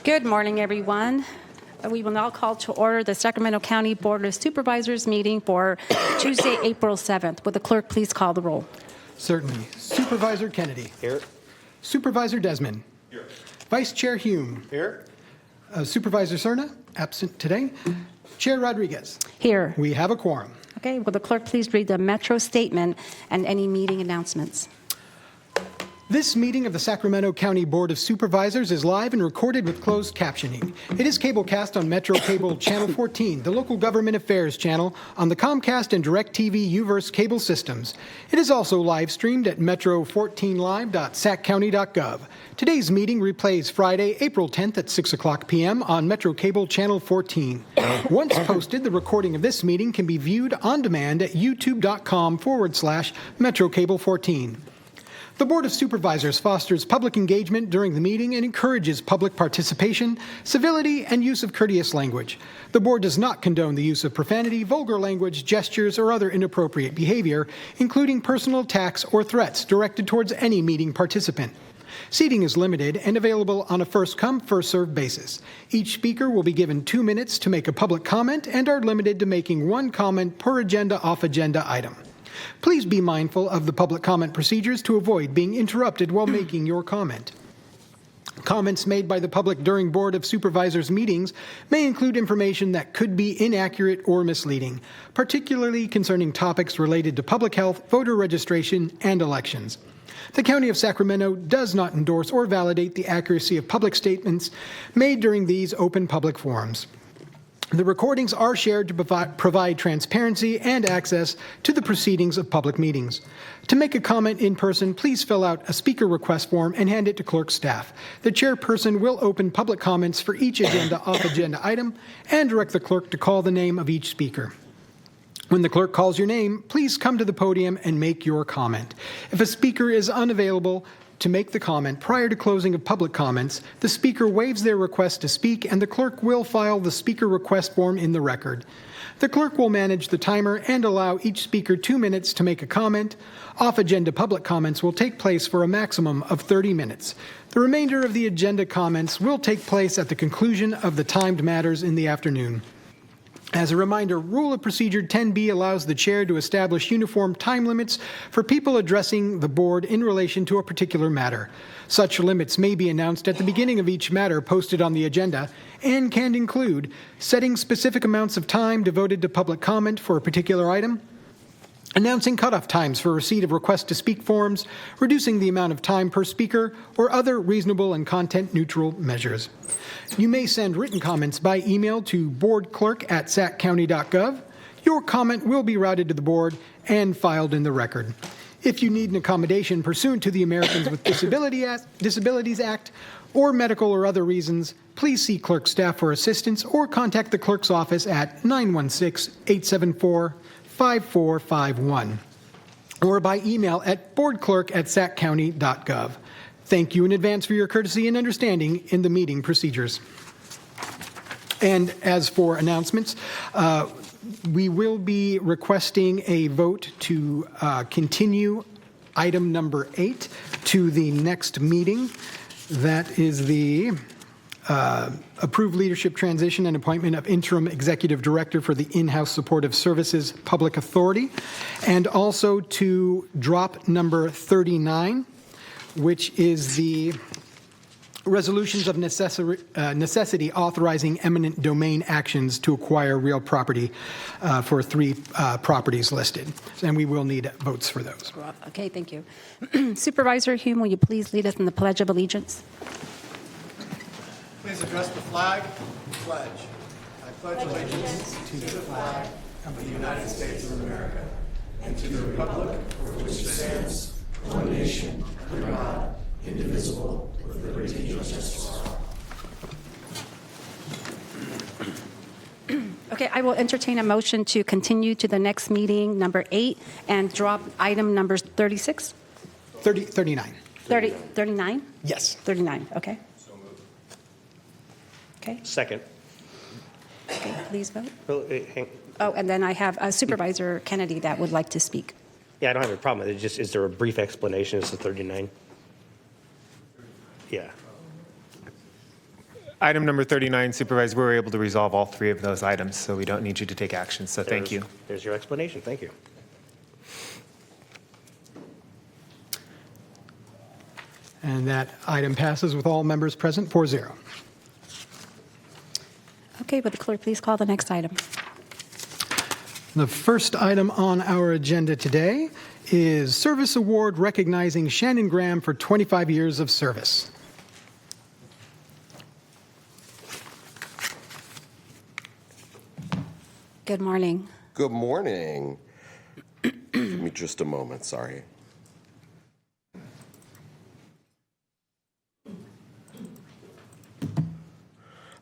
Good morning, everyone. We will now call to order the Sacramento County Board of Supervisors meeting for Tuesday, April 7th. Would the clerk please call the roll? Certainly. Supervisor Kennedy. Here. Supervisor Desmond. Here. Vice Chair Hume. Here. Supervisor Cerna, absent today. Chair Rodriguez. Here. We have a quorum. Okay, will the clerk please read the Metro statement and any meeting announcements? This meeting of the Sacramento County Board of Supervisors is live and recorded with closed captioning. It is cablecast on Metro Cable Channel 14, the local government affairs channel, on the Comcast and DirecTV UVerse cable systems. It is also live streamed at metro14live.saccounty.gov. Today's meeting replays Friday, April 10th at 6 o'clock p.m. on Metro Cable Channel 14. Once posted, the recording of this meeting can be viewed on demand at youtube.com/MetroCable14. The Board of Supervisors fosters public engagement during the meeting and encourages public participation, civility, and use of courteous language. The Board does not condone the use of profanity, vulgar language, gestures, or other inappropriate behavior, including personal attacks or threats directed towards any meeting participant. Seating is limited and available on a first-come, first-served basis. Each speaker will be given 2 minutes to make a public comment and are limited to making one comment per agenda off-agenda item. Please be mindful of the public comment procedures to avoid being interrupted while making your comment. Comments made by the public during Board of Supervisors meetings may include information that could be inaccurate or misleading, particularly concerning topics related to public health, voter registration, and elections. The County of Sacramento does not endorse or validate the accuracy of public statements made during these open public forums. The recordings are shared to provide transparency and access to the proceedings of public meetings. To make a comment in person, please fill out a speaker request form and hand it to clerk staff. The chairperson will open public comments for each agenda off-agenda item and direct the clerk to call the name of each speaker. When the clerk calls your name, please come to the podium and make your comment. If a speaker is unavailable to make the comment prior to closing of public comments, the speaker waives their request to speak and the clerk will file the speaker request form in the record. The clerk will manage the timer and allow each speaker 2 minutes to make a comment. Off-agenda public comments will take place for a maximum of 30 minutes. The remainder of the agenda comments will take place at the conclusion of the timed matters in the afternoon. As a reminder, Rule of Procedure 10B allows the chair to establish uniform time limits for people addressing the board in relation to a particular matter. Such limits may be announced at the beginning of each matter posted on the agenda and can include setting specific amounts of time devoted to public comment for a particular item, announcing cutoff times for receipt of request to speak forms, reducing the amount of time per speaker, or other reasonable and content-neutral measures. You may send written comments by email to boardclerk@saccounty.gov. Your comment will be routed to the board and filed in the record. If you need an accommodation pursuant to the Americans with Disabilities Act or medical or other reasons, please see clerk staff for assistance or contact the clerk's office at 916-874-5451 or by email at boardclerk@saccounty.gov. Thank you in advance for your courtesy and understanding in the meeting procedures. And as for announcements, we will be requesting a vote to continue item number 8 to the next meeting. That is the approved leadership transition and appointment of interim executive director for the in-house supportive services public authority, and also to drop number 39, which is the resolutions of necessity authorizing eminent domain actions to acquire real property for 3 properties listed. And we will need votes for those. Okay, thank you. Supervisor Hume, will you please lead us in the Pledge of Allegiance? Please address the flag. Pledge. I pledge allegiance to the flag of the United States of America and to the republic for which it stands, one nation, under God, indivisible, with liberty and justice for all. Okay, I will entertain a motion to continue to the next meeting, number 8, and drop item number 36? 39. 39? Yes. 39, okay. Okay, Second. okay, please vote. Oh, Oh, and then I have Supervisor Kennedy that would like to speak. yeah, I don't have a problem with it. Just, is there a brief explanation as to 39? Yeah. Item number 39, Supervisor, we were able to resolve all three of those items, so we don't need you to take action. So thank you. There's your explanation. Thank you. And that item passes with all members present 4-0. Okay, would the clerk please call the next item? The first item on our agenda today is Service Award recognizing Shannon Graham for 25 years of service. Good morning. Good morning. Give me just a moment, sorry.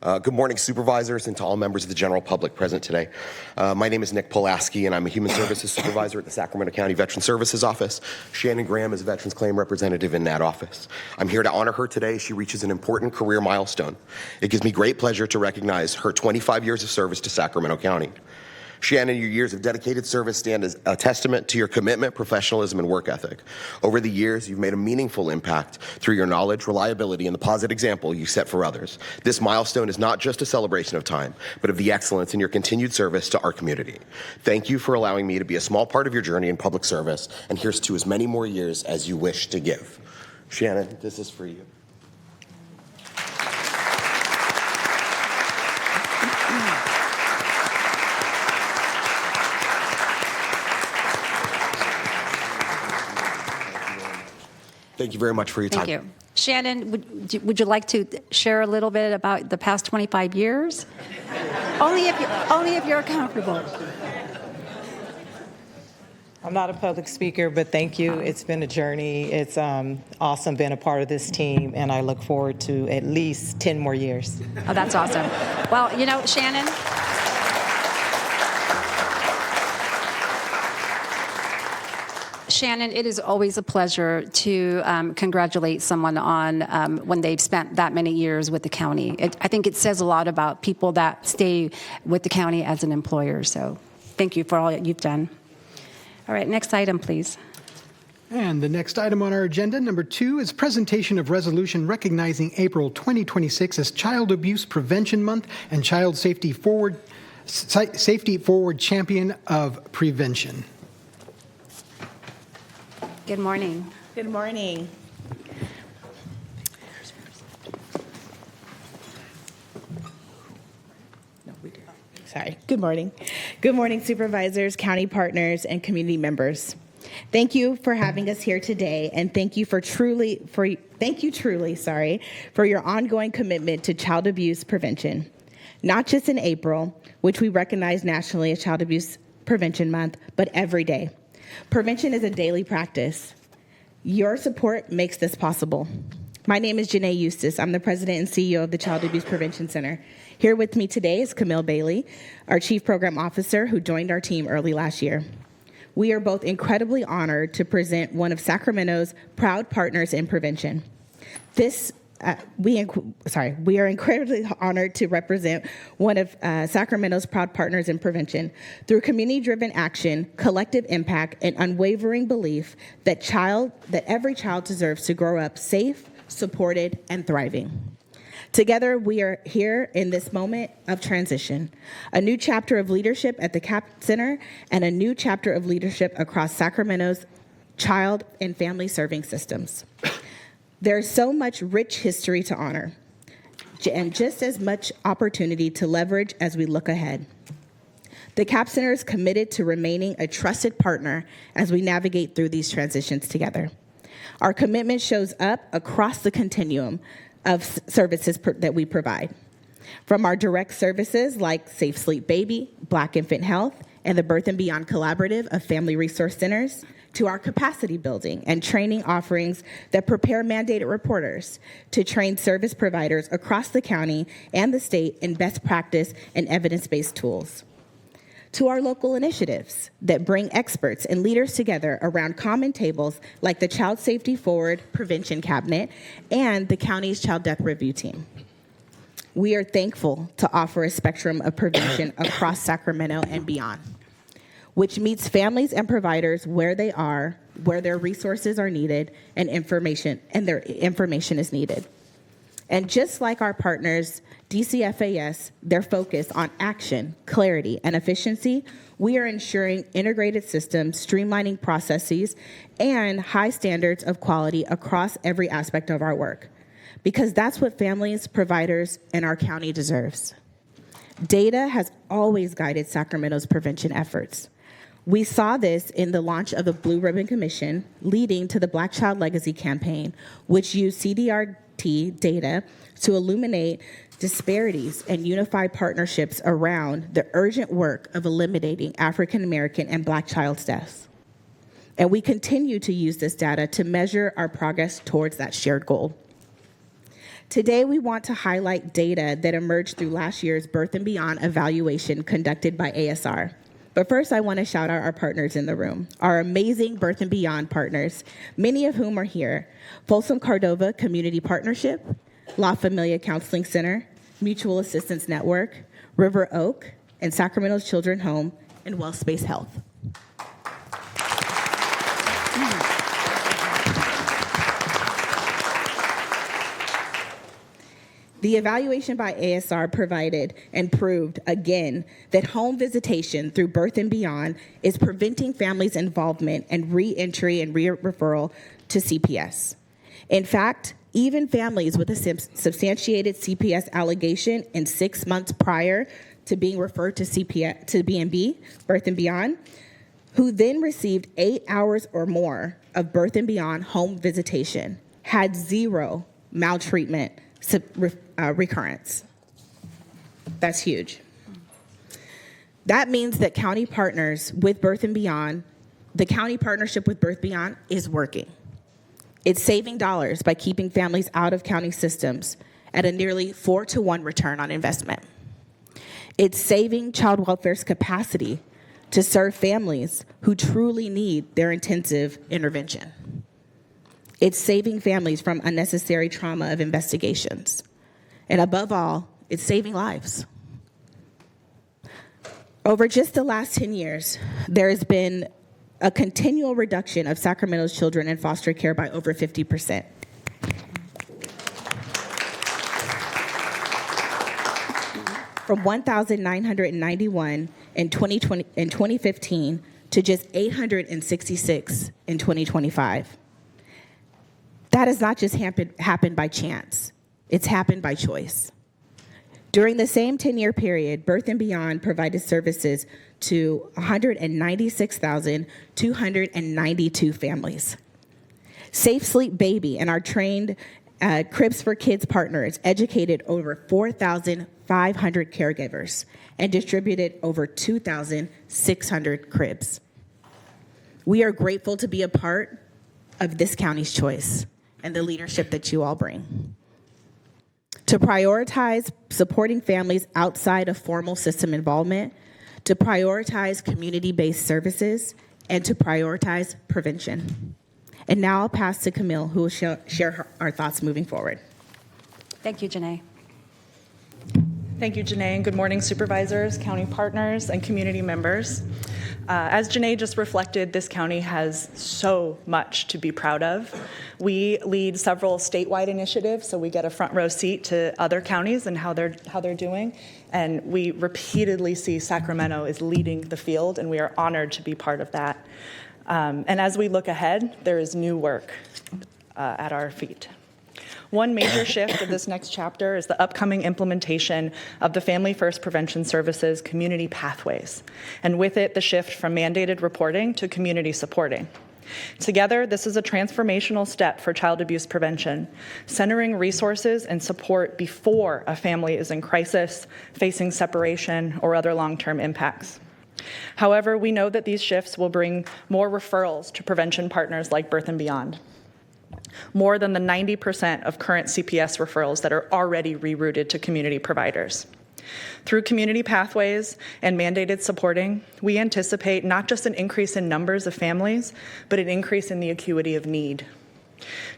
Good morning, supervisors, and to all members of the general public present today. My name is Nick Pulaski, and I'm a Human Services Supervisor at the Sacramento County Veteran Services Office. Shannon Graham is a Veterans Claim Representative in that office. I'm here to honor her today. She reaches an important career milestone. It gives me great pleasure to recognize her 25 years of service to Sacramento County. Shannon, your years of dedicated service stand as a testament to your commitment, professionalism, and work ethic. Over the years, you've made a meaningful impact through your knowledge, reliability, and the positive example you set for others. This milestone is not just a celebration of time, but of the excellence in your continued service to our community. Thank you for allowing me to be a small part of your journey in public service, and here's to as many more years as you wish to give. Shannon, this is for you. Thank you very much for your time. Thank you. Shannon, would you like to share a little bit about the past 25 years? only if you're comfortable. I'm not a public speaker, but thank you. It's been a journey. It's awesome being a part of this team, and I look forward to at least 10 more years. Oh, that's awesome. Well, you know, Shannon, it is always a pleasure to congratulate someone on when they've spent that many years with the county. I think it says a lot about people that stay with the county as an employer. So thank you for all that you've done. All right, next item, please. And the next item on our agenda, number 2, is presentation of resolution recognizing April 2026 as Child Abuse Prevention Month and Child Safety Forward Champion of Prevention. Good morning. Good morning. Sorry. Good morning. Good morning, supervisors, county partners, and community members. Thank you for having us here today, and thank you truly for your ongoing commitment to child abuse prevention. Not just in April, which we recognize nationally as Child Abuse Prevention Month, but every day. Prevention is a daily practice. Your support makes this possible. My name is Janae Eustace. I'm the president and CEO of the Child Abuse Prevention Center. Here with me today is Camille Bailey, our chief program officer who joined our team early last year. We are both incredibly honored to present one of Sacramento's proud partners in prevention. We are incredibly honored to represent one of Sacramento's proud partners in prevention through community-driven action, collective impact, and unwavering belief that every child deserves to grow up safe, supported, and thriving. Together, we are here in this moment of transition, a new chapter of leadership at the CAP Center and a new chapter of leadership across Sacramento's child and family serving systems. There's so much rich history to honor and just as much opportunity to leverage as we look ahead. The CAP Center is committed to remaining a trusted partner as we navigate through these transitions together. Our commitment shows up across the continuum of services that we provide. From our direct services like Safe Sleep Baby, Black Infant Health, and the Birth and Beyond Collaborative of Family Resource Centers, to our capacity building and training offerings that prepare mandated reporters to train service providers across the county and the state in best practice and evidence-based tools. To our local initiatives that bring experts and leaders together around common tables like the Child Safety Forward Prevention Cabinet and the county's Child Death Review Team. We are thankful to offer a spectrum of prevention across Sacramento and beyond, which meets families and providers where they are, where their resources are needed, and their information is needed. And just like our partners, DCFAS, they're focused on action, clarity, and efficiency. We are ensuring integrated systems, streamlining processes, and high standards of quality across every aspect of our work, because that's what families, providers, and our county deserves. Data has always guided Sacramento's prevention efforts. We saw this in the launch of the Blue Ribbon Commission, leading to the Black Child Legacy Campaign, which used CDRT data to illuminate disparities and unify partnerships around the urgent work of eliminating African American and Black child deaths. And we continue to use this data to measure our progress towards that shared goal. Today, we want to highlight data that emerged through last year's Birth and Beyond evaluation conducted by ASR. But first, I want to shout out our partners in the room, our amazing Birth and Beyond partners, many of whom are here: Folsom Cordova Community Partnership, La Familia Counseling Center, Mutual Assistance Network, River Oak, and Sacramento's Children's Home and WellSpace Health. The evaluation by ASR provided and proved again that home visitation through Birth and Beyond is preventing families' involvement and re-entry and re-referral to CPS. In fact, even families with a substantiated CPS allegation in 6 months prior to being referred to CPS to B&B, Birth and Beyond, who then received 8 hours or more of Birth and Beyond home visitation, had 0 maltreatment recurrence. That's huge. That means that county partners with Birth and Beyond, the county partnership with Birth Beyond is working. It's saving dollars by keeping families out of county systems at a nearly 4-to-1 return on investment. It's saving child welfare's capacity to serve families who truly need their intensive intervention. It's saving families from unnecessary trauma of investigations. And above all, it's saving lives. Over just the last 10 years, there has been a continual reduction of Sacramento's children in foster care by over 50%. From 1,991 in 2015 to just 866 in 2025. That has not just happened by chance. It's happened by choice. During the same 10-year period, Birth and Beyond provided services to 196,292 families. Safe Sleep Baby and our trained Cribs for Kids partners educated over 4,500 caregivers and distributed over 2,600 cribs. We are grateful to be a part of this county's choice and the leadership that you all bring. To prioritize supporting families outside of formal system involvement, to prioritize community-based services, and to prioritize prevention. And now I'll pass to Camille, who will share our thoughts moving forward. Thank you, Janae. Thank you, Janae, and good morning, supervisors, county partners, and community members. As Janae just reflected, this county has so much to be proud of. We lead several statewide initiatives, so we get a front row seat to other counties and how they're doing. And we repeatedly see Sacramento is leading the field, and we are honored to be part of that. And as we look ahead, there is new work at our feet. One major shift of this next chapter is the upcoming implementation of the Family First Prevention Services Community Pathways, and with it, the shift from mandated reporting to community supporting. Together, this is a transformational step for child abuse prevention, centering resources and support before a family is in crisis, facing separation, or other long-term impacts. However, we know that these shifts will bring more referrals to prevention partners like Birth and Beyond. More than the 90% of current CPS referrals that are already rerouted to community providers. Through community pathways and mandated supporting, we anticipate not just an increase in numbers of families, but an increase in the acuity of need.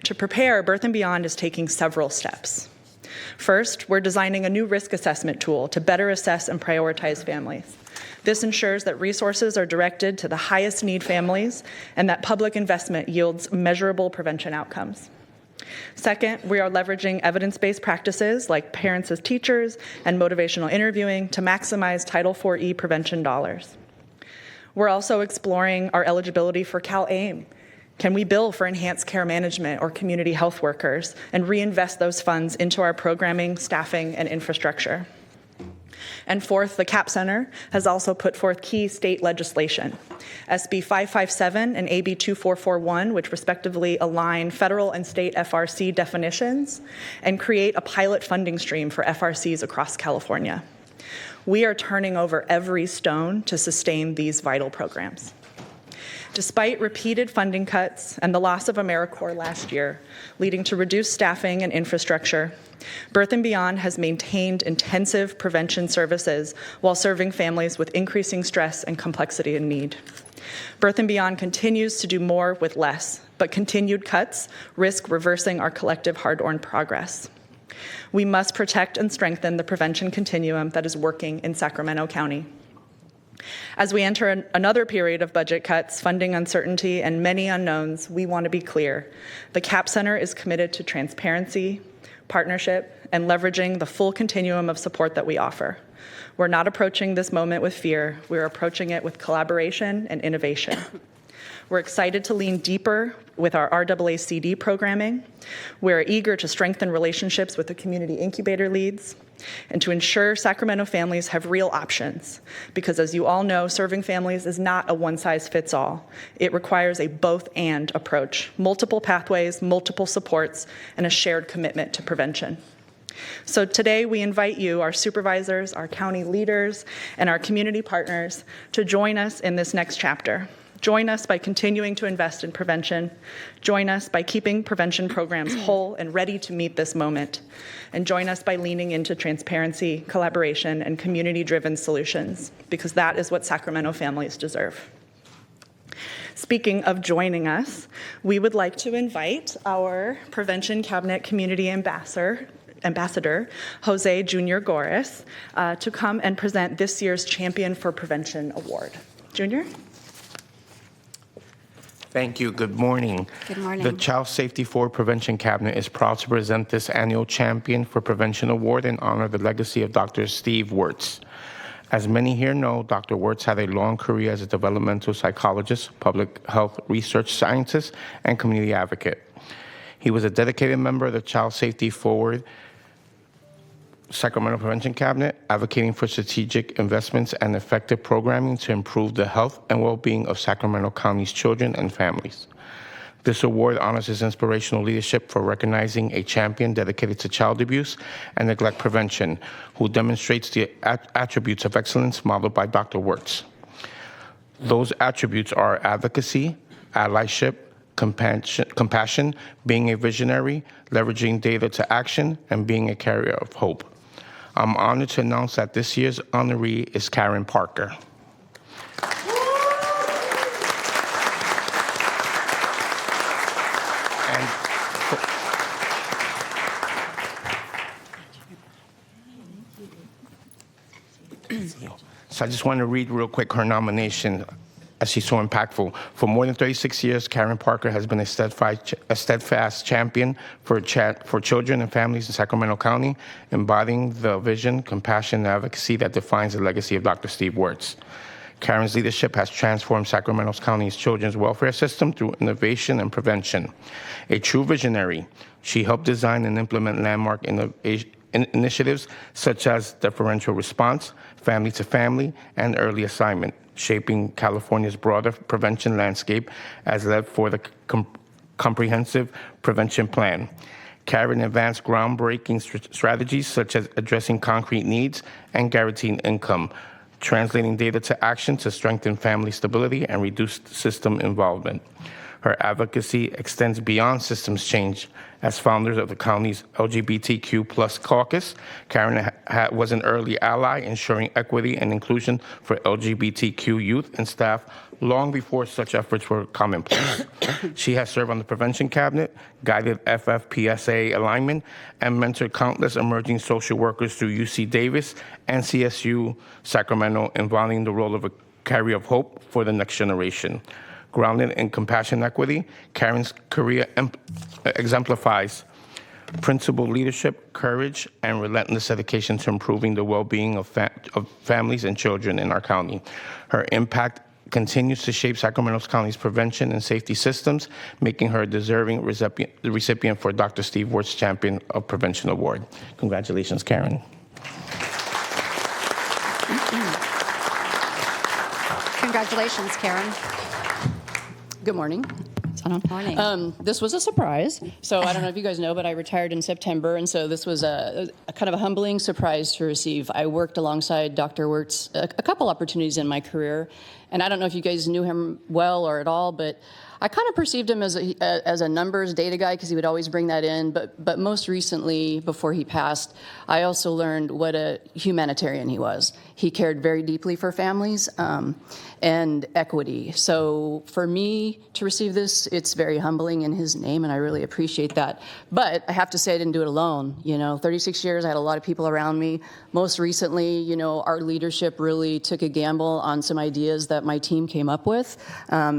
To prepare, Birth and Beyond is taking several steps. First, we're designing a new risk assessment tool to better assess and prioritize families. This ensures that resources are directed to the highest need families and that public investment yields measurable prevention outcomes. Second, we are leveraging evidence-based practices like parents as teachers and motivational interviewing to maximize Title IV-E prevention dollars. We're also exploring our eligibility for CalAIM. Can we bill for enhanced care management or community health workers and reinvest those funds into our programming, staffing, and infrastructure? And fourth, the CAP Center has also put forth key state legislation, SB 557 and AB 2441, which respectively align federal and state FRC definitions and create a pilot funding stream for FRCs across California. We are turning over every stone to sustain these vital programs. Despite repeated funding cuts and the loss of AmeriCorps last year, leading to reduced staffing and infrastructure, Birth and Beyond has maintained intensive prevention services while serving families with increasing stress and complexity and need. Birth and Beyond continues to do more with less, but continued cuts risk reversing our collective hard-earned progress. We must protect and strengthen the prevention continuum that is working in Sacramento County. As we enter another period of budget cuts, funding uncertainty, and many unknowns, we want to be clear. The CAP Center is committed to transparency, partnership, and leveraging the full continuum of support that we offer. We're not approaching this moment with fear. We're approaching it with collaboration and innovation. We're excited to lean deeper with our RAACD programming. We're eager to strengthen relationships with the community incubator leads and to ensure Sacramento families have real options. Because as you all know, serving families is not a one-size-fits-all. It requires a both-and approach, multiple pathways, multiple supports, and a shared commitment to prevention. So today we invite you, our supervisors, our county leaders, and our community partners to join us in this next chapter. Join us by continuing to invest in prevention. Join us by keeping prevention programs whole and ready to meet this moment. And join us by leaning into transparency, collaboration, and community-driven solutions, because that is what Sacramento families deserve. Speaking of joining us, we would like to invite our Prevention Cabinet Community Ambassador, Jose Junior Goris, to come and present this year's Champion for Prevention Award. Junior? Thank you. Good morning. Good morning. The Child Safety Forward Prevention Cabinet is proud to present this annual Champion for Prevention Award and honor the legacy of Dr. Steve Wirtz. As many here know, Dr. Wirtz had a long career as a developmental psychologist, public health research scientist, and community advocate. He was a dedicated member of the Child Safety Forward Sacramento Prevention Cabinet, advocating for strategic investments and effective programming to improve the health and well-being of Sacramento County's children and families. This award honors his inspirational leadership for recognizing a champion dedicated to child abuse and neglect prevention, who demonstrates the attributes of excellence modeled by Dr. Wirtz. Those attributes are advocacy, allyship, compassion, being a visionary, leveraging data to action, and being a carrier of hope. I'm honored to announce that this year's honoree is Karen Parker. So I just want to read real quick her nomination, as she's so impactful. For more than 36 years, Karen Parker has been a steadfast champion for children and families in Sacramento County, embodying the vision, compassion, and advocacy that defines the legacy of Dr. Steve Wirtz. Karen's leadership has transformed Sacramento County's children's welfare system through innovation and prevention. A true visionary, she helped design and implement landmark initiatives such as differential response, family to family, and early assignment, shaping California's broader prevention landscape as led for the comprehensive prevention plan. Karen advanced groundbreaking strategies such as addressing concrete needs and guaranteeing income, translating data to action to strengthen family stability and reduce system involvement. Her advocacy extends beyond systems change. As founder of the county's LGBTQ+ caucus, Karen was an early ally ensuring equity and inclusion for LGBTQ youth and staff long before such efforts were commonplace. She has served on the Prevention Cabinet, guided FFPSA alignment, and mentored countless emerging social workers through UC Davis and CSU Sacramento, embodying the role of a carrier of hope for the next generation. Grounded in compassion and equity, Karen's career exemplifies principled leadership, courage, and relentless dedication to improving the well-being of families and children in our county. Her impact continues to shape Sacramento County's prevention and safety systems, making her a deserving recipient for Dr. Steve Wirtz Champion of Prevention Award. Congratulations, Karen. Congratulations, Karen. Good morning. Morning. This was a surprise. So I don't know if you guys know, but I retired in September, and so this was a kind of a humbling surprise to receive. I worked alongside Dr. Wirtz a couple opportunities in my career, and I don't know if you guys knew him well or at all, but I kind of perceived him as a numbers data guy because he would always bring that in. But most recently, before he passed, I also learned what a humanitarian he was. He cared very deeply for families and equity. So for me to receive this, it's very humbling in his name, and I really appreciate that. But I have to say I didn't do it alone. 36 years, I had a lot of people around me. Most recently, our leadership really took a gamble on some ideas that my team came up with.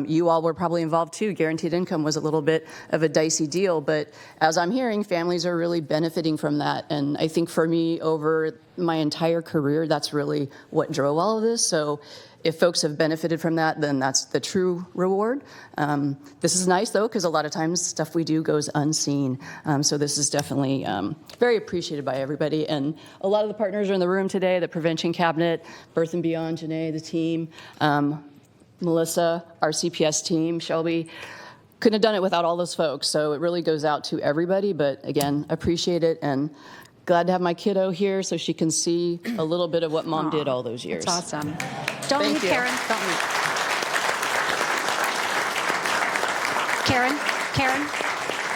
You all were probably involved too. Guaranteed income was a little bit of a dicey deal, but as I'm hearing, families are really benefiting from that. And I think for me, over my entire career, that's really what drove all of this. So if folks have benefited from that, then that's the true reward. This is nice, though, because a lot of times stuff we do goes unseen. So this is definitely very appreciated by everybody. And a lot of the partners are in the room today, the Prevention Cabinet, Birth and Beyond, Janae, the team, Melissa, our CPS team, Shelby. Couldn't have done it without all those folks. So it really goes out to everybody. But again, appreciate it. And glad to have my kiddo here so she can see a little bit of what Mom did all those years. That's awesome. Don't Thank leave, you. Karen. Don't leave. Karen,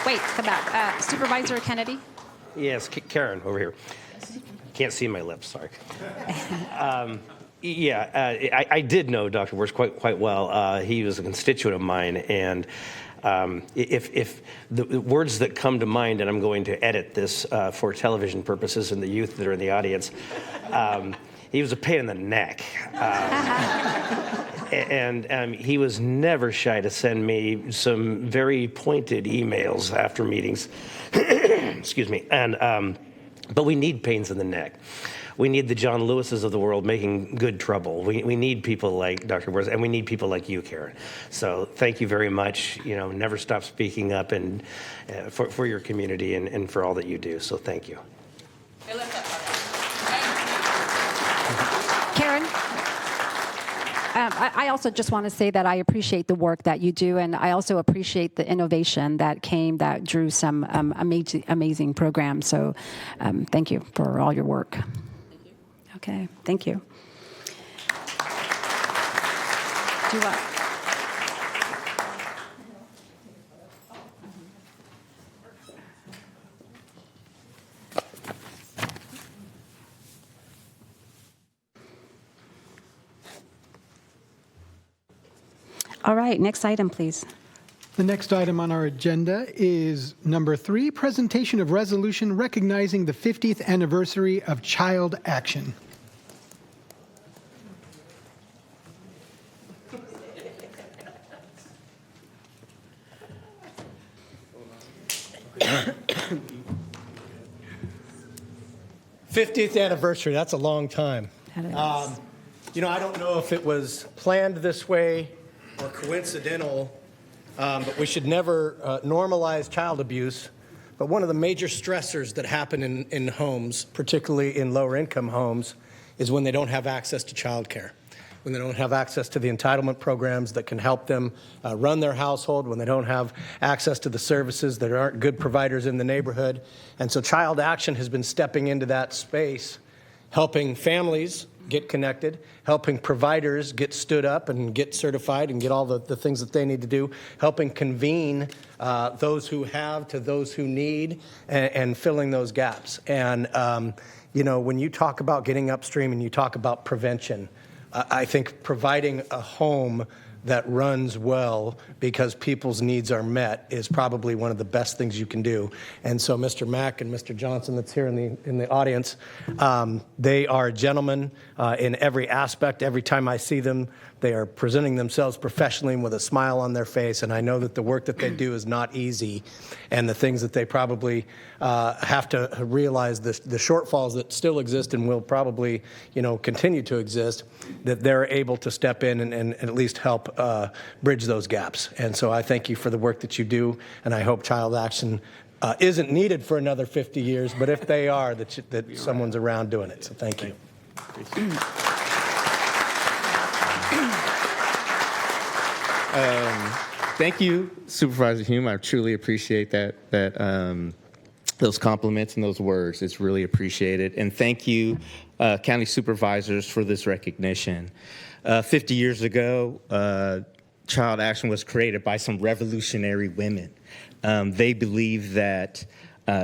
wait, come back. Supervisor Kennedy? Yes, Karen, over here. Can't see my lips, sorry. I did know Dr. Wirtz quite well. He was a constituent of mine, and if the words that come to mind, and I'm going to edit this for television purposes and the youth that are in the audience, he was a pain in the neck. And he was never shy to send me some very pointed emails after meetings. Excuse me. And but we need pains in the neck. We need the John Lewises of the world making good trouble. We need people like Dr. Wirtz, and we need people like you, Karen. So thank you very much. Never stop speaking up and for your community and for all that you do. So thank you. Karen? I also just want to say that I appreciate the work that you do, and I also appreciate the innovation that drew some amazing programs. So thank you for all your work. Okay, thank you. Do you want? All right, next item, please. The next item on our agenda is number 3, presentation of resolution recognizing the 50th anniversary of Child Action. '50th anniversary, that's a long time. That is. I don't know if it was planned this way or coincidental, but we should never normalize child abuse. But one of the major stressors that happen in homes, particularly in lower income homes, is when they don't have access to child care, when they don't have access to the entitlement programs that can help them run their household, when they don't have access to the services, that aren't good providers in the neighborhood. And so Child Action has been stepping into that space, helping families get connected, helping providers get stood up and get certified and get all the things that they need to do, helping convene those who have to those who need, and filling those gaps. And, when you talk about getting upstream and you talk about prevention, I think providing a home that runs well because people's needs are met is probably one of the best things you can do. And so Mr. Mack and Mr. Johnson that's here in the audience, they are gentlemen in every aspect. Every time I see them, they are presenting themselves professionally and with a smile on their face, and I know that the work that they do is not easy, and the things that they probably have to realize, the shortfalls that still exist and will probably, continue to exist, that they're able to step in and at least help bridge those gaps. And so I thank you for the work that you do, and I hope Child Action isn't needed for another 50 years, but if they are, that someone's around doing it. So thank you. Thank you, Supervisor Hume. I truly appreciate those compliments and those words. It's really appreciated. And thank you, county supervisors, for this recognition. 50 years ago, Child Action was created by some revolutionary women. They believed that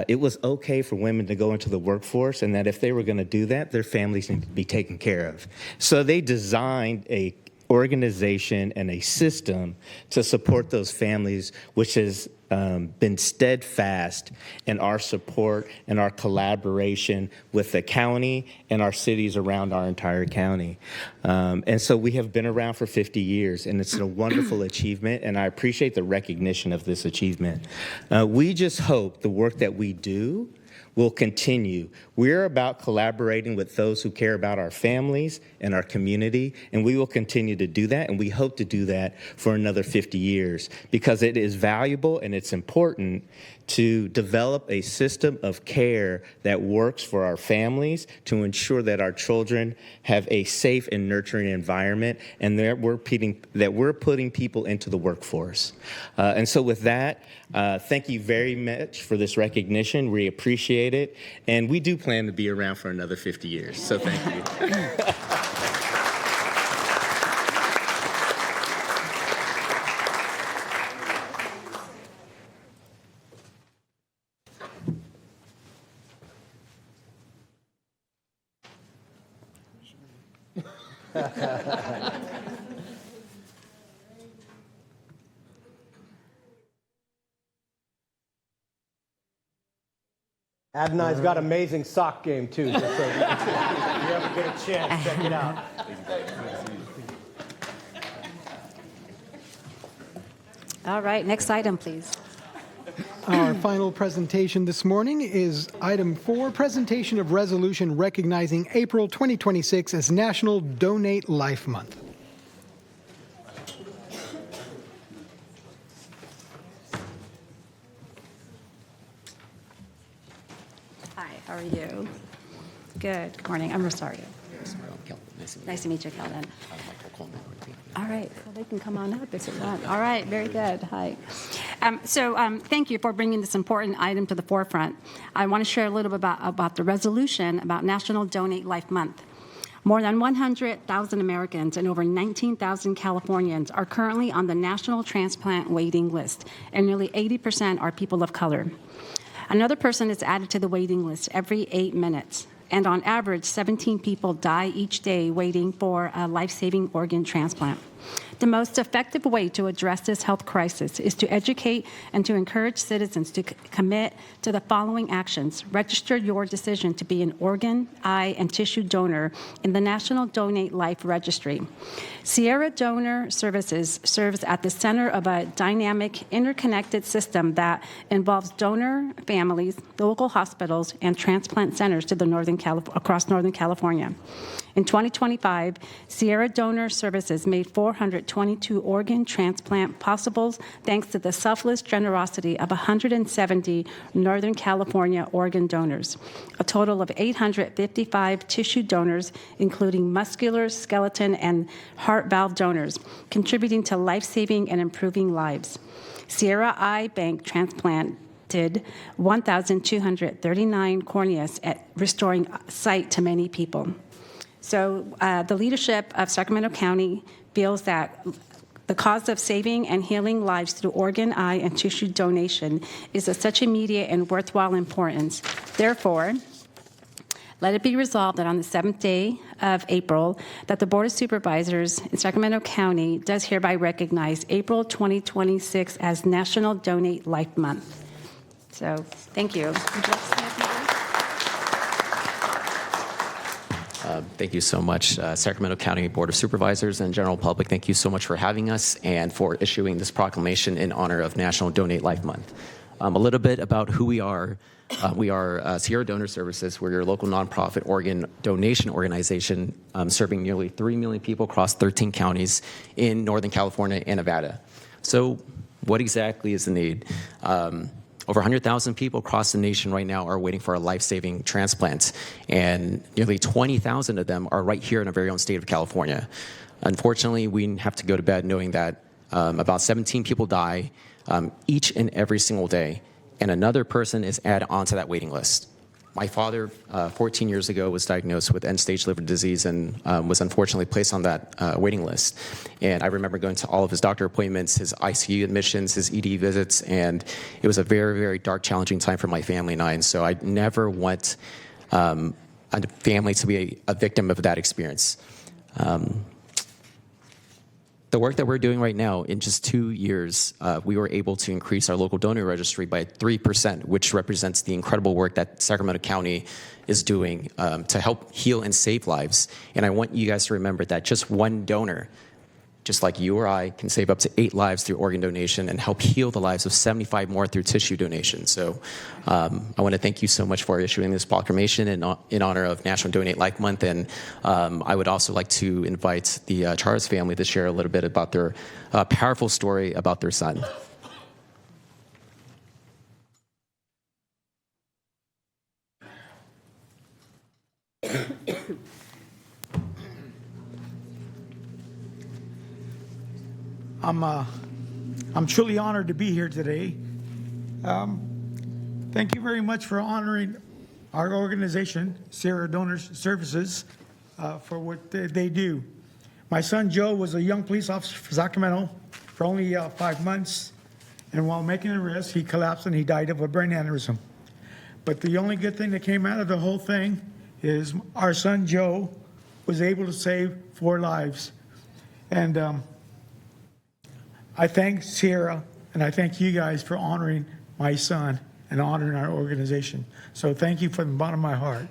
it was okay for women to go into the workforce, and that if they were going to do that, their families need to be taken care of. So they designed a organization and a system to support those families, which has been steadfast in our support and our collaboration with the county and our cities around our entire county. And so we have been around for 50 years, and it's a wonderful achievement, and I appreciate the recognition of this achievement. We just hope the work that we do will continue. We're about collaborating with those who care about our families and our community, and we will continue to do that, and we hope to do that for another 50 years because it is valuable and it's important to develop a system of care that works for our families to ensure that our children have a safe and nurturing environment and that we're putting people into the workforce. And so with that, thank you very much for this recognition. We appreciate it. And we do plan to be around for another 50 years. So thank you. Adonai's got amazing sock game too. Just so if you ever get a chance, check it out. All right, next item, please. Our final presentation this morning is item 4, presentation of resolution recognizing April 2026 as National Donate Life Month. Hi, how are you? Good. Good morning. I'm Rosario. Nice to meet you, Kelvin. All right, well, they can come on up if you want. All right, very good. Hi. Thank you for bringing this important item to the forefront. I want to share a little bit about the resolution about National Donate Life Month. More than 100,000 Americans and over 19,000 Californians are currently on the National Transplant Waiting List, and nearly 80% are people of color. Another person is added to the waiting list every 8 minutes. And on average, 17 people die each day waiting for a life-saving organ transplant. The most effective way to address this health crisis is to educate and to encourage citizens to commit to the following actions. Register your decision to be an organ, eye, and tissue donor in the National Donate Life Registry. Sierra Donor Services serves at the center of a dynamic, interconnected system that involves donor families, local hospitals, and transplant centers to the across Northern California. In 2025, Sierra Donor Services made 422 organ transplant possibles thanks to the selfless generosity of 170 Northern California organ donors. A total of 855 tissue donors, including muscular, skeleton, and heart valve donors, contributing to life-saving and improving lives. Sierra Eye Bank transplanted 1,239 corneas, restoring sight to many people. So the leadership of Sacramento County feels that the cause of saving and healing lives through organ, eye, and tissue donation is of such immediate and worthwhile importance. Therefore, Let it be resolved that on the 7th day of April, that the Board of Supervisors in Sacramento County does hereby recognize April 2026 as National Donate Life Month. So, thank you. Would you like to say anything? Thank you so much, Sacramento County Board of Supervisors and general public. Thank you so much for having us and for issuing this proclamation in honor of National Donate Life Month. A little bit about who we are. We are Sierra Donor Services. We're your local nonprofit organ donation organization serving nearly 3 million people across 13 counties in Northern California and Nevada. So what exactly is the need? Over 100,000 people across the nation right now are waiting for a life-saving transplant, and nearly 20,000 of them are right here in our very own state of California. Unfortunately, we have to go to bed knowing that about 17 people die each and every single day, and another person is added onto that waiting list. My father, 14 years ago, was diagnosed with end-stage liver disease and was unfortunately placed on that waiting list. And I remember going to all of his doctor appointments, his ICU admissions, his ED visits, and it was a very, very dark, challenging time for my family and I. And so I never want a family to be a victim of that experience. The work that we're doing right now, in just 2 years, we were able to increase our local donor registry by 3%, which represents the incredible work that Sacramento County is doing to help heal and save lives. And I want you guys to remember that just one donor, just like you or I, can save up to 8 lives through organ donation and help heal the lives of 75 more through tissue donation. So I want to thank you so much for issuing this proclamation in honor of National Donate Life Month. And I would also like to invite the Charles family to share a little bit about their powerful story about their son. I'm truly honored to be here today. Thank you very much for honoring our organization, Sierra Donor Services, for what they do. My son Joe was a young police officer for Sacramento for only 5 months, and while making an arrest, he collapsed and he died of a brain aneurysm. But the only good thing that came out of the whole thing is our son Joe was able to save 4 lives. And I thank Sierra and I thank you guys for honoring my son and honoring our organization. So thank you from the bottom of my heart.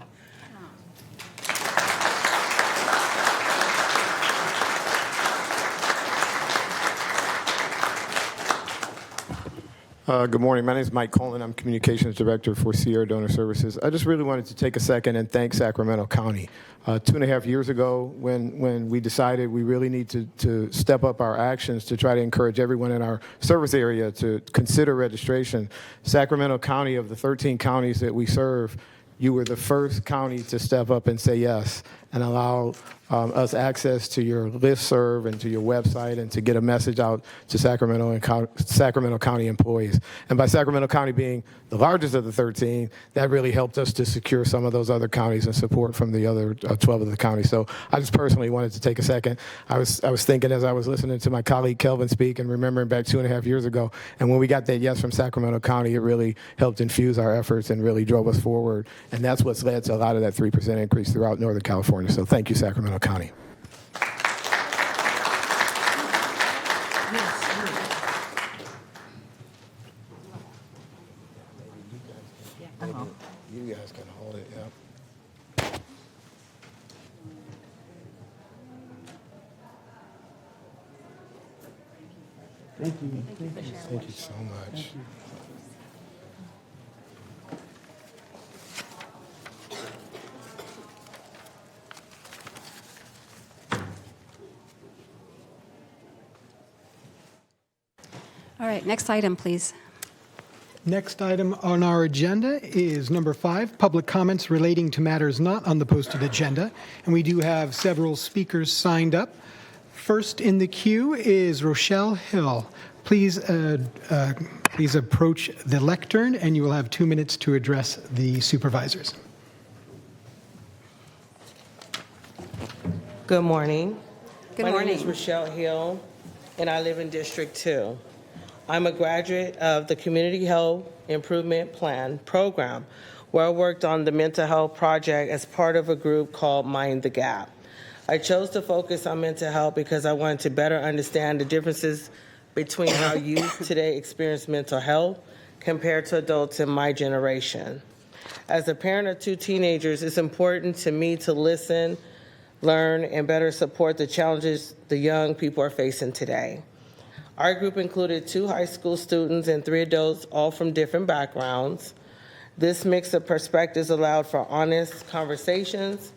Good morning. My name is Mike Colin. I'm Communications Director for Sierra Donor Services. I just really wanted to take a second and thank Sacramento County. 2.5 years ago, when we decided we really need to step up our actions to try to encourage everyone in our service area to consider registration, Sacramento County, of the 13 counties that we serve, you were the first county to step up and say yes and allow us access to your listserv and to your website and to get a message out to Sacramento and Sacramento County employees. And by Sacramento County being the largest of the 13, that really helped us to secure some of those other counties and support from the other 12 of the counties. So I just personally wanted to take a second. I was thinking as I was listening to my colleague Kelvin speak and remembering back 2.5 years ago, and when we got that yes from Sacramento County, it really helped infuse our efforts and really drove us forward. And that's what's led to a lot of that 3% increase throughout Northern California. So thank you, Sacramento County. You guys can hold it, yeah. Thank you. Thank you so much. All right, next item, please. Next item on our agenda is number 5, public comments relating to matters not on the posted agenda. And we do have several speakers signed up. First in the queue is Rochelle Hill. Please approach the lectern, and you will have 2 minutes to address the supervisors. Good morning. Good My morning. name is Rochelle Hill, and I live in District 2. I'm a graduate of the Community Health Improvement Plan program, where I worked on the mental health project as part of a group called Mind the Gap. I chose to focus on mental health because I wanted to better understand the differences between how youth today experience mental health compared to adults in my generation. As a parent of 2 teenagers, it's important to me to listen, learn, and better support the challenges the young people are facing today. Our group included 2 high school students and 3 adults, all from different backgrounds. This mix of perspectives allowed for honest conversations,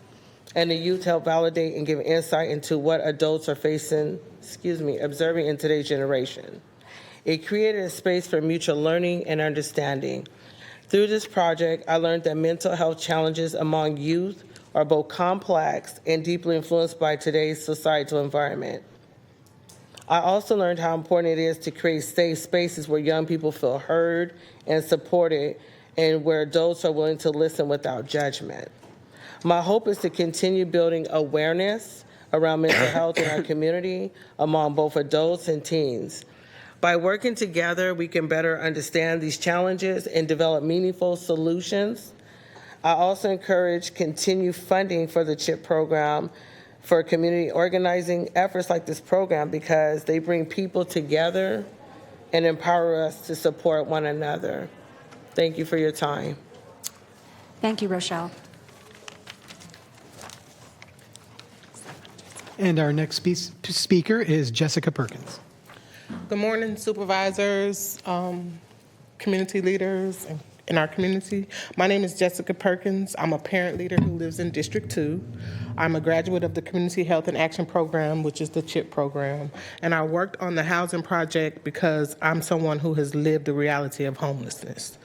and the youth helped validate and give insight into what adults are observing in today's generation. It created a space for mutual learning and understanding. Through this project, I learned that mental health challenges among youth are both complex and deeply influenced by today's societal environment. I also learned how important it is to create safe spaces where young people feel heard and supported, and where adults are willing to listen without judgment. My hope is to continue building awareness around mental health in our community among both adults and teens. By working together, we can better understand these challenges and develop meaningful solutions. I also encourage continued funding for the CHIP program for community organizing efforts like this program, because they bring people together and empower us to support one another. Thank you for your time. Thank you, Rochelle. And our next speaker is Jessica Perkins. Good morning, supervisors, community leaders in our community. My name is Jessica Perkins. I'm a parent leader who lives in District 2. I'm a graduate of the Community Health and Action Program, which is the CHIP program. And I worked on the housing project because I'm someone who has lived the reality of homelessness.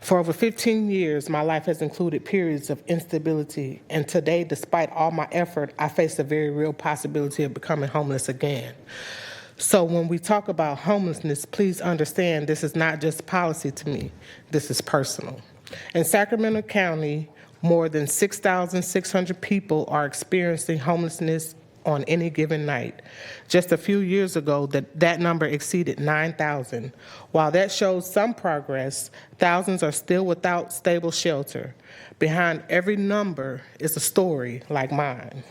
For over 15 years, my life has included periods of instability. And today, despite all my effort, I face a very real possibility of becoming homeless again. So when we talk about homelessness, please understand this is not just policy to me. This is personal. In Sacramento County, more than 6,600 people are experiencing homelessness on any given night. Just a few years ago, that number exceeded 9,000. While that shows some progress, thousands are still without stable shelter. Behind every number is a story like mine.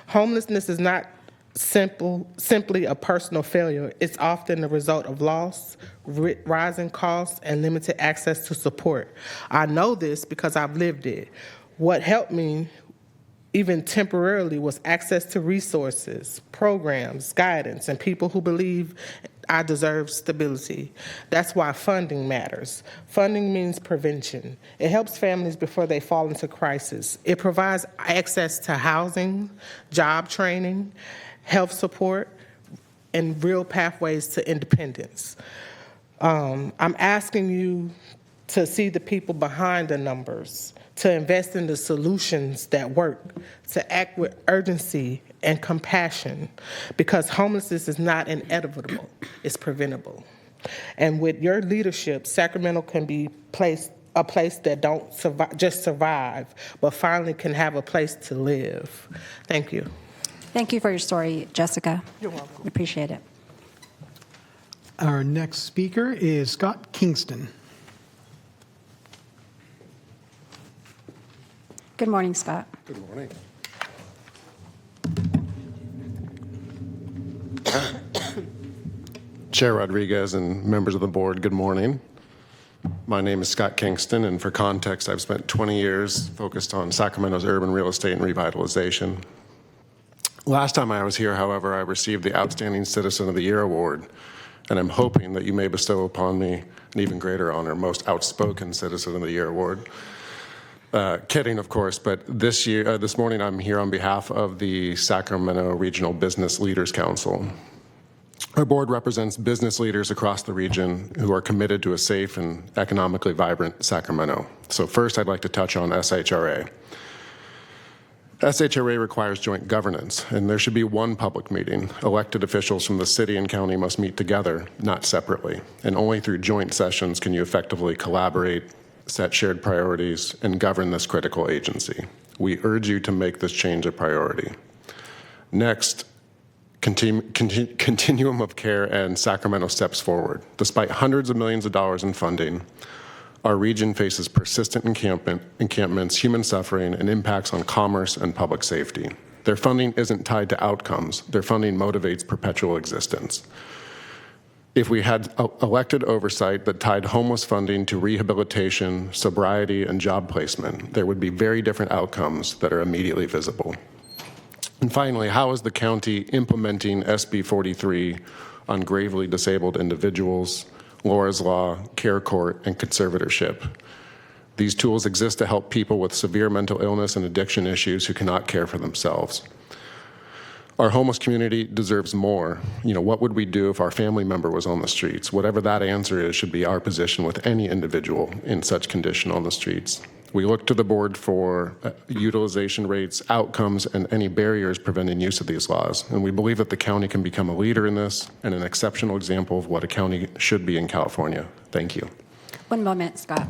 Homelessness is not simply a personal failure. It's often the result of loss, rising costs, and limited access to support. I know this because I've lived it. What helped me, even temporarily, was access to resources, programs, guidance, and people who believe I deserve stability. That's why funding matters. Funding means prevention. It helps families before they fall into crisis. It provides access to housing, job training, health support, and real pathways to independence. I'm asking you to see the people behind the numbers, to invest in the solutions that work, to act with urgency and compassion, because homelessness is not inevitable, it's preventable. And with your leadership, Sacramento can be a place that don't just survive, but finally can have a place to live. Thank you. Thank you for your story, Jessica. You're welcome. Appreciate it. Our next speaker is Scott Kingston. Good morning, Scott. Good morning. Chair Rodriguez and members of the board, good morning. My name is Scott Kingston, and for context, I've spent 20 years focused on Sacramento's urban real estate and revitalization. Last time I was here, however, I received the Outstanding Citizen of the Year award, and I'm hoping that you may bestow upon me an even greater honor, Most Outspoken Citizen of the Year award. Kidding, of course, but this morning I'm here on behalf of the Sacramento Regional Business Leaders Council. Our board represents business leaders across the region who are committed to a safe and economically vibrant Sacramento. So first, I'd like to touch on SHRA. SHRA requires joint governance, and there should be one public meeting. Elected officials from the city and county must meet together, not separately. And only through joint sessions can you effectively collaborate, set shared priorities, and govern this critical agency. We urge you to make this change a priority. Next, continuum of care and Sacramento steps forward. Despite hundreds of millions of dollars in funding, Our region faces persistent encampments, human suffering, and impacts on commerce and public safety. Their funding isn't tied to outcomes. Their funding motivates perpetual existence. If we had elected oversight that tied homeless funding to rehabilitation, sobriety, and job placement, there would be very different outcomes that are immediately visible. And finally, how is the county implementing SB 43 on gravely disabled individuals, Laura's Law, Care Court, and conservatorship? These tools exist to help people with severe mental illness and addiction issues who cannot care for themselves. Our homeless community deserves more. What would we do if our family member was on the streets? Whatever that answer is should be our position with any individual in such condition on the streets. We look to the board for utilization rates, outcomes, and any barriers preventing use of these laws. And we believe that the county can become a leader in this and an exceptional example of what a county should be in California. Thank you. One moment, Scott.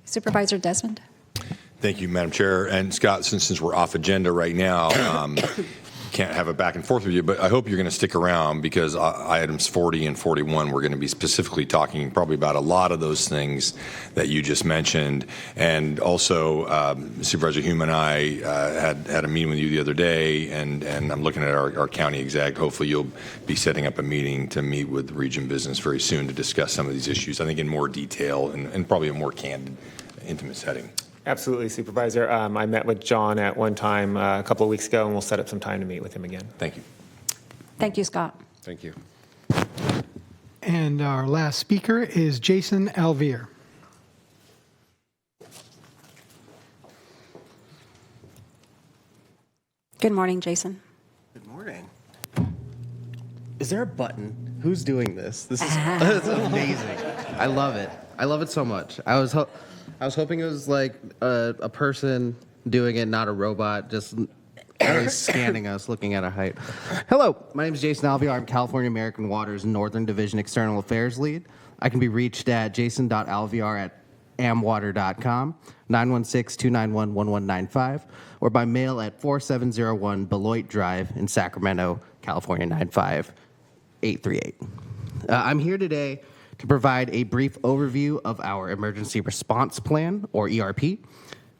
Supervisor Desmond. Thank you, Madam Chair. And Scott, since we're off agenda right now, can't have a back and forth with you, but I hope you're going to stick around because items 40 and 41, we're going to be specifically talking probably about a lot of those things that you just mentioned. And also, Supervisor Hume and I had a meeting with you the other day, and I'm looking at our county exec. Hopefully you'll be setting up a meeting to meet with region business very soon to discuss some of these issues, I think in more detail and probably a more candid, intimate setting. Absolutely, Supervisor. I met with John at one time a couple of weeks ago, and we'll set up some time to meet with him again. Thank you. Thank you, Scott. Thank you. And our last speaker is Jason Alvear. Good morning, Jason. Good morning. Is there a button? Who's doing this? This is amazing. I love it. I love it so much. I was hoping it was like a person doing it, not a robot, just really scanning us, looking at our height. Hello, my name is Jason Alvear. I'm California American Water's Northern Division External Affairs Lead. I can be reached at jason.alvear@amwater.com, 916-291-1195, or by mail at 4701 Beloit Drive in Sacramento, California, 95838. I'm here today to provide a brief overview of our Emergency Response Plan, or ERP.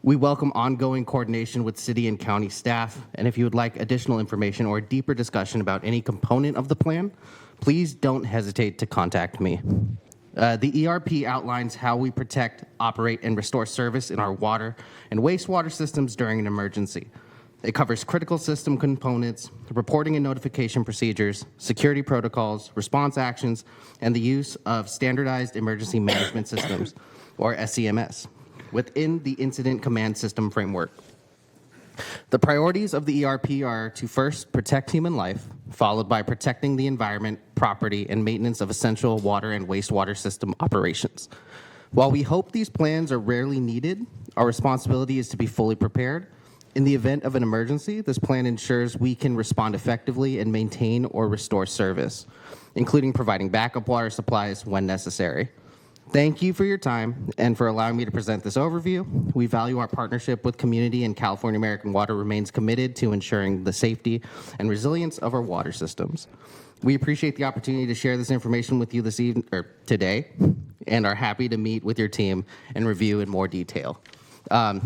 We welcome ongoing coordination with city and county staff, and if you would like additional information or a deeper discussion about any component of the plan, please don't hesitate to contact me. The ERP outlines how we protect, operate, and restore service in our water and wastewater systems during an emergency. It covers critical system components, reporting and notification procedures, security protocols, response actions, and the use of standardized emergency management systems, or SEMS, within the Incident Command System framework. The priorities of the ERP are to first protect human life, followed by protecting the environment, property, and maintenance of essential water and wastewater system operations. While we hope these plans are rarely needed, our responsibility is to be fully prepared. In the event of an emergency, this plan ensures we can respond effectively and maintain or restore service, including providing backup water supplies when necessary. Thank you for your time and for allowing me to present this overview. We value our partnership with community, and California American Water remains committed to ensuring the safety and resilience of our water systems. We appreciate the opportunity to share this information with you this evening or today, and are happy to meet with your team and review in more detail.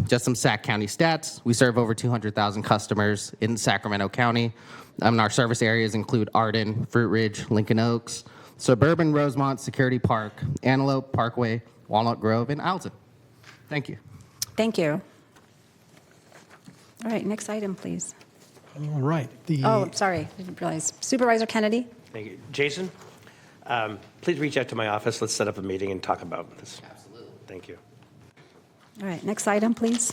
Just some Sac County stats. We serve over 200,000 customers in Sacramento County. Our service areas include Arden, Fruit Ridge, Lincoln Oaks, Suburban Rosemont, Security Park, Antelope, Parkway, Walnut Grove, and Alton. Thank you. Thank you. All right, next item, please. All right. Oh, sorry, I didn't realize. Supervisor Kennedy? Thank you. Jason, please reach out to my office. Let's set up a meeting and talk about this. Absolutely. Thank you. All right, next item, please.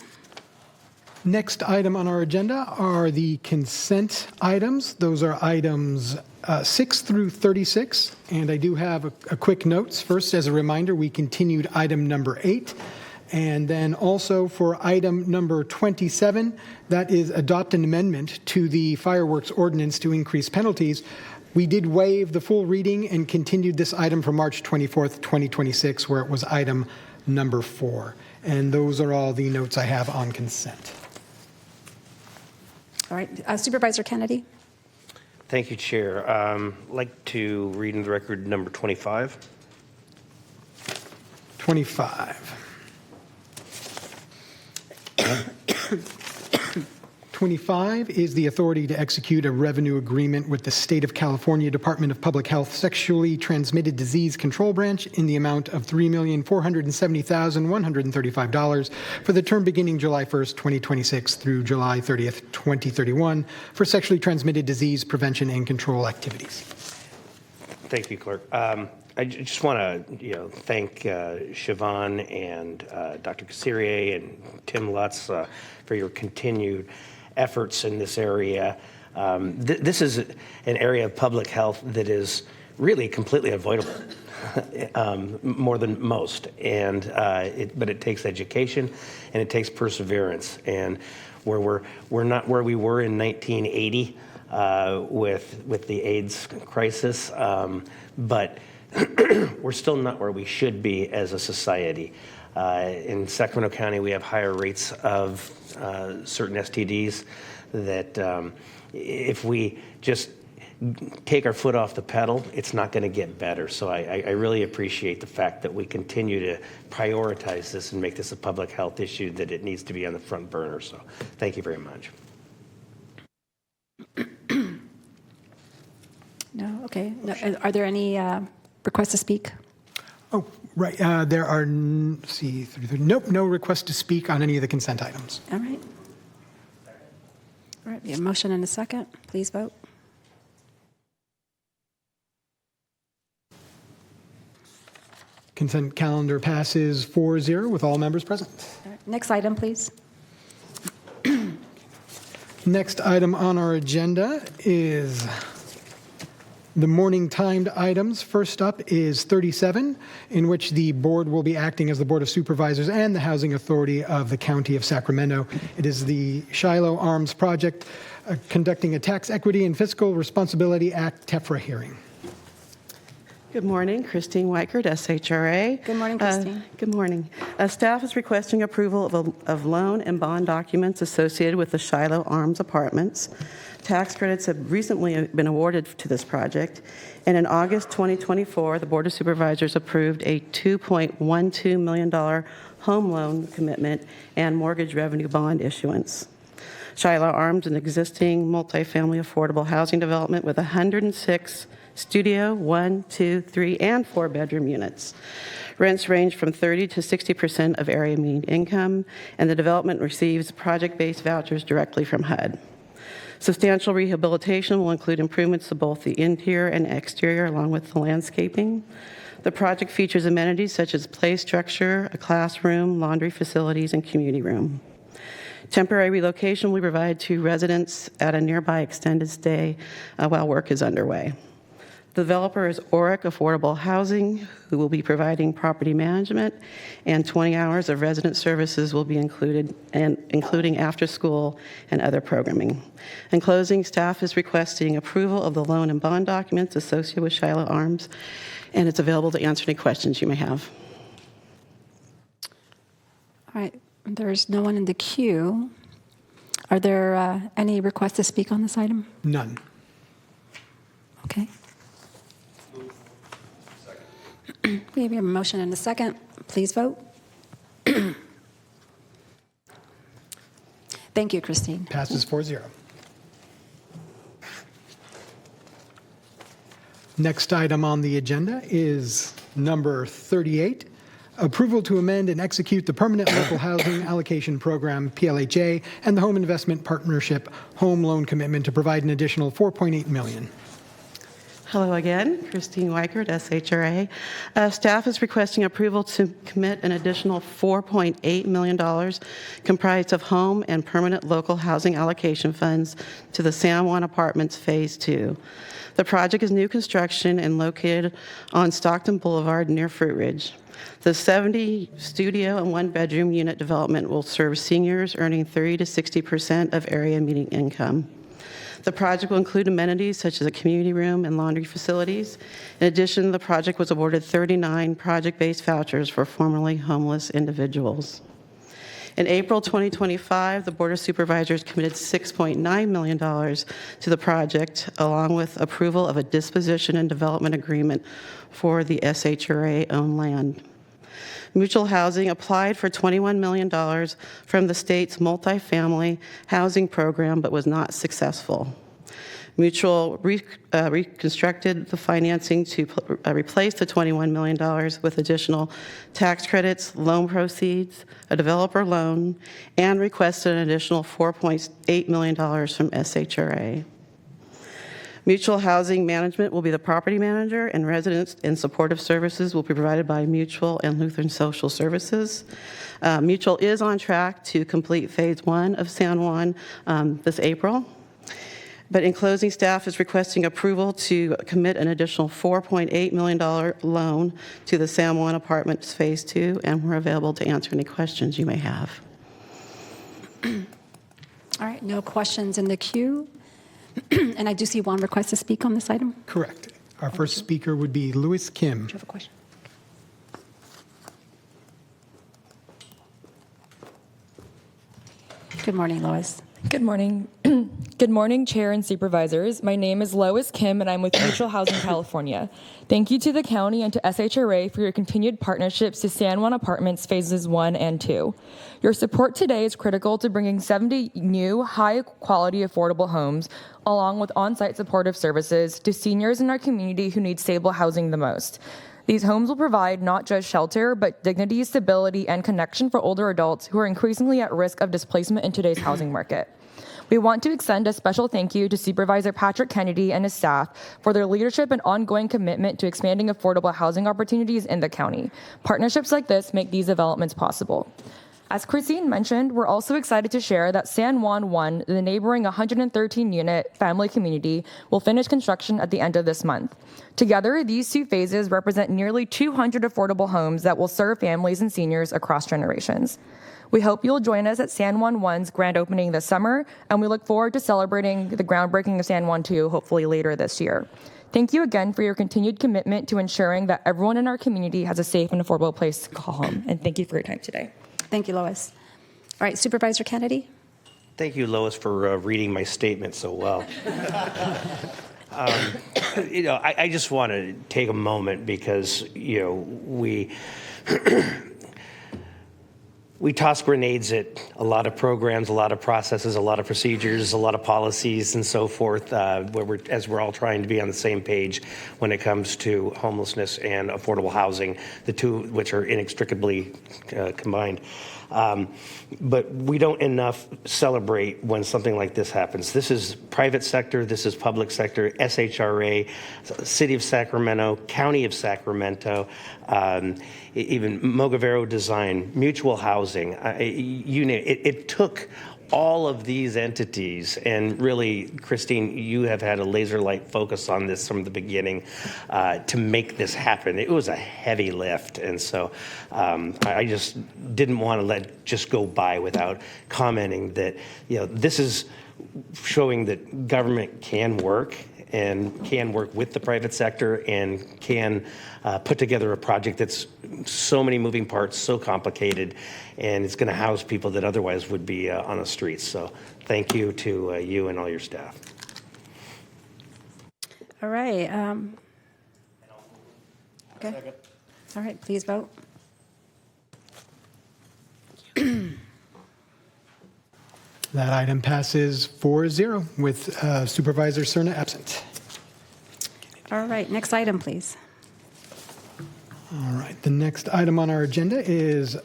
Next item on our agenda are the consent items. Those are items 6 through 36. And I do have a quick notes. First, as a reminder, we continued item number 8. And then also for item number 27, that is adopt an amendment to the fireworks ordinance to increase penalties. We did waive the full reading and continued this item from March 24th, 2026, where it was item number 4. And those are all the notes I have on consent. All right, Supervisor Kennedy? Thank you, Chair. I'd like to read into the record number 25. 25. 25 is the authority to execute a revenue agreement with the State of California Department of Public Health Sexually Transmitted Disease Control Branch in the amount of $3,470,135 for the term beginning July 1st, 2026 through July 30th, 2031 for sexually transmitted disease prevention and control activities. Thank you, Clerk. I just want to, thank Siobhan and Dr. Kassirier and Tim Lutz for your continued efforts in this area. This is an area of public health that is really completely avoidable, more than most. But it takes education and it takes perseverance. And where we're not where we were in 1980 with the AIDS crisis, but we're still not where we should be as a society. In Sacramento County, we have higher rates of certain STDs that if we just take our foot off the pedal, it's not going to get better. So I really appreciate the fact that we continue to prioritize this and make this a public health issue that it needs to be on the front burner. So thank you very much. No? Okay. No, are there any requests to speak? Oh, right. There are, nope, no requests to speak on any of the consent items. All right. All right, we have a motion and a second. Please vote. Consent calendar passes 4-0 with all members present. All right, next item, please. Next item on our agenda is the morning timed items. First up is 37, in which the board will be acting as the Board of Supervisors and the Housing Authority of the County of Sacramento. It is the Shiloh Arms Project conducting a Tax Equity and Fiscal Responsibility Act TEFRA hearing. Good morning, Christine Weichert, SHRA. Good morning, Christine. Good morning. Staff is requesting approval of loan and bond documents associated with the Shiloh Arms Apartments. Tax credits have recently been awarded to this project, and in August 2024, the Board of Supervisors approved a $2.12 million home loan commitment and mortgage revenue bond issuance. Shiloh Arms, an existing multifamily affordable housing development with 106 studio, 1, 2, 3, and 4 bedroom units. Rents range from 30 to 60% of area median income, and the development receives project-based vouchers directly from HUD. Substantial rehabilitation will include improvements to both the interior and exterior, along with the landscaping. The project features amenities such as play structure, a classroom, laundry facilities, and community room. Temporary relocation will be provided to residents at a nearby extended stay while work is underway. The developer is Oric Affordable Housing, who will be providing property management, and 20 hours of resident services will be included, including after school and other programming. In closing, staff is requesting approval of the loan and bond documents associated with Shiloh Arms, and it's available to answer any questions you may have. All right, there's no one in the queue. Are there any requests to speak on this item? None. Okay. We have a motion and a second. Please vote. Thank you, Christine. Passes 4-0. Next item on the agenda is number 38, approval to amend and execute the Permanent Local Housing Allocation Program, PLHA, and the Home Investment Partnership Home Loan Commitment to provide an additional $4.8 million. Hello again, Christine Weichert, SHRA. Staff is requesting approval to commit an additional $4.8 million comprised of home and permanent local housing allocation funds to the San Juan Apartments Phase 2. The project is new construction and located on Stockton Boulevard near Fruit Ridge. The 70 studio and 1 bedroom unit development will serve seniors earning 30 to 60% of area median income. The project will include amenities such as a community room and laundry facilities. In addition, the project was awarded 39 project-based vouchers for formerly homeless individuals. In April 2025, the Board of Supervisors committed $6.9 million to the project, along with approval of a disposition and development agreement for the SHRA-owned land. Mutual Housing applied for $21 million from the state's multifamily housing program but was not successful. Mutual reconstructed the financing to replace the $21 million with additional tax credits, loan proceeds, a developer loan, and requested an additional $4.8 million from SHRA. Mutual Housing Management will be the property manager, and residents and supportive services will be provided by Mutual and Lutheran Social Services. Mutual is on track to complete Phase 1 of San Juan this April. But in closing, staff is requesting approval to commit an additional $4.8 million loan to the San Juan Apartments Phase 2, and we're available to answer any questions you may have. All right, no questions in the queue. And I do see one request to speak on this item. Correct. Our first speaker would be Louis Kim. Do you have a question? Good morning, Lois. Good morning. Good morning, Chair and Supervisors. My name is Lois Kim, and I'm with Mutual Housing California. Thank you to the county and to SHRA for your continued partnerships to San Juan Apartments Phases 1 and 2. Your support today is critical to bringing 70 new, high-quality, affordable homes, along with on-site supportive services, to seniors in our community who need stable housing the most. These homes will provide not just shelter, but dignity, stability, and connection for older adults who are increasingly at risk of displacement in today's housing market. We want to extend a special thank you to Supervisor Patrick Kennedy and his staff for their leadership and ongoing commitment to expanding affordable housing opportunities in the county. Partnerships like this make these developments possible. As Christine mentioned, we're also excited to share that San Juan 1, the neighboring 113-unit family community, will finish construction at the end of this month. Together, these two phases represent nearly 200 affordable homes that will serve families and seniors across generations. We hope you'll join us at San Juan 1's grand opening this summer, and we look forward to celebrating the groundbreaking of San Juan 2 hopefully later this year. Thank you again for your continued commitment to ensuring that everyone in our community has a safe and affordable place to call home, and thank you for your time today. Thank you, Lois. All right, Supervisor Kennedy. Thank you, Lois, for reading my statement so well. I just want to take a moment because, we toss grenades at a lot of programs, a lot of processes, a lot of procedures, a lot of policies and so forth, as we're all trying to be on the same page when it comes to homelessness and affordable housing, the two which are inextricably combined. But we don't enough celebrate when something like this happens. This is private sector, this is public sector, SHRA, City of Sacramento, County of Sacramento, even Mogavero Design, Mutual Housing, you name it. It took all of these entities, and really, Christine, you have had a laser-light focus on this from the beginning to make this happen. It was a heavy lift, and so I just didn't want to let just go by without commenting that this is showing that government can work and can work with the private sector and can put together a project that's so many moving parts, so complicated, and it's going to house people that otherwise would be on the streets. So thank you to you and all your staff. All right. Okay. All right, please vote. That item passes 4-0 with Supervisor Cerna absent. All right, next item, please. All right, the next item on our agenda is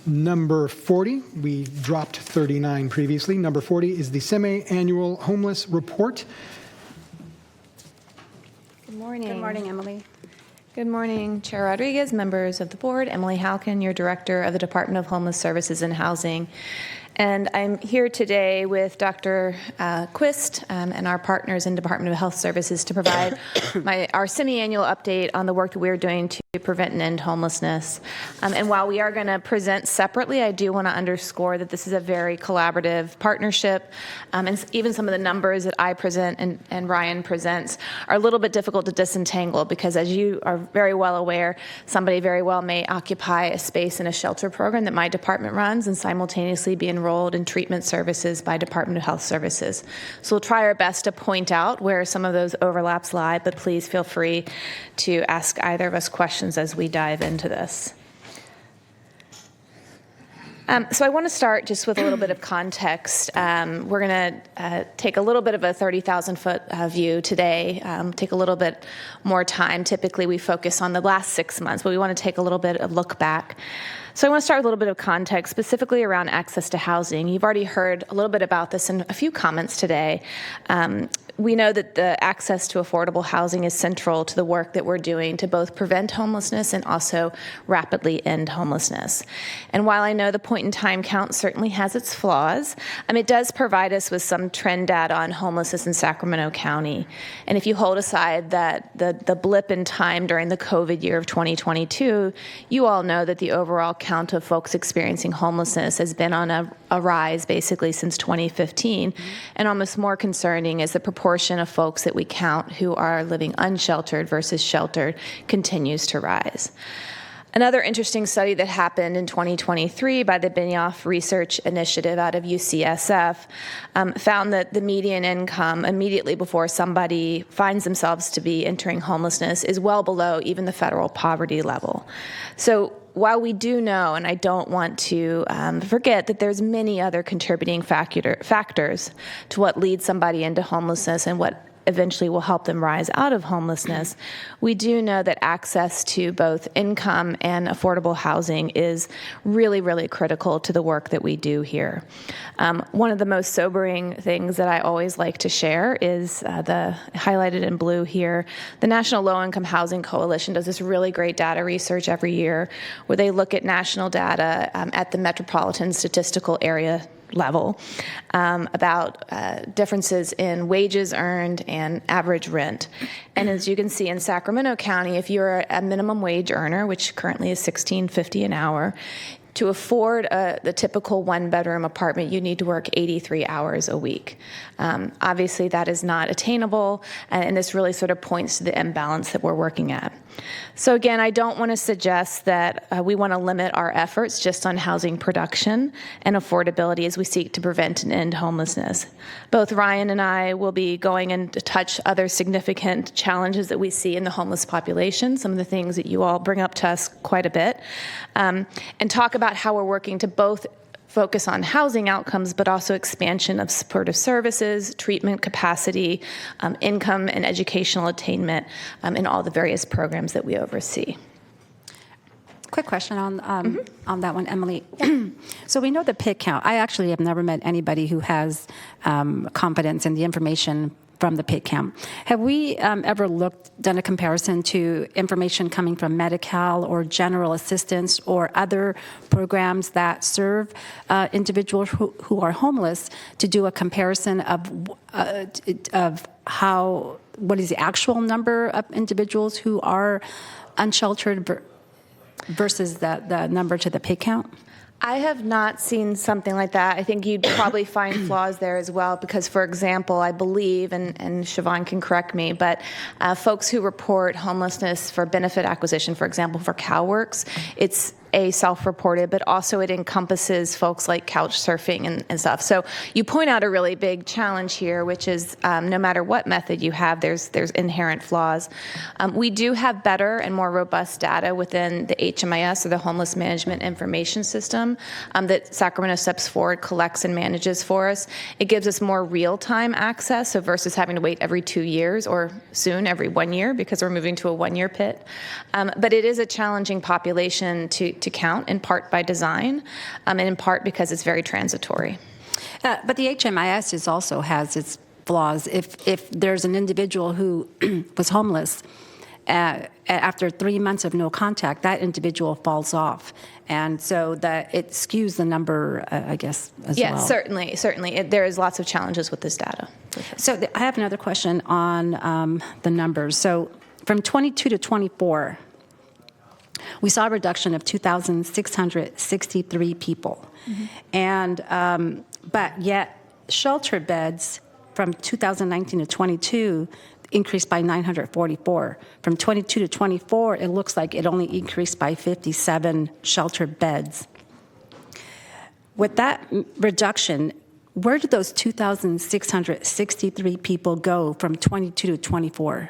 number 40. We dropped 39 previously. Number 40 is the semi-annual homeless report. Good morning. Good morning, Emily. Good morning, Chair Rodriguez, members of the board. Emily Halkin, your Director of the Department of Homeless Services and Housing. And I'm here today with Dr. Quist and our partners in Department of Health Services to provide our semi-annual update on the work that we're doing to prevent and end homelessness. And while we are going to present separately, I do want to underscore that this is a very collaborative partnership. And even some of the numbers that I present and Ryan presents are a little bit difficult to disentangle because, as you are very well aware, somebody very well may occupy a space in a shelter program that my department runs and simultaneously be enrolled enrolled in treatment services by Department of Health Services. So we'll try our best to point out where some of those overlaps lie, but please feel free to ask either of us questions as we dive into this. So I want to start just with a little bit of context. We're going to take a little bit of a 30,000-foot view today, take a little bit more time. Typically, we focus on the last 6 months, but we want to take a little bit of look back. So I want to start with a little bit of context, specifically around access to housing. You've already heard a little bit about this in a few comments today. We know that the access to affordable housing is central to the work that we're doing to both prevent homelessness and also rapidly end homelessness. And while I know the point-in-time count certainly has its flaws, it does provide us with some trend data on homelessness in Sacramento County. And if you hold aside that the blip in time during the COVID year of 2022, you all know that the overall count of folks experiencing homelessness has been on a rise basically since 2015. And almost more concerning is the proportion of folks that we count who are living unsheltered versus sheltered continues to rise. Another interesting study that happened in 2023 by the Benioff Research Initiative out of UCSF found that the median income immediately before somebody finds themselves to be entering homelessness is well below even the federal poverty level. So while we do know, and I don't want to forget that there's many other contributing factors to what leads somebody into homelessness and what eventually will help them rise out of homelessness, we do know that access to both income and affordable housing is really, really critical to the work that we do here. One of the most sobering things that I always like to share is the highlighted in blue here. The National Low-Income Housing Coalition does this really great data research every year where they look at national data at the metropolitan statistical area level about differences in wages earned and average rent. And as you can see in Sacramento County, if you're a minimum wage earner, which currently is $16.50 an hour, to afford the typical one-bedroom apartment, you need to work 83 hours a week. Obviously, that is not attainable, and this really sort of points to the imbalance that we're working at. So again, I don't want to suggest that we want to limit our efforts just on housing production and affordability as we seek to prevent and end homelessness. Both Ryan and I will be going in to touch other significant challenges that we see in the homeless population, some of the things that you all bring up to us quite a bit, and talk about how we're working to both focus on housing outcomes, but also expansion of supportive services, treatment capacity, income and educational attainment in all the various programs that we oversee. Quick question on that one, Emily. So we know the PID count. I actually have never met anybody who has confidence in the information from the PID count. Have we ever done a comparison to information coming from Medi-Cal or General Assistance or other programs that serve individuals who are homeless to do a comparison of what is the actual number of individuals who are unsheltered versus the number to the PID count? I have not seen something like that. I think you'd probably find flaws there as well because, for example, I believe, and Siobhan can correct me, but folks who report homelessness for benefit acquisition, for example, for CalWORKs, it's self-reported, but also it encompasses folks like couch surfing and stuff. So you point out a really big challenge here, which is no matter what method you have, there's inherent flaws. We do have better and more robust data within the HMIS, or the Homeless Management Information System, that Sacramento Steps Forward collects and manages for us. It gives us more real-time access, so versus having to wait every 2 years or soon every 1 year because we're moving to a one-year PIT. But it is a challenging population to count, in part by design, and in part because it's very transitory. But the HMIS also has its flaws. If there's an individual who was homeless, after 3 months of no contact, that individual falls off. And so it skews the number, I guess, as well. Yes, certainly. There is lots of challenges with this data. So I have another question on the numbers. So from 22 to 24, we saw a reduction of 2,663 people. Mm-hmm. And but yet shelter beds from 2019 to 22 increased by 944. From 22 to 24, it looks like it only increased by 57 shelter beds. With that reduction, where did those 2,663 people go from 22 to 24?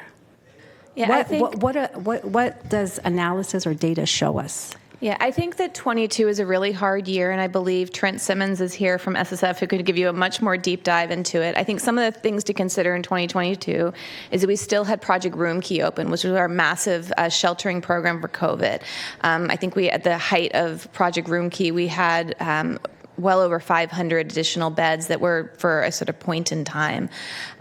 Yeah, What does analysis or data show us? Yeah, I think that 22 is a really hard year, and I believe Trent Simmons is here from SSF who could give you a much more deep dive into it. I think some of the things to consider in 2022 is that we still had Project Room Key open, which was our massive sheltering program for COVID. I think at the height of Project Room Key, we had well over 500 additional beds that were for a sort of point in time.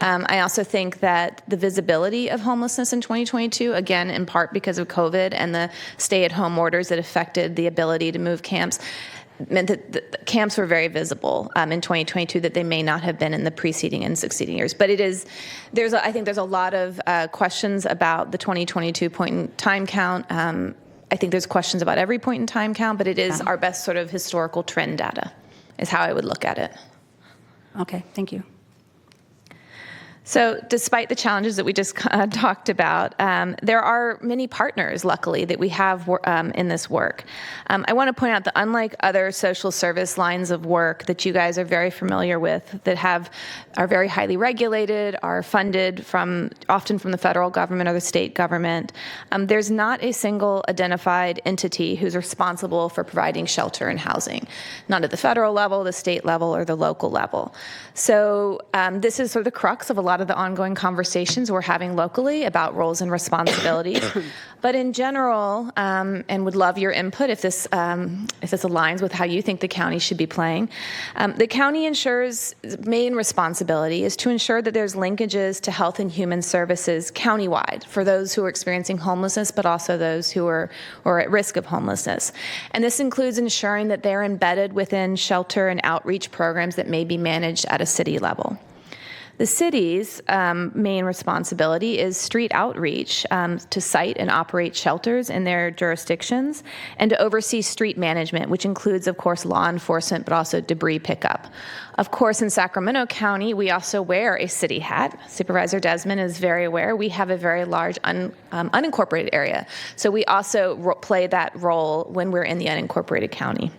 I also think that the visibility of homelessness in 2022, again, in part because of COVID and the stay-at-home orders that affected the ability to move camps, meant that the camps were very visible in 2022 that they may not have been in the preceding and succeeding years. But I think there's a lot of questions about the 2022 point in time count. I think there's questions about every point in time count, but it is our best sort of historical trend data, is how I would look at it. Okay, thank you. So despite the challenges that we just talked about, there are many partners, luckily, that we have in this work. I want to point out that unlike other social service lines of work that you guys are very familiar with, that are very highly regulated, are funded often from the federal government or the state government, there's not a single identified entity who's responsible for providing shelter and housing, not at the federal level, the state level, or the local level. So this is sort of the crux of a lot of the ongoing conversations we're having locally about roles and responsibilities. But in general, and would love your input if this aligns with how you think the county should be playing, the county main responsibility is to ensure that there's linkages to health and human services countywide for those who are experiencing homelessness, but also those who are at risk of homelessness. And this includes ensuring that they're embedded within shelter and outreach programs that may be managed at a city level. The city's main responsibility is street outreach to site and operate shelters in their jurisdictions and to oversee street management, which includes, of course, law enforcement, but also debris pickup. Of course, in Sacramento County, we also wear a city hat. Supervisor Desmond is very aware. We have a very large unincorporated area. So we also play that role when we're in the unincorporated county.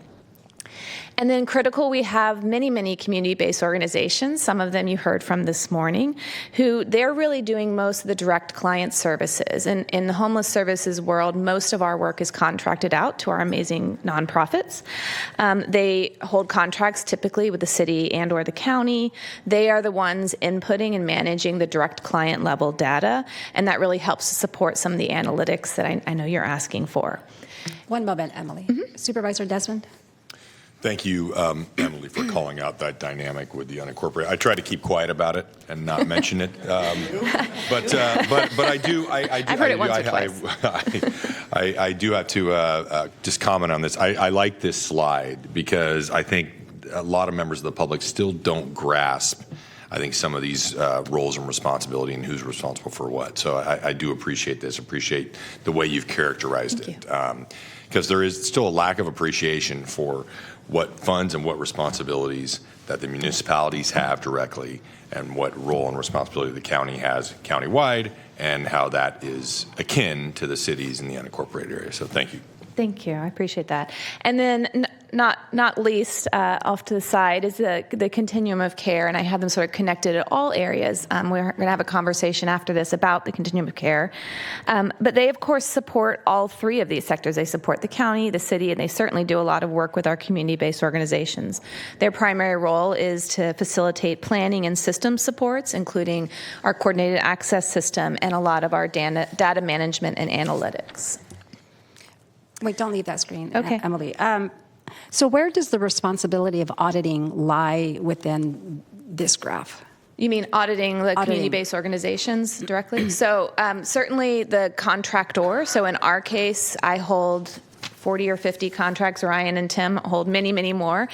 And then critical, we have many, many community-based organizations, some of them you heard from this morning, who they're really doing most of the direct client services. And in the homeless services world, most of our work is contracted out to our amazing nonprofits. They hold contracts typically with the city and or the county. They are the ones inputting and managing the direct client level data, and that really helps to support some of the analytics that I know you're asking for. One moment, Emily. Supervisor Desmond? Thank you, Emily, for calling out that dynamic with the unincorporated. I try to keep quiet about it and not mention it, but I do. I've heard it once or twice. I do have to just comment on this. I like this slide because I think a lot of members of the public still don't grasp, I think, some of these roles and responsibility and who's responsible for what. So I do appreciate this, appreciate the way you've characterized it. Because there is still a lack of appreciation for what funds and what responsibilities that the municipalities have directly and what role and responsibility the county has countywide and how that is akin to the cities in the unincorporated area. So thank you. Thank you. I appreciate that. And then not least, off to the side is the continuum of care, and I have them sort of connected at all areas. We're going to have a conversation after this about the continuum of care. But they, of course, support all three of these sectors. They support the county, the city, and they certainly do a lot of work with our community-based organizations. Their primary role is to facilitate planning and system supports, including our coordinated access system and a lot of our data management and analytics. Wait, don't leave that screen, Okay. Emily. So where does the responsibility of auditing lie within this graph? You mean auditing the community-based organizations directly? So certainly the contractor. So in our case, I hold 40 or 50 contracts. Ryan and Tim hold many, many more.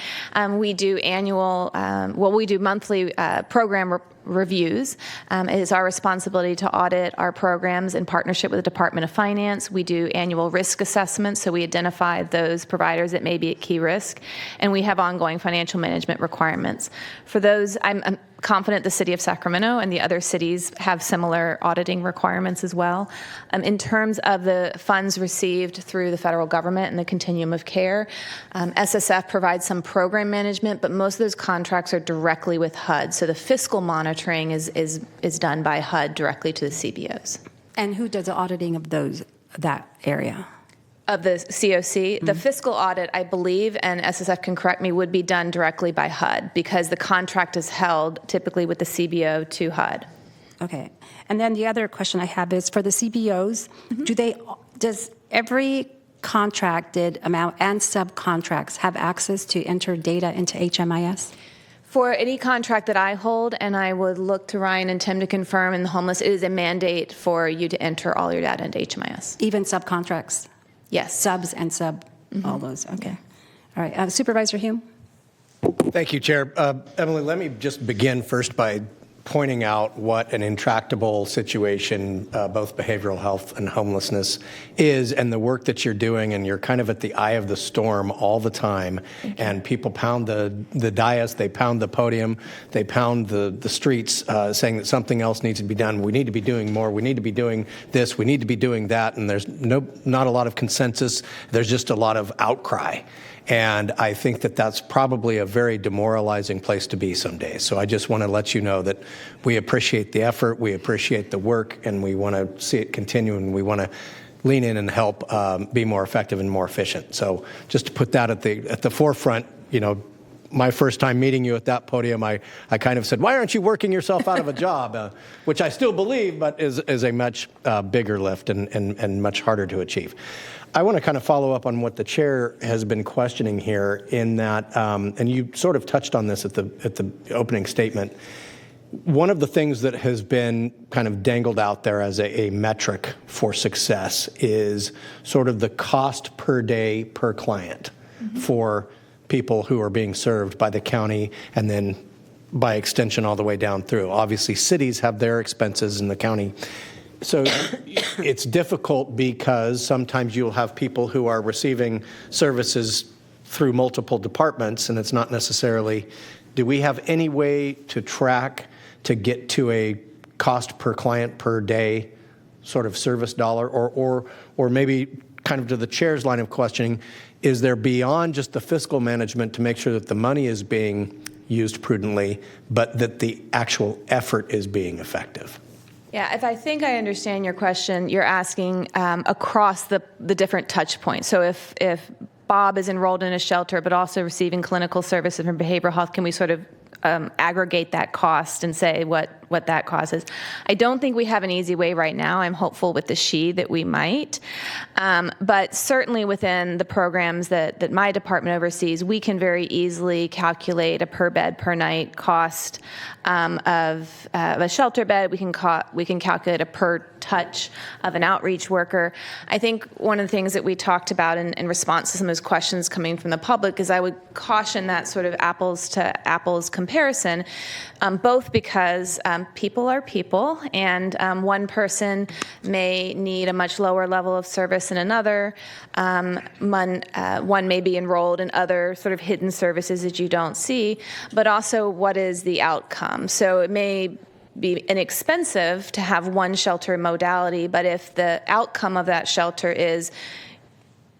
We do we do monthly program reviews. It is our responsibility to audit our programs in partnership with the Department of Finance. We do annual risk assessments, so we identify those providers that may be at key risk, and we have ongoing financial management requirements. For those, I'm confident the city of Sacramento and the other cities have similar auditing requirements as well. In terms of the funds received through the federal government and the continuum of care, SSF provides some program management, but most of those contracts are directly with HUD. So the fiscal monitoring is done by HUD directly to the CBOs. And who does the auditing of that area? Of the COC, the fiscal audit, I believe, and SSF can correct me, would be done directly by HUD because the contract is held typically with the CBO to HUD. Okay. And then the other question I have is for the CBOs, does every contracted amount and subcontracts have access to enter data into HMIS? For any contract that I hold, and I would look to Ryan and Tim to confirm in the homeless, it is a mandate for you to enter all your data into HMIS. Even subcontracts? Yes. Subs and all those. Okay. All right. Supervisor Hume? Thank you, Chair. Emily, let me just begin first by pointing out what an intractable situation both behavioral health and homelessness is, and the work that you're doing, and you're kind of at the eye of the storm all the time, and people pound the dais, they pound the podium, they pound the streets saying that something else needs to be done. We need to be doing more. We need to be doing this. We need to be doing that, and there's not a lot of consensus. There's just a lot of outcry. And I think that that's probably a very demoralizing place to be some days. So I just want to let you know that we appreciate the effort, we appreciate the work, and we want to see it continue, and we want to lean in and help be more effective and more efficient. So just to put that at the forefront, my first time meeting you at that podium, I kind of said, why aren't you working yourself out of a job? Which I still believe, but is a much bigger lift and much harder to achieve. I want to kind of follow up on what the chair has been questioning here in that, and you sort of touched on this at the opening statement. One of the things that has been kind of dangled out there as a metric for success is sort of the cost per day per client for people who are being served by the county and then by extension all the way down through. Obviously, cities have their expenses in the county. So it's difficult because sometimes you'll have people who are receiving services through multiple departments, and it's not necessarily, do we have any way to track to get to a cost per client per day sort of service dollar, or maybe kind of to the chair's line of questioning, is there beyond just the fiscal management to make sure that the money is being used prudently, but that the actual effort is being effective? Yeah, if I think I understand your question, you're asking across the different touch points. So if Bob is enrolled in a shelter but also receiving clinical services from behavioral health, can we sort of aggregate that cost and say what that causes? I don't think we have an easy way right now. I'm hopeful with the SHE that we might. But certainly within the programs that my department oversees, we can very easily calculate a per bed per night cost of a shelter bed. We can calculate a per touch of an outreach worker. I think one of the things that we talked about in response to some of those questions coming from the public is I would caution that sort of apples to apples comparison, both because people are people, and one person may need a much lower level of service than another. One may be enrolled in other sort of hidden services that you don't see, but also what is the outcome? So it may be inexpensive to have one shelter modality, but if the outcome of that shelter is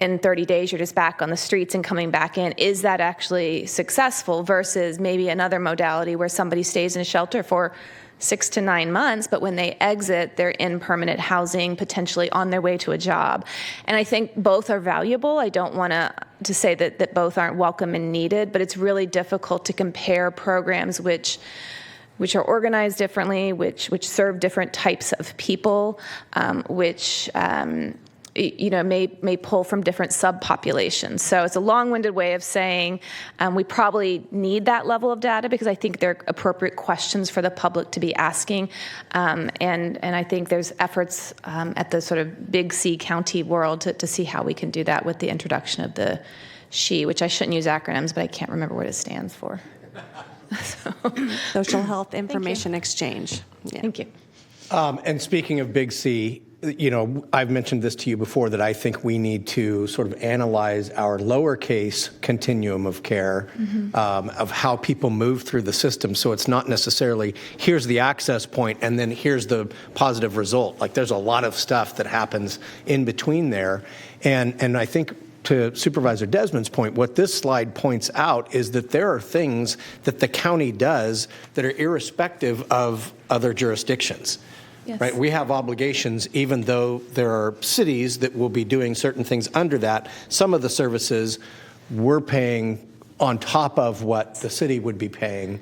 in 30 days, you're just back on the streets and coming back in, is that actually successful versus maybe another modality where somebody stays in a shelter for 6 to 9 months, but when they exit, they're in permanent housing, potentially on their way to a job. And I think both are valuable. I don't want to say that both aren't welcome and needed, but it's really difficult to compare programs which are organized differently, which serve different types of people, which may pull from different subpopulations. So it's a long-winded way of saying we probably need that level of data because I think they're appropriate questions for the public to be asking. And I think there's efforts at the sort of big C county world to see how we can do that with the introduction of the SHE, which I shouldn't use acronyms, but I can't remember what it stands for. Social Health Information Exchange. Yeah. Thank you. And speaking of Big C, I've mentioned this to you before that I think we need to sort of analyze our lowercase continuum of care, of how people move through the system. So it's not necessarily here's the access point and then here's the positive result. Like there's a lot of stuff that happens in between there. And I think to Supervisor Desmond's point, what this slide points out is that there are things that the county does that are irrespective of other jurisdictions. Yes. Right? We have obligations, even though there are cities that will be doing certain things under that. Some of the services we're paying on top of what the city would be paying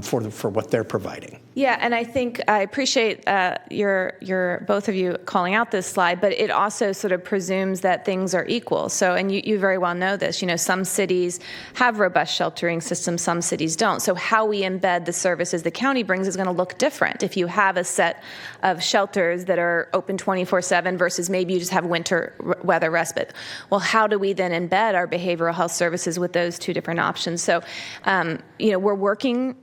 for what they're providing. Yeah, and I think I appreciate your both of you calling out this slide, but it also sort of presumes that things are equal. So, and you very well know this, some cities have robust sheltering systems, some cities don't. So how we embed the services the county brings is going to look different. If you have a set of shelters that are open 24/7 versus maybe you just have winter weather respite, well, how do we then embed our behavioral health services with those two different options? So, we're working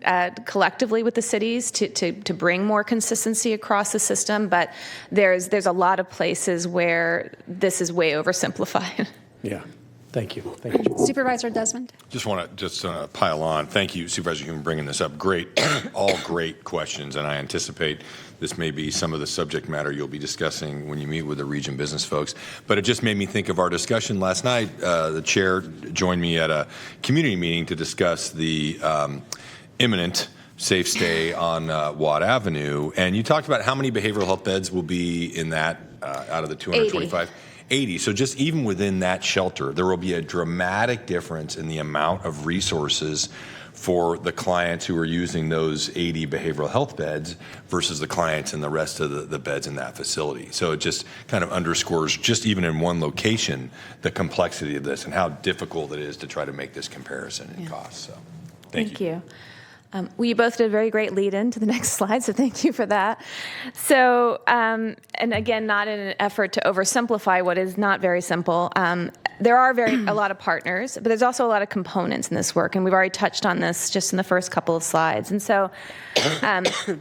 collectively with the cities to bring more consistency across the system, but there's a lot of places where this is way oversimplified. Yeah. Thank you. Supervisor Desmond? Just want to pile on. Thank you, Supervisor Hume, bringing this up. Great, all great questions, and I anticipate this may be some of the subject matter you'll be discussing when you meet with the region business folks. But it just made me think of our discussion last night. The chair joined me at a community meeting to discuss the imminent safe stay on Watt Avenue, and you talked about how many behavioral health beds will be in that out of the 225. 80. So just even within that shelter, there will be a dramatic difference in the amount of resources for the clients who are using those 80 behavioral health beds versus the clients in the rest of the beds in that facility. So it just kind of underscores, just even in one location, the complexity of this and how difficult it is to try to make this comparison in cost. So thank you. Well, you both did a very great lead-in to the next slide, so thank you for that. So, and again, not in an effort to oversimplify what is not very simple, there are a lot of partners, but there's also a lot of components in this work, and we've already touched on this just in the first couple of slides. And so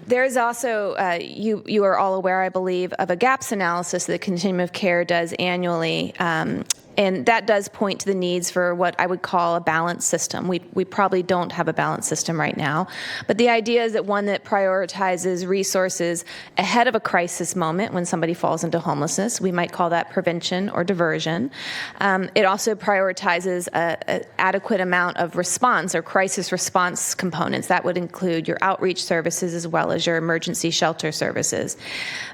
there's also, you are all aware, I believe, of a gaps analysis that Continuum of Care does annually. And that does point to the needs for what I would call a balanced system. We probably don't have a balanced system right now. But the idea is that one that prioritizes resources ahead of a crisis moment when somebody falls into homelessness. We might call that prevention or diversion. It also prioritizes an adequate amount of response or crisis response components. That would include your outreach services as well as your emergency shelter services.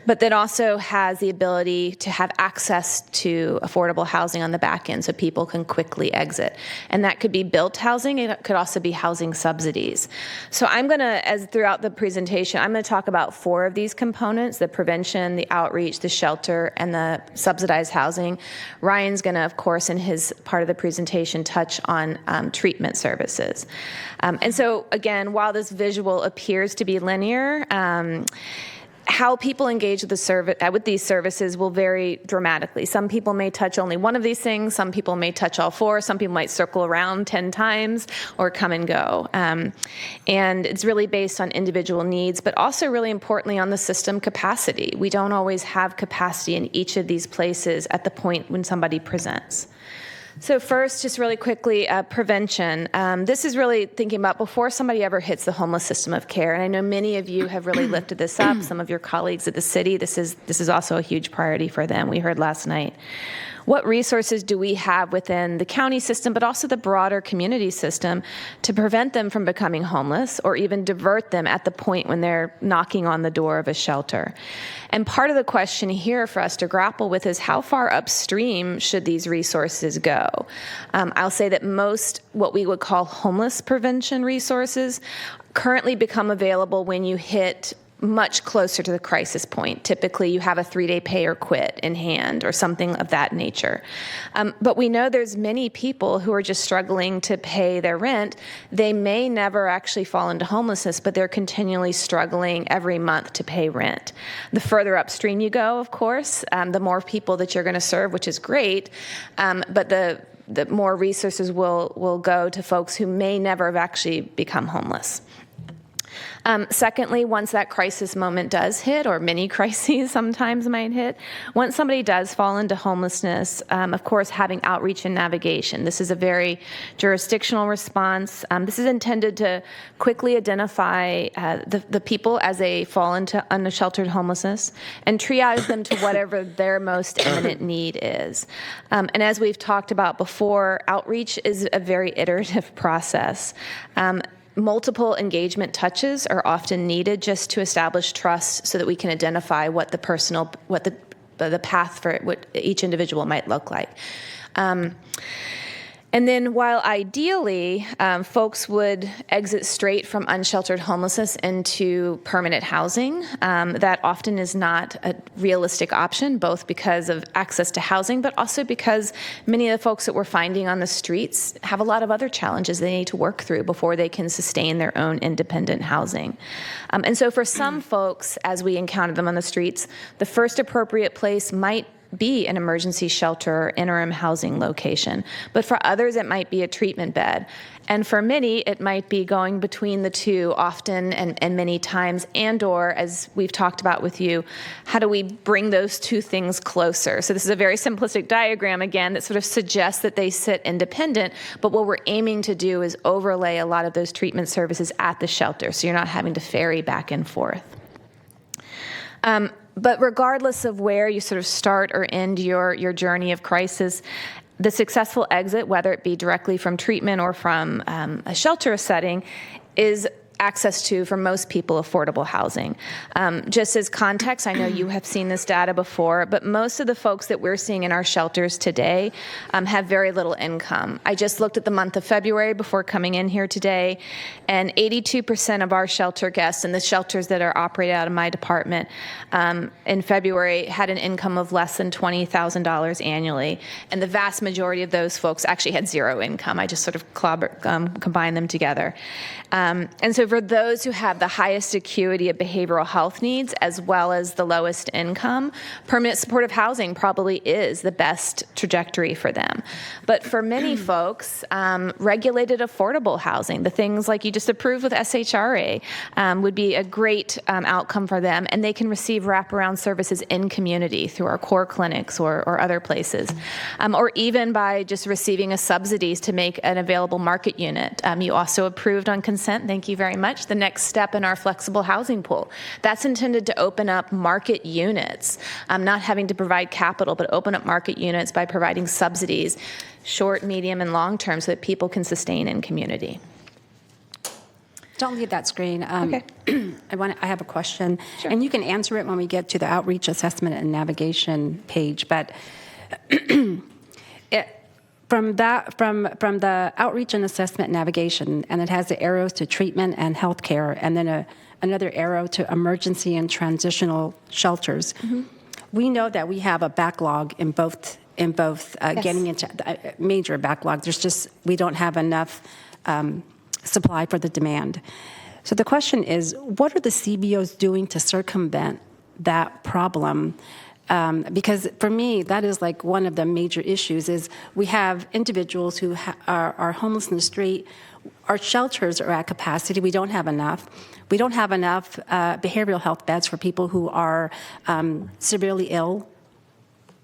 But that also has the ability to have access to affordable housing on the back end so people can quickly exit. And that could be built housing. It could also be housing subsidies. So I'm going to, as throughout the presentation, I'm going to talk about 4 of these components: the prevention, the outreach, the shelter, and the subsidized housing. Ryan's going to, of course, in his part of the presentation, touch on treatment services. And so, again, while this visual appears to be linear, how people engage with these services will vary dramatically. Some people may touch only one of these things. Some people may touch all 4. Some people might circle around 10 times or come and go. And it's really based on individual needs, but also really importantly on the system capacity. We don't always have capacity in each of these places at the point when somebody presents. So first, just really quickly, prevention. This is really thinking about before somebody ever hits the homeless system of care. And I know many of you have really lifted this up. Some of your colleagues at the city, this is also a huge priority for them. We heard last night. What resources do we have within the county system, but also the broader community system, to prevent them from becoming homeless or even divert them at the point when they're knocking on the door of a shelter? And part of the question here for us to grapple with is how far upstream should these resources go? I'll say that most what we would call homeless prevention resources currently become available when you hit much closer to the crisis point. Typically, you have a 3-day pay or quit in hand or something of that nature. But we know there's many people who are just struggling to pay their rent. They may never actually fall into homelessness, but they're continually struggling every month to pay rent. The further upstream you go, of course, the more people that you're going to serve, which is great, but the more resources will go to folks who may never have actually become homeless. Secondly, once that crisis moment does hit, or many crises sometimes might hit, once somebody does fall into homelessness, of course, having outreach and navigation. This is a very jurisdictional response. This is intended to quickly identify the people as they fall into unsheltered homelessness and triage them to whatever their most imminent need is. And as we've talked about before, outreach is a very iterative process. Multiple engagement touches are often needed just to establish trust so that we can identify what the path for what each individual might look like. And then while ideally folks would exit straight from unsheltered homelessness into permanent housing, that often is not a realistic option, both because of access to housing, but also because many of the folks that we're finding on the streets have a lot of other challenges they need to work through before they can sustain their own independent housing. And so for some folks, as we encounter them on the streets, the first appropriate place might be an emergency shelter or interim housing location. But for others, it might be a treatment bed. And for many, it might be going between the two often and many times, and or, as we've talked about with you, how do we bring those two things closer? So this is a very simplistic diagram, again, that sort of suggests that they sit independent, but what we're aiming to do is overlay a lot of those treatment services at the shelter, so you're not having to ferry back and forth. But regardless of where you sort of start or end your journey of crisis, the successful exit, whether it be directly from treatment or from a shelter setting, is access to, for most people, affordable housing. Just as context, I know you have seen this data before, but most of the folks that we're seeing in our shelters today have very little income. I just looked at the month of February before coming in here today, and 82% of our shelter guests in the shelters that are operated out of my department in February had an income of less than $20,000 annually, and the vast majority of those folks actually had zero income. I just sort of combined them together. And so for those who have the highest acuity of behavioral health needs as well as the lowest income, permanent supportive housing probably is the best trajectory for them. But for many folks, regulated affordable housing, the things like you just approved with SHRA, would be a great outcome for them, and they can receive wraparound services in community through our core clinics or other places, or even by just receiving a subsidies to make an available market unit. You also approved on consent, thank you very much, the next step in our flexible housing pool. That's intended to open up market units, not having to provide capital, but open up market units by providing subsidies, short, medium, and long term, so that people can sustain in community. Don't leave that screen. Okay. I have a question, and you can answer it when we get to the outreach assessment and navigation page. But from the outreach and assessment navigation, and it has the arrows to treatment and healthcare, and then another arrow to emergency and transitional shelters. Mm-hmm. We know that we have a backlog in both yes. Getting into major backlog. We don't have enough supply for the demand. So the question is, what are the CBOs doing to circumvent that problem? Because for me, that is like one of the major issues is we have individuals who are homeless in the street. Our shelters are at capacity. We don't have enough. We don't have enough behavioral health beds for people who are severely ill.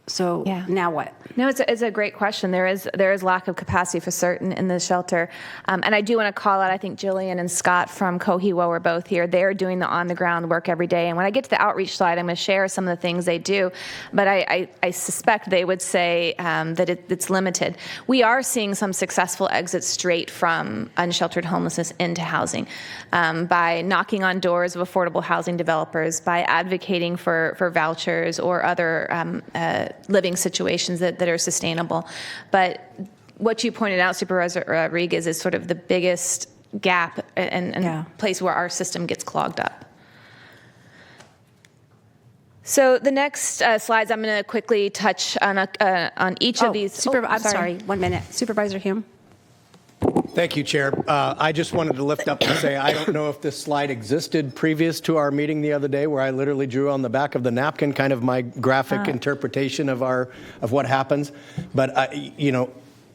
So now what? No, it's a great question. There is lack of capacity for certain in the shelter. And I do want to call out, I think Jillian and Scott from Cohiwa were both here. They're doing the on-the-ground work every day. And when I get to the outreach slide, I'm going to share some of the things they do. But I suspect they would say that it's limited. We are seeing some successful exits straight from unsheltered homelessness into housing by knocking on doors of affordable housing developers, by advocating for vouchers or other living situations that are sustainable. But what you pointed out, Supervisor Rodriguez, is sort of the biggest gap and place where our system gets clogged up. So the next slides, I'm going to quickly touch on each of these. I'm sorry, 1 minute. Supervisor Hume. Thank you, Chair. I just wanted to lift up and say I don't know if this slide existed previous to our meeting the other day, where I literally drew on the back of the napkin kind of my graphic interpretation of what happens. But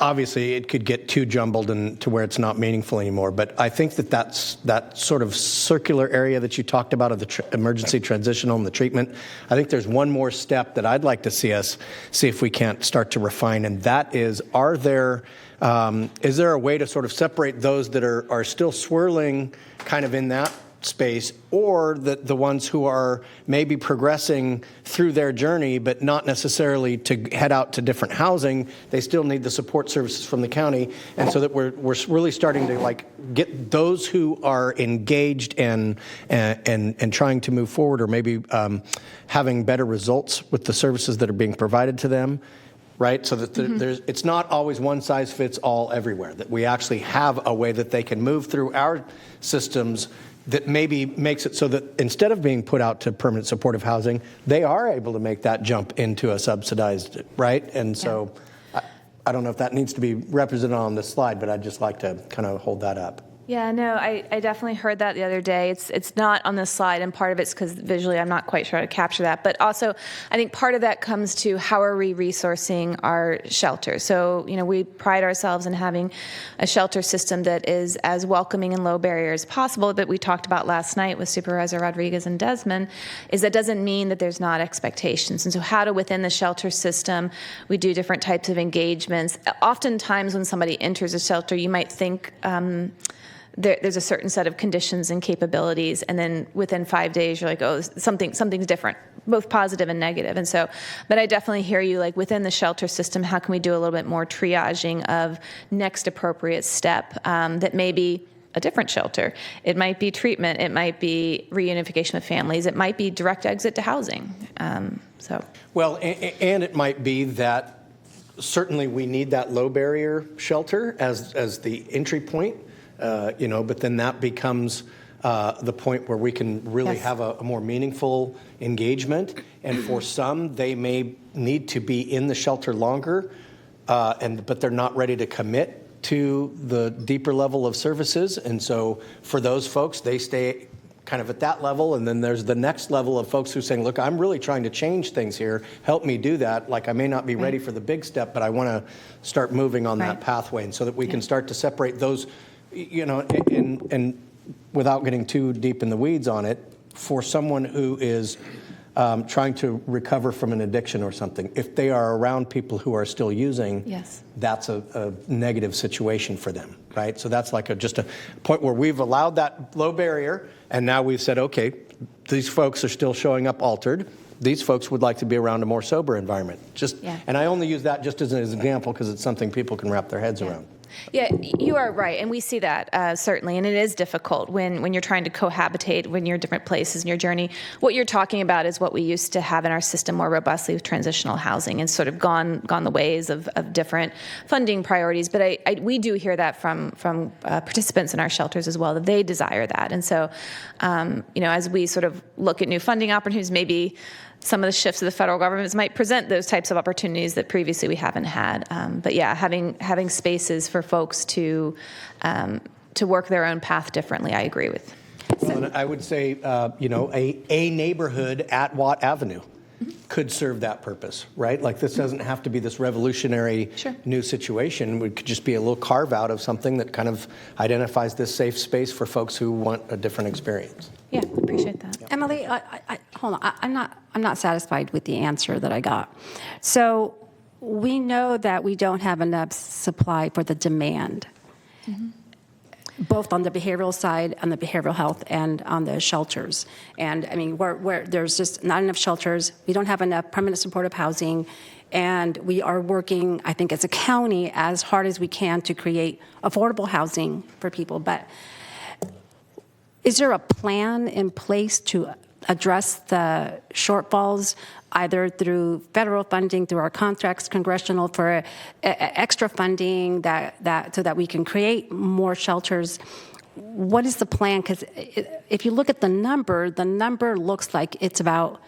obviously it could get too jumbled and to where it's not meaningful anymore. But I think that's that sort of circular area that you talked about of the emergency transitional and the treatment. I think there's one more step that I'd like to see us see if we can't start to refine, and that is, is there a way to sort of separate those that are still swirling kind of in that space, or the ones who are maybe progressing through their journey but not necessarily to head out to different housing? They still need the support services from the county, and so that we're really starting to like get those who are engaged and trying to move forward, or maybe having better results with the services that are being provided to them. Right, so that it's not always one size fits all everywhere, that we actually have a way that they can move through our systems that maybe makes it so that instead of being put out to permanent supportive housing, they are able to make that jump into a subsidized, right? And so I don't know if that needs to be represented on this slide, but I'd just like to kind of hold that up. Yeah, no, I definitely heard that the other day. It's not on this slide, and part of it's because visually I'm not quite sure how to capture that. But also, I think part of that comes to how are we resourcing our shelter. So, we pride ourselves in having a shelter system that is as welcoming and low barrier as possible. But we talked about last night with Supervisor Rodriguez and Desmond, is that doesn't mean that there's not expectations. And so how to, within the shelter system, we do different types of engagements. Oftentimes when somebody enters a shelter, you might think, there's a certain set of conditions and capabilities, and then within 5 days you're like, oh, something's different, both positive and negative. And so, but I definitely hear you, like within the shelter system, how can we do a little bit more triaging of next appropriate step that may be a different shelter. It might be treatment, it might be reunification of families, it might be direct exit to housing. Well, and it might be that certainly we need that low barrier shelter as the entry point. But then that becomes the point where we can really have a more meaningful engagement. And for some, they may need to be in the shelter longer, but they're not ready to commit to the deeper level of services. And so for those folks, they stay kind of at that level. And then there's the next level of folks who are saying, look, I'm really trying to change things here. Help me do that. Like, I may not be ready for the big step, but I want to start moving on that pathway. And so that we can start to separate those, and without getting too deep in the weeds on it, for someone who is trying to recover from an addiction or something, if they are around people who are still using, that's a negative situation for them, right? So that's like just a point where we've allowed that low barrier, and now we've said, okay, these folks are still showing up altered. These folks would like to be around a more sober environment. And I only use that just as an example because it's something people can wrap their heads around. Yeah, you are right, and we see that certainly, and it is difficult when you're trying to cohabitate, when you're in different places in your journey. What you're talking about is what we used to have in our system more robustly with transitional housing, and sort of gone the ways of different funding priorities. But we do hear that from participants in our shelters as well, that they desire that. And so, as we sort of look at new funding opportunities, maybe some of the shifts of the federal governments might present those types of opportunities that previously we haven't had. But yeah, having spaces for folks to work their own path differently, I agree with. Well, and I would say, a neighborhood at Watt Avenue could serve that purpose, right? Like, this doesn't have to be this revolutionary new situation. It could just be a little carve out of something that kind of identifies this safe space for folks who want a different experience. Yeah, appreciate that. Emily, hold on. I'm not satisfied with the answer that I got. So we know that we don't have enough supply for the demand, both on the behavioral side, on the behavioral health, and on the shelters. And I mean, where there's just not enough shelters. We don't have enough permanent supportive housing. And we are working, I think, as a county as hard as we can to create affordable housing for people. But is there a plan in place to address the shortfalls, either through federal funding, through our contracts, congressional, for extra funding so that we can create more shelters? What is the plan? Because if you look at the number looks like it's about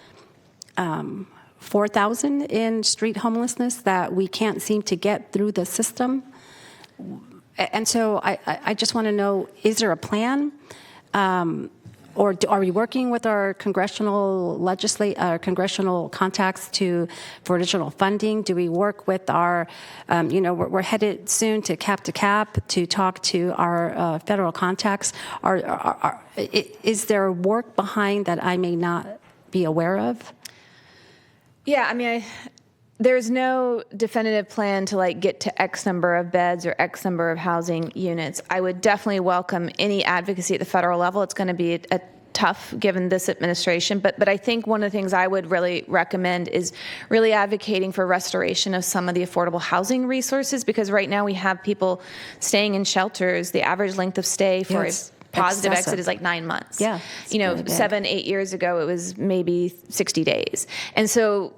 4,000 in street homelessness that we can't seem to get through the system. And so I just want to know, is there a plan? are we working with our congressional contacts for additional funding? Do we work with our, we're headed soon to cap to talk to our federal contacts. Is there work behind that I may not be aware of? Yeah, I mean, there's no definitive plan to get to X number of beds or X number of housing units. I would definitely welcome any advocacy at the federal level. It's going to be a tough given this administration, but I think one of the things I would really recommend is really advocating for restoration of some of the affordable housing resources, because right now we have people staying in shelters. The average length of stay for a positive exit is 9 months. Yeah. 7-8 years ago, it was maybe 60 days. And so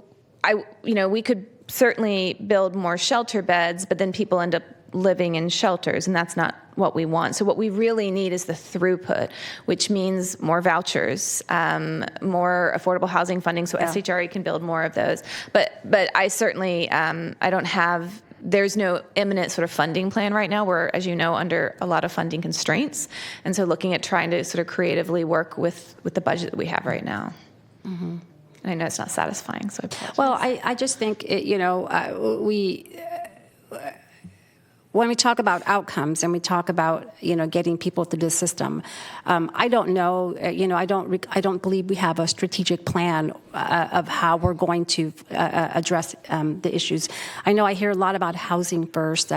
we could certainly build more shelter beds, but then people end up living in shelters, and that's not what we want. So what we really need is the throughput, which means more vouchers, more affordable housing funding, so SHRA can build more of those. But I certainly, there's no imminent sort of funding plan right now. We're, as you know, under a lot of funding constraints, and so looking at trying to sort of creatively work with the budget that we have right now. Mm-hmm. And I know it's not satisfying, so I apologize. Well, I just think, when we talk about outcomes and we talk about, getting people through the system, I don't know, I don't believe we have a strategic plan of how we're going to address the issues. I know I hear a lot about housing first.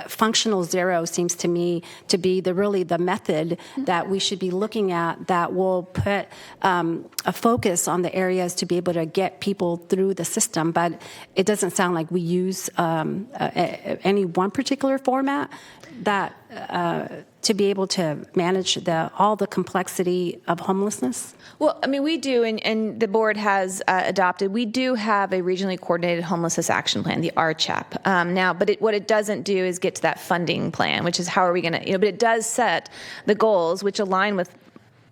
Functional zero seems to me to be the method that we should be looking at that will put a focus on the areas to be able to get people through the system. But it doesn't sound like we use any one particular format that to be able to manage all the complexity of homelessness? Well, I mean, we do, and the board has adopted, we do have a regionally coordinated homelessness action plan, the RCHAP. Now, but what it doesn't do is get to that funding plan, which is how are we going to, but it does set the goals, which align with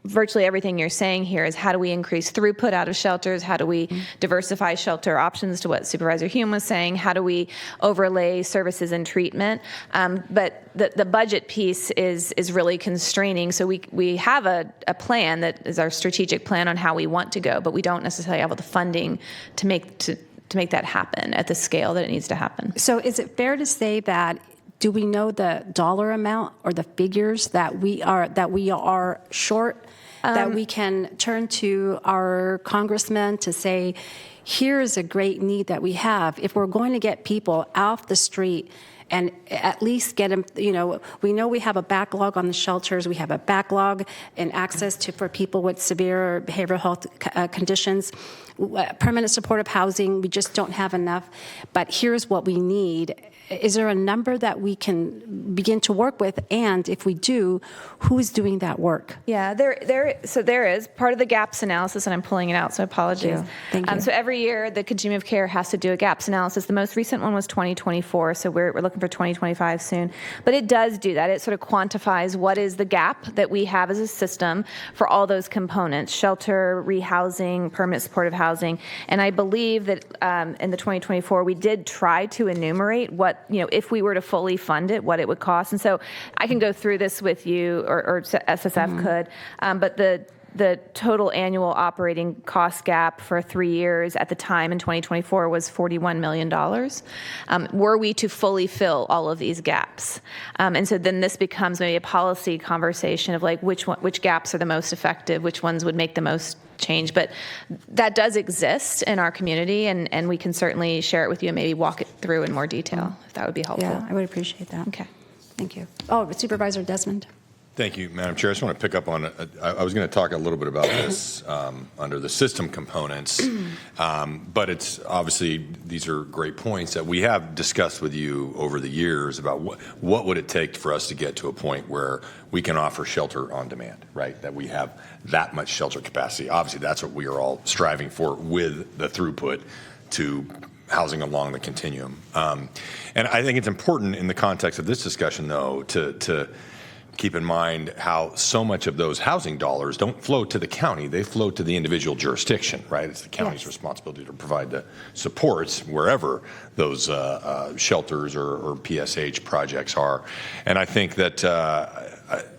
virtually everything you're saying here is how do we increase throughput out of shelters? How do we diversify shelter options to what Supervisor Hume was saying? How do we overlay services and treatment? But the budget piece is really constraining. So we have a plan that is our strategic plan on how we want to go, but we don't necessarily have the funding to make that happen at the scale that it needs to happen. So is it fair to say that do we know the dollar amount or the figures that we are short, that we can turn to our congressmen to say, here's a great need that we have. If we're going to get people off the street and at least get them, we know we have a backlog on the shelters. We have a backlog in access for people with severe behavioral health conditions. Permanent supportive housing, we just don't have enough. But here's what we need. Is there a number that we can begin to work with? And if we do, who's doing that work? Yeah, there is part of the gaps analysis, and I'm pulling it out, so apologies. Thank you. So every year, the continuum of care has to do a gaps analysis. The most recent one was 2024, so we're looking for 2025 soon. But it does do that. It sort of quantifies what is the gap that we have as a system for all those components: shelter, rehousing, permanent supportive housing. And I believe that in the 2024, we did try to enumerate what, if we were to fully fund it, what it would cost. And so I can go through this with you, or SSF could, but the total annual operating cost gap for 3 years at the time in 2024 was $41 million. Were we to fully fill all of these gaps? And so then this becomes maybe a policy conversation of which gaps are the most effective, which ones would make the most change. But that does exist in our community, and we can certainly share it with you and maybe walk it through in more detail, if that would be helpful. Yeah, I would appreciate that. Okay. Thank you. Oh, Supervisor Desmond. Thank you, Madam Chair. I just want to pick up on, I was going to talk a little bit about this under the system components, but it's obviously, these are great points that we have discussed with you over the years about what would it take for us to get to a point where we can offer shelter on demand, right? That we have that much shelter capacity. Obviously, that's what we are all striving for with the throughput to housing along the continuum. And I think it's important in the context of this discussion, though, to keep in mind how so much of those housing dollars don't flow to the county, they flow to the individual jurisdiction, right? It's the county's responsibility to provide the supports wherever those shelters or PSH projects are. And I think that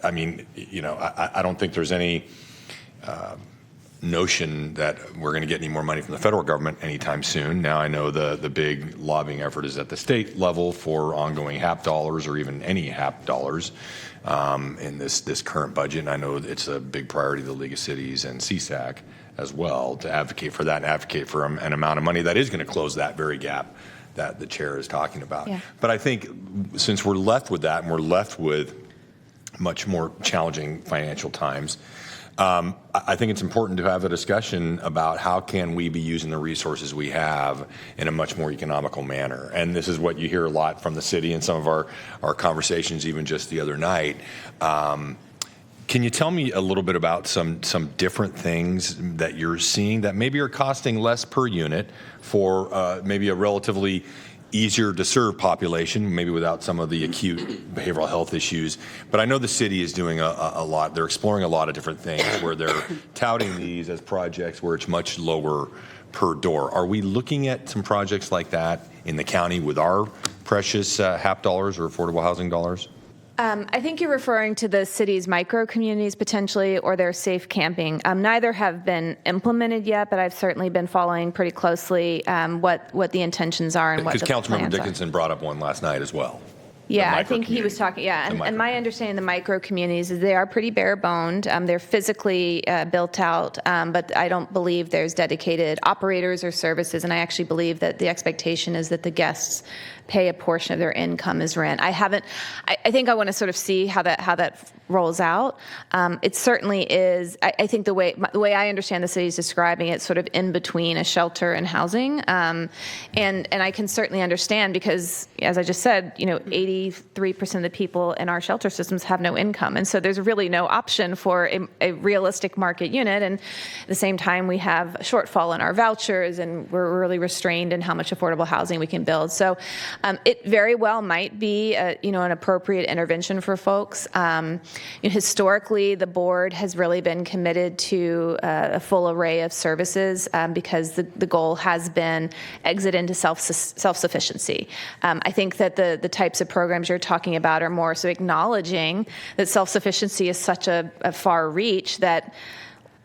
I mean, I don't think there's any notion that we're going to get any more money from the federal government anytime soon. Now, I know the big lobbying effort is at the state level for ongoing HAP dollars or even any HAP dollars in this current budget. And I know it's a big priority of the League of Cities and CSAC as well to advocate for that and advocate for an amount of money that is going to close that very gap that the chair is talking about. Yeah. But I think since we're left with that and we're left with much more challenging financial times, I think it's important to have a discussion about how can we be using the resources we have in a much more economical manner. And this is what you hear a lot from the city in some of our conversations, even just the other night. Can you tell me a little bit about some different things that you're seeing that maybe are costing less per unit for maybe a relatively easier to serve population, maybe without some of the acute behavioral health issues? But I know the city is doing a lot. They're exploring a lot of different things where they're touting these as projects where it's much lower per door. Are we looking at some projects like that in the county with our precious HAP dollars or affordable housing dollars? I think you're referring to the city's micro communities potentially, or their safe camping. Neither have been implemented yet, but I've certainly been following pretty closely what the intentions are and what the Because Councilmember plans are. Dickinson brought up one last night as well. Yeah, I think he was talking, and my understanding of the micro communities is they are pretty bare boned. They're physically built out, but I don't believe there's dedicated operators or services, and I actually believe that the expectation is that the guests pay a portion of their income as rent. I think I want to sort of see how that rolls out. It certainly is, I think the way I understand the city is describing it, sort of in between a shelter and housing. And I can certainly understand because, as I just said, 83% of the people in our shelter systems have no income. And so there's really no option for a realistic market unit. And at the same time, we have a shortfall in our vouchers, and we're really restrained in how much affordable housing we can build. So it very well might be an appropriate intervention for folks. Historically, the board has really been committed to a full array of services because the goal has been exit into self-sufficiency. I think that the types of programs you're talking about are more so acknowledging that self-sufficiency is such a far reach that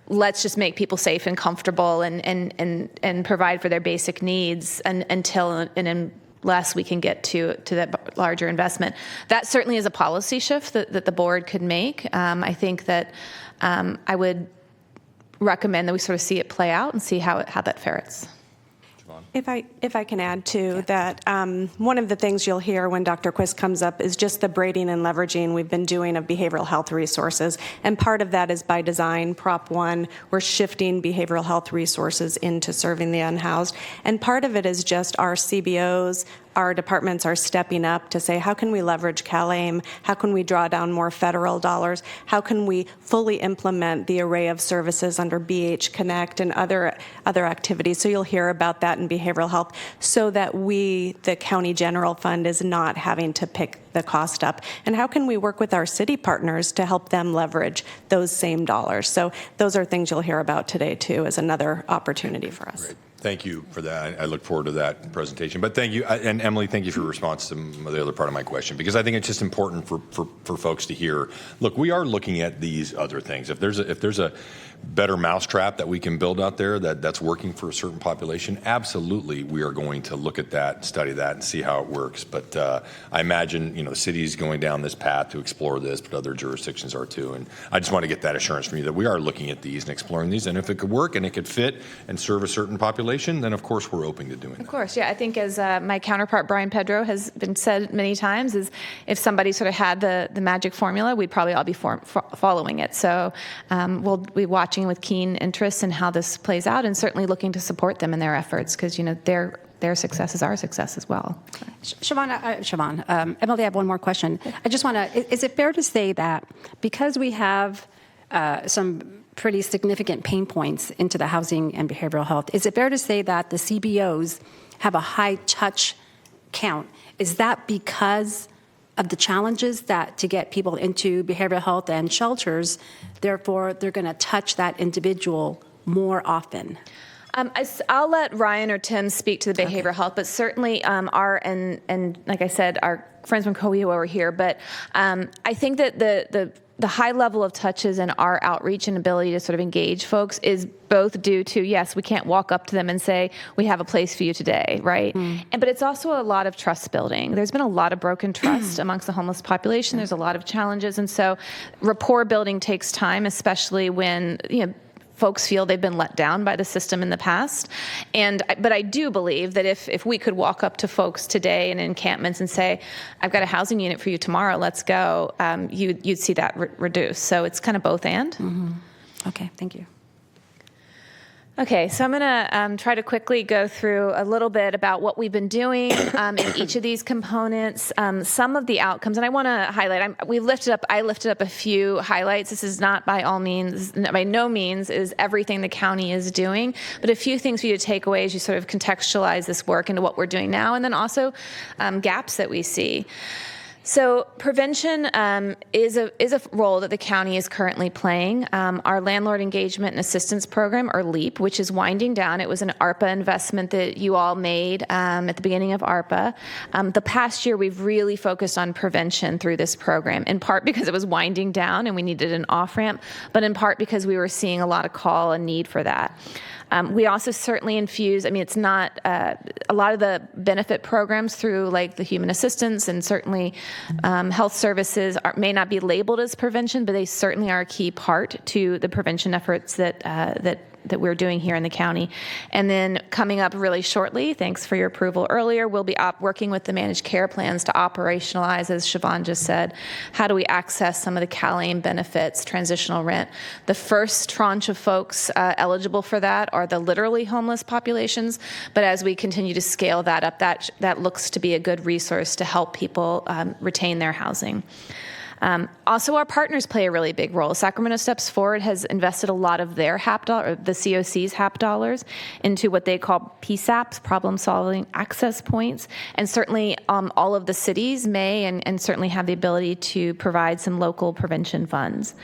let's just make people safe and comfortable and provide for their basic needs unless we can get to that larger investment. That certainly is a policy shift that the board could make. I think that I would recommend that we sort of see it play out and see how that ferrets. If I can add to that, one of the things you'll hear when Dr. Quist comes up is just the braiding and leveraging we've been doing of behavioral health resources. And part of that is by design. Prop 1, we're shifting behavioral health resources into serving the unhoused. And part of it is just our CBOs, our departments are stepping up to say, how can we leverage CalAIM? How can we draw down more federal dollars? How can we fully implement the array of services under BH Connect and other activities? So you'll hear about that in behavioral health so that the county general fund is not having to pick the cost up. And how can we work with our city partners to help them leverage those same dollars? So those are things you'll hear about today too as another opportunity for us. Great. Thank you for that. I look forward to that presentation. But thank you, and Emily, thank you for your response to the other part of my question, because I think it's just important for folks to hear. Look, we are looking at these other things. If there's a better mousetrap that we can build out there that's working for a certain population, absolutely we are going to look at that, study that, and see how it works. But I imagine the city's going down this path to explore this, but other jurisdictions are too. And I just want to get that assurance from you that we are looking at these and exploring these. And if it could work and it could fit and serve a certain population, then of course we're open to doing that. Of course, yeah. I think as my counterpart Brian Pedro has been said many times, is if somebody sort of had the magic formula, we'd probably all be following it. So we'll be watching with keen interest in how this plays out, and certainly looking to support them in their efforts because their success is our success as well. Siobhan, Emily, I have one more question. I just want to, is it fair to say that because we have some pretty significant pain points into the housing and behavioral health, is it fair to say that the CBOs have a high touch count? Is that because of the challenges that to get people into behavioral health and shelters, therefore they're going to touch that individual more often? I'll let Ryan or Tim speak to the behavioral health, but certainly and like I said, our friends from COEO are here, but I think that the high level of touches and our outreach and ability to sort of engage folks is both due to, yes, we can't walk up to them and say, we have a place for you today, right? But it's also a lot of trust building. There's been a lot of broken trust amongst the homeless population. There's a lot of challenges. And so rapport building takes time, especially when, folks feel they've been let down by the system in the past. But I do believe that if we could walk up to folks today in encampments and say, I've got a housing unit for you tomorrow, let's go, you'd see that reduce. So it's kind of both and. Okay, thank you. Okay, so I'm going to try to quickly go through a little bit about what we've been doing in each of these components, some of the outcomes, and I want to highlight. I lifted up a few highlights. This is not by no means is everything the county is doing, but a few things for you to take away as you sort of contextualize this work into what we're doing now, and then also gaps that we see. So prevention is a role that the county is currently playing. Our Landlord Engagement and Assistance Program, or LEAP, which is winding down. It was an ARPA investment that you all made at the beginning of ARPA. The past year, we've really focused on prevention through this program, in part because it was winding down and we needed an off-ramp, but in part because we were seeing a lot of call and need for that. We also certainly infuse, it's not a lot of the benefit programs through like the human assistance and certainly health services may not be labeled as prevention, but they certainly are a key part to the prevention efforts that we're doing here in the county. And then coming up really shortly, thanks for your approval earlier, we'll be working with the managed care plans to operationalize, as Siobhan just said, how do we access some of the CalAIM benefits, transitional rent. The first tranche of folks eligible for that are the literally homeless populations, but as we continue to scale that up, that looks to be a good resource to help people retain their housing. Also, our partners play a really big role. Sacramento Steps Forward has invested a lot of their HAP dollars, the COC's HAP dollars, into what they call PSAPs, problem-solving access points, and certainly all of the cities may and certainly have the ability to provide some local prevention funds.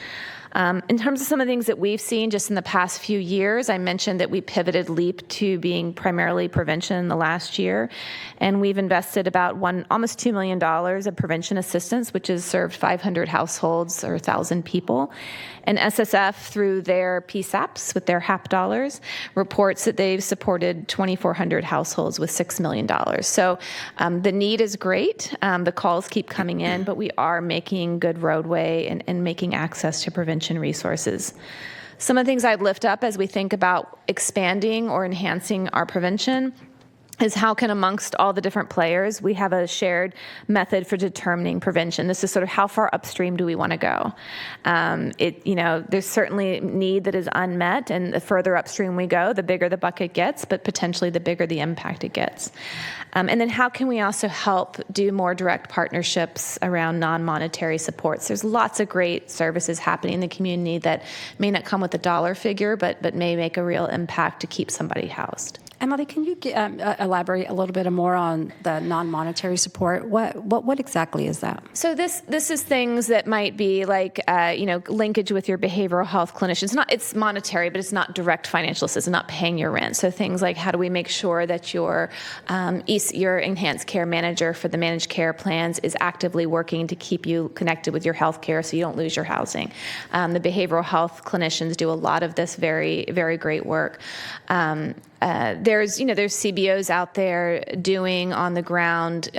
In terms of some of the things that we've seen just in the past few years, I mentioned that we pivoted LEAP to being primarily prevention in the last year, and we've invested about almost $2 million of prevention assistance, which has served 500 households or 1,000 people. And SSF, through their PSAPs with their HAP dollars, reports that they've supported 2,400 households with $6 million. So the need is great. The calls keep coming in, but we are making good roadway and making access to prevention resources. Some of the things I'd lift up as we think about expanding or enhancing our prevention is how can, amongst all the different players, we have a shared method for determining prevention. This is sort of how far upstream do we want to go? There's certainly need that is unmet, and the further upstream we go, the bigger the bucket gets, but potentially the bigger the impact it gets. And then how can we also help do more direct partnerships around non-monetary supports? There's lots of great services happening in the community that may not come with a dollar figure, but may make a real impact to keep somebody housed. Emily, can you elaborate a little bit more on the non-monetary support? What exactly is that? So this is things that might be like linkage with your behavioral health clinicians. It's monetary, but it's not direct financial assistance, not paying your rent. So things like how do we make sure that your enhanced care manager for the managed care plans is actively working to keep you connected with your health care so you don't lose your housing. The behavioral health clinicians do a lot of this very, very great work. There's CBOs out there doing on the ground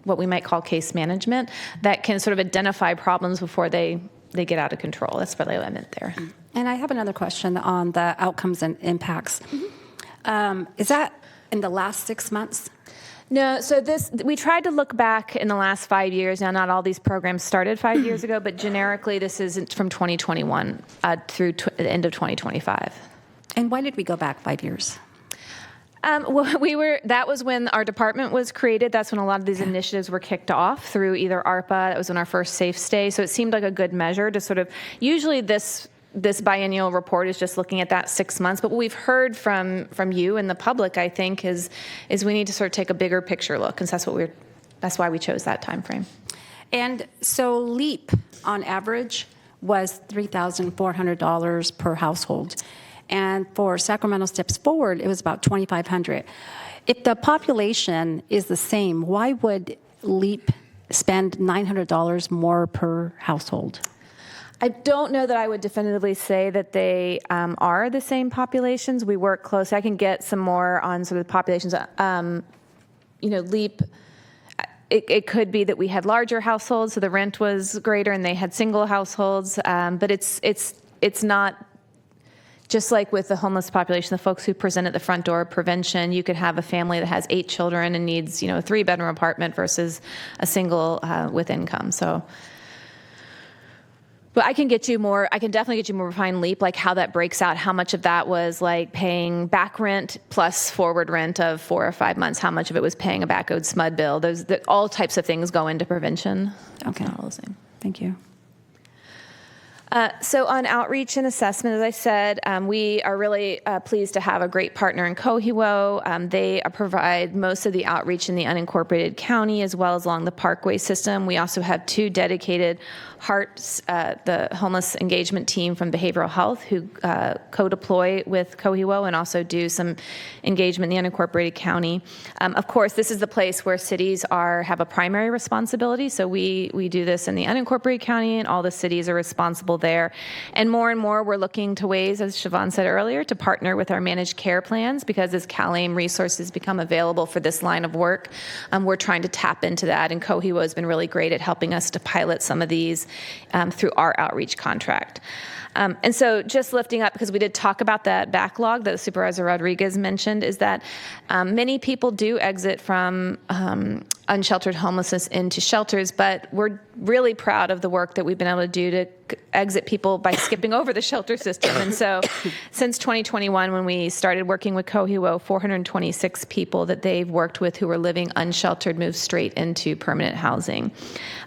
what we might call case management that can sort of identify problems before they get out of control. That's what I meant there. And I have another question on the outcomes and impacts. Is that in the last 6 months? No, so we tried to look back in the last 5 years. Now, not all these programs started 5 years ago, but generically this is from 2021 through the end of 2025. And why did we go back 5 years? That was when our department was created. That's when a lot of these initiatives were kicked off through either ARPA. That was when our first Safe Stay. So it seemed like a good measure to sort of, usually this biennial report is just looking at that 6 months. But what we've heard from you and the public, I think, is we need to sort of take a bigger picture look. And that's why we chose that time frame. And so LEAP, on average, was $3,400 per household. And for Sacramento Steps Forward, it was about $2,500. If the population is the same, why would LEAP spend $900 more per household? I don't know that I would definitively say that they are the same populations. We work closely. I can get some more on sort of the populations. LEAP, it could be that we had larger households, so the rent was greater, and they had single households. But it's not just like with the homeless population, the folks who present at the front door of prevention. You could have a family that has 8 children and needs, a 3-bedroom apartment versus a single with income. So. But I can definitely get you more behind LEAP, like how that breaks out, how much of that was like paying back rent plus forward rent of 4 or 5 months, how much of it was paying a back owed SMUD bill. All types of things go into prevention. Okay. Not all the same. Thank you. So on outreach and assessment, as I said, we are really pleased to have a great partner in Cohiwo. They provide most of the outreach in the unincorporated county as well as along the Parkway system. We also have 2 dedicated HEARTs, the homeless engagement team from behavioral health, who co-deploy with Cohiwo and also do some engagement in the unincorporated county. Of course, this is the place where cities have a primary responsibility. So we do this in the unincorporated county, and all the cities are responsible there. And more, we're looking to ways, as Siobhan said earlier, to partner with our managed care plans, because as CalAIM resources become available for this line of work, we're trying to tap into that. And Cohiwo has been really great at helping us to pilot some of these through our outreach contract. And so just lifting up, because we did talk about that backlog that Supervisor Rodriguez mentioned, is that many people do exit from unsheltered homelessness into shelters, but we're really proud of the work that we've been able to do to exit people by skipping over the shelter system. And so since 2021, when we started working with Cohiwo, 426 people that they've worked with who were living unsheltered moved straight into permanent housing.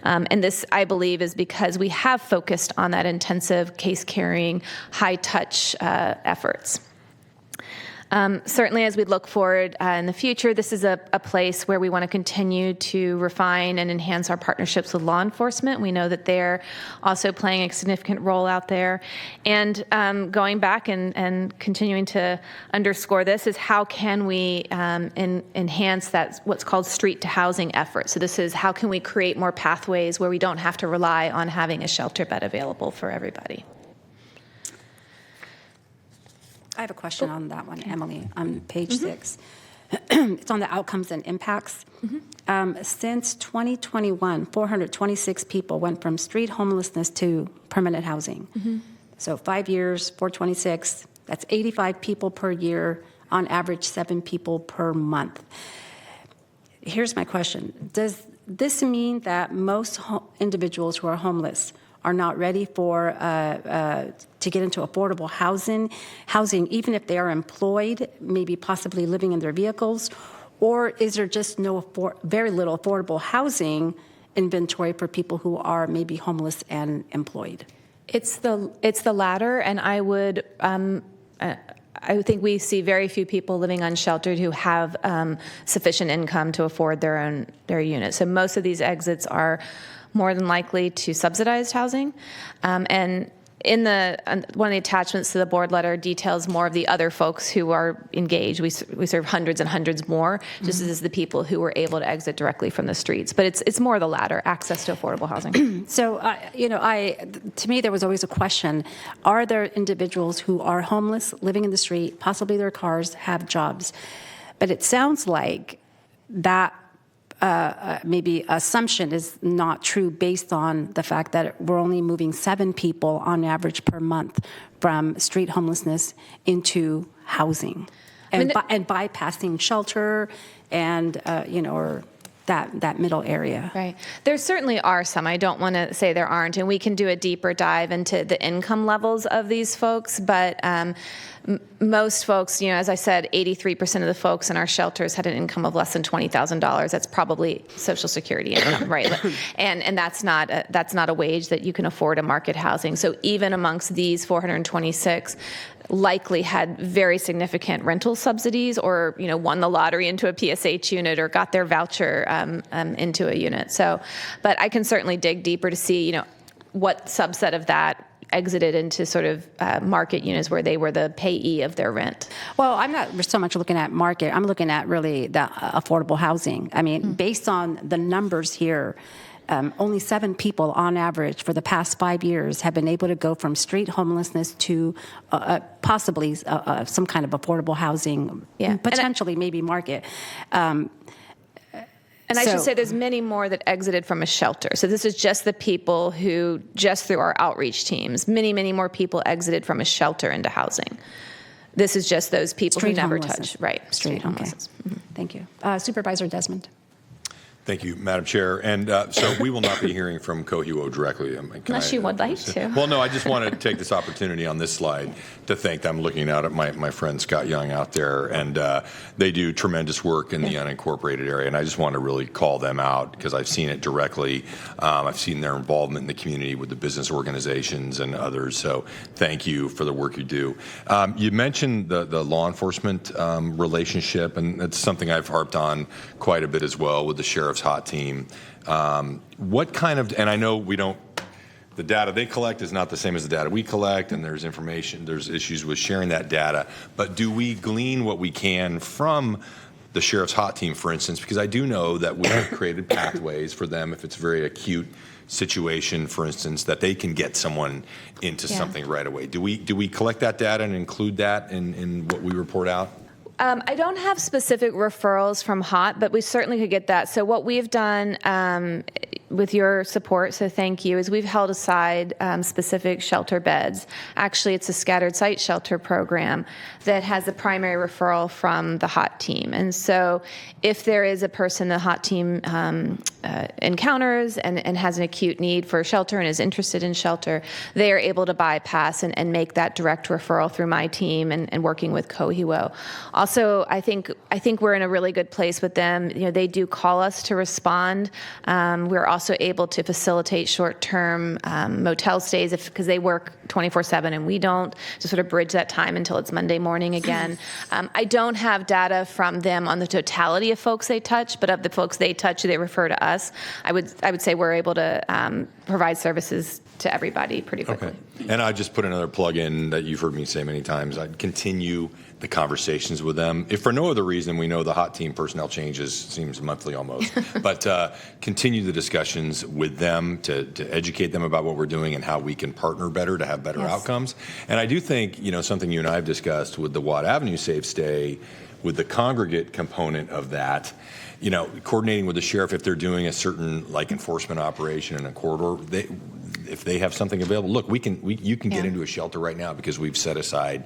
And this, I believe, is because we have focused on that intensive case carrying, high touch efforts. Certainly, as we look forward in the future, this is a place where we want to continue to refine and enhance our partnerships with law enforcement. We know that they're also playing a significant role out there. And going back and continuing to underscore this is how can we enhance that what's called street to housing effort. So this is how can we create more pathways where we don't have to rely on having a shelter bed available for everybody. I have a question on that one, Emily, on page 6. It's on the outcomes and impacts. Since 2021, 426 people went from street homelessness to permanent housing. So 5 years, 426, that's 85 people per year, on average 7 people per month. Here's my question. Does this mean that most individuals who are homeless are not ready for to get into affordable housing, even if they are employed, maybe possibly living in their vehicles? Or is there just very little affordable housing inventory for people who are maybe homeless and employed? It's the latter, and I would. I think we see very few people living unsheltered who have sufficient income to afford their unit. So most of these exits are more than likely to subsidized housing. And in one of the attachments to the board letter details more of the other folks who are engaged. We serve hundreds and hundreds more, just as the people who were able to exit directly from the streets. But it's more the latter, access to affordable housing. So, to me, there was always a question: are there individuals who are homeless, living in the street, possibly their cars, have jobs? But it sounds like that maybe assumption is not true based on the fact that we're only moving 7 people on average per month from street homelessness into housing, and bypassing shelter and or that middle area. Right. There certainly are some. I don't want to say there aren't, and we can do a deeper dive into the income levels of these folks, but most folks, as I said, 83% of the folks in our shelters had an income of less than $20,000. That's probably Social Security income, right? And that's not a wage that you can afford in market housing. So even amongst these 426, likely had very significant rental subsidies, or won the lottery into a PSH unit, or got their voucher into a unit. So, but I can certainly dig deeper to see what subset of that exited into sort of market units where they were the payee of their rent. Well, I'm not so much looking at market. I'm looking at really the affordable housing. I mean, based on the numbers here, only 7 people on average for the past 5 years have been able to go from street homelessness to possibly some kind of affordable housing, potentially maybe market. And I should say there's many more that exited from a shelter. So this is just the people who, just through our outreach teams, many, many more people exited from a shelter into housing. This is just those people who never touched. Right, street homelessness. Okay. Thank you. Supervisor Desmond. Thank you, Madam Chair. And so we will not be hearing from Cohuo directly. Unless you would like to. Well, no, I just want to take this opportunity on this slide to thank them. I'm looking out at my friend Scott Young out there, and they do tremendous work in the unincorporated area. And I just want to really call them out because I've seen it directly. I've seen their involvement in the community with the business organizations and others. So thank you for the work you do. You mentioned the law enforcement relationship, and it's something I've harped on quite a bit as well with the sheriff's hot team. What kind of, and I know the data they collect is not the same as the data we collect, and there's issues with sharing that data, but do we glean what we can from the sheriff's hot team, for instance? Because I do know that we have created pathways for them if it's a very acute situation, for instance, that they can get someone into something right away. Do we collect that data and include that in what we report out? I don't have specific referrals from HOT, but we certainly could get that. So what we've done with your support, so thank you, is we've held aside specific shelter beds. Actually, it's a scattered site shelter program that has a primary referral from the HOT team. And so if there is a person the HOT team encounters and has an acute need for shelter and is interested in shelter, they are able to bypass and make that direct referral through my team and working with Cohuo. Also, I think we're in a really good place with them. You know, they do call us to respond. We're also able to facilitate short-term motel stays because they work 24/7 and we don't, to sort of bridge that time until it's Monday morning again. I don't have data from them on the totality of folks they touch, but of the folks they touch, they refer to us. I would say we're able to provide services to everybody pretty quickly. Okay. And I just put another plug in that you've heard me say many times. I'd continue the conversations with them. If for no other reason, we know the hot team personnel changes, seems monthly almost, but continue the discussions with them to educate them about what we're doing and how we can partner better to have better outcomes. And I do think, something you and I have discussed with the Watt Avenue Safe Stay, with the congregate component of that, coordinating with the sheriff if they're doing a certain enforcement operation in a corridor, if they have something available, look, you can get into a shelter right now because we've set aside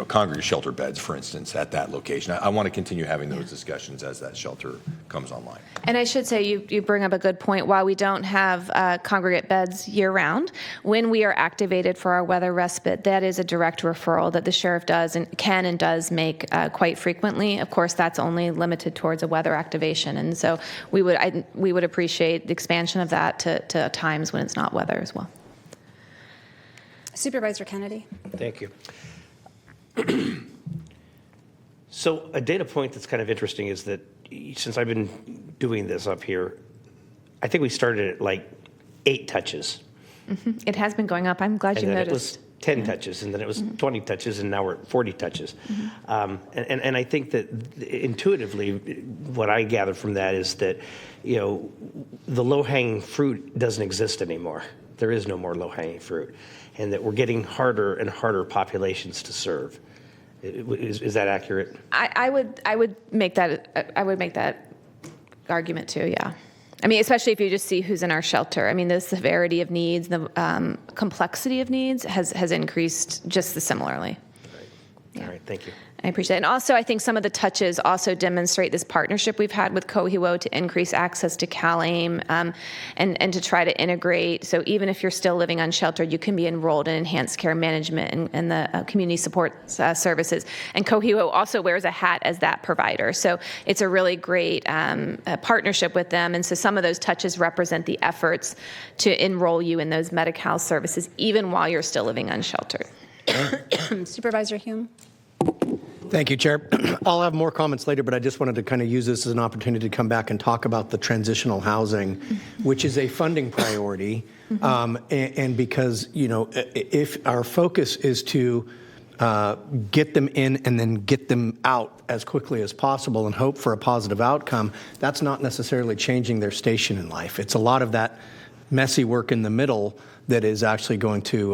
congregate shelter beds, for instance, at that location. I want to continue having those discussions as that shelter comes online. And I should say, you bring up a good point. While we don't have congregate beds year-round, when we are activated for our weather respite, that is a direct referral that the sheriff does and does make quite frequently. Of course, that's only limited towards a weather activation, and so we would appreciate the expansion of that to times when it's not weather as well. Supervisor Kennedy. Thank you. So a data point that's kind of interesting is that since I've been doing this up here, I think we started at 8 touches. Mm-hmm. It has been going up. I'm glad you noticed. It was 10 touches, and then it was 20 touches, and now we're at 40 touches. And I think that intuitively, what I gather from that is that, the low-hanging fruit doesn't exist anymore. There is no more low-hanging fruit, and that we're getting harder and harder populations to serve. Is that accurate? I would make that argument too. Yeah, I mean, especially if you just see who's in our shelter. I mean, the severity of needs, the complexity of needs has increased just similarly. All right, thank you. I appreciate it. And also, I think some of the touches also demonstrate this partnership we've had with Cohuo to increase access to CalAIM and to try to integrate. So even if you're still living unsheltered, you can be enrolled in enhanced care management and the community support services. And Cohuo also wears a hat as that provider. So it's a really great partnership with them. And so some of those touches represent the efforts to enroll you in those Medi-Cal services, even while you're still living unsheltered. Supervisor Hume. Thank you, Chair. I'll have more comments later, but I just wanted to kind of use this as an opportunity to come back and talk about the transitional housing, which is a funding priority. And because, if our focus is to get them in and then get them out as quickly as possible and hope for a positive outcome, that's not necessarily changing their station in life. It's a lot of that messy work in the middle that is actually going to,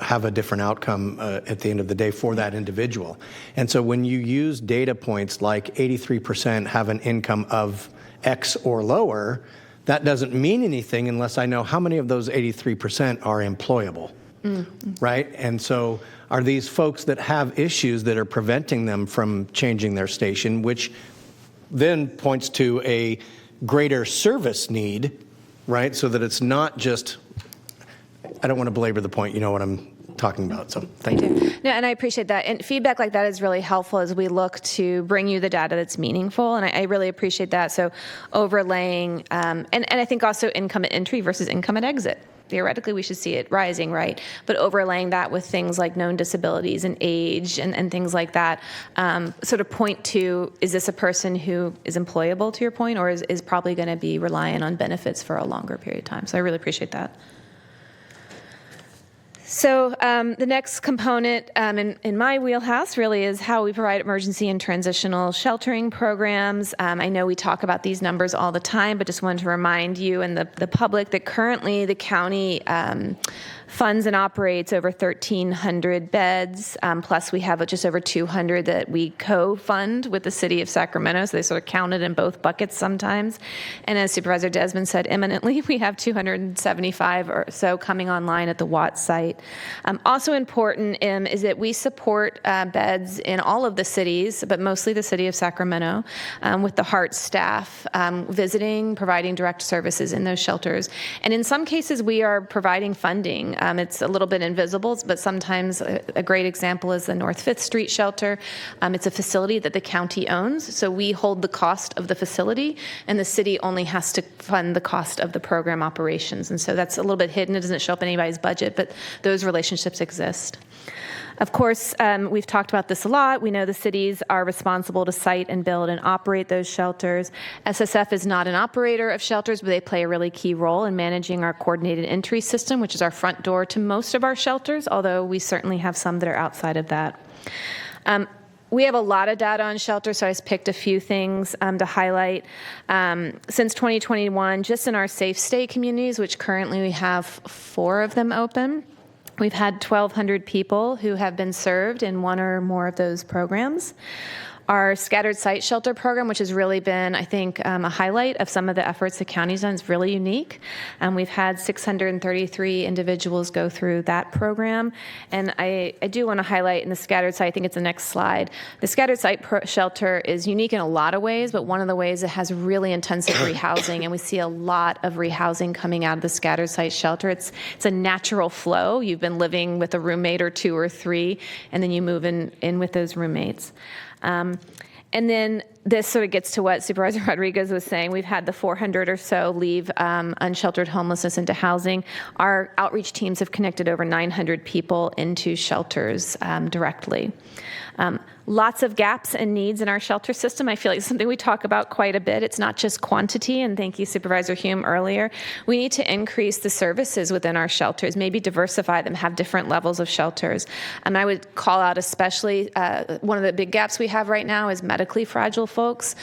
have a different outcome at the end of the day for that individual. And so when you use data points like 83% have an income of X or lower, that doesn't mean anything unless I know how many of those 83% are employable, right? And so are these folks that have issues that are preventing them from changing their station, which then points to a greater service need, right? So that it's not just, I don't want to belabor the point, you know what I'm talking about, so thank you. No, and I appreciate that. And feedback like that is really helpful as we look to bring you the data that's meaningful, and I really appreciate that. So overlaying, and I think also income at entry versus income at exit. Theoretically, we should see it rising, right? But overlaying that with things like known disabilities and age and things like that sort of point to, is this a person who is employable, to your point, or is probably going to be reliant on benefits for a longer period of time? So I really appreciate that. So the next component in my wheelhouse really is how we provide emergency and transitional sheltering programs. I know we talk about these numbers all the time, but just wanted to remind you and the public that currently the county funds and operates over 1,300 beds, plus we have just over 200 that we co-fund with the city of Sacramento, so they sort of counted in both buckets sometimes. And as Supervisor Desmond said imminently, we have 275 or so coming online at the Watts site. Also important is that we support beds in all of the cities, but mostly the city of Sacramento, with the HEART staff visiting, providing direct services in those shelters. And in some cases, we are providing funding. It's a little bit invisible, but sometimes a great example is the North 5th Street shelter. It's a facility that the county owns, so we hold the cost of the facility, and the city only has to fund the cost of the program operations. And so that's a little bit hidden. It doesn't show up in anybody's budget, but those relationships exist. Of course, we've talked about this a lot. We know the cities are responsible to site and build and operate those shelters. SSF is not an operator of shelters, but they play a really key role in managing our coordinated entry system, which is our front door to most of our shelters, although we certainly have some that are outside of that. We have a lot of data on shelters, so I just picked a few things to highlight. Since 2021, just in our safe stay communities, which currently we have 4 of them open, we've had 1,200 people who have been served in one or more of those programs. Our scattered site shelter program, which has really been, I think, a highlight of some of the efforts the county's done, is really unique. We've had 633 individuals go through that program. And I do want to highlight in the scattered site, I think it's the next slide, the scattered site shelter is unique in a lot of ways, but one of the ways it has really intensive rehousing, and we see a lot of rehousing coming out of the scattered site shelter. It's a natural flow. You've been living with a roommate or 2 or 3, and then you move in with those roommates. And then this sort of gets to what Supervisor Rodriguez was saying. We've had the 400 or so leave unsheltered homelessness into housing. Our outreach teams have connected over 900 people into shelters directly. Lots of gaps and needs in our shelter system. I feel like it's something we talk about quite a bit. It's not just quantity, and thank you, Supervisor Hume, earlier. We need to increase the services within our shelters, maybe diversify them, have different levels of shelters. And I would call out especially one of the big gaps we have right now is medically fragile folks.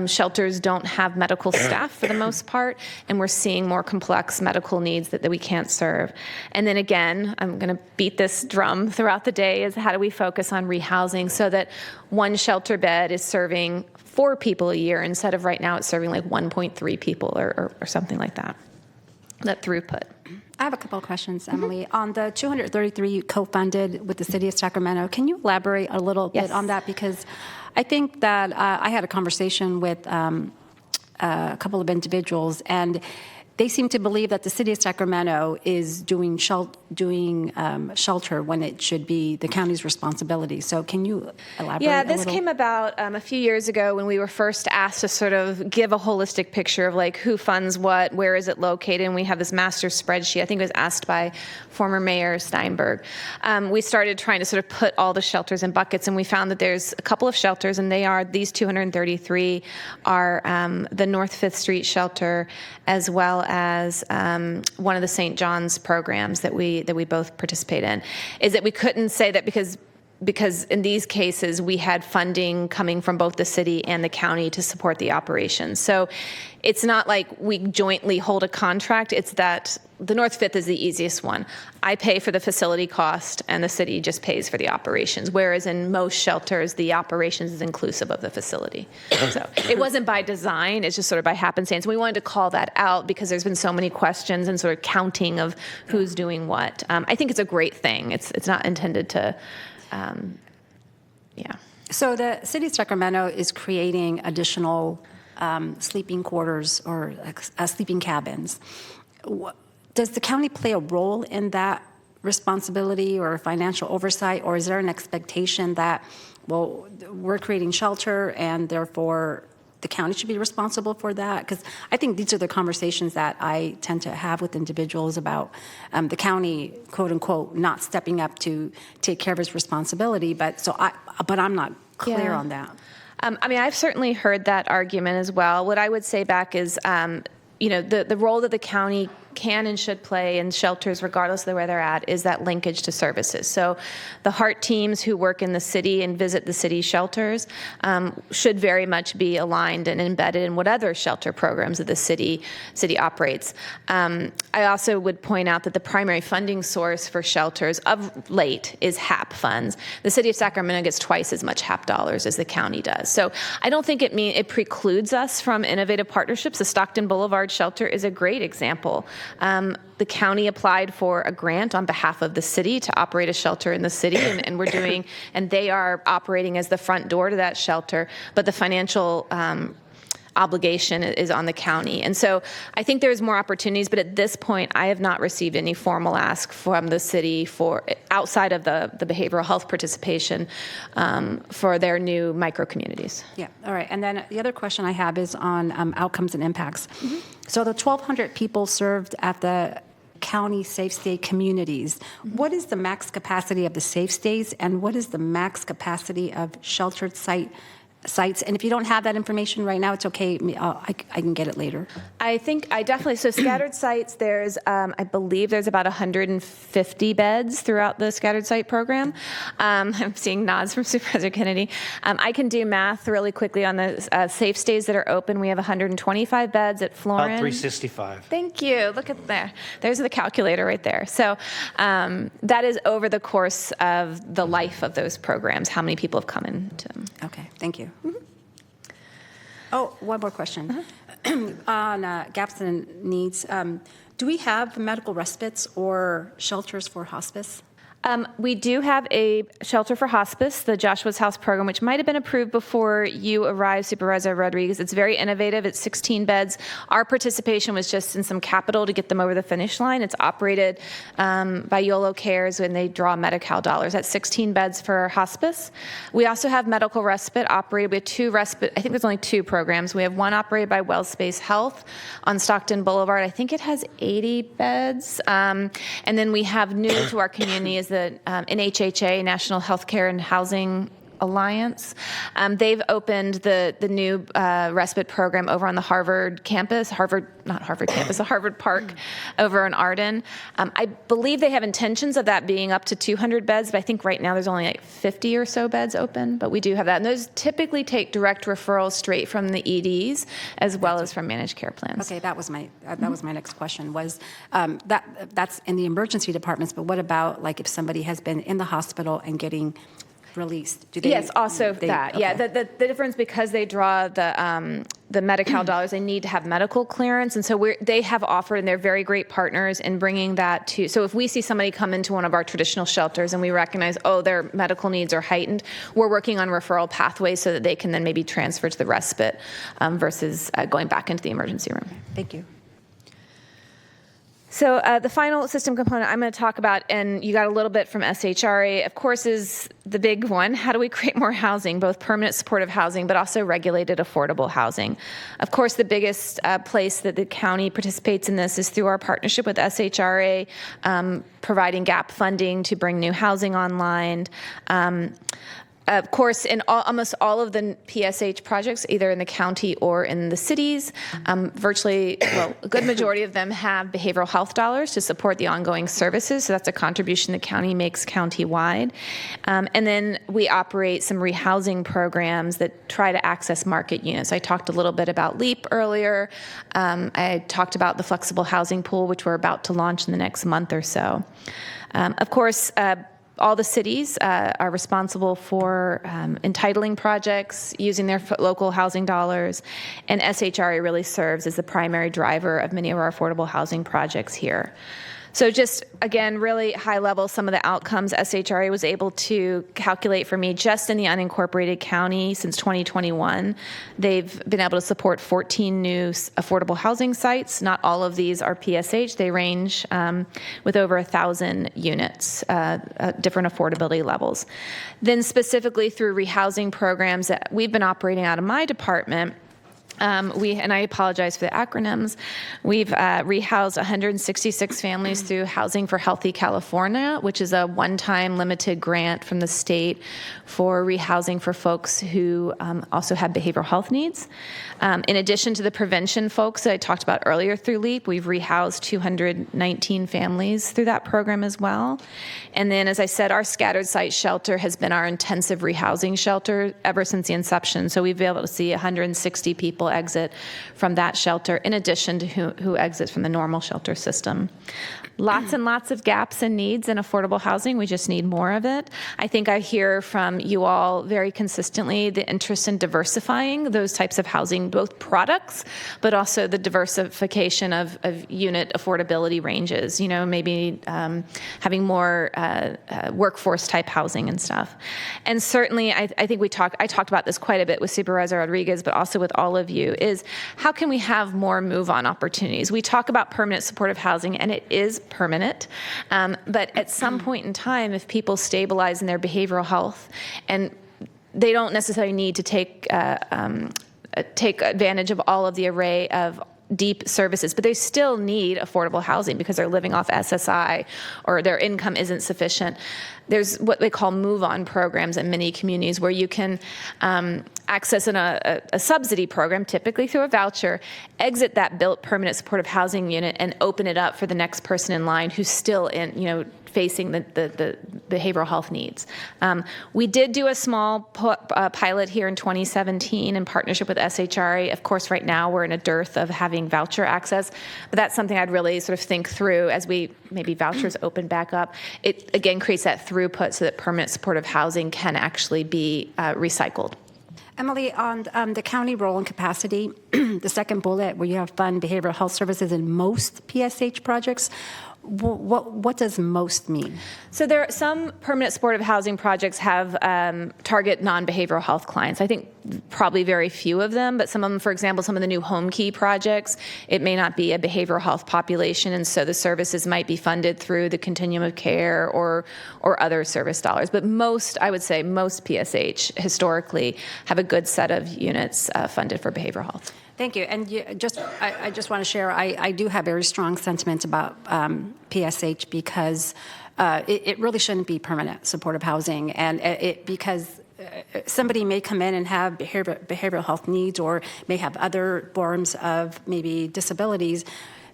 Shelters don't have medical staff for the most part, and we're seeing more complex medical needs that we can't serve. And then again, I'm going to beat this drum throughout the day, is how do we focus on rehousing so that one shelter bed is serving 4 people a year instead of right now it's serving like 1.3 people or something like that. That throughput. I have a couple of questions, Emily. On the 233 you co-funded with the city of Sacramento, can you elaborate a little bit on that? Because I think that I had a conversation with a couple of individuals, and they seem to believe that the city of Sacramento is doing shelter when it should be the county's responsibility. So can you elaborate Yeah, a this little? came about a few years ago when we were first asked to sort of give a holistic picture of like who funds what, where is it located, and we have this master spreadsheet. I think it was asked by former Mayor Steinberg. We started trying to sort of put all the shelters in buckets, and we found that there's a couple of shelters, and these 233 are the North 5th Street shelter, as well as one of the St. John's programs that we both participate in. Is that we couldn't say that because because in these cases, we had funding coming from both the city and the county to support the operations. So it's not like we jointly hold a contract. It's that the North Fifth is the easiest one. I pay for the facility cost, and the city just pays for the operations, whereas in most shelters, the operations is inclusive of the facility. So it wasn't by design. It's just sort of by happenstance. We wanted to call that out because there's been so many questions and sort of counting of who's doing what. I think it's a great thing. It's not intended to... So the city of Sacramento is creating additional sleeping quarters or sleeping cabins. Does the county play a role in that responsibility or financial oversight, or is there an expectation that, well, we're creating shelter and therefore the county should be responsible for that? Because I think these are the conversations that I tend to have with individuals about the county, quote unquote, not stepping up to take care of its responsibility. But I'm not clear on that. I mean, I've certainly heard that argument as well. What I would say back is, the role that the county can and should play in shelters, regardless of where they're at, is that linkage to services. So the HEART teams who work in the city and visit the city shelters should very much be aligned and embedded in what other shelter programs that the city operates. I also would point out that the primary funding source for shelters of late is HAP funds. The city of Sacramento gets twice as much HAP dollars as the county does. So I don't think it precludes us from innovative partnerships. The Stockton Boulevard shelter is a great example. The county applied for a grant on behalf of the city to operate a shelter in the city, and we're doing, and they are operating as the front door to that shelter, but the financial obligation is on the county. And so I think there's more opportunities, but at this point, I have not received any formal ask from the city for, outside of the behavioral health participation, for their new micro-communities. Yeah, all right. And then the other question I have is on outcomes and impacts. Mm-hmm. So the 1,200 people served at the county safe stay communities, what is the max capacity of the safe stays, and what is the max capacity of sheltered sites? And if you don't have that information right now, it's okay. I can get it later. I definitely, so scattered sites, there's, I believe there's about 150 beds throughout the scattered site program. I'm seeing nods from Supervisor Kennedy. I can do math really quickly on the safe stays that are open. We have 125 beds at Florin. About 365. Thank you. Look at there. There's the calculator right there. So that is over the course of the life of those programs, how many people have come into them. Okay, thank you. Mm-hmm. Oh, one more question. On gaps and needs, do we have medical respites or shelters for hospice? We do have a shelter for hospice, the Joshua's House program, which might have been approved before you arrived, Supervisor Rodriguez. It's very innovative. It's 16 beds. Our participation was just in some capital to get them over the finish line. It's operated by YOLO Cares when they draw Medi-Cal dollars. That's 16 beds for hospice. We also have medical respite operated. We have two respite, I think there's only two programs. We have one operated by WellSpace Health on Stockton Boulevard. I think it has 80 beds. And then we have new to our community is the NHHA, National Healthcare and Housing Alliance. They've opened the new respite program over on the Harvard campus, the Harvard Park over in Arden. I believe they have intentions of that being up to 200 beds, but I think right now there's only like 50 or so beds open, but we do have that. And those typically take direct referrals straight from the EDs as well as from managed care plans. Okay, that was my next question was that's in the emergency departments, but what about like if somebody has been in the hospital and getting released? Yes, also that. Okay. Yeah, the difference because they draw the Medi-Cal dollars, they need to have medical clearance, and so they have offered, and they're very great partners in bringing that to. So if we see somebody come into one of our traditional shelters and we recognize, their medical needs are heightened, we're working on referral pathways so that they can then maybe transfer to the respite versus going back into the emergency room. Thank you. So the final system component I'm going to talk about, and you got a little bit from SHRA, of course, is the big one. How do we create more housing, both permanent supportive housing, but also regulated affordable housing? Of course, the biggest place that the county participates in this is through our partnership with SHRA, providing gap funding to bring new housing online. Of course, in almost all of the PSH projects, either in the county or in the cities, virtually, well, a good majority of them have behavioral health dollars to support the ongoing services. So that's a contribution the county makes county-wide. And then we operate some rehousing programs that try to access market units. I talked a little bit about LEAP earlier. I talked about the flexible housing pool, which we're about to launch in the next month or so. Of course, all the cities are responsible for entitling projects, using their local housing dollars, and SHRA really serves as the primary driver of many of our affordable housing projects here. So just, again, really high level, some of the outcomes SHRA was able to calculate for me just in the unincorporated county since 2021. They've been able to support 14 new affordable housing sites. Not all of these are PSH. They range with over 1,000 units, different affordability levels. Then specifically through rehousing programs that we've been operating out of my department, and I apologize for the acronyms, we've rehoused 166 families through Housing for Healthy California, which is a one-time limited grant from the state for rehousing for folks who also have behavioral health needs. In addition to the prevention folks that I talked about earlier through LEAP, we've rehoused 219 families through that program as well. And then, as I said, our scattered site shelter has been our intensive rehousing shelter ever since the inception. So we've been able to see 160 people exit from that shelter, in addition to who exit from the normal shelter system. Lots and lots of gaps and needs in affordable housing. We just need more of it. I think I hear from you all very consistently the interest in diversifying those types of housing, both products, but also the diversification of unit affordability ranges, you know, maybe having more workforce type housing and stuff. And certainly, I think I talked about this quite a bit with Supervisor Rodriguez, but also with all of you, is how can we have more move-on opportunities? We talk about permanent supportive housing, and it is permanent, but at some point in time, if people stabilize in their behavioral health, and they don't necessarily need to take advantage of all of the array of deep services, but they still need affordable housing because they're living off SSI or their income isn't sufficient. There's what they call move-on programs in many communities where you can access a subsidy program, typically through a voucher, exit that built permanent supportive housing unit and open it up for the next person in line who's still facing the behavioral health needs. We did do a small pilot here in 2017 in partnership with SHRA. Of course, right now we're in a dearth of having voucher access, but that's something I'd really sort of think through as maybe vouchers open back up. It, again, creates that throughput so that permanent supportive housing can actually be recycled. Emily, on the county role and capacity, the second bullet where you have fund behavioral health services in most PSH projects, what does most mean? So there are some permanent supportive housing projects have target non-behavioral health clients. I think probably very few of them, but some of them, for example, some of the new home key projects, it may not be a behavioral health population, and so the services might be funded through the continuum of care or other service dollars. But most, I would say, most PSH historically have a good set of units funded for behavioral health. Thank you. And I just want to share, I do have very strong sentiments about PSH because it really shouldn't be permanent supportive housing, and because somebody may come in and have behavioral health needs or may have other forms of maybe disabilities,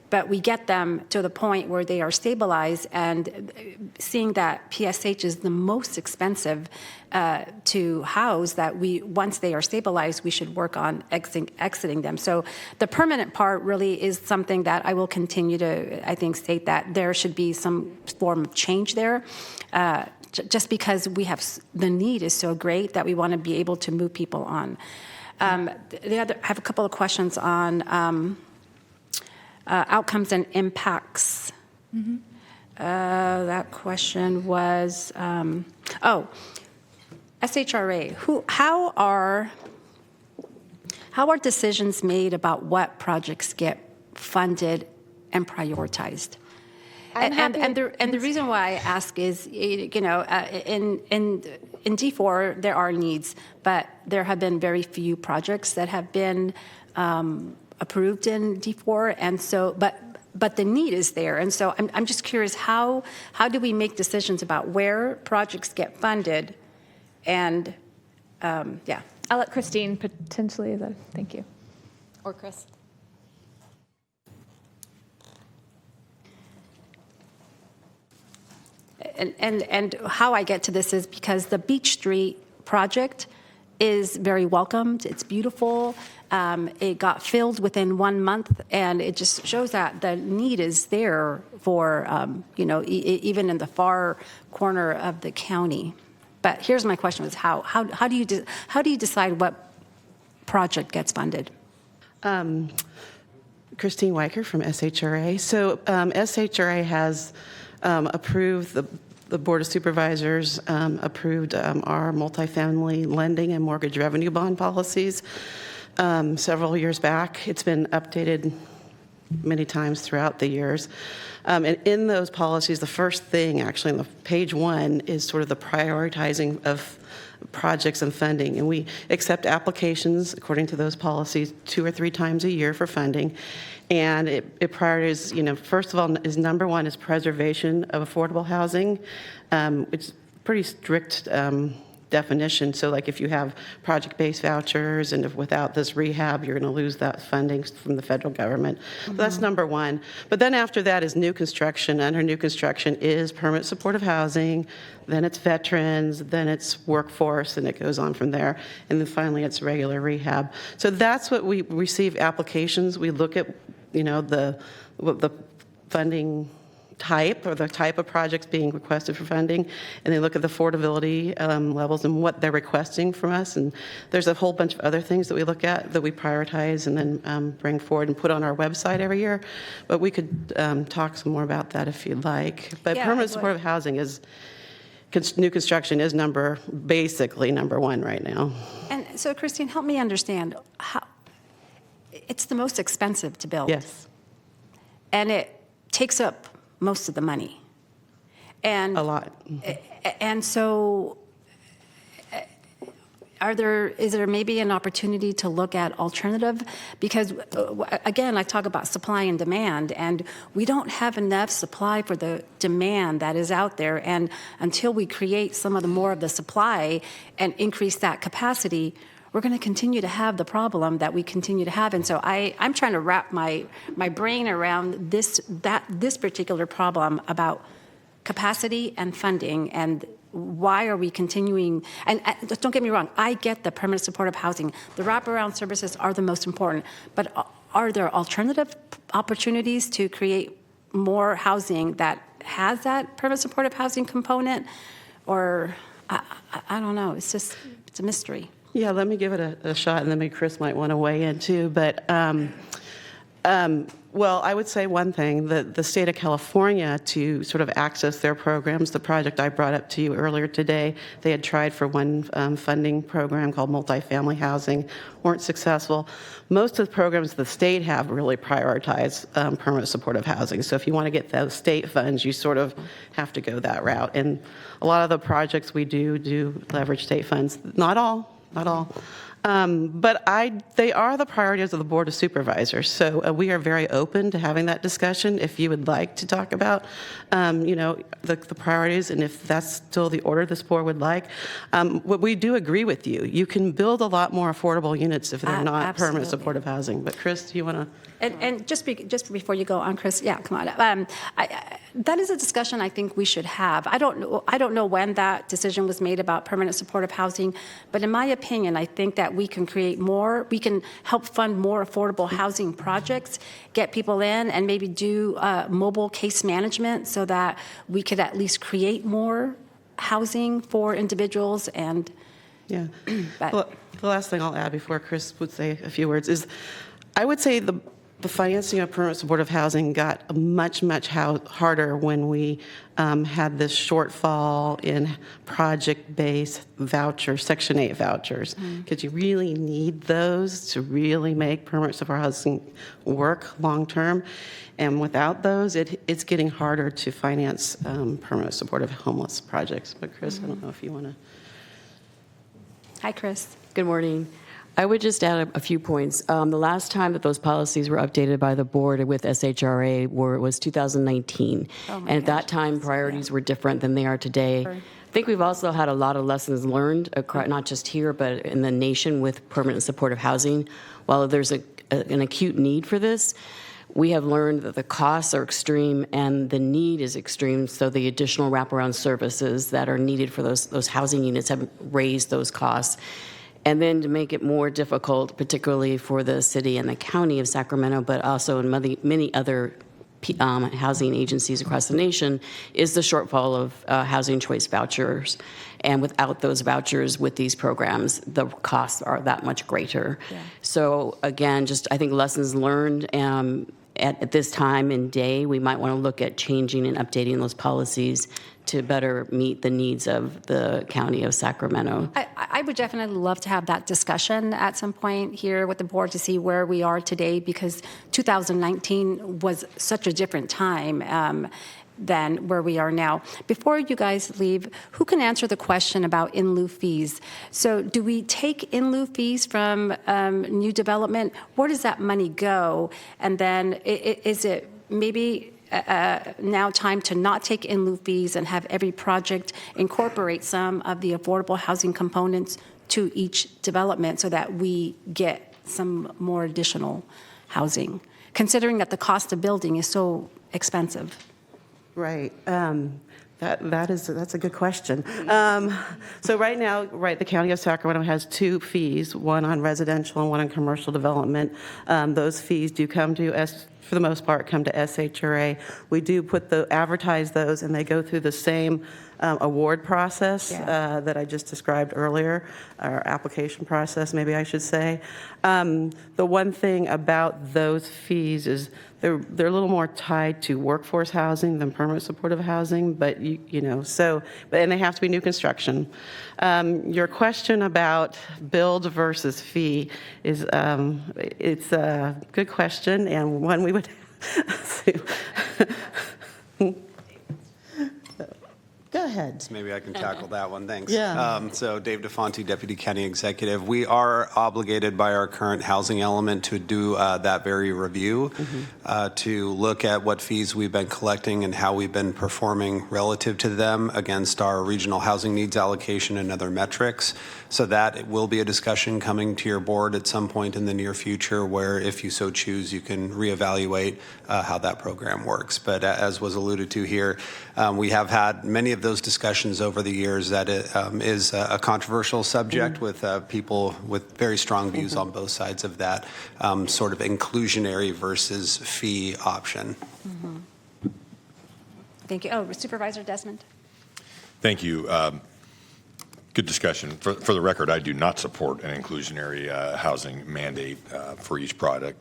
but we get them to the point where they are stabilized, and seeing that PSH is the most expensive to house, that once they are stabilized, we should work on exiting them. So the permanent part really is something that I will continue to, I think, state that there should be some form of change there. Just because the need is so great that we want to be able to move people on. I have a couple of questions on outcomes and impacts. Mm-hmm. That question was, SHRA. How are decisions made about what projects get funded and prioritized? And the reason why I ask is, in D4 there are needs, but there have been very few projects that have been approved in D4, and so but the need is there, and so I'm just curious, how do we make decisions about where projects get funded and yeah. I'll let Christine potentially, thank you. Or Chris. And how I get to this is because the Beach Street project is very welcomed. It's beautiful. It got filled within 1 month, and it just shows that the need is there for, even in the far corner of the county. But here's my question: is how do you decide what project gets funded? Christine Weicker from SHRA. So SHRA has approved, the Board of Supervisors approved our multifamily lending and mortgage revenue bond policies several years back. It's been updated many times throughout the years. And in those policies, the first thing actually on the page 1 is sort of the prioritizing of projects and funding. And we accept applications according to those policies 2 or 3 times a year for funding. And it prioritizes, first of all, is number 1 is preservation of affordable housing. It's pretty strict definition. So like if you have project-based vouchers and if without this rehab, you're going to lose that funding from the federal government. So that's number 1. But then after that is new construction. Under new construction is permanent supportive housing, then it's veterans, then it's workforce, and it goes on from there. And then finally it's regular rehab. So that's what we receive applications. We look at, the funding type or the type of projects being requested for funding, and they look at the affordability levels and what they're requesting from us. And there's a whole bunch of other things that we look at that we prioritize and then bring forward and put on our website every year. But we could talk some more about that if you'd like. But Yeah, permanent supportive housing is, new construction is basically number 1 right now. And so, Christine, help me understand how it's the most expensive to build. Yes. And it takes up most of the money. And a lot. And so is there maybe an opportunity to look at alternative? Because again, I talk about supply and demand, and we don't have enough supply for the demand that is out there. And until we create some of the more of the supply and increase that capacity, we're going to continue to have the problem that we continue to have. And so I'm trying to wrap my brain around this particular problem about capacity and funding, and why are we continuing? And don't get me wrong, I get the permanent supportive housing. The wraparound services are the most important, but are there alternative opportunities to create more housing that has that permanent supportive housing component? Or I don't know, it's a mystery. Yeah, let me give it a shot, and then maybe Chris might want to weigh in too. But, well, I would say one thing, the state of California, to sort of access their programs, the project I brought up to you earlier today, they had tried for one funding program called multifamily housing, weren't successful. Most of the programs the state have really prioritize permanent supportive housing. So if you want to get those state funds, you sort of have to go that route. And a lot of the projects we do leverage state funds. Not all. But they are the priorities of the Board of Supervisors. So we are very open to having that discussion if you would like to talk about, the priorities, and if that's still the order this board would like. What we do agree with you. You can build a lot more affordable units if they're not permanent supportive housing. But Chris, do you want to? And just before you go on, Chris, yeah, come on. That is a discussion I think we should have. I don't know when that decision was made about permanent supportive housing, but in my opinion, I think that we can create more. We can help fund more affordable housing projects, get people in, and maybe do mobile case management so that we could at least create more housing for individuals. And yeah, well, the last thing I'll add before Chris would say a few words is, I would say the financing of permanent supportive housing got much harder when we had this shortfall in project-based vouchers, Section 8 vouchers, because you really need those to really make permanent supportive housing work long-term. And without those, it's getting harder to finance permanent supportive homeless projects. But Chris, I don't know if you want to. Hi, Chris. Good morning. I would just add a few points. The last time that those policies were updated by the board with SHRA was 2019. And at that time, priorities were different than they are today. I think we've also had a lot of lessons learned, not just here, but in the nation with permanent supportive housing. While there's an acute need for this, we have learned that the costs are extreme and the need is extreme, so the additional wraparound services that are needed for those housing units have raised those costs. And then to make it more difficult, particularly for the city and the county of Sacramento, but also in many other housing agencies across the nation, is the shortfall of housing choice vouchers. And without those vouchers with these programs, the costs are that much greater. Yeah. So again, just I think lessons learned. At this time and day, we might want to look at changing and updating those policies to better meet the needs of the county of Sacramento. I would definitely love to have that discussion at some point here with the board to see where we are today, because 2019 was such a different time than where we are now. Before you guys leave, who can answer the question about in lieu fees? So do we take in lieu fees from new development? Where does that money go? And then is it maybe now time to not take in lieu fees and have every project incorporate some of the affordable housing components to each development so that we get some more additional housing, considering that the cost of building is so expensive? Right. That's a good question. So right now, the County of Sacramento has two fees, one on residential and one on commercial development. Those fees do come to for the most part, come to SHRA. We do advertise those, and they go through the same award process that I just described earlier, or application process, maybe I should say. The one thing about those fees is they're a little more tied to workforce housing than permanent supportive housing, but and they have to be new construction. Your question about build versus fee is it's a good question, and one we would Go ahead. Maybe I can tackle that one. Thanks. Yeah. So Dave DeFonte, Deputy County Executive. We are obligated by our current housing element to do that very review, to look at what fees we've been collecting and how we've been performing relative to them against our regional housing needs allocation and other metrics. So that will be a discussion coming to your board at some point in the near future where, if you so choose, you can reevaluate how that program works. But as was alluded to here, we have had many of those discussions over the years. That it is a controversial subject with people with very strong views on both sides of that sort of inclusionary versus fee option. Thank you. Oh, Supervisor Desmond. Thank you. Good discussion. For the record, I do not support an inclusionary housing mandate for each project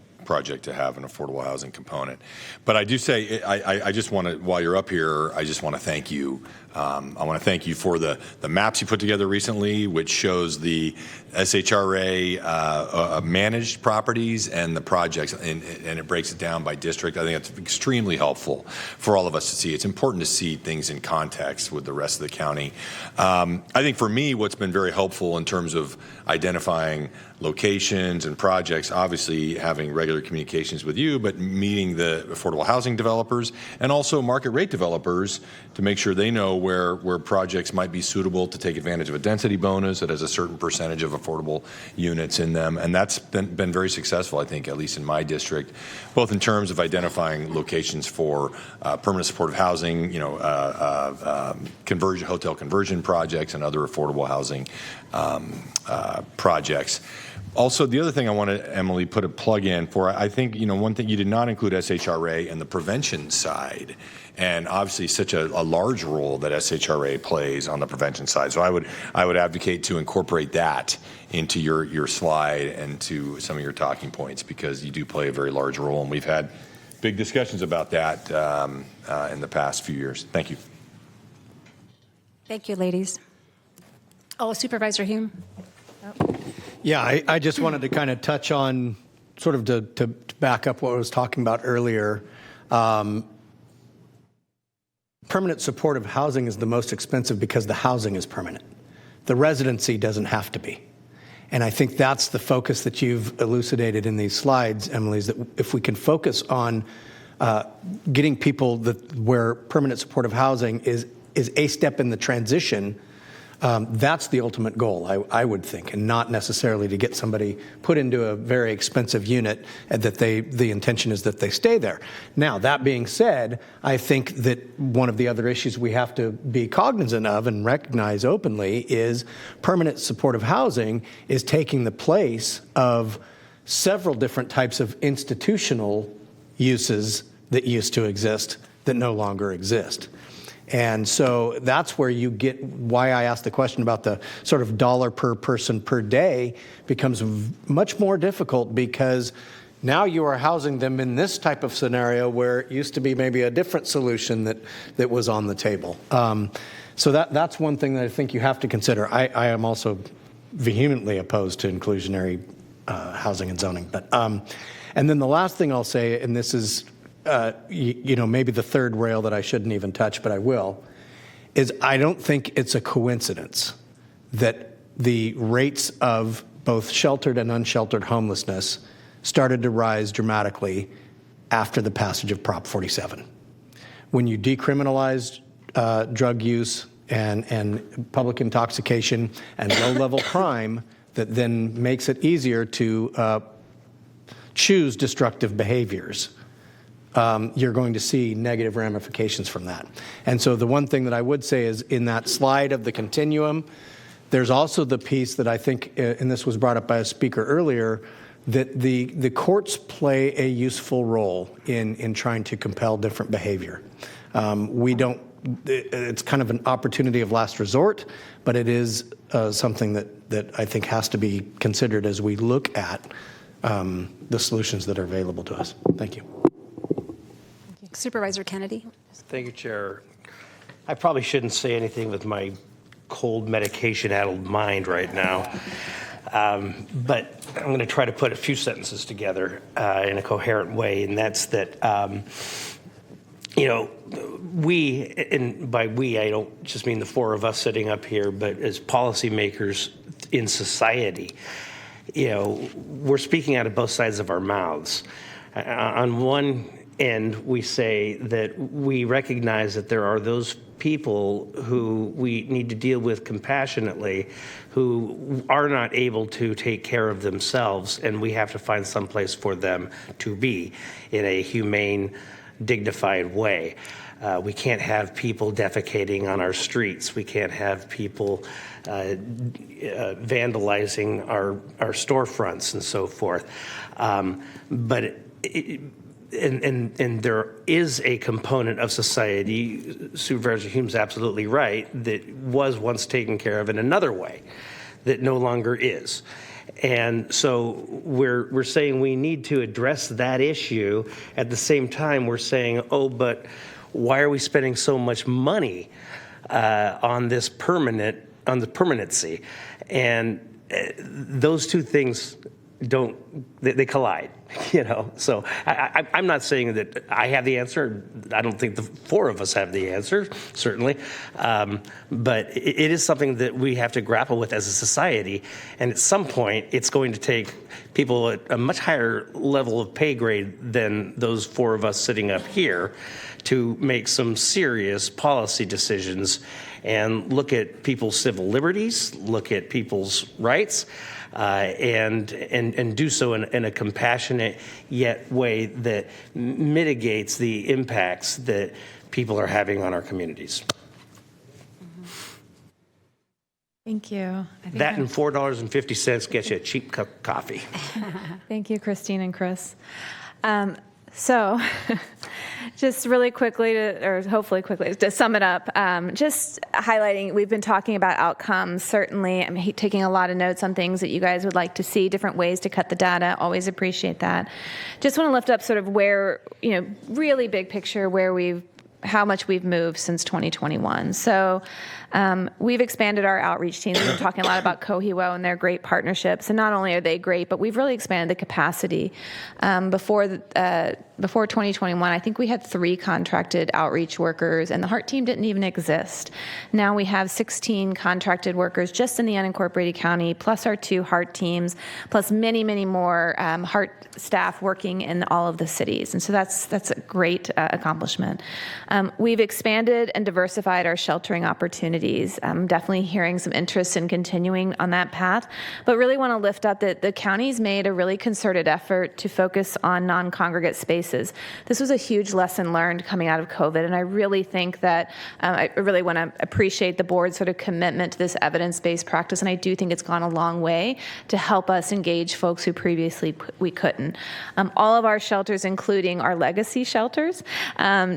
to have an affordable housing component. But I do say, I just want to, while you're up here, I just want to thank you. I want to thank you for the maps you put together recently, which shows the SHRA managed properties and the projects, and it breaks it down by district. I think it's extremely helpful for all of us to see. It's important to see things in context with the rest of the county. I think for me, what's been very helpful in terms of identifying locations and projects, obviously having regular communications with you, but meeting the affordable housing developers and also market rate developers to make sure they know where projects might be suitable to take advantage of a density bonus that has a certain percentage of affordable units in them. And that's been very successful, I think, at least in my district, both in terms of identifying locations for permanent supportive housing, hotel conversion projects and other affordable housing projects. Also, the other thing I want to, Emily, put a plug in for, I think, one thing you did not include SHRA and the prevention side, and obviously such a large role that SHRA plays on the prevention side. So I would advocate to incorporate that into your slide and to some of your talking points, because you do play a very large role, and we've had big discussions about that in the past few years. Thank you. Thank you, ladies. Oh, Supervisor Hume. Yeah, I just wanted to kind of touch on, sort of to back up what I was talking about earlier. Permanent supportive housing is the most expensive because the housing is permanent. The residency doesn't have to be. And I think that's the focus that you've elucidated in these slides, Emily, is that if we can focus on getting people where permanent supportive housing is a step in the transition, that's the ultimate goal, I would think, and not necessarily to get somebody put into a very expensive unit and that the intention is that they stay there. Now, that being said, I think that one of the other issues we have to be cognizant of and recognize openly is permanent supportive housing is taking the place of several different types of institutional uses that used to exist that no longer exist. And so that's where you get why I asked the question about the sort of dollar per person per day becomes much more difficult, because now you are housing them in this type of scenario where it used to be maybe a different solution that was on the table. So that's one thing that I think you have to consider. I am also vehemently opposed to inclusionary housing and zoning. But and then the last thing I'll say, and this is maybe the third rail that I shouldn't even touch, but I will, is I don't think it's a coincidence that the rates of both sheltered and unsheltered homelessness started to rise dramatically after the passage of Prop 47. When you decriminalized drug use and public intoxication and low-level crime, that then makes it easier to choose destructive behaviors, you're going to see negative ramifications from that. And so the one thing that I would say is in that slide of the continuum, there's also the piece that I think, and this was brought up by a speaker earlier, that the courts play a useful role in trying to compel different behavior. It's kind of an opportunity of last resort, but it is something that I think has to be considered as we look at the solutions that are available to us. Thank you. Supervisor Kennedy. Thank you, Chair. I probably shouldn't say anything with my cold medication-addled mind right now, but I'm going to try to put a few sentences together in a coherent way, and that's that, we, and by we, I don't just mean the four of us sitting up here, but as policymakers in society, we're speaking out of both sides of our mouths. On one end, we say that we recognize that there are those people who we need to deal with compassionately, who are not able to take care of themselves, and we have to find some place for them to be in a humane, dignified way. We can't have people defecating on our streets. We can't have people vandalizing our storefronts and so forth. But And there is a component of society, Supervisor Hume's absolutely right, that was once taken care of in another way that no longer is. And so we're saying we need to address that issue. At the same time, we're saying, but why are we spending so much money on the permanency? And those two things they collide, So I'm not saying that I have the answer. I don't think the four of us have the answer, certainly. But it is something that we have to grapple with as a society. And at some point, it's going to take people at a much higher level of pay grade than those four of us sitting up here to make some serious policy decisions and look at people's civil liberties, look at people's rights, and do so in a compassionate yet way that mitigates the impacts that people are having on our communities. Thank you. That and $4.50 gets you a cheap cup of coffee. Thank you, Christine and Chris. So just really quickly, hopefully quickly, to sum it up, just highlighting, we've been talking about outcomes. Certainly, I'm taking a lot of notes on things that you guys would like to see, different ways to cut the data. Always appreciate that. Just want to lift up sort of where, really big picture, how much we've moved since 2021. So we've expanded our outreach teams. We've been talking a lot about Cohiwo and their great partnerships. And not only are they great, but we've really expanded the capacity. Before before 2021, I think we had 3 contracted outreach workers, and the HEART team didn't even exist. Now we have 16 contracted workers just in the unincorporated county, plus our 2 HEART teams, plus many, many more HEART staff working in all of the cities. And so that's a great accomplishment. We've expanded and diversified our sheltering opportunities. I'm definitely hearing some interest in continuing on that path, but really want to lift up that the county's made a really concerted effort to focus on non-congregate spaces. This was a huge lesson learned coming out of COVID, and I really think that I really want to appreciate the board's sort of commitment to this evidence-based practice, and I do think it's gone a long way to help us engage folks who previously we couldn't. All of our shelters, including our legacy shelters,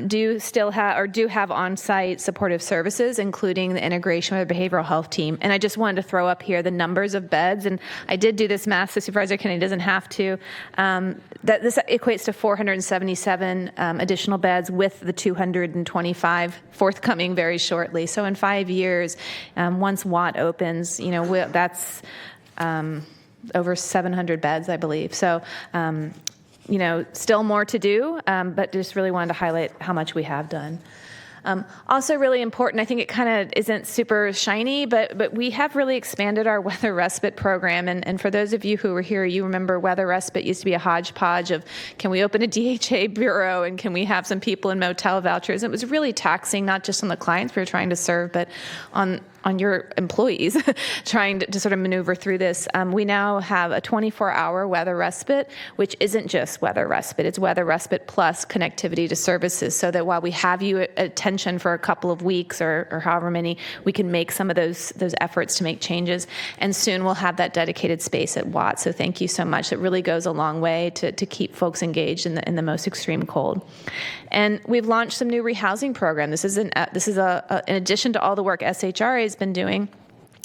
do have on-site supportive services, including the integration with a behavioral health team. And I just wanted to throw up here the numbers of beds, and I did do this math, so Supervisor Kennedy doesn't have to. That this equates to 477 additional beds, with the 225 forthcoming very shortly. So in 5 years, once Watt opens, that's over 700 beds, I believe. So, still more to do, but just really wanted to highlight how much we have done. Also really important, I think it kind of isn't super shiny, but we have really expanded our weather respite program. And for those of you who were here, you remember weather respite used to be a hodgepodge of, can we open a DHA bureau and can we have some people in motel vouchers? It was really taxing, not just on the clients we were trying to serve, but on your employees trying to sort of maneuver through this. We now have a 24-hour weather respite, which isn't just weather respite. It's weather respite plus connectivity to services, so that while we have you attention for a couple of weeks or however many, we can make some of those efforts to make changes. And soon we'll have that dedicated space at Watt. So thank you so much. It really goes a long way to keep folks engaged in the most extreme cold. And we've launched some new rehousing program. This is in addition to all the work SHRA has been doing.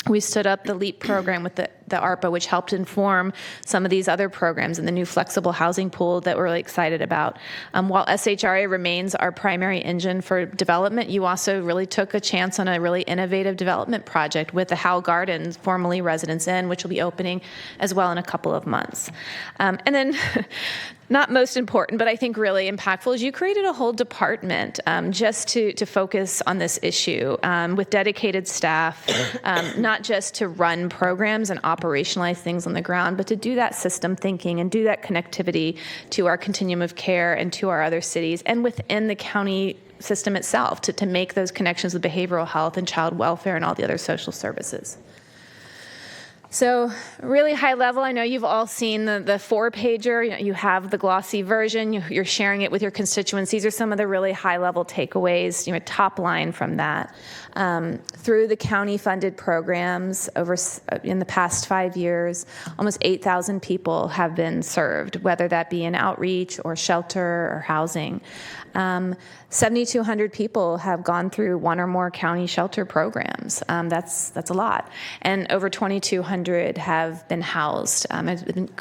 We stood up the LEAP program with the ARPA, which helped inform some of these other programs and the new flexible housing pool that we're really excited about. While SHRA remains our primary engine for development, you also really took a chance on a really innovative development project with the Howe Gardens, formerly Residence Inn, which will be opening as well in a couple of months. And then not most important, but I think really impactful, is you created a whole department just to focus on this issue with dedicated staff, not just to run programs and operationalize things on the ground, but to do that system thinking and do that connectivity to our continuum of care and to our other cities and within the county system itself to make those connections with behavioral health and child welfare and all the other social services. So really high level, I know you've all seen the 4-pager. You have the glossy version. You're sharing it with your constituents. These are some of the really high-level takeaways, top line from that. Through the county-funded programs in the past 5 years, almost 8,000 people have been served, whether that be in outreach or shelter or housing. 7,200 people have gone through one or more county shelter programs. That's a lot. And over 2,200 have been housed,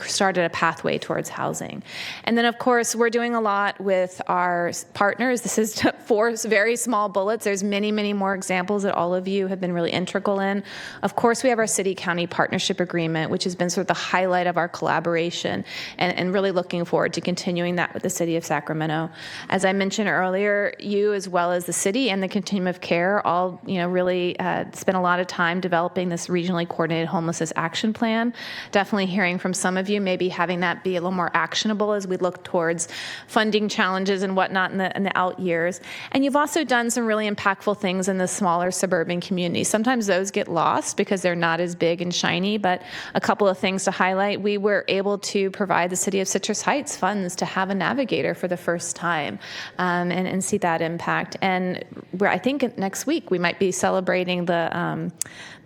started a pathway towards housing. And then, of course, we're doing a lot with our partners. This is 4 very small bullets. There's many, many more examples that all of you have been really integral in. Of course, we have our city-county partnership agreement, which has been sort of the highlight of our collaboration, and really looking forward to continuing that with the city of Sacramento. As I mentioned earlier, you, as well as the city and the continuum of care, all really spent a lot of time developing this regionally coordinated homelessness action plan. Definitely hearing from some of you, maybe having that be a little more actionable as we look towards funding challenges and whatnot in the out years. And you've also done some really impactful things in the smaller suburban communities. Sometimes those get lost because they're not as big and shiny, but a couple of things to highlight. We were able to provide the city of Citrus Heights funds to have a navigator for the first time, and see that impact. And I think next week we might be celebrating the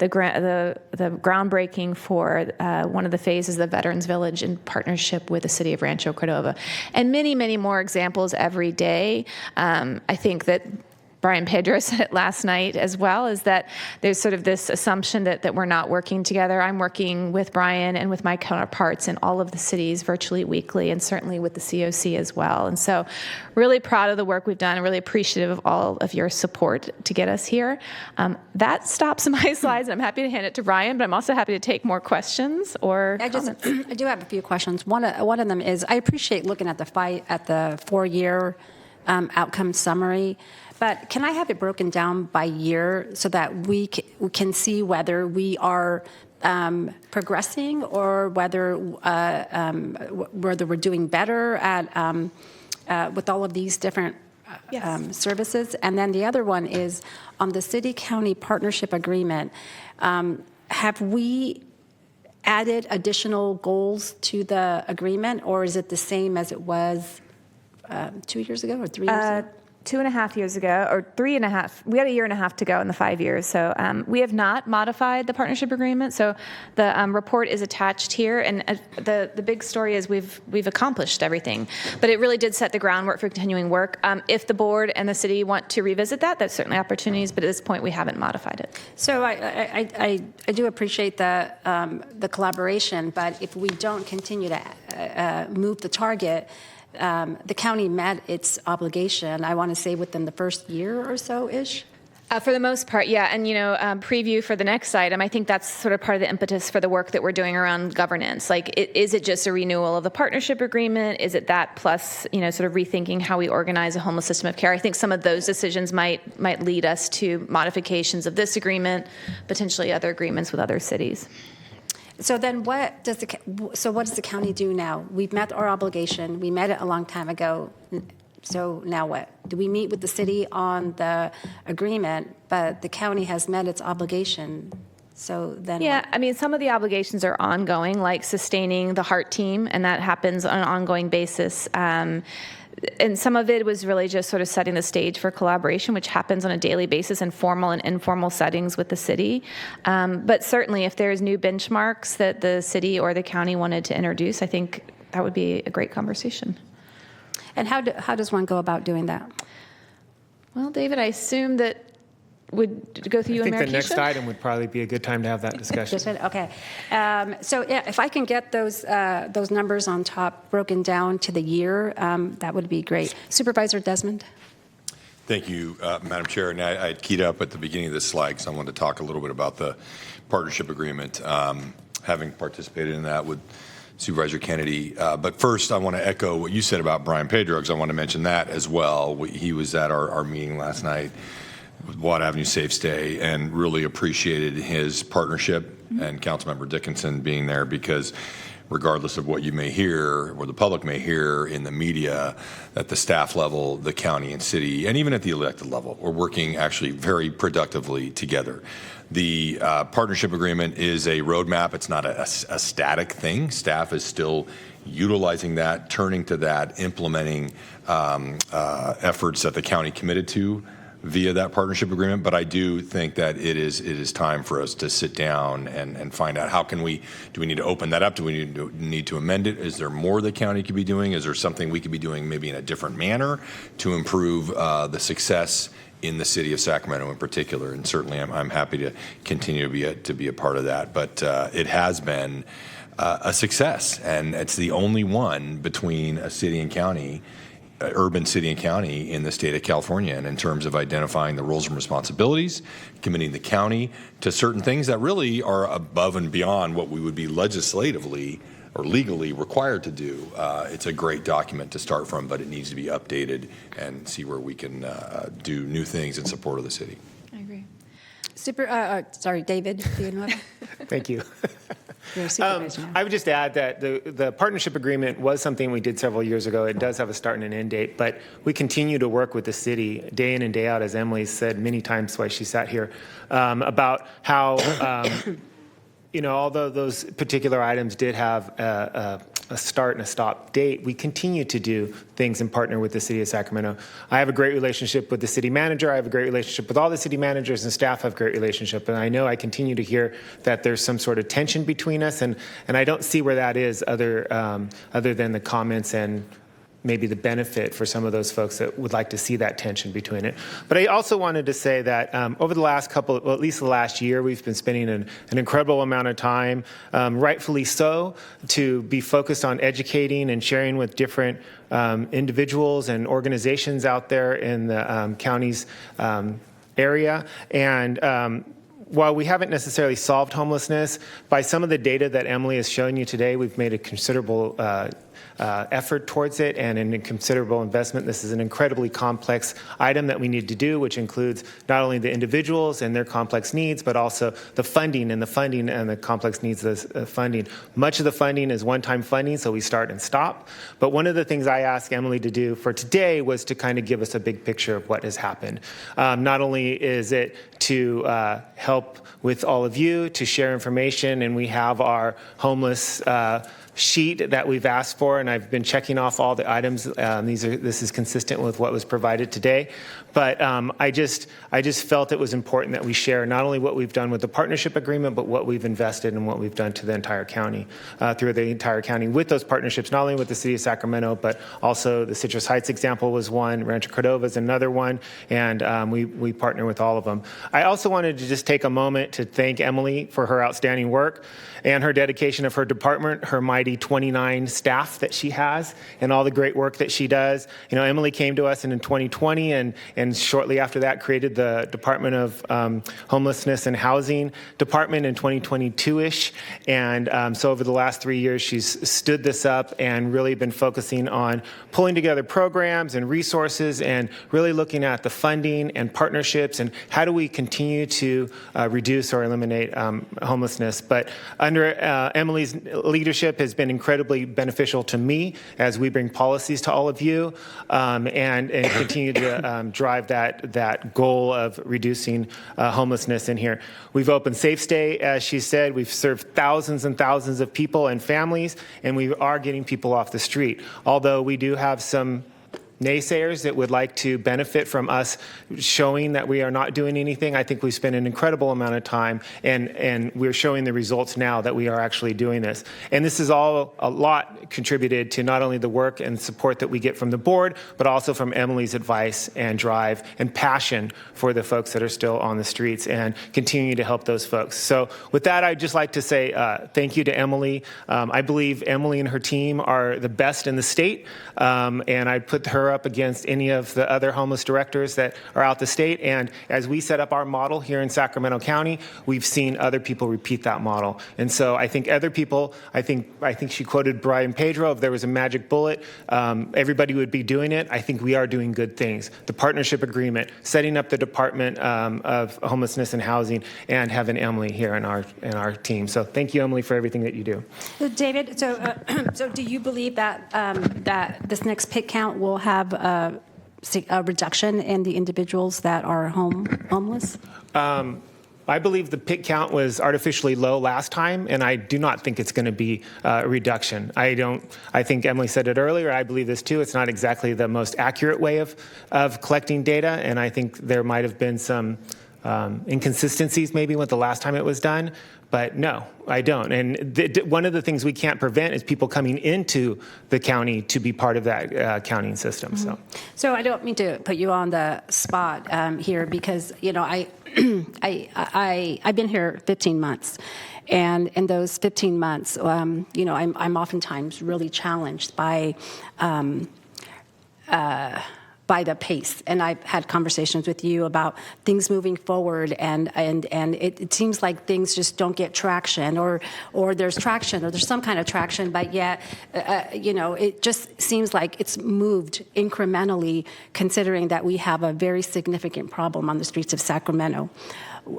groundbreaking for one of the phases of the Veterans Village in partnership with the city of Rancho Cordova, and many, many more examples every day. I think that Brian Pedro said it last night as well, is that there's sort of this assumption that we're not working together. I'm working with Brian and with my counterparts in all of the cities virtually weekly, and certainly with the COC as well. And so really proud of the work we've done and really appreciative of all of your support to get us here. That stops my slides, and I'm happy to hand it to Brian, but I'm also happy to take more questions or comments. I do have a few questions. One of them is, I appreciate looking at the 4-year outcome summary, but can I have it broken down by year so that we can see whether we are progressing or whether we're doing better at with all of these different services? And then the other one is on the city-county partnership agreement. Have we added additional goals to the agreement, or is it the same as it was 2 years ago or 3 years ago? 2.5 years ago, or 3.5. We had 1.5 years to go in the 5 years. So we have not modified the partnership agreement. So the report is attached here, and the big story is we've accomplished everything. But it really did set the groundwork for continuing work. If the board and the city want to revisit that, that's certainly opportunities. But at this point, we haven't modified it. So I do appreciate the collaboration, but if we don't continue to move the target, the county met its obligation, I want to say within the first year or so-ish? For the most part, yeah. And, preview for the next item, I think that's sort of part of the impetus for the work that we're doing around governance. Like, is it just a renewal of the partnership agreement? Is it that plus, sort of rethinking how we organize a homeless system of care? I think some of those decisions might lead us to modifications of this agreement, potentially other agreements with other cities. So then what does the county do now? We've met our obligation. We met it a long time ago. So now what? Do we meet with the city on the agreement, but the county has met its obligation? So then Yeah, I mean, some of the obligations are ongoing, like sustaining the HEART team, and that happens on an ongoing basis. And some of it was really just sort of setting the stage for collaboration, which happens on a daily basis in formal and informal settings with the city. But certainly, if there's new benchmarks that the city or the county wanted to introduce, I think that would be a great conversation. And how does one go about doing that? Well, David, I assume that would go through you and Mayor I think the next Keisha? item would probably be a good time to have that discussion. Okay. So yeah, if I can get those numbers on top broken down to the year, that would be great. Supervisor Desmond. Thank you, Madam Chair. And I keyed up at the beginning of this slide because I wanted to talk a little bit about the partnership agreement, having participated in that with Supervisor Kennedy. But first, I want to echo what you said about Brian Pedro, because I want to mention that as well. He was at our meeting last night with Watt Avenue Safe Stay and really appreciated his partnership, and Councilmember Dickinson being there, because regardless of what you may hear or the public may hear in the media, at the staff level, the county and city, and even at the elected level, we're working actually very productively together. The partnership agreement is a roadmap. It's not a static thing. Staff is still utilizing that, turning to that, implementing efforts that the county committed to via that partnership agreement. But I do think that it is time for us to sit down and find out do we need to open that up? Do we need to amend it? Is there more the county could be doing? Is there something we could be doing maybe in a different manner to improve the success in the city of Sacramento in particular? And certainly I'm happy to continue to be a part of that. But it has been a success, and it's the only one between a city and county, urban city and county in the state of California, and in terms of identifying the roles and responsibilities, committing the county to certain things that really are above and beyond what we would be legislatively or legally required to do. It's a great document to start from, but it needs to be updated and see where we can do new things in support of the city. I agree. David Villanueva. Thank you. You're a supervisor now. I would just add that the partnership agreement was something we did several years ago. It does have a start and an end date, but we continue to work with the city day in and day out, as Emily said many times while she sat here, about how, although those particular items did have a start and a stop date, we continue to do things and partner with the city of Sacramento. I have a great relationship with the city manager. I have a great relationship with all the city managers, and staff have a great relationship. And I know I continue to hear that there's some sort of tension between us, and I don't see where that is other than the comments and maybe the benefit for some of those folks that would like to see that tension between it. But I also wanted to say that over the last at least the last year, we've been spending an incredible amount of time, rightfully so, to be focused on educating and sharing with different individuals and organizations out there in the county's area. And while we haven't necessarily solved homelessness, by some of the data that Emily has shown you today, we've made a considerable effort towards it and a considerable investment. This is an incredibly complex item that we need to do, which includes not only the individuals and their complex needs, but also the funding and the complex needs of the funding. Much of the funding is one-time funding, so we start and stop. But one of the things I asked Emily to do for today was to kind of give us a big picture of what has happened. Not only is it to help with all of you, to share information, and we have our homeless sheet that we've asked for, and I've been checking off all the items. This is consistent with what was provided today. But I just felt it was important that we share not only what we've done with the partnership agreement, but what we've invested and what we've done to the entire county, through the entire county with those partnerships, not only with the city of Sacramento, but also the Citrus Heights example was one, Rancho Cordova is another one, and we partner with all of them. I also wanted to just take a moment to thank Emily for her outstanding work and her dedication of her department, her mighty 29 staff that she has, and all the great work that she does. You know, Emily came to us in 2020, and shortly after that created the Department of Homelessness and Housing Department in 2022-ish. And so over the last 3 years, she's stood this up and really been focusing on pulling together programs and resources and really looking at the funding and partnerships and how do we continue to reduce or eliminate homelessness. But under Emily's leadership has been incredibly beneficial to me as we bring policies to all of you and continue to drive that goal of reducing homelessness in here. We've opened Safe Stay, as she said. We've served thousands and thousands of people and families, and we are getting people off the street. Although we do have some naysayers that would like to benefit from us showing that we are not doing anything. I think we've spent an incredible amount of time, and we're showing the results now that we are actually doing this. And this is all a lot contributed to not only the work and support that we get from the board, but also from Emily's advice and drive and passion for the folks that are still on the streets and continue to help those folks. So with that, I'd just like to say thank you to Emily. I believe Emily and her team are the best in the state, and I put her up against any of the other homeless directors that are out the state. And as we set up our model here in Sacramento County, we've seen other people repeat that model. And so I think other people, I think she quoted Brian Pedro, if there was a magic bullet, everybody would be doing it. I think we are doing good things. The partnership agreement, setting up the Department of Homelessness and Housing, and having Emily here in our team. So thank you, Emily, for everything that you do. David, so do you believe that that this next pit count will have a reduction in the individuals that are homeless? I believe the pit count was artificially low last time, and I do not think it's going to be a reduction. I think Emily said it earlier, I believe this too, it's not exactly the most accurate way of collecting data, and I think there might have been some inconsistencies maybe with the last time it was done. But no, I don't. And one of the things we can't prevent is people coming into the county to be part of that counting system. Mm-hmm. So I don't mean to put you on the spot here because, you know, I've been here 15 months. And in those 15 months, you know, I'm oftentimes really challenged by the pace. And I've had conversations with you about things moving forward, and it seems like things just don't get traction, or there's traction, or there's some kind of traction, but yet, you know, it just seems like it's moved incrementally, considering that we have a very significant problem on the streets of Sacramento.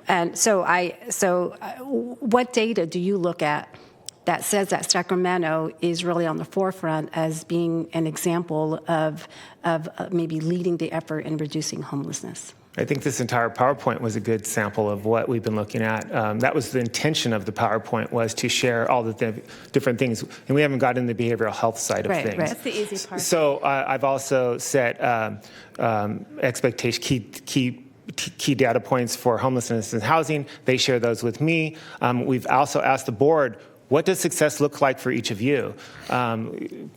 And so what data do you look at that says that Sacramento is really on the forefront as being an example of maybe leading the effort in reducing homelessness? I think this entire PowerPoint was a good sample of what we've been looking at. That was the intention of the PowerPoint, was to share all the different things. And we haven't gotten the behavioral health side of things. Right. That's the easy part. So I've also set key data points for homelessness and housing. They share those with me. We've also asked the board, what does success look like for each of you?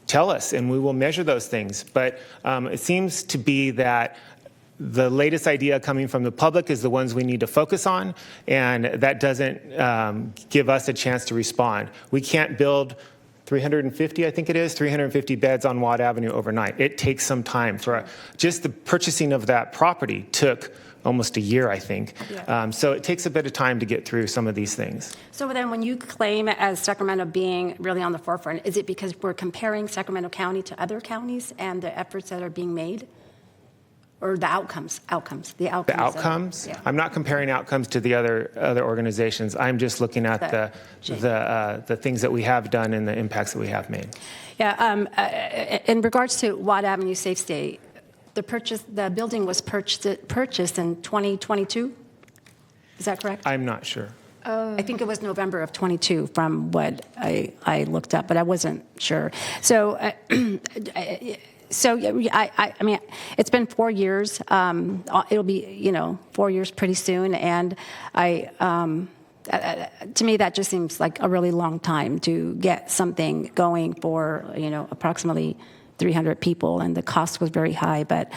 Tell us, and we will measure those things. But it seems to be that the latest idea coming from the public is the ones we need to focus on, and that doesn't give us a chance to respond. We can't build 350, I think it is, 350 beds on Watt Avenue overnight. It takes some time. Just the purchasing of that property took almost a year, I think. Yeah. So it takes a bit of time to get through some of these things. So then when you claim as Sacramento being really on the forefront, is it because we're comparing Sacramento County to other counties and the efforts that are being made? Or the outcomes? The outcomes? Yeah. I'm not comparing outcomes to the other organizations. I'm just looking at the things that we have done and the impacts that we have made. Yeah. In regards to Watt Avenue Safe Stay, the building was purchased in 2022. Is that correct? I'm not sure. I think it was November of 22 from what I looked up, but I wasn't sure. So. I mean, it's been 4 years. It'll be, 4 years pretty soon, and to me, that just seems like a really long time to get something going for, approximately 300 people, and the cost was very high. But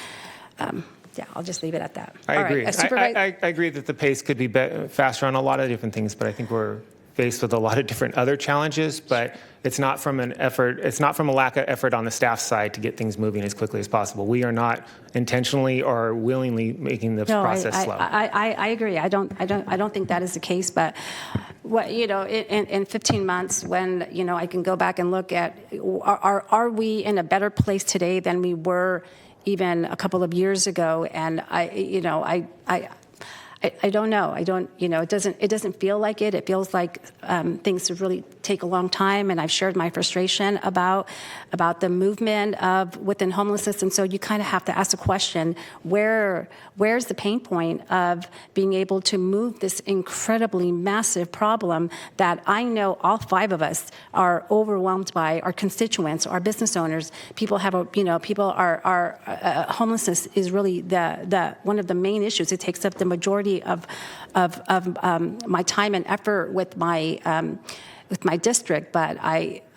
yeah, I'll just leave it at that. I agree. I agree that the pace could be faster on a lot of different things, but I think we're faced with a lot of different other challenges, but it's not from a lack of effort on the staff side to get things moving as quickly as possible. We are not intentionally or willingly making the process slow. I agree. I don't think that is the case, but what, in 15 months when, I can go back and look at, are we in a better place today than we were even a couple of years ago? And I don't know. It doesn't feel like it. It feels like things really take a long time, and I've shared my frustration about the movement within homelessness. And so you kind of have to ask the question, where's the pain point of being able to move this incredibly massive problem that I know all 5 of us are overwhelmed by, our constituents, our business owners. Homelessness is really the one of the main issues. It takes up the majority of my time and effort with my district, but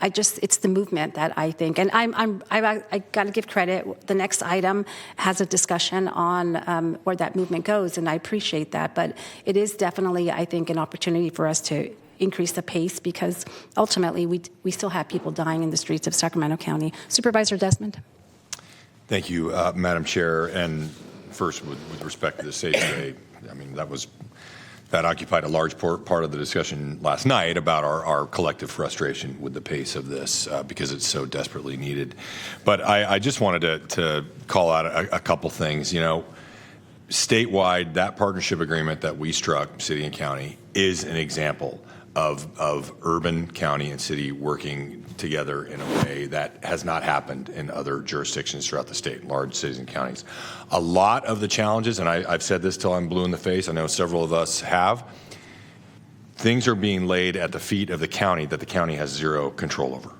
it's the movement that I think, and I got to give credit. The next item has a discussion on where that movement goes, and I appreciate that. But it is definitely, I think, an opportunity for us to increase the pace, because ultimately we still have people dying in the streets of Sacramento County. Supervisor Desmond. Thank you, Madam Chair. And first, with respect to the Safe Stay, I mean, that occupied a large part of the discussion last night about our collective frustration with the pace of this because it's so desperately needed. But I just wanted to call out a couple things. Statewide, that partnership agreement that we struck, city and county, is an example of urban, county, and city working together in a way that has not happened in other jurisdictions throughout the state, large cities and counties. A lot of the challenges, and I've said this till I'm blue in the face, I know several of us have, things are being laid at the feet of the county that the county has zero control over.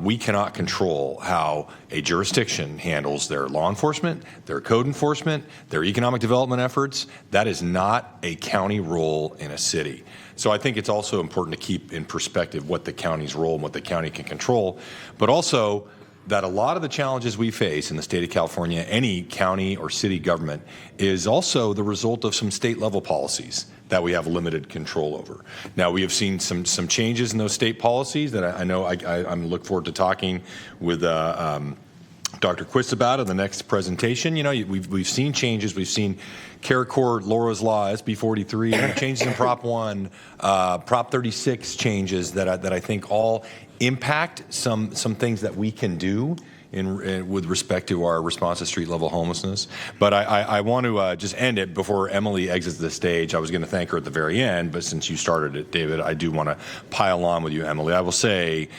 We cannot control how a jurisdiction handles their law enforcement, their code enforcement, their economic development efforts. That is not a county role in a city. So I think it's also important to keep in perspective what the county's role and what the county can control, but also that a lot of the challenges we face in the state of California, any county or city government, is also the result of some state level policies that we have limited control over. Now, we have seen some changes in those state policies that I know I'm look forward to talking with Dr. Quist about in the next presentation. We've seen changes. We've seen CARICOR, Laura's Law, SB 43, changes in Prop 1, Prop 36 changes that I think all impact some things that we can do with respect to our response to street level homelessness. But I want to just end it before Emily exits the stage. I was going to thank her at the very end, but since you started it, David, I do want to pile on with you, Emily. I will say,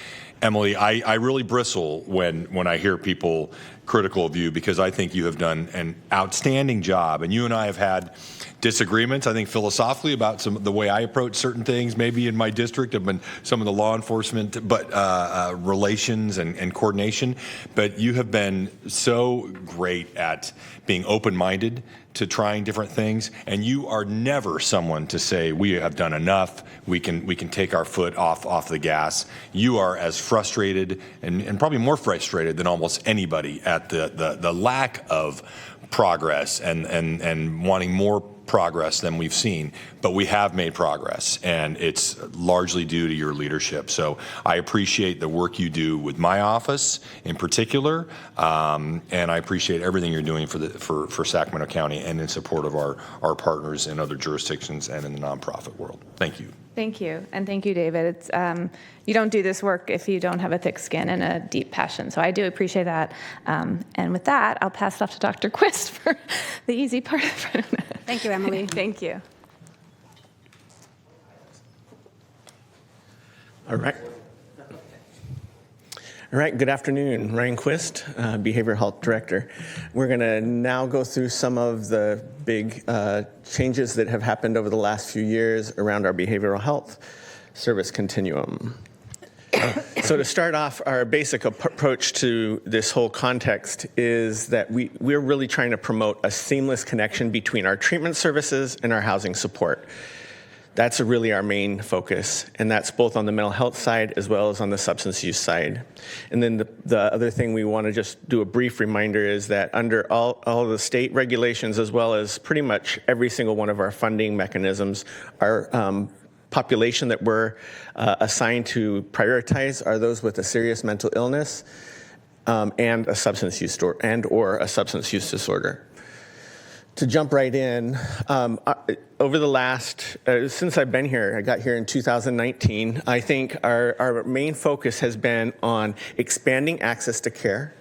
Emily, I really bristle when I hear people critical of you, because I think you have done an outstanding job, and you and I have had disagreements, I think, philosophically about the way I approach certain things, maybe in my district, have been some of the law enforcement relations and coordination. But you have been so great at being open-minded to trying different things, and you are never someone to say we have done enough, we can take our foot off the gas. You are as frustrated and probably more frustrated than almost anybody at the lack of progress and wanting more progress than we've seen, but we have made progress, and it's largely due to your leadership. So I appreciate the work you do with my office in particular, and I appreciate everything you're doing for Sacramento County and in support of our partners in other jurisdictions and in the nonprofit world. Thank you. Thank you, and thank you, David. It's you don't do this work if you don't have a thick skin and a deep passion. So I do appreciate that. And with that, I'll pass it off to Dr. Quist for the easy part of it. Thank you, Emily. Thank you. All right. All right, good afternoon. Ryan Quist, Behavioral Health Director. We're going to now go through some of the big changes that have happened over the last few years around our behavioral health service continuum. So to start off, our basic approach to this whole context is that we're really trying to promote a seamless connection between our treatment services and our housing support. That's really our main focus, and that's both on the mental health side as well as on the substance use side. And then the other thing we want to just do a brief reminder is that under all the state regulations, as well as pretty much every single one of our funding mechanisms, our population that we're assigned to prioritize are those with a serious mental illness and a substance use or a substance use disorder. To jump right in, over the last, since I've been here, I got here in 2019, I think our main focus has been on expanding access to care.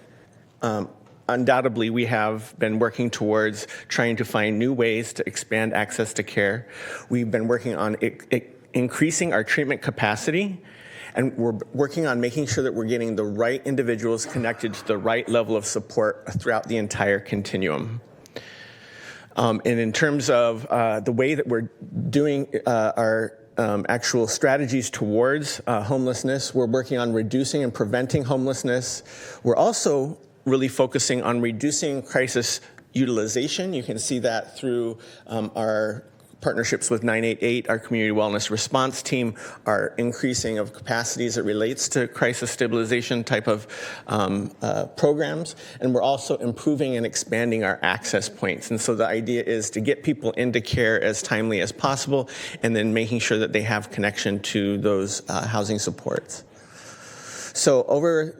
Undoubtedly, we have been working towards trying to find new ways to expand access to care. We've been working on increasing our treatment capacity, and we're working on making sure that we're getting the right individuals connected to the right level of support throughout the entire continuum. And in terms of the way that we're doing our actual strategies towards homelessness, we're working on reducing and preventing homelessness. We're also really focusing on reducing crisis utilization. You can see that through our partnerships with 988, our community wellness response team, our increasing of capacity as it relates to crisis stabilization type of programs. And we're also improving and expanding our access points. And so the idea is to get people into care as timely as possible, and then making sure that they have connection to those housing supports. So over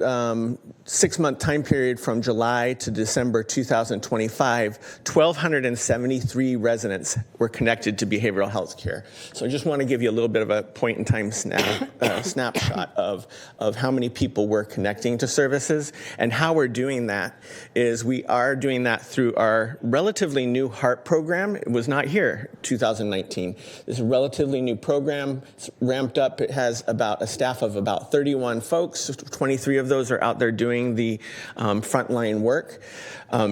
6-month time period from July to December 2025, 1,273 residents were connected to behavioral health care. So I just want to give you a little bit of a point in time snapshot of how many people we're connecting to services. And how we're doing that is we are doing that through our relatively new HEART program. It was not here 2019. This is a relatively new program. It's ramped up. It has about a staff of about 31 folks. 23 of those are out there doing the frontline work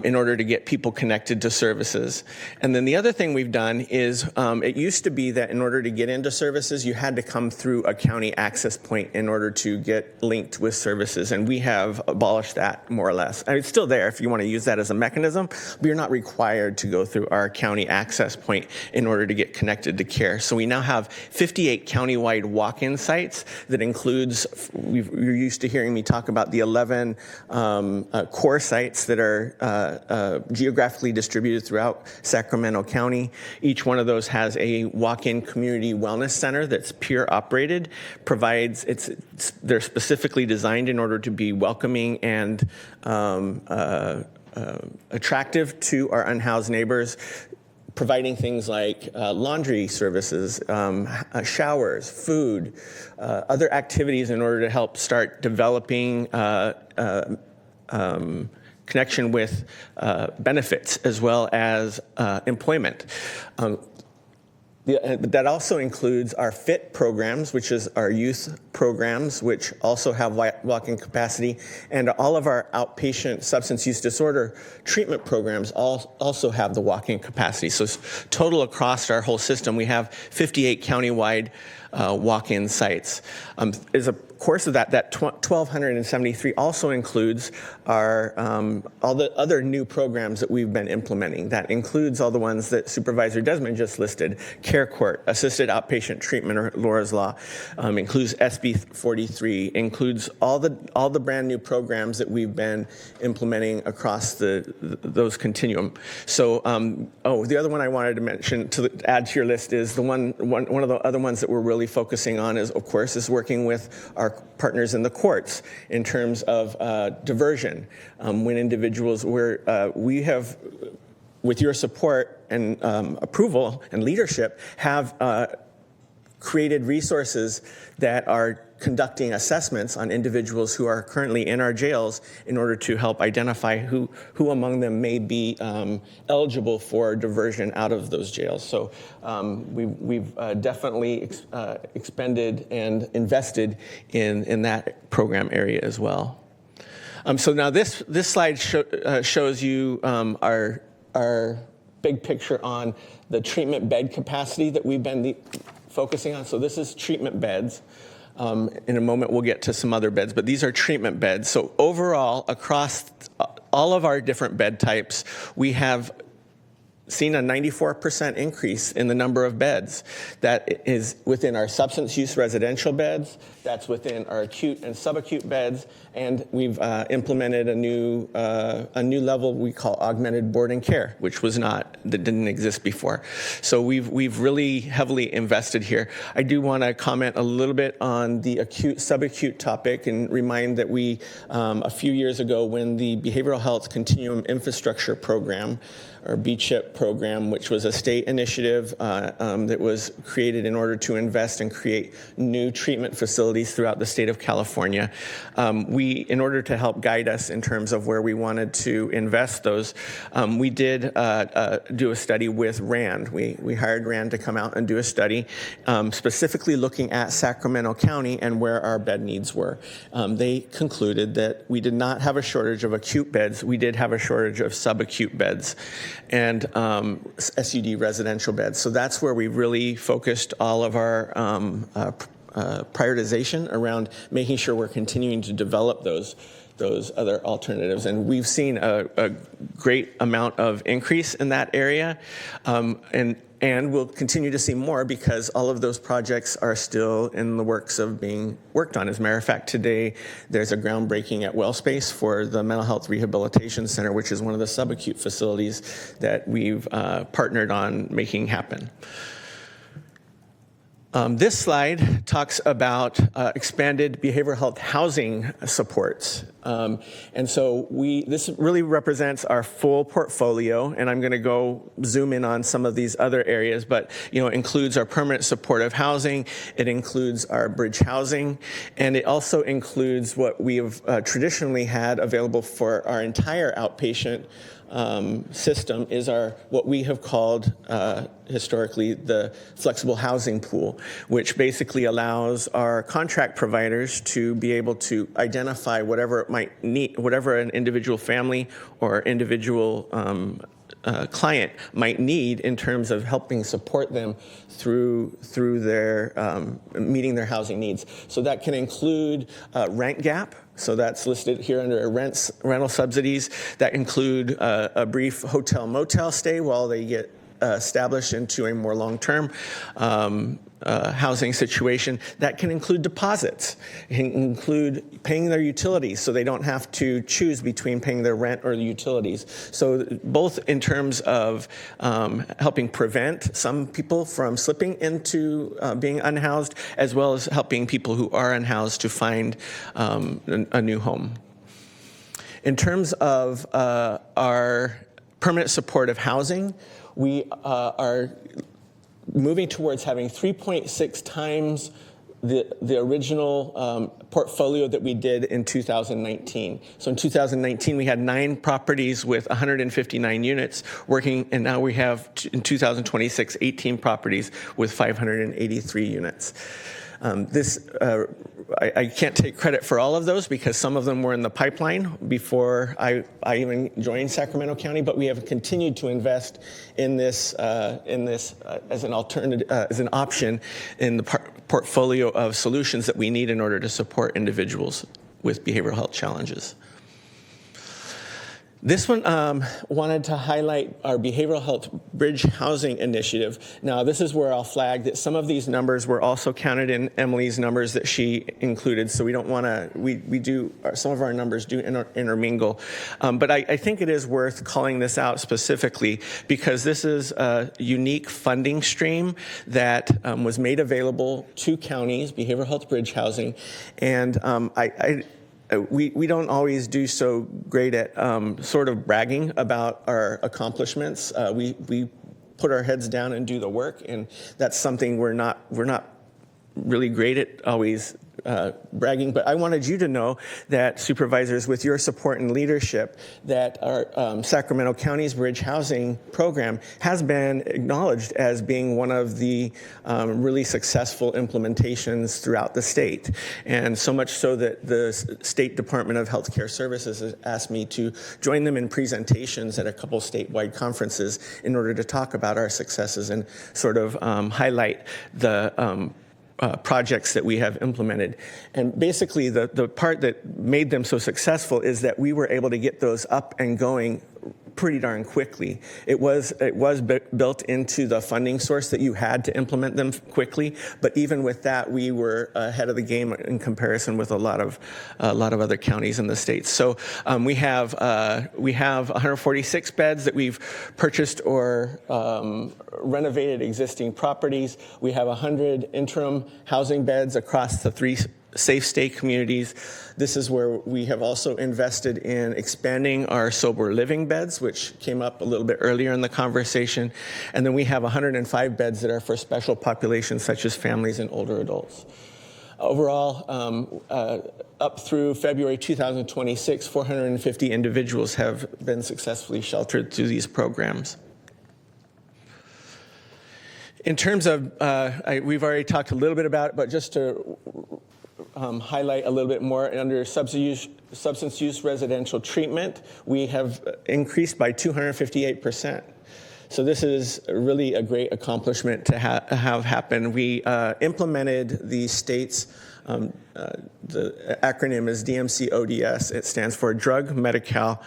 in order to get people connected to services. And then the other thing we've done is it used to be that in order to get into services, you had to come through a county access point in order to get linked with services. And we have abolished that more or less. I mean, it's still there if you want to use that as a mechanism, but you're not required to go through our county access point in order to get connected to care. So we now have 58 countywide walk-in sites that includes, you're used to hearing me talk about the 11 core sites that are geographically distributed throughout Sacramento County. Each one of those has a walk-in community wellness center that's peer operated, they're specifically designed in order to be welcoming and attractive to our unhoused neighbors, providing things like laundry services, showers, food, other activities in order to help start developing connection with benefits as well as employment. That also includes our FIT programs, which is our youth programs, which also have walk-in capacity, and all of our outpatient substance use disorder treatment programs also have the walk-in capacity. So total across our whole system, we have 58 countywide walk-in sites. As a course of that 1,273 also includes our all the other new programs that we've been implementing. That includes all the ones that Supervisor Desmond just listed: Care Court, Assisted Outpatient Treatment, or Laura's Law, includes SB 43, includes all the brand new programs that we've been implementing across those continuum. So, the other one I wanted to mention to add to your list is one of the other ones that we're really focusing on is, of course, is working with our partners in the courts in terms of diversion. When individuals we have, with your support and approval and leadership, have created resources that are conducting assessments on individuals who are currently in our jails in order to help identify who among them may be eligible for diversion out of those jails. So we've definitely expended and invested in that program area as well. So now this slide shows you our big picture on the treatment bed capacity that we've been focusing on. So this is treatment beds. In a moment, we'll get to some other beds, but these are treatment beds. So overall, across all of our different bed types, we have seen a 94% increase in the number of beds. That is within our substance use residential beds, that's within our acute and subacute beds, and we've implemented a new level we call augmented board and care, which that didn't exist before. So we've really heavily invested here. I do want to comment a little bit on the acute subacute topic and remind that we a few years ago, when the Behavioral Health Continuum Infrastructure Program, or BCHIP program, which was a state initiative that was created in order to invest and create new treatment facilities throughout the state of California. In order to help guide us in terms of where we wanted to invest those, we did do a study with RAND. We hired RAND to come out and do a study specifically looking at Sacramento County and where our bed needs were. They concluded that we did not have a shortage of acute beds. We did have a shortage of subacute beds and SUD residential beds. So that's where we really focused all of our prioritization around making sure we're continuing to develop those other alternatives. And we've seen a great amount of increase in that area. And we'll continue to see more because all of those projects are still in the works of being worked on. As a matter of fact, today there's a groundbreaking at WellSpace for the Mental Health Rehabilitation Center, which is one of the subacute facilities that we've partnered on making happen. This slide talks about expanded behavioral health housing supports. And so this really represents our full portfolio, and I'm going to go zoom in on some of these other areas, but it includes our permanent supportive housing, it includes our bridge housing, and it also includes what we have traditionally had available for our entire outpatient system is what we have called historically the flexible housing pool, which basically allows our contract providers to be able to identify whatever it might need, whatever an individual family or individual client might need in terms of helping support them through their meeting their housing needs. So that can include rent gap. So that's listed here under rental subsidies that include a brief hotel motel stay while they get established into a more long-term housing situation. That can include deposits. It can include paying their utilities so they don't have to choose between paying their rent or the utilities. So both in terms of helping prevent some people from slipping into being unhoused, as well as helping people who are unhoused to find a new home. In terms of our permanent supportive housing, we are moving towards having 3.6 times the original portfolio that we did in 2019. So in 2019, we had 9 properties with 159 units working, and now we have, in 2026, 18 properties with 583 units. I can't take credit for all of those because some of them were in the pipeline before I even joined Sacramento County, but we have continued to invest in this as an alternative, as an option in the portfolio of solutions that we need in order to support individuals with behavioral health challenges. This one wanted to highlight our behavioral health bridge housing initiative. Now, this is where I'll flag that some of these numbers were also counted in Emily's numbers that she included. So we don't want to, we do, some of our numbers do intermingle. But I think it is worth calling this out specifically because this is a unique funding stream that was made available to counties, behavioral health bridge housing. And we don't always do so great at sort of bragging about our accomplishments. We put our heads down and do the work, and that's something we're not really great at always bragging. But I wanted you to know that, supervisors, with your support and leadership, that our Sacramento County's Bridge Housing Program has been acknowledged as being one of the really successful implementations throughout the state. And so much so that the State Department of Healthcare Services has asked me to join them in presentations at a couple statewide conferences in order to talk about our successes and sort of highlight the projects that we have implemented. And basically the part that made them so successful is that we were able to get those up and going pretty darn quickly. It was built into the funding source that you had to implement them quickly, but even with that, we were ahead of the game in comparison with a lot of other counties in the state. So we have 146 beds that we've purchased or renovated existing properties. We have 100 interim housing beds across the 3 safe state communities. This is where we have also invested in expanding our sober living beds, which came up a little bit earlier in the conversation. And then we have 105 beds that are for special populations such as families and older adults. Overall, up through February 2026, 450 individuals have been successfully sheltered through these programs. In terms of, we've already talked a little bit about it, but just to highlight a little bit more, under substance use residential treatment, we have increased by 258%. So this is really a great accomplishment to have happen. We implemented the state's, the acronym is DMC-ODS. It stands for Drug Medi-Cal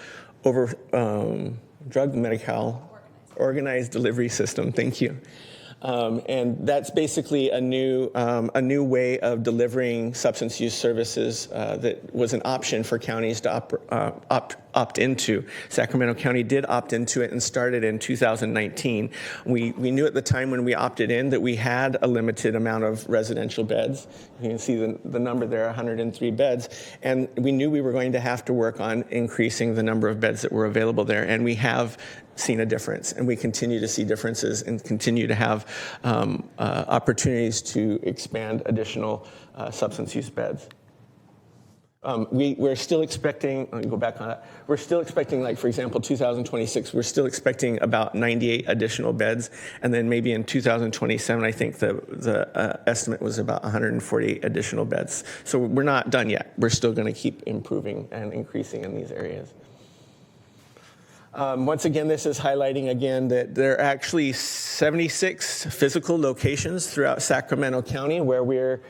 Organized Delivery System. Thank you. And that's basically a new way of delivering substance use services that was an option for counties to opt into. Sacramento County did opt into it and started in 2019. We knew at the time when we opted in that we had a limited amount of residential beds. You can see the number there, 103 beds. And we knew we were going to have to work on increasing the number of beds that were available there. And we have seen a difference, and we continue to see differences and continue to have opportunities to expand additional substance use beds. We're still expecting, let me go back on that. We're still expecting, like, for example, 2026, we're still expecting about 98 additional beds. And then maybe in 2027, I think the estimate was about 148 additional beds. So we're not done yet. We're still going to keep improving and increasing in these areas. Once again, this is highlighting again that there are actually 76 physical locations throughout Sacramento County where we're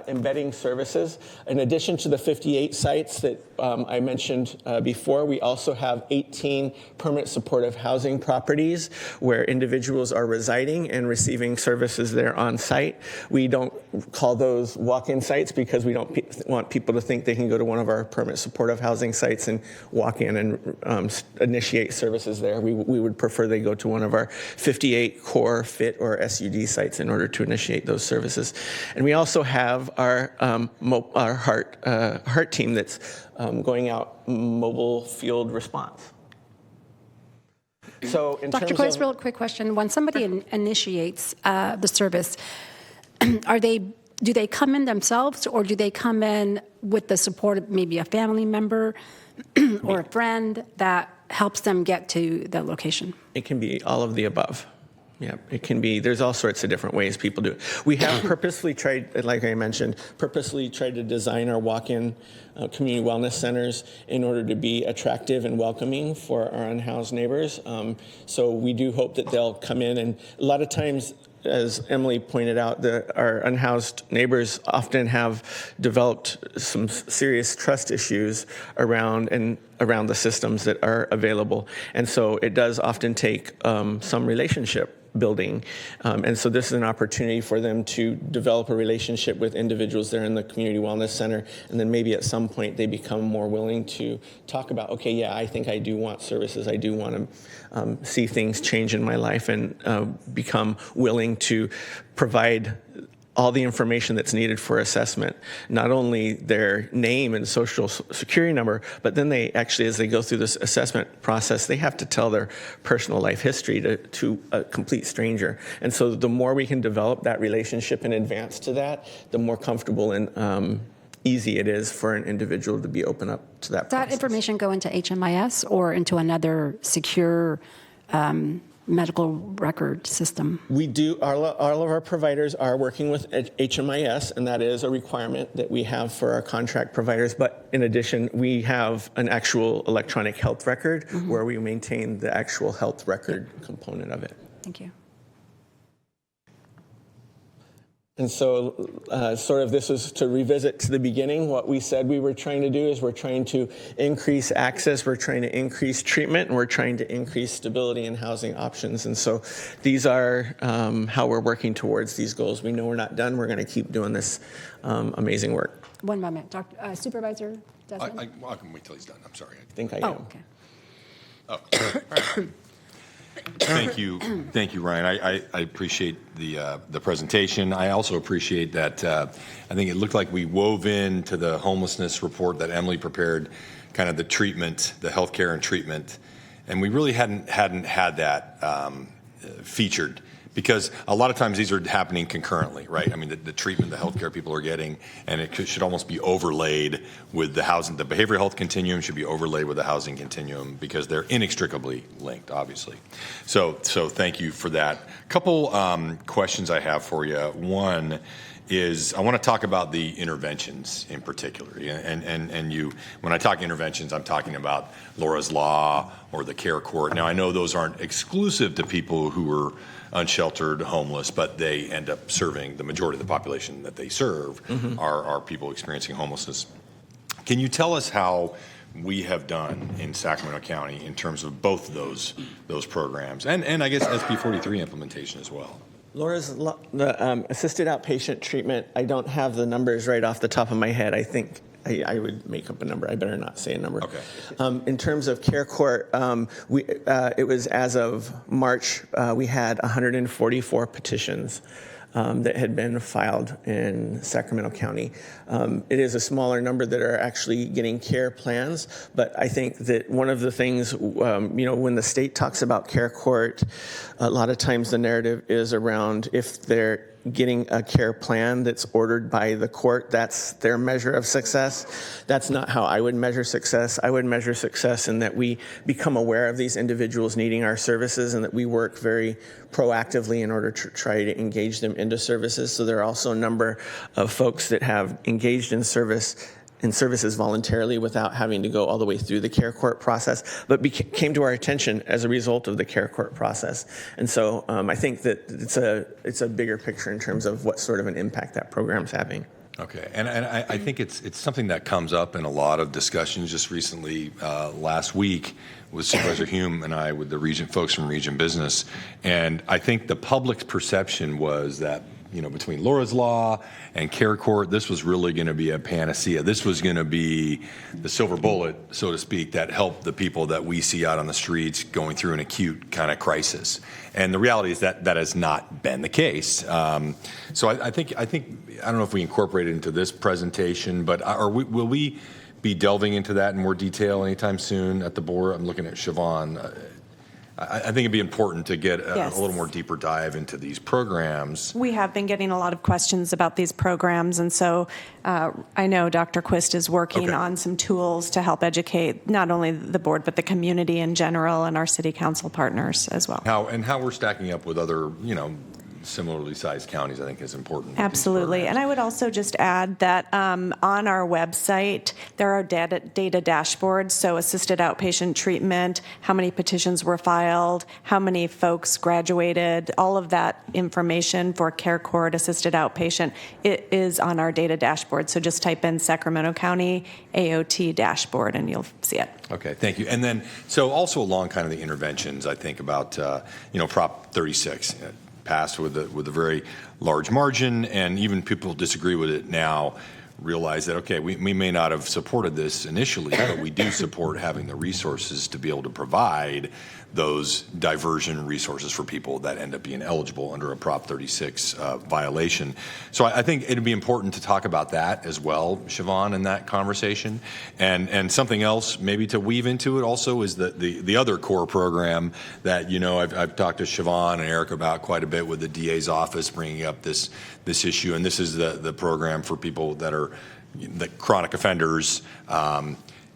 embedding services. In addition to the 58 sites that I mentioned before, we also have 18 permanent supportive housing properties where individuals are residing and receiving services there on site. We don't call those walk-in sites because we don't want people to think they can go to one of our permanent supportive housing sites and walk in and initiate services there. We would prefer they go to one of our 58 core, fit, or SUD sites in order to initiate those services. And we also have our heart team that's going out mobile field response. So in Dr. terms Quist, of, real quick question. When somebody initiates the service, do they come in themselves, or do they come in with the support of maybe a family member or a friend that helps them get to the location? It can be all of the above. Yeah, it can be. There's all sorts of different ways people do it. We have purposely tried, like I mentioned, to design our walk-in community wellness centers in order to be attractive and welcoming for our unhoused neighbors. So we do hope that they'll come in, and a lot of times, as Emily pointed out, our unhoused neighbors often have developed some serious trust issues around the systems that are available. And so it does often take some relationship building. And so this is an opportunity for them to develop a relationship with individuals there in the community wellness center. And then maybe at some point they become more willing to talk about, okay, yeah, I think I do want services. I do want to see things change in my life, and become willing to provide all the information that's needed for assessment, not only their name and social security number, but then they actually, as they go through this assessment process, they have to tell their personal life history to a complete stranger. And so the more we can develop that relationship in advance to that, the more comfortable and easy it is for an individual to be open up to that process. Does that information go into HMIS or into another secure medical record system? We do. All of our providers are working with HMIS, and that is a requirement that we have for our contract providers. But in addition, we have an actual electronic health record where we maintain the actual health record component of it. Thank you. And so sort of this is to revisit to the beginning. What we said we were trying to do is we're trying to increase access, we're trying to increase treatment, and we're trying to increase stability in housing options. And so these are how we're working towards these goals. We know we're not done. We're going to keep doing this amazing work. One moment. Supervisor Desmond? I can wait till he's done. I'm sorry. I think I am. Okay. Oh. Thank you, Ryan. I appreciate the presentation. I also appreciate that. I think it looked like we wove into the homelessness report that Emily prepared, kind of the treatment, the healthcare and treatment, and we really hadn't had that featured. Because a lot of times these are happening concurrently, right? I mean, the treatment the healthcare people are getting, and it should almost be overlaid with the housing. The behavioral health continuum should be overlaid with the housing continuum because they're inextricably linked, obviously. So thank you for that. A couple questions I have for you. One is I want to talk about the interventions in particular. And you, when I talk interventions, I'm talking about Laura's Law or the Care Court. Now, I know those aren't exclusive to people who are unsheltered, homeless, but they end up serving the majority of the population that they serve are people experiencing homelessness. Can you tell us how we have done in Sacramento County in terms of both of those programs and I guess SB 43 implementation as well? Laura's the assisted outpatient treatment, I don't have the numbers right off the top of my head. I think I would make up a number. I better not say a number. Okay. In terms of Care Court, it was as of March, we had 144 petitions that had been filed in Sacramento County. It is a smaller number that are actually getting care plans, but I think that one of the things, when the state talks about Care Court, a lot of times the narrative is around if they're getting a care plan that's ordered by the court, that's their measure of success. That's not how I would measure success. I would measure success in that we become aware of these individuals needing our services and that we work very proactively in order to try to engage them into services. So there are also a number of folks that have engaged in services voluntarily without having to go all the way through the Care Court process, but came to our attention as a result of the Care Court process. And so I think that it's a bigger picture in terms of what sort of an impact that program's having. Okay, and I think it's something that comes up in a lot of discussions. Just recently, last week, with Supervisor Hume and I with the folks from Region Business, and I think the public's perception was that between Laura's Law and Care Court, this was really going to be a panacea. This was going to be the silver bullet, so to speak, that helped the people that we see out on the streets going through an acute kind of crisis. And the reality is that has not been the case. So I think I don't know if we incorporate it into this presentation, but will we be delving into that in more detail anytime soon at the board? I'm looking at Siobhan. I think it'd be important to get Yes. a little more deeper dive into these programs. We have been getting a lot of questions about these programs, and so I know Dr. Quist is working on some tools to help educate not only the board, but the community in general and our city council partners as well. How we're stacking up with other, similarly sized counties, I think is important. Absolutely. And I would also just add that on our website, there are data dashboards, so assisted outpatient treatment, how many petitions were filed, how many folks graduated, all of that information for Care Court assisted outpatient, it is on our data dashboard. So just type in Sacramento County AOT dashboard and you'll see it. Okay, thank you. And then, so also along kind of the interventions, I think about, Prop 36. Passed with a very large margin, and even people disagree with it now realize that, okay, we may not have supported this initially, but we do support having the resources to be able to provide those diversion resources for people that end up being eligible under a Prop 36 violation. So I think it'd be important to talk about that as well, Siobhan, in that conversation. And something else maybe to weave into it also is the other core program that, I've talked to Siobhan and Eric about quite a bit with the DA's office bringing up this issue. And this is the program for people that are the chronic offenders,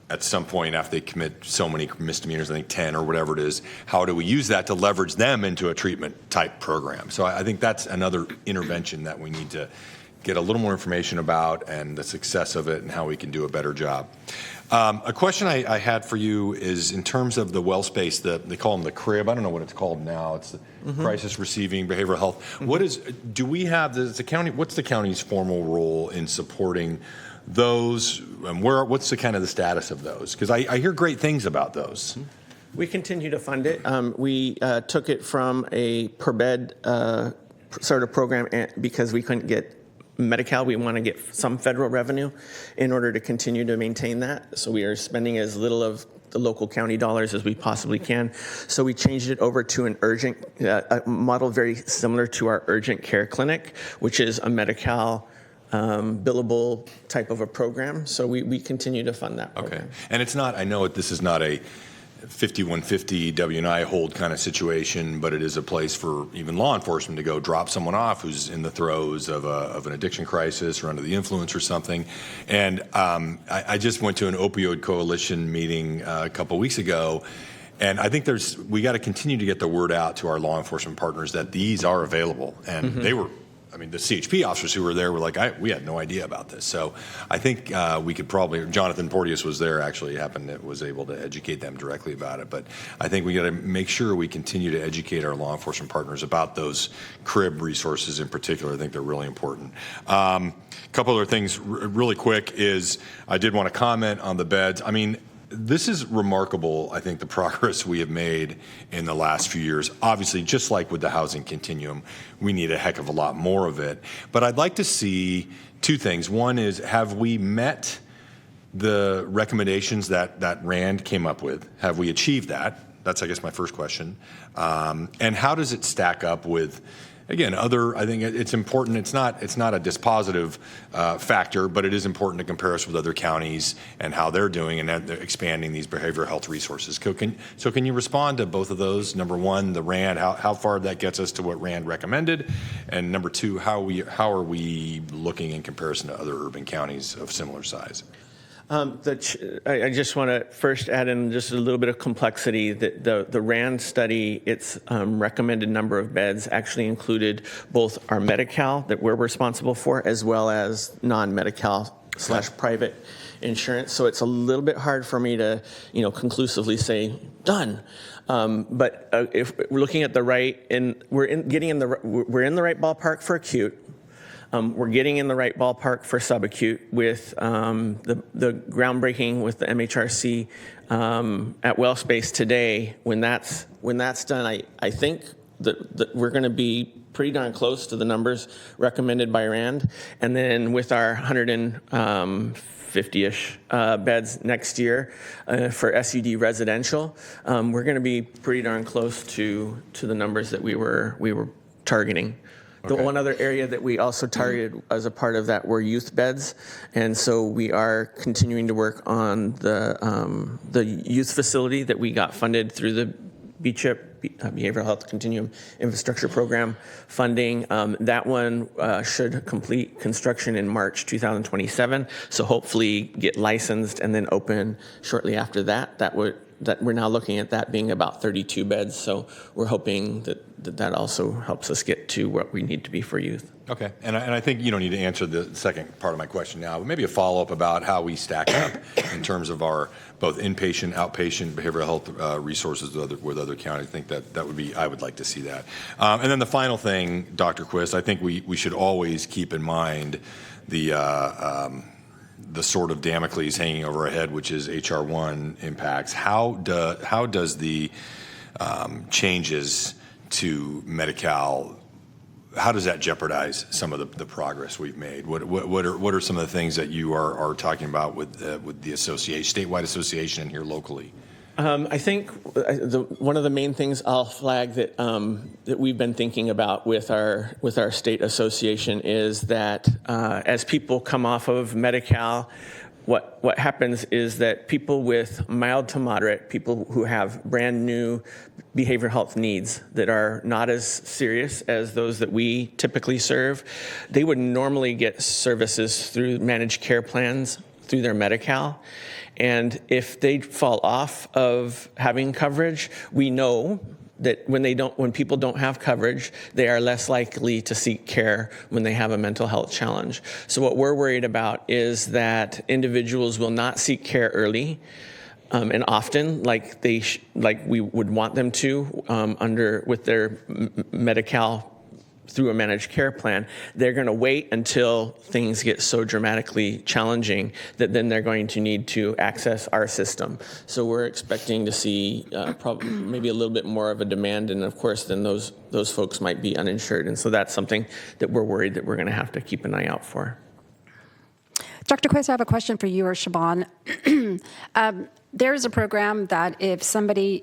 at some point after they commit so many misdemeanors, I think 10 or whatever it is, how do we use that to leverage them into a treatment type program? So I think that's another intervention that we need to get a little more information about and the success of it and how we can do a better job. A question I had for you is in terms of the well space, they call them the CRIB. I don't know what it's called now. It's the Crisis Receiving Behavioral Health. What's the county's formal role in supporting those, and what's the kind of the status of those? Because I hear great things about those. We continue to fund it. We took it from a per bed sort of program because we couldn't get Medi-Cal. We want to get some federal revenue in order to continue to maintain that. So we are spending as little of the local county dollars as we possibly can. So we changed it over to an urgent model very similar to our urgent care clinic, which is a Medi-Cal billable type of a program. So we continue to fund that program. Okay. And it's not, I know this is not a 5150 W&I hold kind of situation, but it is a place for even law enforcement to go drop someone off who's in the throes of an addiction crisis or under the influence or something. And I just went to an opioid coalition meeting a couple weeks ago, and I think we got to continue to get the word out to our law enforcement partners that these are available. And they were, the CHP officers who were there were like, we had no idea about this. So I think we could probably, Jonathan Porteous was there actually, was able to educate them directly about it. But I think we got to make sure we continue to educate our law enforcement partners about those CRIB resources in particular. I think they're really important. A couple other things really quick is I did want to comment on the beds. This is remarkable, I think, the progress we have made in the last few years. Obviously, just like with the housing continuum, we need a heck of a lot more of it. But I'd like to see two things. One is, have we met the recommendations that RAND came up with? Have we achieved that? That's, I guess, my first question. And how does it stack up with, again, I think it's important. It's not a dispositive factor, but it is important to compare us with other counties and how they're doing and they're expanding these behavioral health resources. So can you respond to both of those? Number one, the RAND, how far that gets us to what RAND recommended, and number two, how are we looking in comparison to other urban counties of similar size? I just want to first add in just a little bit of complexity. The RAND study, its recommended number of beds actually included both our Medi-Cal that we're responsible for, as well as non-Medi-Cal / private insurance. So it's a little bit hard for me to, conclusively say done. But if we're looking at the right, and we're in the right ballpark for acute. We're getting in the right ballpark for subacute with the groundbreaking with the MHRC at WellSpace today. When that's done, I think that we're going to be pretty darn close to the numbers recommended by RAND. And then with our 150-ish beds next year for SUD residential, we're going to be pretty darn close to the numbers that we were targeting. The one other area that we also targeted as a part of that were youth beds, and so we are continuing to work on the youth facility that we got funded through the BCHIP Behavioral Health Continuum Infrastructure Program funding. That one should complete construction in March 2027, so hopefully get licensed and then open shortly after that. That we're now looking at that being about 32 beds, so we're hoping that also helps us get to what we need to be for youth. Okay, and I think you don't need to answer the second part of my question now, but maybe a follow-up about how we stack up in terms of our both inpatient, outpatient behavioral health resources with other counties. I think that would be, I would like to see that. And then the final thing, Dr. Quist, I think we should always keep in mind the sort of Damocles hanging over our head, which is HR 1 impacts. How does the changes to Medi-Cal, how does that jeopardize some of the progress we've made? What are some of the things that you are talking about with the association, statewide association, and here locally? I think one of the main things I'll flag that we've been thinking about with our state association is that as people come off of Medi-Cal, what happens is that people with mild to moderate, people who have brand new behavioral health needs that are not as serious as those that we typically serve, they would normally get services through managed care plans through their Medi-Cal. And if they fall off of having coverage, we know that when people don't have coverage, they are less likely to seek care when they have a mental health challenge. So what we're worried about is that individuals will not seek care early and often, like we would want them to, with their Medi-Cal through a managed care plan. They're going to wait until things get so dramatically challenging that then they're going to need to access our system. So we're expecting to see maybe a little bit more of a demand, and of course then those folks might be uninsured, and so that's something that we're worried that we're going to have to keep an eye out for. Dr. Quist, I have a question for you or Siobhan. There's a program that if somebody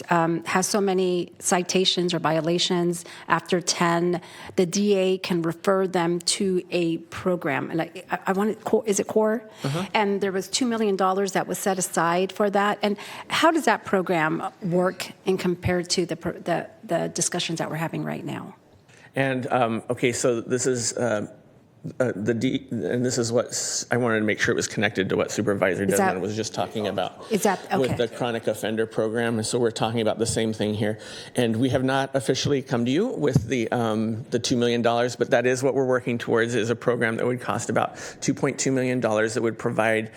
has so many citations or violations after 10, the DA can refer them to a program. And I want to, is it CORE? Uh-huh. And there was $2 million that was set aside for that. And how does that program work in compared to the discussions that we're having right now? And okay, so this is and this is what I wanted to make sure it was connected to what Supervisor Desmond was just talking about. Is that okay? With the chronic offender program, and so we're talking about the same thing here. And we have not officially come to you with the $2 million, but that is what we're working towards. Is a program that would cost about $2.2 million that would provide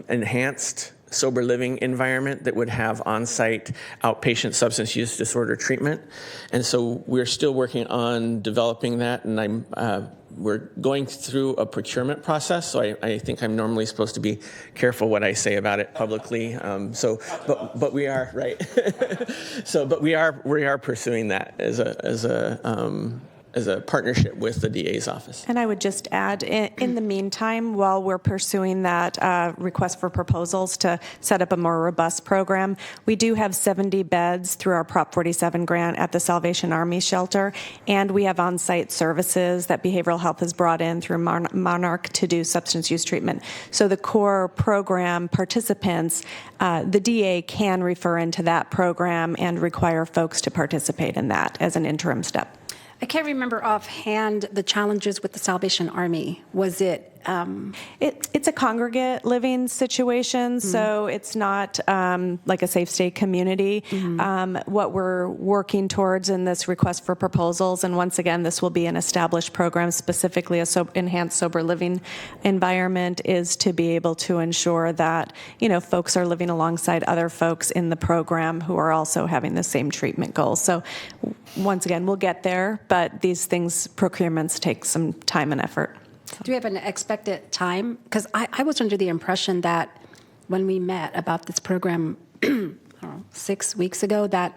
enhanced sober living environment that would have on-site outpatient substance use disorder treatment. And so we're still working on developing that, and we're going through a procurement process, so I think I'm normally supposed to be careful what I say about it publicly. But we are, right. But we are pursuing that as a partnership with the DA's office. And I would just add, in the meantime, while we're pursuing that request for proposals to set up a more robust program, we do have 70 beds through our Prop 47 grant at the Salvation Army shelter, and we have on-site services that behavioral health has brought in through Monarch to do substance use treatment. So the core program participants, the DA can refer into that program and require folks to participate in that as an interim step. I can't remember offhand the challenges with the Salvation Army. Was it? It's a congregate living situation, so it's not like a safe state community. What we're working towards in this request for proposals, and once again, this will be an established program, specifically a enhanced sober living environment, is to be able to ensure that folks are living alongside other folks in the program who are also having the same treatment goals. So once again, we'll get there, but these things, procurements, take some time and effort. Do we have an expected time? Because I was under the impression that when we met about this program 6 weeks ago, that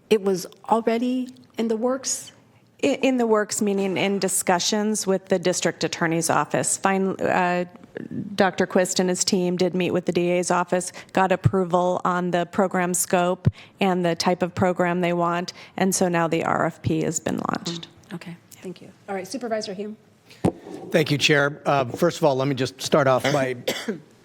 it was already in the works. In the works, meaning in discussions with the district attorney's office. Dr. Quist and his team did meet with the DA's office, got approval on the program scope and the type of program they want, and so now the RFP has been launched. Okay, thank you. All right, Supervisor Hume. Thank you, Chair. First of all, let me just start off by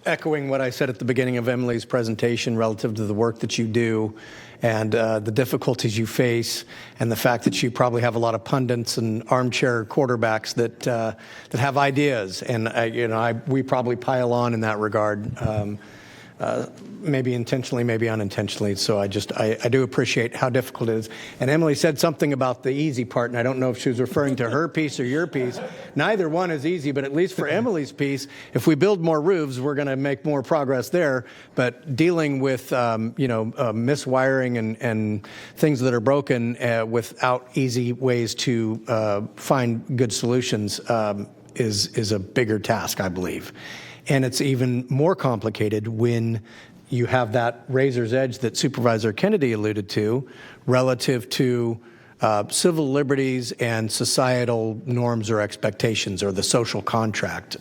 echoing what I said at the beginning of Emily's presentation relative to the work that you do and the difficulties you face, and the fact that you probably have a lot of pundits and armchair quarterbacks that have ideas, and we probably pile on in that regard. Maybe intentionally, maybe unintentionally. So I do appreciate how difficult it is. And Emily said something about the easy part, and I don't know if she was referring to her piece or your piece. Neither one is easy, but at least for Emily's piece, if we build more roofs, we're going to make more progress there. But dealing with miswiring and things that are broken without easy ways to find good solutions is a bigger task, I believe. And it's even more complicated when you have that razor's edge that Supervisor Kennedy alluded to relative to civil liberties and societal norms or expectations or the social contract.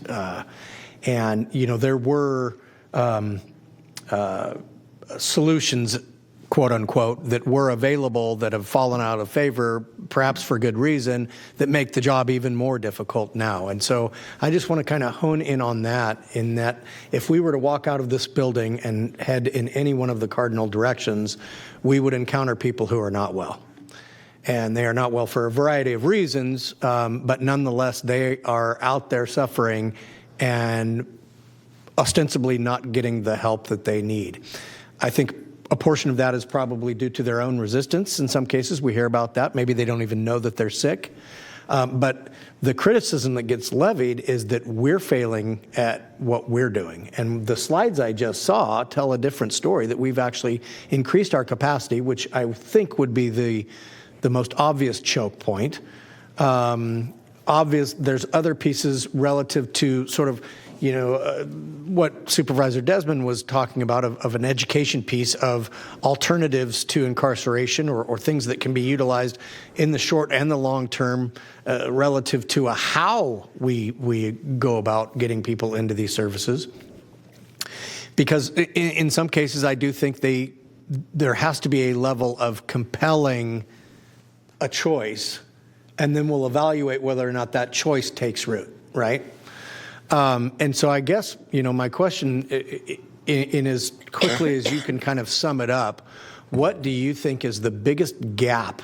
And there were solutions, quote unquote, that were available that have fallen out of favor, perhaps for good reason, that make the job even more difficult now. And so I just want to kind of hone in on that, in that if we were to walk out of this building and head in any one of the cardinal directions, we would encounter people who are not well. And they are not well for a variety of reasons, but nonetheless, they are out there suffering and ostensibly not getting the help that they need. I think a portion of that is probably due to their own resistance. In some cases, we hear about that. Maybe they don't even know that they're sick. But the criticism that gets levied is that we're failing at what we're doing. And the slides I just saw tell a different story, that we've actually increased our capacity, which I think would be the most obvious choke point. There's other pieces relative to sort of what Supervisor Desmond was talking about of an education piece of alternatives to incarceration or things that can be utilized in the short and the long term relative to how we go about getting people into these services. Because in some cases, I do think there has to be a level of compelling a choice, and then we'll evaluate whether or not that choice takes root, right? And so I guess, my question, in as quickly as you can kind of sum it up, what do you think is the biggest gap,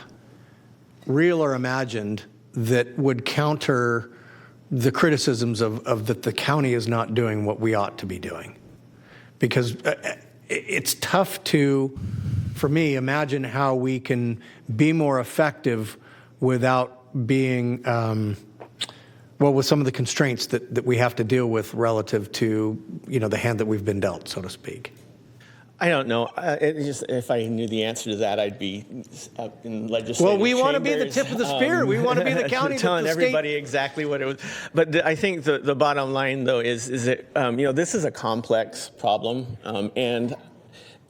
real or imagined, that would counter the criticisms of that the county is not doing what we ought to be doing? Because it's tough to, for me, imagine how we can be more effective without being with some of the constraints that we have to deal with relative to, the hand that we've been dealt, so to speak. I don't know. If I knew the answer to that, I'd be up in legislative Well, we want to be the chambers, tip of the spear. We want to be the county telling that the everybody exactly what it was. But I think the bottom line, though, is that this is a complex problem, and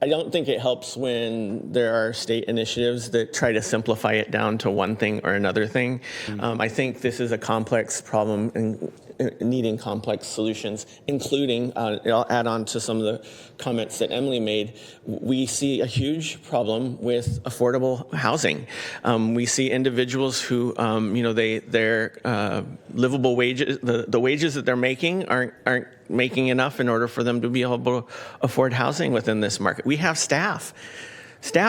I don't think it helps when there are state initiatives that try to simplify it down to one thing or another thing. I think this is a complex problem and needing complex solutions, including, I'll add on to some of the comments that Emily made, we see a huge problem with affordable housing. We see individuals who, their livable wages, the wages that they're making aren't making enough in order for them to be able to afford housing within this market. We have staff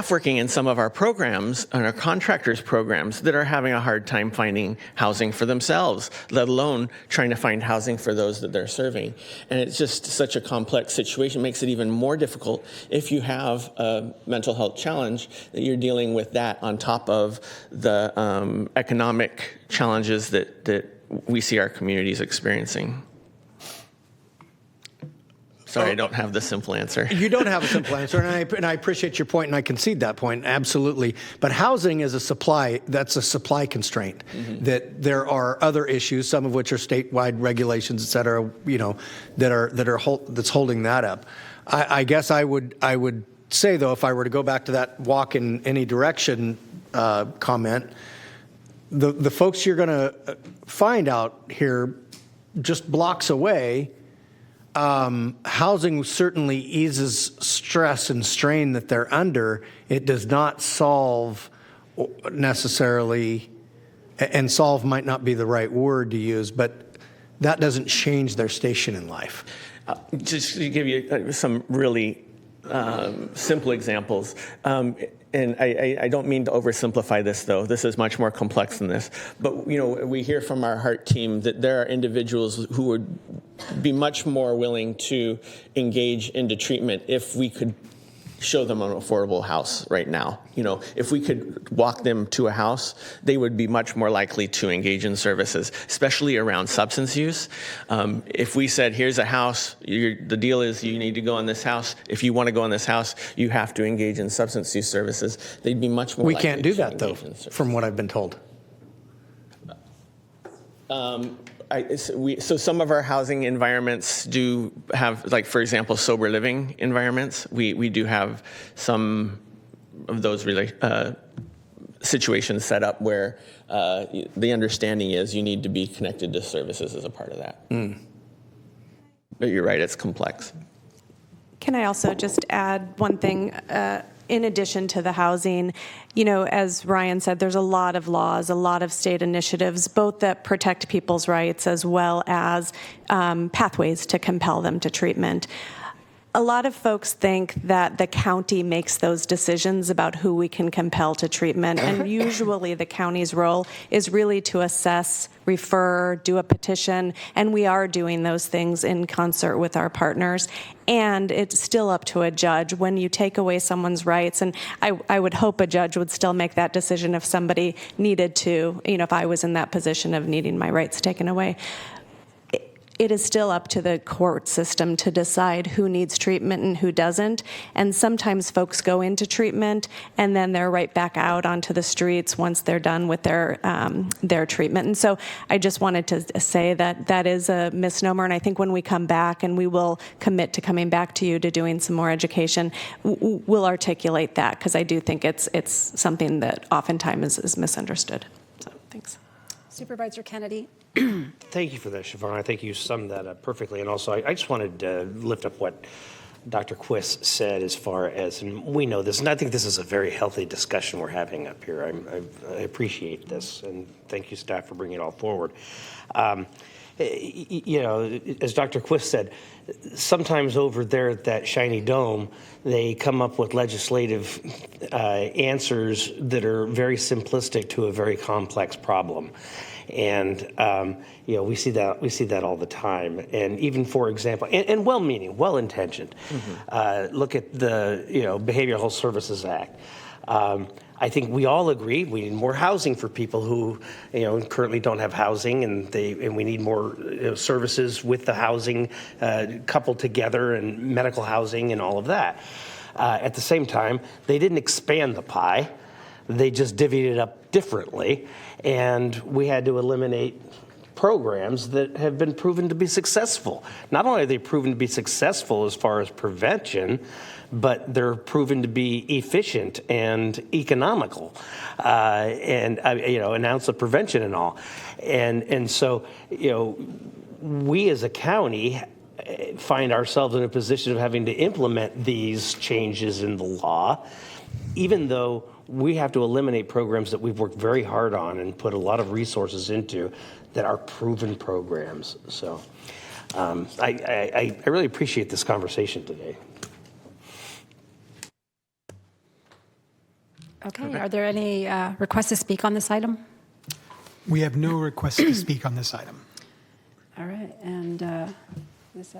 working in some of our programs and our contractors programs that are having a hard time finding housing for themselves, let alone trying to find housing for those that they're serving. And it's just such a complex situation. It makes it even more difficult if you have a mental health challenge, that you're dealing with that on top of the economic challenges that we see our communities experiencing. Sorry, I don't have the simple answer. You don't have a simple answer, and I appreciate your point, and I concede that point, absolutely. But housing is a supply, that's a supply constraint, that there are other issues, some of which are statewide regulations, et cetera, that's holding that up. I guess I would say, though, if I were to go back to that walk in any direction comment, the folks you're going to find out here just blocks away, housing certainly eases stress and strain that they're under. It does not solve necessarily, and solve might not be the right word to use, but that doesn't change their station in life. Just to give you some really simple examples. And I don't mean to oversimplify this, though. This is much more complex than this. But, we hear from our HEART team that there are individuals who would be much more willing to engage into treatment if we could show them an affordable house right now. If we could walk them to a house, they would be much more likely to engage in services, especially around substance use. If we said, here's a house, the deal is you need to go in this house. If you want to go in this house, you have to engage in substance use services. They'd be much more We likely can't do to that, though, engage in services. from what I've been told. So some of our housing environments do have, like, for example, sober living environments. We do have some of those situations set up where the understanding is you need to be connected to services as a part of that. But you're right, it's complex. Can I also just add one thing? In addition to the housing, as Ryan said, there's a lot of laws, a lot of state initiatives, both that protect people's rights as well as pathways to compel them to treatment. A lot of folks think that the county makes those decisions about who we can compel to treatment, and usually the county's role is really to assess, refer, do a petition, and we are doing those things in concert with our partners. And it's still up to a judge when you take away someone's rights, and I would hope a judge would still make that decision if somebody needed to, if I was in that position of needing my rights taken away. It is still up to the court system to decide who needs treatment and who doesn't. And sometimes folks go into treatment and then they're right back out onto the streets once they're done with their treatment. And so I just wanted to say that that is a misnomer. And I think when we come back, and we will commit to coming back to you to doing some more education, we'll articulate that, because I do think it's something that oftentimes is misunderstood. So thanks. Supervisor Kennedy. Thank you for that, Siobhan. I think you summed that up perfectly. And also, I just wanted to lift up what Dr. Quist said as far as, and we know this, and I think this is a very healthy discussion we're having up here. I appreciate this, and thank you, staff, for bringing it all forward. As Dr. Quist said, sometimes over there at that shiny dome, they come up with legislative answers that are very simplistic to a very complex problem. And we see that all the time. And even, for example, and well-meaning, well-intentioned. Look at the Behavioral Health Services Act. I think we all agree we need more housing for people who currently don't have housing, and we need more services with the housing coupled together, and medical housing and all of that. At the same time, they didn't expand the pie. They just divvied it up differently, and we had to eliminate programs that have been proven to be successful. Not only are they proven to be successful as far as prevention, but they're proven to be efficient and economical, and an ounce of prevention and all. And so, we as a county find ourselves in a position of having to implement these changes in the law, even though we have to eliminate programs that we've worked very hard on and put a lot of resources into that are proven programs. So I really appreciate this conversation today. Okay, are there any requests to speak on this item? We have no requests to speak on this item. All right, and this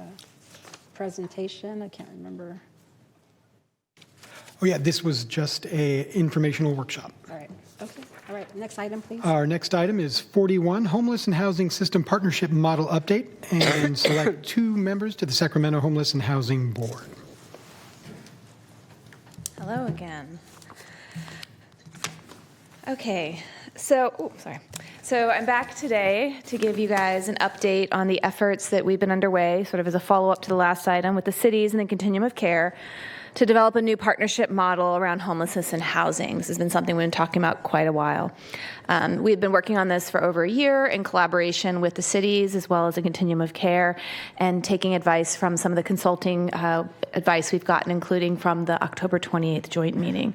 presentation, I can't remember. Oh yeah, this was just an informational workshop. All right, okay, all right, next item, please. Our next item is 41, Homeless and Housing System Partnership Model Update, and select 2 members to the Sacramento Homeless and Housing Board. Hello again. Okay, so I'm back today to give you guys an update on the efforts that we've been underway, sort of as a follow-up to the last item, with the cities and the continuum of care to develop a new partnership model around homelessness and housing. This has been something we've been talking about quite a while. We've been working on this for over a year in collaboration with the cities as well as the continuum of care, and taking advice from some of the consulting advice we've gotten, including from the October 28th joint meeting.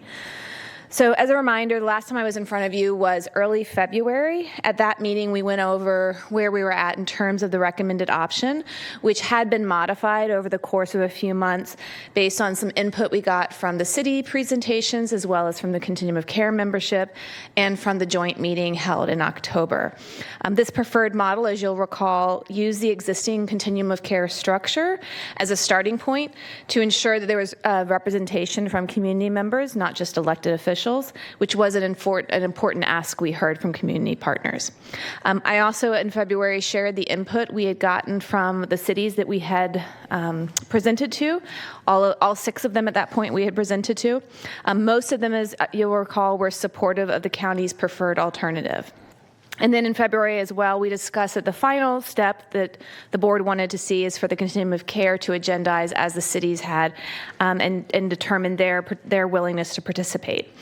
So as a reminder, the last time I was in front of you was early February. At that meeting, we went over where we were at in terms of the recommended option, which had been modified over the course of a few months based on some input we got from the city presentations, as well as from the Continuum of Care membership and from the joint meeting held in October. This preferred model, as you'll recall, used the existing Continuum of Care structure as a starting point to ensure that there was representation from community members, not just elected officials, which was an important ask we heard from community partners. I also, in February, shared the input we had gotten from the cities that we had presented to. All 6 of them at that point we had presented to. Most of them, as you'll recall, were supportive of the county's preferred alternative. And then in February as well, we discussed that the final step that the board wanted to see is for the Continuum of Care to agendize as the cities had and determine their willingness to participate.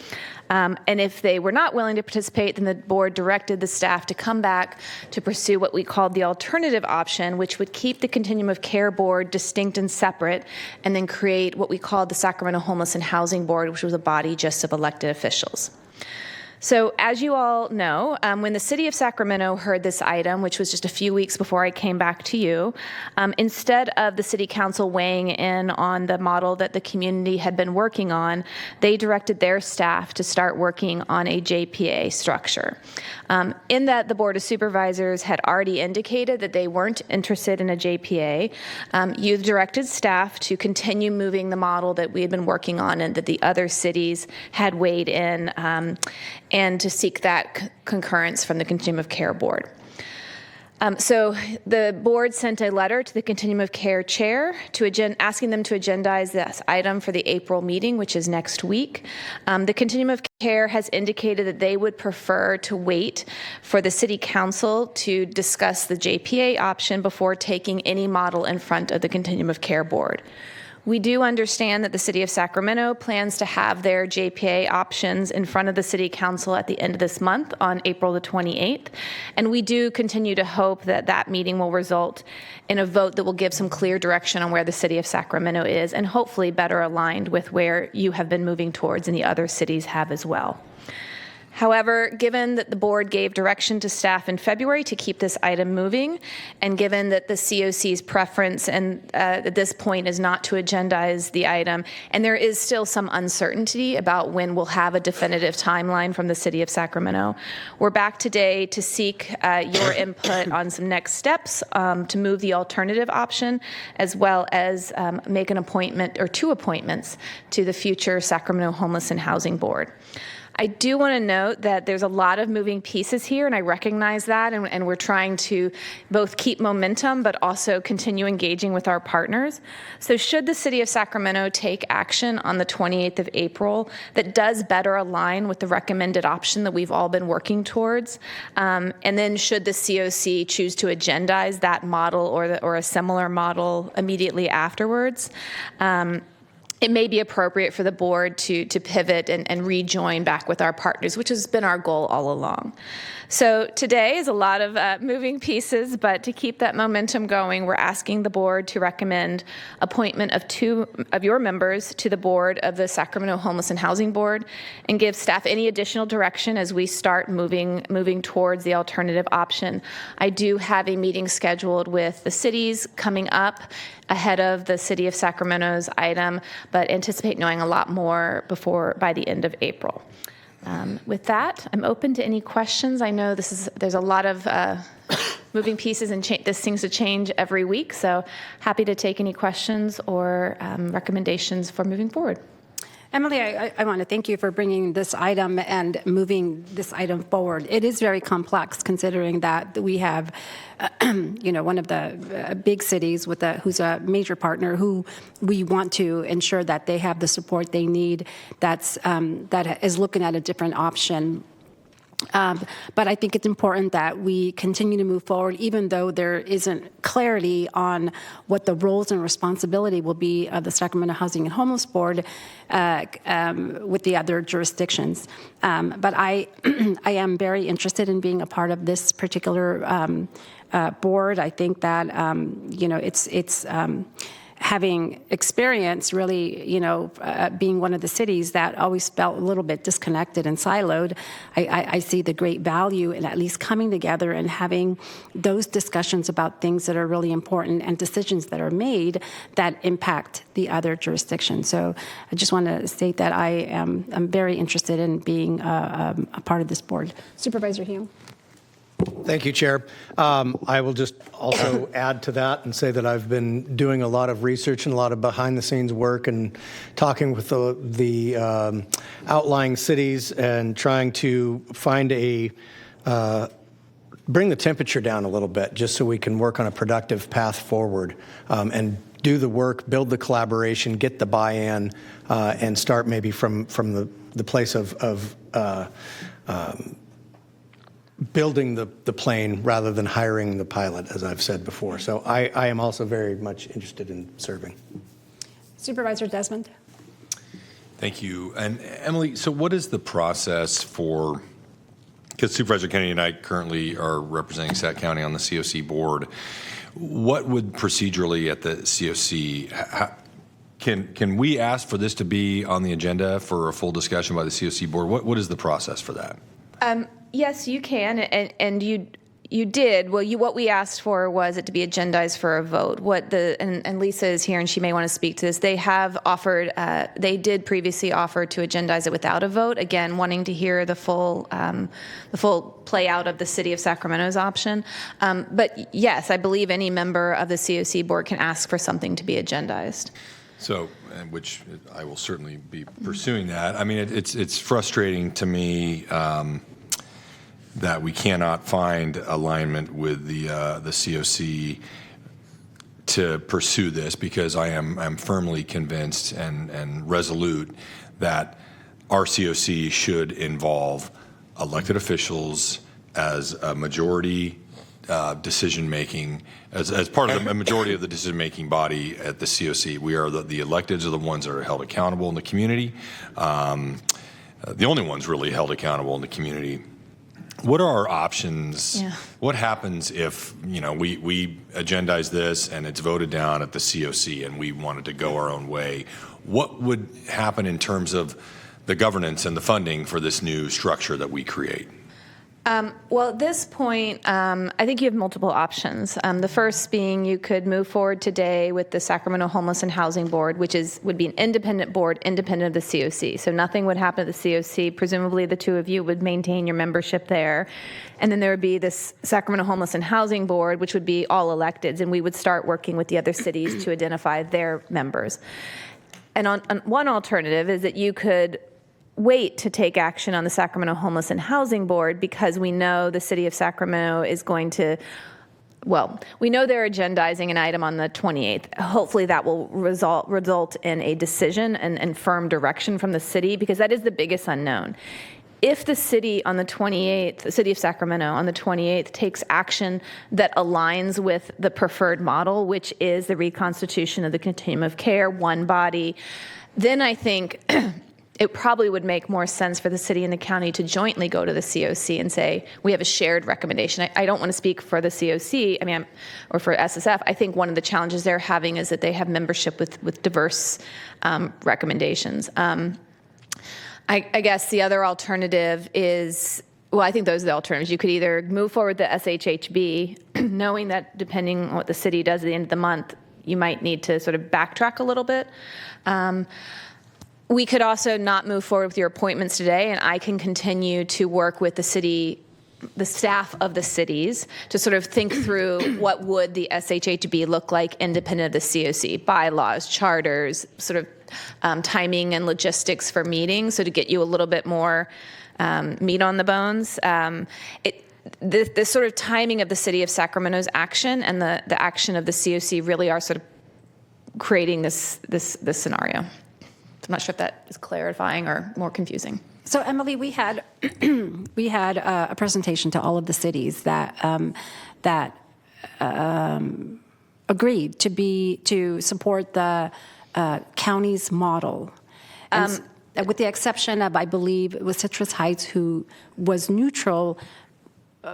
And if they were not willing to participate, then the board directed the staff to come back to pursue what we called the alternative option, which would keep the Continuum of Care board distinct and separate, and then create what we called the Sacramento Homeless and Housing Board, which was a body just of elected officials. So as you all know, when the city of Sacramento heard this item, which was just a few weeks before I came back to you, instead of the city council weighing in on the model that the community had been working on, they directed their staff to start working on a JPA structure. In that, the Board of Supervisors had already indicated that they weren't interested in a JPA. You directed staff to continue moving the model that we had been working on and that the other cities had weighed in, and to seek that concurrence from the Continuum of Care Board. So the board sent a letter to the Continuum of Care chair asking them to agendize this item for the April meeting, which is next week. The Continuum of Care has indicated that they would prefer to wait for the city council to discuss the JPA option before taking any model in front of the Continuum of Care board. We do understand that the City of Sacramento plans to have their JPA options in front of the City Council at the end of this month on April the 28th, and we do continue to hope that that meeting will result in a vote that will give some clear direction on where the City of Sacramento is and hopefully better aligned with where you have been moving towards and the other cities have as well. However, given that the board gave direction to staff in February to keep this item moving, and given that the COC's preference at this point is not to agendize the item, and there is still some uncertainty about when we'll have a definitive timeline from the City of Sacramento, we're back today to seek your input on some next steps to move the alternative option, as well as make an appointment or 2 appointments to the future Sacramento Homeless and Housing Board. I do want to note that there's a lot of moving pieces here, and I recognize that, and we're trying to both keep momentum but also continue engaging with our partners. So should the City of Sacramento take action on the 28th of April that does better align with the recommended option that we've all been working towards, and then should the COC choose to agendize that model or a similar model immediately afterwards, it may be appropriate for the board to pivot and rejoin back with our partners, which has been our goal all along. So today is a lot of moving pieces, but to keep that momentum going, we're asking the board to recommend appointment of 2 of your members to the board of the Sacramento Homeless and Housing Board, and give staff any additional direction as we start moving towards the alternative option. I do have a meeting scheduled with the cities coming up ahead of the City of Sacramento's item, but anticipate knowing a lot more by the end of April. With that, I'm open to any questions. I know there's a lot of moving pieces, and this seems to change every week, so happy to take any questions or recommendations for moving forward. Emily, I want to thank you for bringing this item and moving this item forward. It is very complex, considering that we have, one of the big cities who's a major partner, who we want to ensure that they have the support they need. That is looking at a different option. But I think it's important that we continue to move forward, even though there isn't clarity on what the roles and responsibility will be of the Sacramento Housing and Homeless Board with the other jurisdictions. But I am very interested in being a part of this particular board. I think that, having experience really, being one of the cities that always felt a little bit disconnected and siloed, I see the great value in at least coming together and having those discussions about things that are really important and decisions that are made that impact the other jurisdictions. So I just want to state that I'm very interested in being a part of this board. Supervisor Hume. Thank you, Chair. I will just also add to that and say that I've been doing a lot of research and a lot of behind-the-scenes work and talking with the outlying cities and trying to find bring the temperature down a little bit just so we can work on a productive path forward and do the work, build the collaboration, get the buy-in, and start maybe from the place of building the plane rather than hiring the pilot, as I've said before. So I am also very much interested in serving. Supervisor Desmond. Thank you. And Emily, so what is the process for, because Supervisor Kennedy and I currently are representing Sac County on the COC board, what would procedurally at the COC, can we ask for this to be on the agenda for a full discussion by the COC board? What is the process for that? Yes, you can, and you did. Well, what we asked for was it to be agendized for a vote. And Lisa is here, and she may want to speak to this. They have offered. They did previously offer to agendize it without a vote. Again, wanting to hear the full play out of the City of Sacramento's option. But yes, I believe any member of the COC board can ask for something to be agendized. So, which I will certainly be pursuing that. I mean, it's frustrating to me that we cannot find alignment with the COC to pursue this, because I'm firmly convinced and resolute that our COC should involve elected officials as a majority decision-making, as part of a majority of the decision-making body at the COC. We are the electeds are the ones that are held accountable in the community, the only ones really held accountable in the community. What are our options? Yeah. What happens if, we agendize this and it's voted down at the COC and we wanted to go our own way? What would happen in terms of the governance and the funding for this new structure that we create? Well, at this point, I think you have multiple options. The first being you could move forward today with the Sacramento Homeless and Housing Board, which would be an independent board, independent of the COC. So nothing would happen at the COC. Presumably the two of you would maintain your membership there. And then there would be this Sacramento Homeless and Housing Board, which would be all electeds, and we would start working with the other cities to identify their members. And on one alternative is that you could wait to take action on the Sacramento Homeless and Housing Board, because we know the City of Sacramento is going to, we know they're agendizing an item on the 28th. Hopefully that will result in a decision and firm direction from the city, because that is the biggest unknown. If the city on the 28th, the City of Sacramento on the 28th takes action that aligns with the preferred model, which is the reconstitution of the continuum of care, one body, then I think it probably would make more sense for the city and the county to jointly go to the COC and say, we have a shared recommendation. I don't want to speak for the COC, or for SSF. I think one of the challenges they're having is that they have membership with diverse recommendations. I guess the other alternative is, I think those are the alternatives. You could either move forward the SHHB, knowing that depending on what the city does at the end of the month, you might need to sort of backtrack a little bit. We could also not move forward with your appointments today, and I can continue to work with the city, the staff of the cities, to sort of think through what would the SHHB look like independent of the COC, bylaws, charters, sort of timing and logistics for meetings, so to get you a little bit more meat on the bones. The sort of timing of the City of Sacramento's action and the action of the COC really are sort of creating this scenario. I'm not sure if that is clarifying or more confusing. So, Emily, we had a presentation to all of the cities that agreed to support the county's model, and with the exception of, I believe, it was Citrus Heights, who was neutral.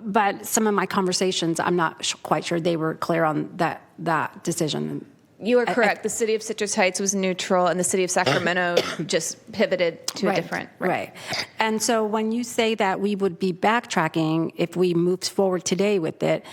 But some of my conversations, I'm not quite sure they were clear on that decision. You are correct. The city of Citrus Heights was neutral, and the city of Sacramento just pivoted to a different. Right. And so when you say that we would be backtracking if we moved forward today with it,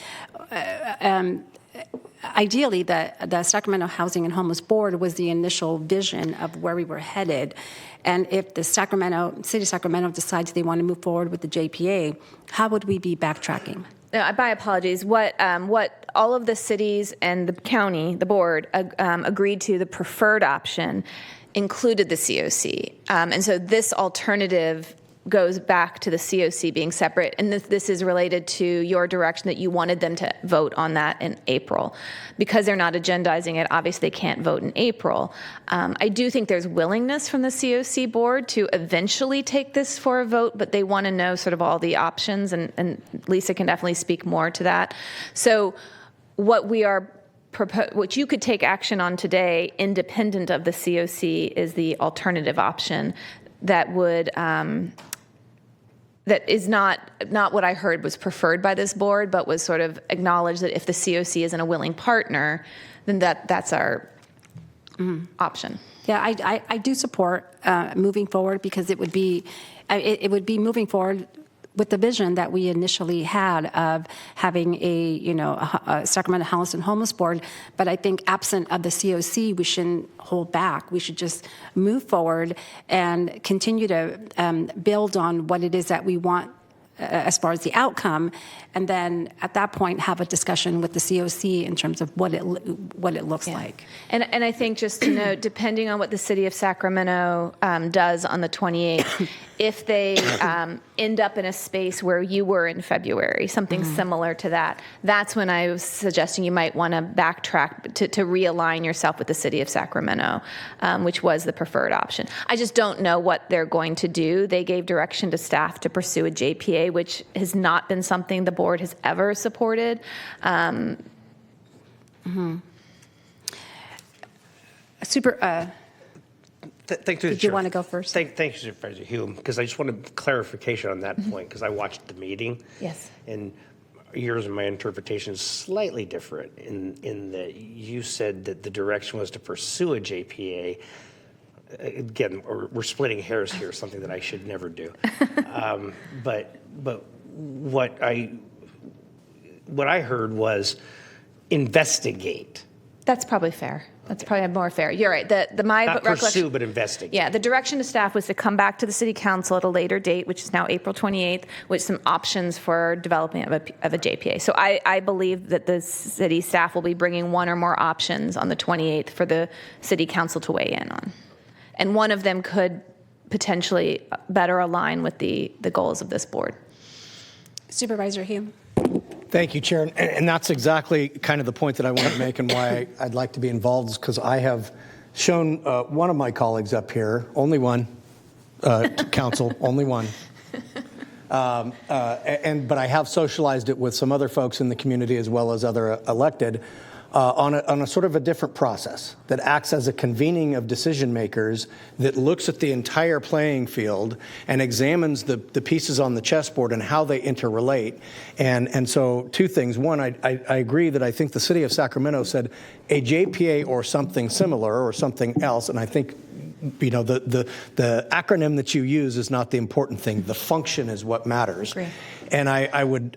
ideally, the Sacramento Housing and Homeless Board was the initial vision of where we were headed. And if the city of Sacramento decides they want to move forward with the JPA, how would we be backtracking? No, my apologies. What all of the cities and the county, the board, agreed to, the preferred option, included the COC. And so this alternative goes back to the COC being separate. And this is related to your direction that you wanted them to vote on that in April. Because they're not agendizing it, obviously they can't vote in April. I do think there's willingness from the COC board to eventually take this for a vote, but they want to know sort of all the options, and Lisa can definitely speak more to that. So what you could take action on today, independent of the COC, is the alternative option that would that is not what I heard was preferred by this board, but was sort of acknowledged that if the COC isn't a willing partner, then that's our option. Yeah, I do support moving forward, because it would be moving forward with the vision that we initially had of having a Sacramento House and Homeless Board. But I think absent of the COC, we shouldn't hold back. We should just move forward and continue to build on what it is that we want as far as the outcome, and then at that point have a discussion with the COC in terms of what it looks like. And I think just to note, depending on what the city of Sacramento does on the 28th, if they end up in a space where you were in February, something similar to that, that's when I was suggesting you might want to backtrack to realign yourself with the city of Sacramento, which was the preferred option. I just don't know what they're going to do. They gave direction to staff to pursue a JPA, which has not been something the board has ever supported. Did you want to go first? Thank you, Supervisor Hume, because I just wanted clarification on that point, because I watched the meeting. Yes. And yours and my interpretation is slightly different in that you said that the direction was to pursue a JPA. Again, we're splitting hairs here, something that I should never do. But what I heard was investigate. That's probably fair. That's probably more fair. You're right. Not pursue, but investigate. Yeah, the direction to staff was to come back to the city council at a later date, which is now April 28th, with some options for development of a JPA. So I believe that the city staff will be bringing one or more options on the 28th for the city council to weigh in on. And one of them could potentially better align with the goals of this board. Supervisor Hume. Thank you, Chair. And that's exactly kind of the point that I want to make, and why I'd like to be involved, is because I have shown one of my colleagues up here, only one, to council, only one. But I have socialized it with some other folks in the community as well as other elected on a sort of a different process that acts as a convening of decision makers, that looks at the entire playing field and examines the pieces on the chessboard and how they interrelate. And so two things. One, I agree that I think the city of Sacramento said a JPA or something similar or something else, and I think the acronym that you use is not the important thing. The function is what matters. Great. And I would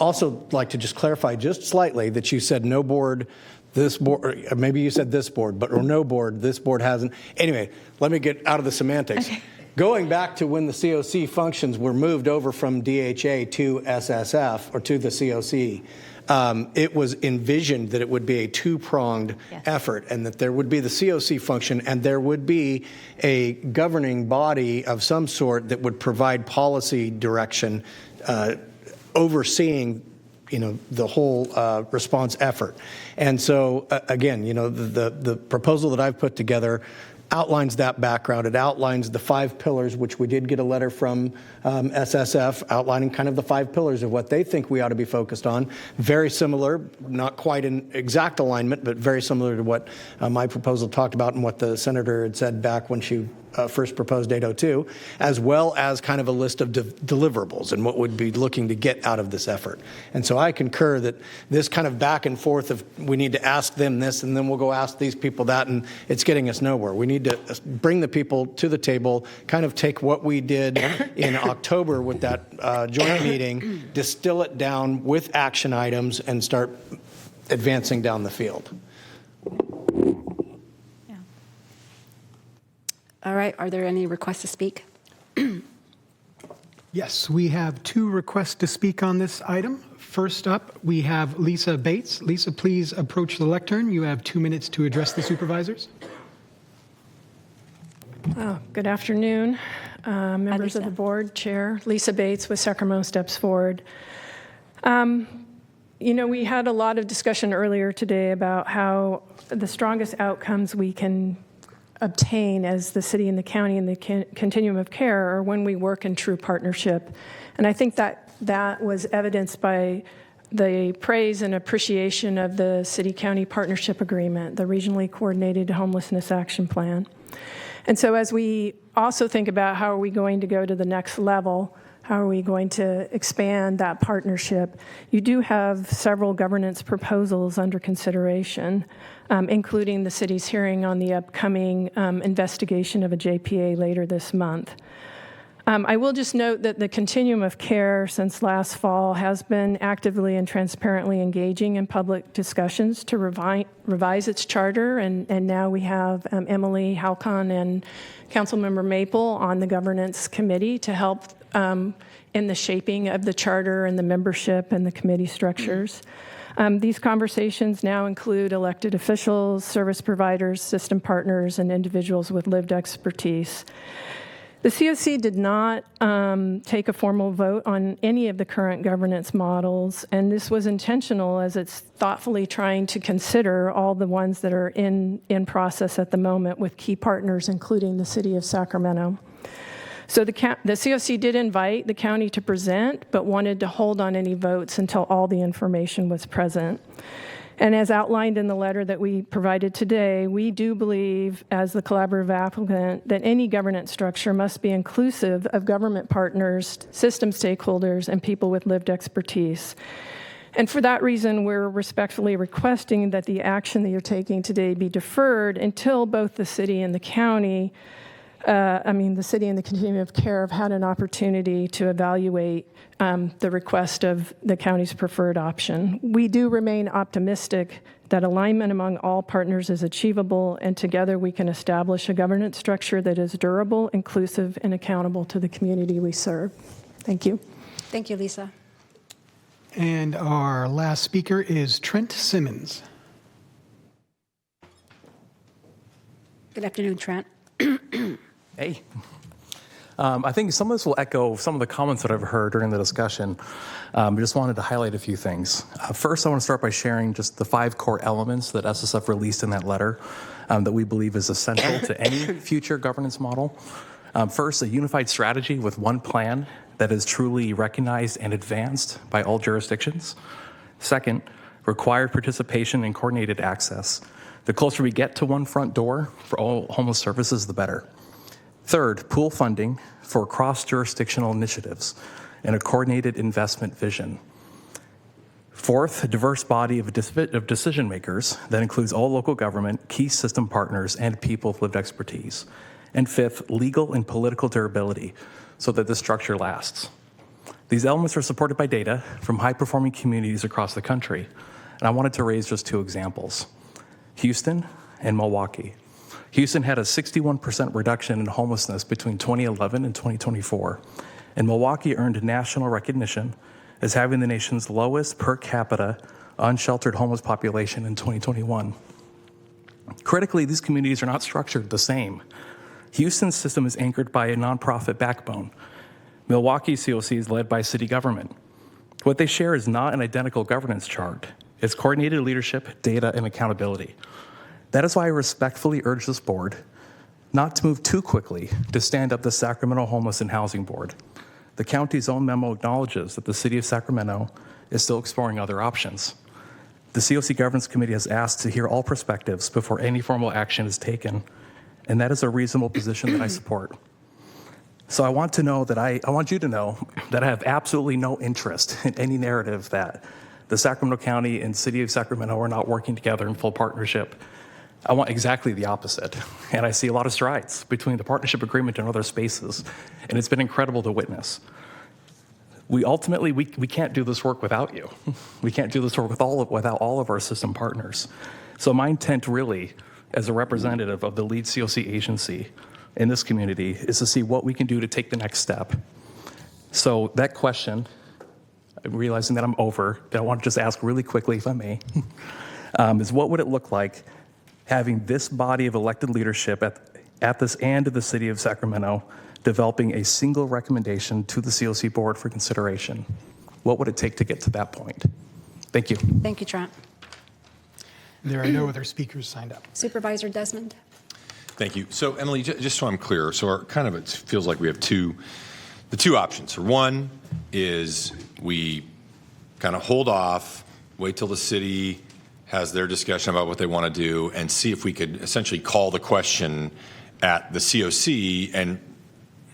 also like to just clarify just slightly that you said no board, this board, or maybe you said this board, or no board, this board hasn't. Anyway, let me get out of the semantics. Okay. Going back to when the COC functions were moved over from DHA to SSF, or to the COC, it was envisioned that it would be a two-pronged effort, and that there would be the COC function and there would be a governing body of some sort that would provide policy direction overseeing the whole response effort. And so again, the proposal that I've put together outlines that background. It outlines the 5 pillars, which we did get a letter from SSF outlining kind of the 5 pillars of what they think we ought to be focused on. Very similar, not quite in exact alignment, but very similar to what my proposal talked about and what the senator had said back when she first proposed 802, as well as kind of a list of deliverables and what would be looking to get out of this effort. And so I concur that this kind of back and forth of we need to ask them this and then we'll go ask these people that, and it's getting us nowhere. We need to bring the people to the table, kind of take what we did in October with that joint meeting, distill it down with action items, and start advancing down the field. All right, are there any requests to speak? Yes, we have 2 requests to speak on this item. First up, we have Lisa Bates. Lisa, please approach the lectern. You have 2 minutes to address the supervisors. Good afternoon, members of the board, Chair. Lisa Bates with Sacramento Steps Forward. We had a lot of discussion earlier today about how the strongest outcomes we can obtain as the city and the county in the continuum of care are when we work in true partnership. And I think that was evidenced by the praise and appreciation of the city-county partnership agreement, the regionally coordinated homelessness action plan. And so as we also think about how are we going to go to the next level, how are we going to expand that partnership, you do have several governance proposals under consideration, including the city's hearing on the upcoming investigation of a JPA later this month. I will just note that the continuum of care since last fall has been actively and transparently engaging in public discussions to revise its charter, and now we have Emily Halcon and Councilmember Maple on the governance committee to help in the shaping of the charter and the membership and the committee structures. These conversations now include elected officials, service providers, system partners, and individuals with lived expertise. The COC did not take a formal vote on any of the current governance models, and this was intentional as it's thoughtfully trying to consider all the ones that are in process at the moment with key partners, including the city of Sacramento. So the COC did invite the county to present, but wanted to hold on any votes until all the information was present. And as outlined in the letter that we provided today, we do believe, as the collaborative applicant, that any governance structure must be inclusive of government partners, system stakeholders, and people with lived expertise. And for that reason, we're respectfully requesting that the action that you're taking today be deferred until both the city and the county the city and the continuum of care have had an opportunity to evaluate the request of the county's preferred option. We do remain optimistic that alignment among all partners is achievable, and together we can establish a governance structure that is durable, inclusive, and accountable to the community we serve. Thank you. Thank you, Lisa. And our last speaker is Trent Simmons. Good afternoon, Trent. Hey. I think some of this will echo some of the comments that I've heard during the discussion. I just wanted to highlight a few things. First, I want to start by sharing just the 5 core elements that SSF released in that letter that we believe is essential to any future governance model. First, a unified strategy with one plan that is truly recognized and advanced by all jurisdictions. Second, required participation and coordinated access. The closer we get to one front door for all homeless services, the better. Third, pool funding for cross-jurisdictional initiatives and a coordinated investment vision. Fourth, a diverse body of decision makers that includes all local government, key system partners, and people with lived expertise. And fifth, legal and political durability so that the structure lasts. These elements are supported by data from high-performing communities across the country. And I wanted to raise just 2 examples, Houston and Milwaukee. Houston had a 61% reduction in homelessness between 2011 and 2024, and Milwaukee earned national recognition as having the nation's lowest per capita unsheltered homeless population in 2021. Critically, these communities are not structured the same. Houston's system is anchored by a nonprofit backbone. Milwaukee's COC is led by city government. What they share is not an identical governance chart. It's coordinated leadership, data, and accountability. That is why I respectfully urge this board not to move too quickly to stand up the Sacramento Homeless and Housing Board. The county's own memo acknowledges that the city of Sacramento is still exploring other options. The COC Governance Committee has asked to hear all perspectives before any formal action is taken, and that is a reasonable position that I support. So I want you to know that I have absolutely no interest in any narrative that the Sacramento County and City of Sacramento are not working together in full partnership. I want exactly the opposite. And I see a lot of strides between the partnership agreement and other spaces. And it's been incredible to witness. We can't do this work without you. We can't do this work without all of our system partners. So my intent really, as a representative of the lead COC agency in this community, is to see what we can do to take the next step. So that question, I'm realizing that I'm over, but I want to just ask really quickly, if I may, is what would it look like having this body of elected leadership at this end of the City of Sacramento developing a single recommendation to the COC board for consideration? What would it take to get to that point? Thank you. Thank you, Trent. There are no other speakers signed up. Supervisor Desmond. Thank you. So, Emily, just so I'm clear, so it feels like we have the two options. One is we kind of hold off, wait till the city has their discussion about what they want to do, and see if we could essentially call the question at the COC and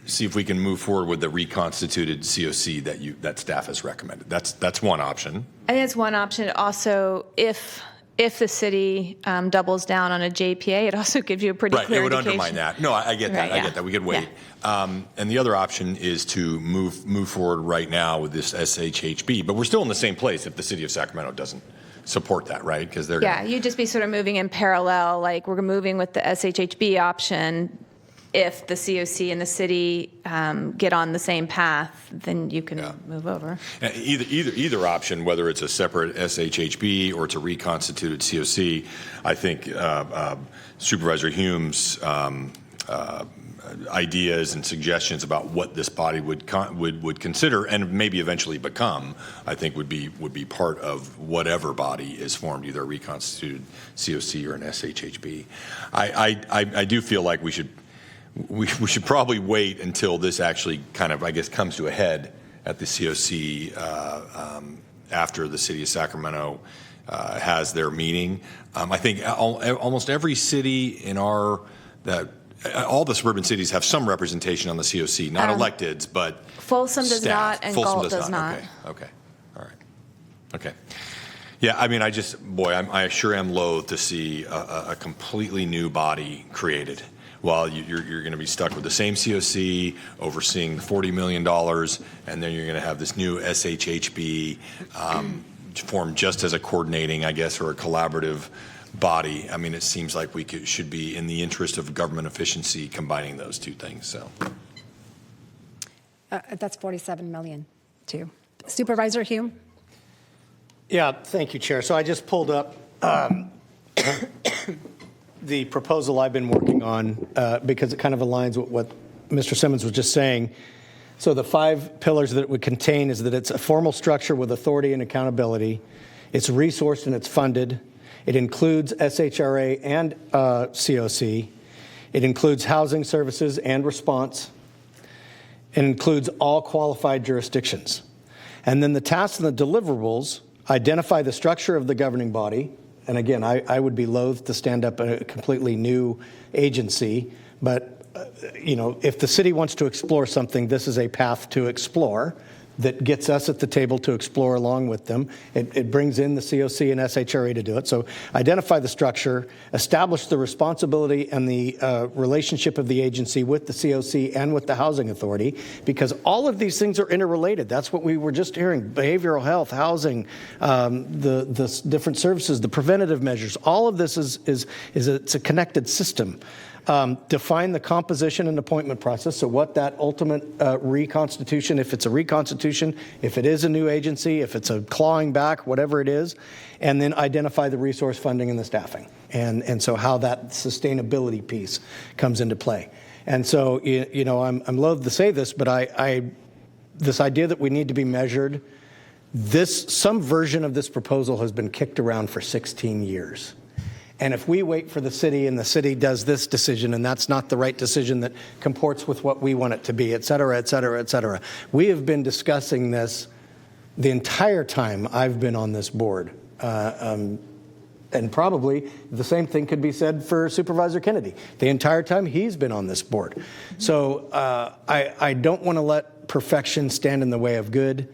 see if we can move forward with the reconstituted COC that staff has recommended. That's one option. I think it's one option. Also, if the city doubles down on a JPA, it also gives you a pretty clear indication. It would undermine that. No, I get that. Right, I get that. We could wait. Yeah. And the other option is to move forward right now with this SHHB. But we're still in the same place if the city of Sacramento doesn't support that, right? Because they're you'd just be sort of moving in parallel. Like we're moving with the SHHB option. If the COC and the city get on the same path, then you can move over. Either option, whether it's a separate SHHB or it's a reconstituted COC, I think Supervisor Hume's ideas and suggestions about what this body would consider and maybe eventually become, I think would be part of whatever body is formed, either a reconstituted COC or an SHHB. I do feel like we should probably wait until this actually kind of, I guess, comes to a head at the COC after the city of Sacramento has their meeting. I think almost every city in all the suburban cities have some representation on the COC, not electeds, but Folsom does staff. not, and Folsom Galt does not. Okay. All right. Okay. Yeah, I mean, I sure am loath to see a completely new body created. While you're going to be stuck with the same COC overseeing $40 million, and then you're going to have this new SHHB formed just as a coordinating, I guess, or a collaborative body. I mean, it seems like we should be, in the interest of government efficiency, combining those two things. So That's $47 million, too. Supervisor Hume? Yeah, thank you, Chair. So I just pulled up the proposal I've been working on because it kind of aligns with what Mr. Simmons was just saying. So the 5 pillars that it would contain is that it's a formal structure with authority and accountability. It's resourced and it's funded. It includes SHRA and COC. It includes housing services and response. It includes all qualified jurisdictions. And then the tasks and the deliverables identify the structure of the governing body. And again, I would be loath to stand up a completely new agency, but if the city wants to explore something, this is a path to explore that gets us at the table to explore along with them. It brings in the COC and SHRA to do it. So identify the structure, establish the responsibility and the relationship of the agency with the COC and with the Housing Authority, because all of these things are interrelated. That's what we were just hearing: behavioral health, housing, the different services, the preventative measures. All of this it's a connected system. Define the composition and appointment process. So what that ultimate reconstitution, if it's a reconstitution, if it is a new agency, if it's a clawing back, whatever it is, and then identify the resource funding and the staffing. And so how that sustainability piece comes into play. And so, I'm loath to say this, but this idea that we need to be measured, some version of this proposal has been kicked around for 16 years. And if we wait for the city and the city does this decision and that's not the right decision that comports with what we want it to be, et cetera, et cetera, et cetera. We have been discussing this the entire time I've been on this board. And probably the same thing could be said for Supervisor Kennedy, the entire time he's been on this board. So I don't want to let perfection stand in the way of good.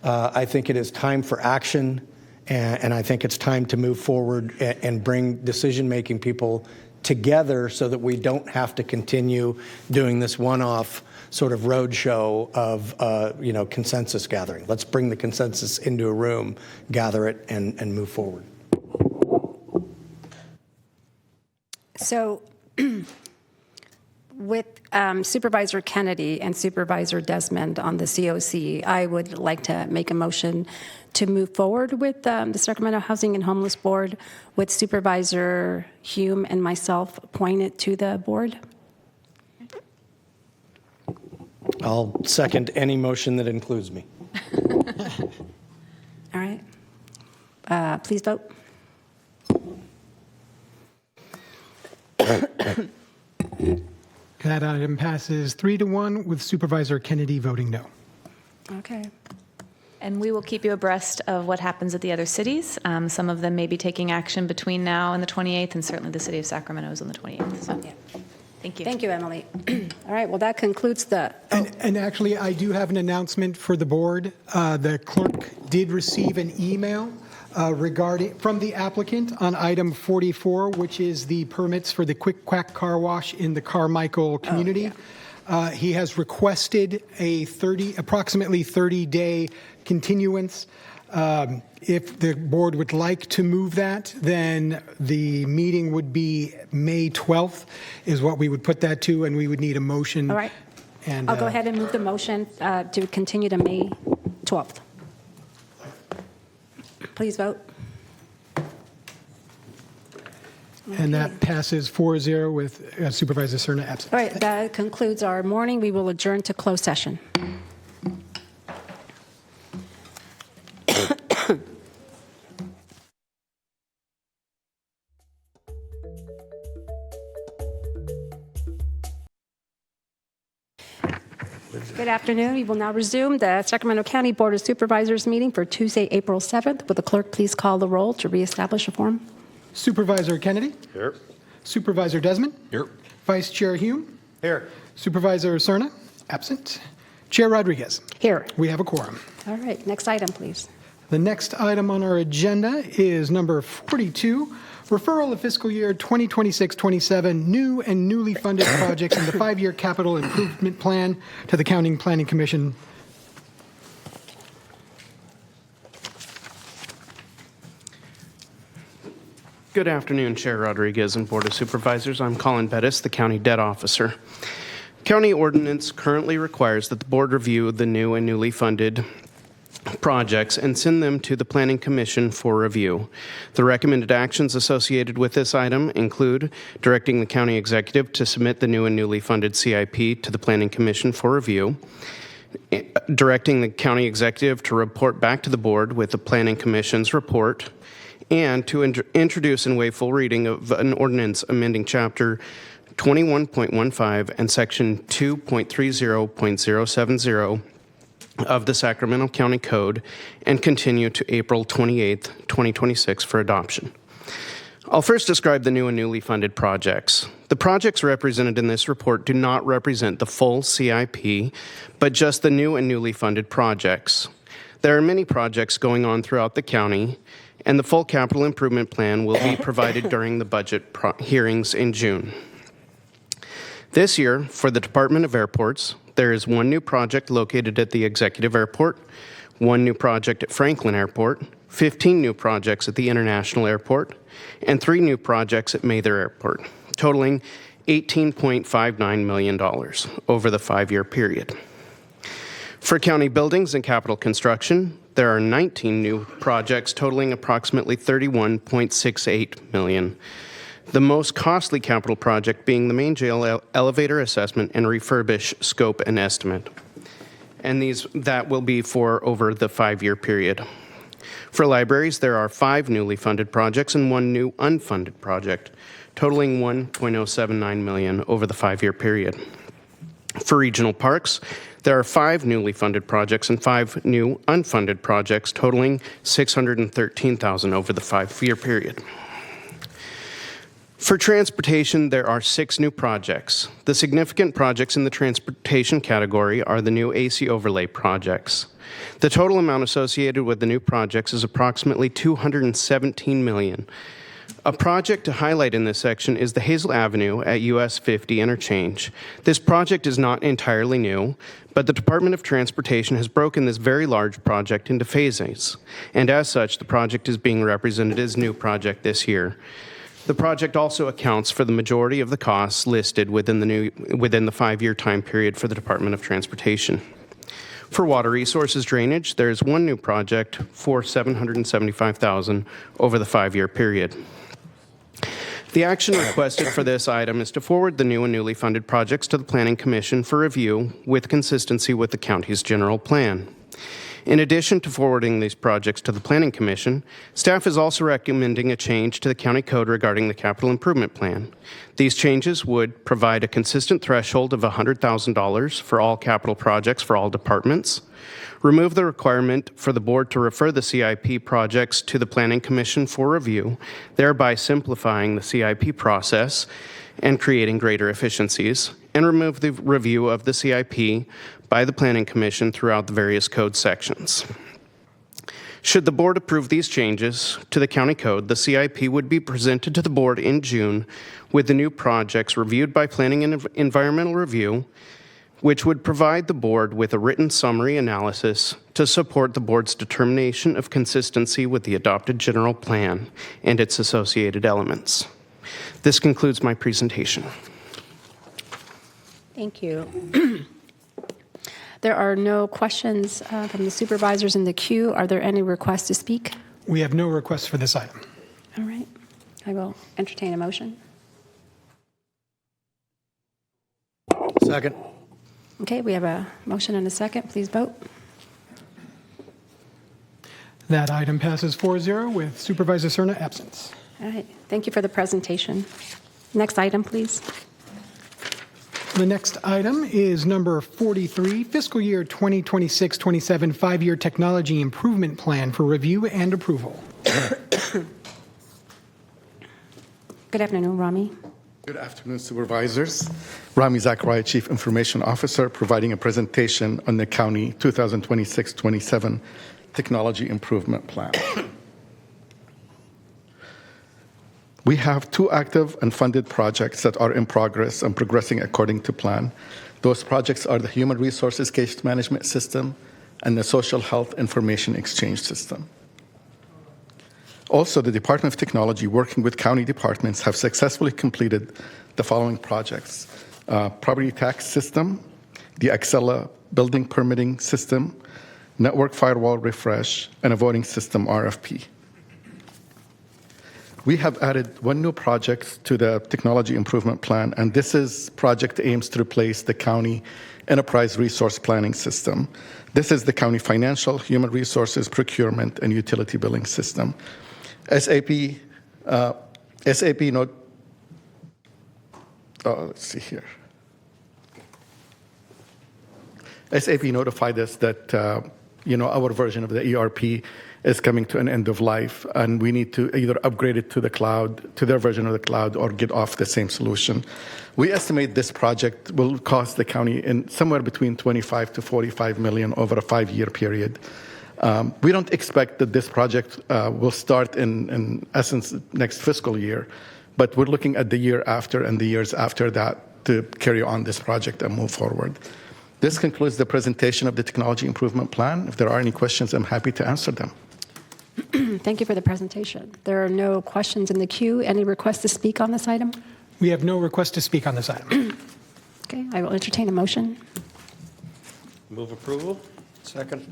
I think it is time for action, and I think it's time to move forward and bring decision-making people together so that we don't have to continue doing this one-off sort of roadshow of consensus gathering. Let's bring the consensus into a room, gather it, and move forward. So with Supervisor Kennedy and Supervisor Desmond on the COC, I would like to make a motion to move forward with the Sacramento Housing and Homeless Board with Supervisor Hume and myself appointed to the board. I'll second any motion that includes me. All right. Please vote. That item passes 3-1 with Supervisor Kennedy voting no. Okay. And we will keep you abreast of what happens at the other cities. Some of them may be taking action between now and the 28th, and certainly the city of Sacramento is on the 28th. So, yeah. Thank you. Thank you, Emily. All right, well, that concludes the... And actually, I do have an announcement for the board. The clerk did receive an email regarding from the applicant on item 44, which is the permits for the Quick Quack Car Wash in the Carmichael community. He has requested a approximately 30-day continuance. If the board would like to move that, then the meeting would be May 12th is what we would put that to, and we would need a motion. All right. And, I'll go ahead and move the motion to continue to May 12th. Please vote. And that passes 4-0 with Supervisor Cerna absent. All right, that concludes our morning. We will adjourn to closed session. Good afternoon. We will now resume the Sacramento County Board of Supervisors meeting for Tuesday, April 7th. Will the clerk please call the roll to reestablish a quorum? Supervisor Kennedy? Here. Supervisor Desmond? Here. Vice Chair Hume? Here. Supervisor Cerna? Absent. Chair Rodriguez? Here. We have a quorum. All right, next item, please. The next item on our agenda is number 42, referral of fiscal year 2026-27 new and newly funded projects in the 5-year capital improvement plan to the County Planning Commission. Good afternoon, Chair Rodriguez and Board of Supervisors. I'm Colin Bettis, the County Debt Officer. County ordinance currently requires that the board review the new and newly funded projects and send them to the Planning Commission for review. The recommended actions associated with this item include directing the county executive to submit the new and newly funded CIP to the Planning Commission for review, directing the county executive to report back to the board with the Planning Commission's report, and to introduce and waive full reading of an ordinance amending Chapter 21.15 and Section 2.30.070 of the Sacramento County Code and continue to April 28, 2026 for adoption. I'll first describe the new and newly funded projects. The projects represented in this report do not represent the full CIP, but just the new and newly funded projects. There are many projects going on throughout the county, and the full capital improvement plan will be provided during the budget hearings in June. This year, for the Department of Airports, there is one new project located at the Executive Airport, one new project at Franklin Airport, 15 new projects at the International Airport, and 3 new projects at Mather Airport, totaling $18.59 million over the 5-year period. For county buildings and capital construction, there are 19 new projects totaling approximately $31.68 million. The most costly capital project being the main jail elevator assessment and refurbish scope and estimate. And that will be for over the 5-year period. For libraries, there are 5 newly funded projects and 1 new unfunded project, totaling $1.079 million over the 5-year period. For regional parks, There are 5 newly funded projects and 5 new unfunded projects totaling $613,000 over the 5-year period. For transportation, there are 6 new projects. The significant projects in the transportation category are the new AC overlay projects. The total amount associated with the new projects is approximately $217 million. A project to highlight in this section is the Hazel Avenue at US 50 interchange. This project is not entirely new, but the Department of Transportation has broken this very large project into phases, and as such, the project is being represented as new project this year. The project also accounts for the majority of the costs listed within the 5-year time period for the Department of Transportation. For water resources drainage, there is 1 new project for $775,000 over the 5-year period. The action requested for this item is to forward the new and newly funded projects to the Planning Commission for review with consistency with the county's general plan. In addition to forwarding these projects to the Planning Commission, staff is also recommending a change to the county code regarding the capital improvement plan. These changes would provide a consistent threshold of $100,000 for all capital projects for all departments, remove the requirement for the board to refer the CIP projects to the Planning Commission for review, thereby simplifying the CIP process and creating greater efficiencies, and remove the review of the CIP by the Planning Commission throughout the various code sections. Should the board approve these changes to the county code, the CIP would be presented to the board in June with the new projects reviewed by Planning and Environmental Review, which would provide the board with a written summary analysis to support the board's determination of consistency with the adopted general plan and its associated elements. This concludes my presentation. Thank you. There are no questions from the supervisors in the queue. Are there any requests to speak? We have no requests for this item. All right. I will entertain a motion. Second. Okay, we have a motion and a second. Please vote. That item passes 4-0 with Supervisor Cerna absent. All right. Thank you for the presentation. Next item, please. The next item is number 43, Fiscal Year 2026-27 5-Year Technology Improvement Plan for review and approval. Good afternoon, Rami. Good afternoon, supervisors. Rami Zachariah, Chief Information Officer, providing a presentation on the County 2026-27 Technology Improvement Plan. We have 2 active and funded projects that are in progress and progressing according to plan. Those projects are the Human Resources Case Management System and the Social Health Information Exchange System. Also, the Department of Technology, working with county departments, have successfully completed the following projects: Property Tax System, the Accela Building Permitting System, Network Firewall Refresh, and a Voting System RFP. We have added 1 new project to the Technology Improvement Plan, and this project aims to replace the County Enterprise Resource Planning System. This is the County Financial, Human Resources, Procurement, and Utility Billing System. SAP note. Let's see here. SAP notified us that our version of the ERP is coming to an end of life, and we need to either upgrade it to the cloud, to their version of the cloud, or get off the same solution. We estimate this project will cost the county somewhere between $25 to $45 million over a 5-year period. We don't expect that this project will start in essence next fiscal year, but we're looking at the year after and the years after that to carry on this project and move forward. This concludes the presentation of the Technology Improvement Plan. If there are any questions, I'm happy to answer them. Thank you for the presentation. There are no questions in the queue. Any requests to speak on this item? We have no request to speak on this item. Okay, I will entertain a motion. Move approval. Second.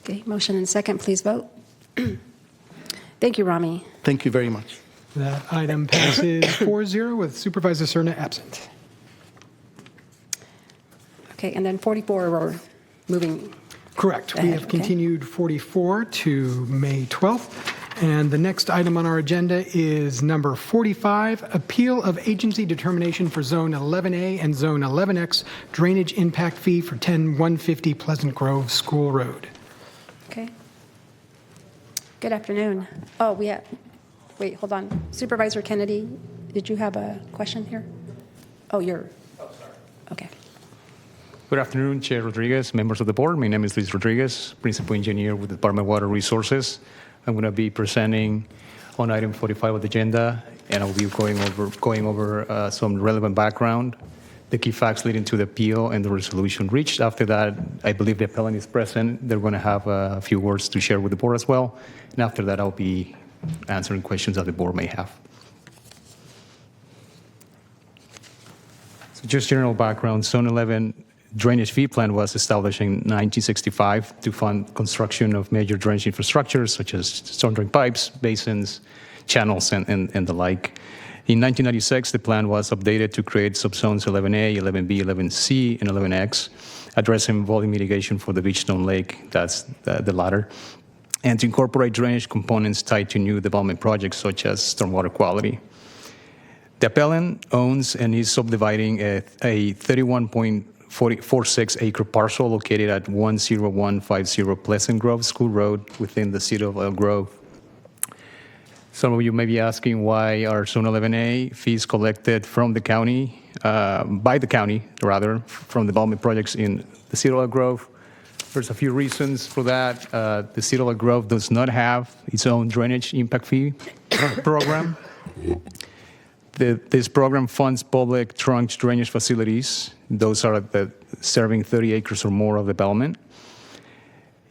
Okay, motion and second. Please vote. Thank you, Rami. Thank you very much. That item passes 4-0 with Supervisor Cerna absent. Okay, and then 44, we're moving. Correct. We have continued 44 to May 12th. And the next item on our agenda is number 45, Appeal of Agency Determination for Zone 11A and Zone 11X Drainage Impact Fee for 10150 Pleasant Grove School Road. Okay. Good afternoon. Oh, wait, hold on. Supervisor Kennedy, did you have a question here? Oh, sorry. Okay. Good afternoon, Chair Rodriguez, members of the board. My name is Luis Rodriguez, Principal Engineer with the Department of Water Resources. I'm going to be presenting on item 45 of the agenda, and I'll be going over some relevant background, the key facts leading to the appeal, and the resolution reached. After that, I believe the appellant is present. They're going to have a few words to share with the board as well. And after that, I'll be answering questions that the board may have. So just general background, Zone 11 drainage fee plan was established in 1965 to fund construction of major drainage infrastructures such as storm drain pipes, basins, channels, and the like. In 1996, the plan was updated to create subzones 11A, 11B, 11C, and 11X, addressing volume mitigation for the Beachstone Lake, that's the latter, and to incorporate drainage components tied to new development projects such as stormwater quality. The appellant owns and is subdividing a 31.46-acre parcel located at 10150 Pleasant Grove School Road within the city of Elk Grove. Some of you may be asking why are Zone 11A fees collected from the county, by the county, rather, from development projects in the city of Elk Grove. There's a few reasons for that. The city of Elk Grove does not have its own drainage impact fee program. This program funds public trunk drainage facilities. Those are serving 30 acres or more of development.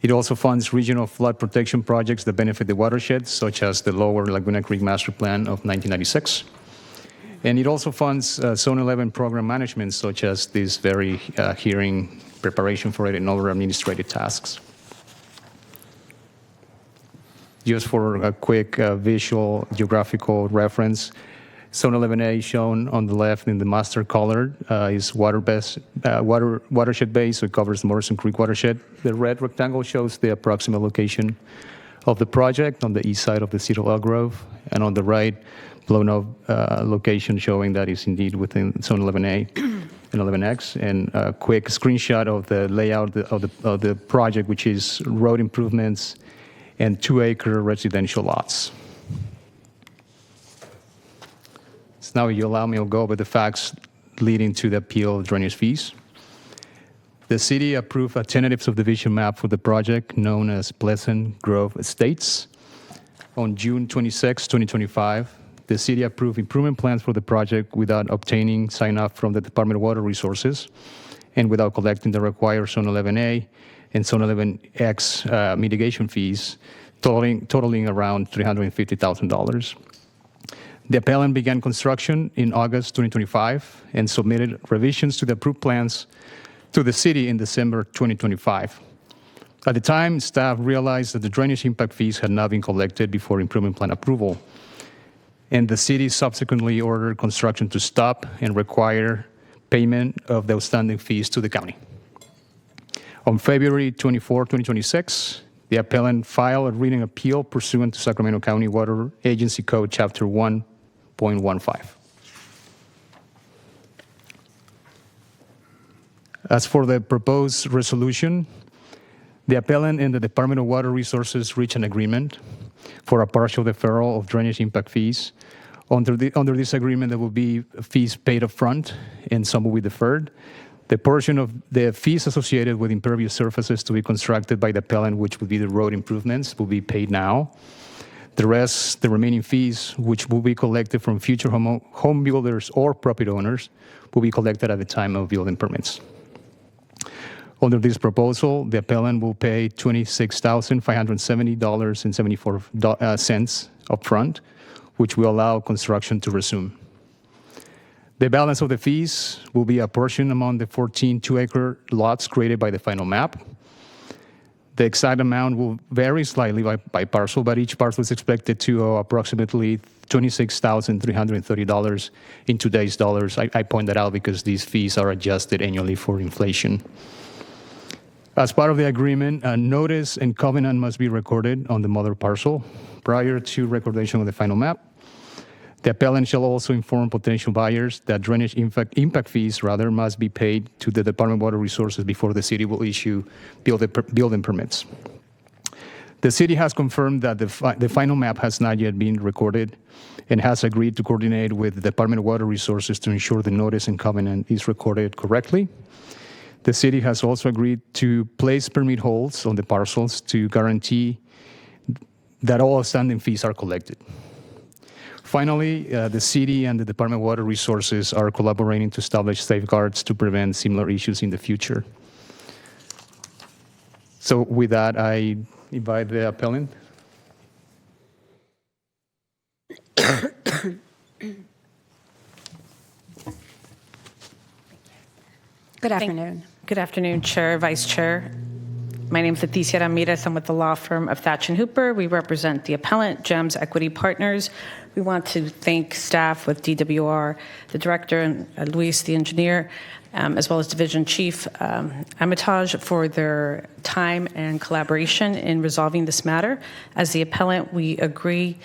It also funds regional flood protection projects that benefit the watershed, such as the Lower Laguna Creek Master Plan of 1996. And it also funds Zone 11 program management, such as this very hearing, preparation for it, and other administrative tasks. Just for a quick visual geographical reference, Zone 11A, shown on the left in the master colored, is watershed based, so it covers the Morrison Creek watershed. The red rectangle shows the approximate location of the project on the east side of the city of Elk Grove, and on the right, blown up location showing that it's indeed within Zone 11A and 11X. And a quick screenshot of the layout of the project, which is road improvements and 2-acre residential lots. Now, you allow me to go over the facts leading to the appeal of drainage fees. The city approved a tentative subdivision map for the project known as Pleasant Grove Estates. On June 26, 2025, the city approved improvement plans for the project without obtaining sign-off from the Department of Water Resources and without collecting the required Zone 11A and Zone 11X mitigation fees, totaling around $350,000. The appellant began construction in August 2025 and submitted revisions to the approved plans to the city in December 2025. At the time, staff realized that the drainage impact fees had not been collected before improvement plan approval, and the city subsequently ordered construction to stop and require payment of the outstanding fees to the county. On February 24, 2026, the appellant filed a written appeal pursuant to Sacramento County Water Agency Code Chapter 1.15. As for the proposed resolution, the appellant and the Department of Water Resources reached an agreement for a partial deferral of drainage impact fees. Under this agreement, there will be fees paid up front and some will be deferred. The portion of the fees associated with impervious surfaces to be constructed by the appellant, which would be the road improvements, will be paid now. The rest, the remaining fees, which will be collected from future home builders or property owners, will be collected at the time of building permits. Under this proposal, the appellant will pay $26,570.74 upfront, which will allow construction to resume. The balance of the fees will be apportioned among the 14 2-acre lots created by the final map. The exact amount will vary slightly by parcel, but each parcel is expected to owe approximately $26,330 in today's dollars. I point that out because these fees are adjusted annually for inflation. As part of the agreement, a notice and covenant must be recorded on the mother parcel. prior to recordation of the final map. The appellant shall also inform potential buyers that drainage impact fees must be paid to the Department of Water Resources before the city will issue building permits. The city has confirmed that the final map has not yet been recorded and has agreed to coordinate with the Department of Water Resources to ensure the notice and covenant is recorded correctly. The city has also agreed to place permit holds on the parcels to guarantee that all outstanding fees are collected. Finally, the city and the Department of Water Resources are collaborating to establish safeguards to prevent similar issues in the future. So with that, I invite the appellant. Good afternoon. Good afternoon, Chair, Vice Chair. My name is Leticia Ramirez. I'm with the law firm of Thatch & Hooper. We represent the appellant, GEMS Equity Partners. We want to thank staff with DWR, the director, and Luis, the engineer, as well as Division Chief Amitage for their time and collaboration in resolving this matter. As the appellant, we agree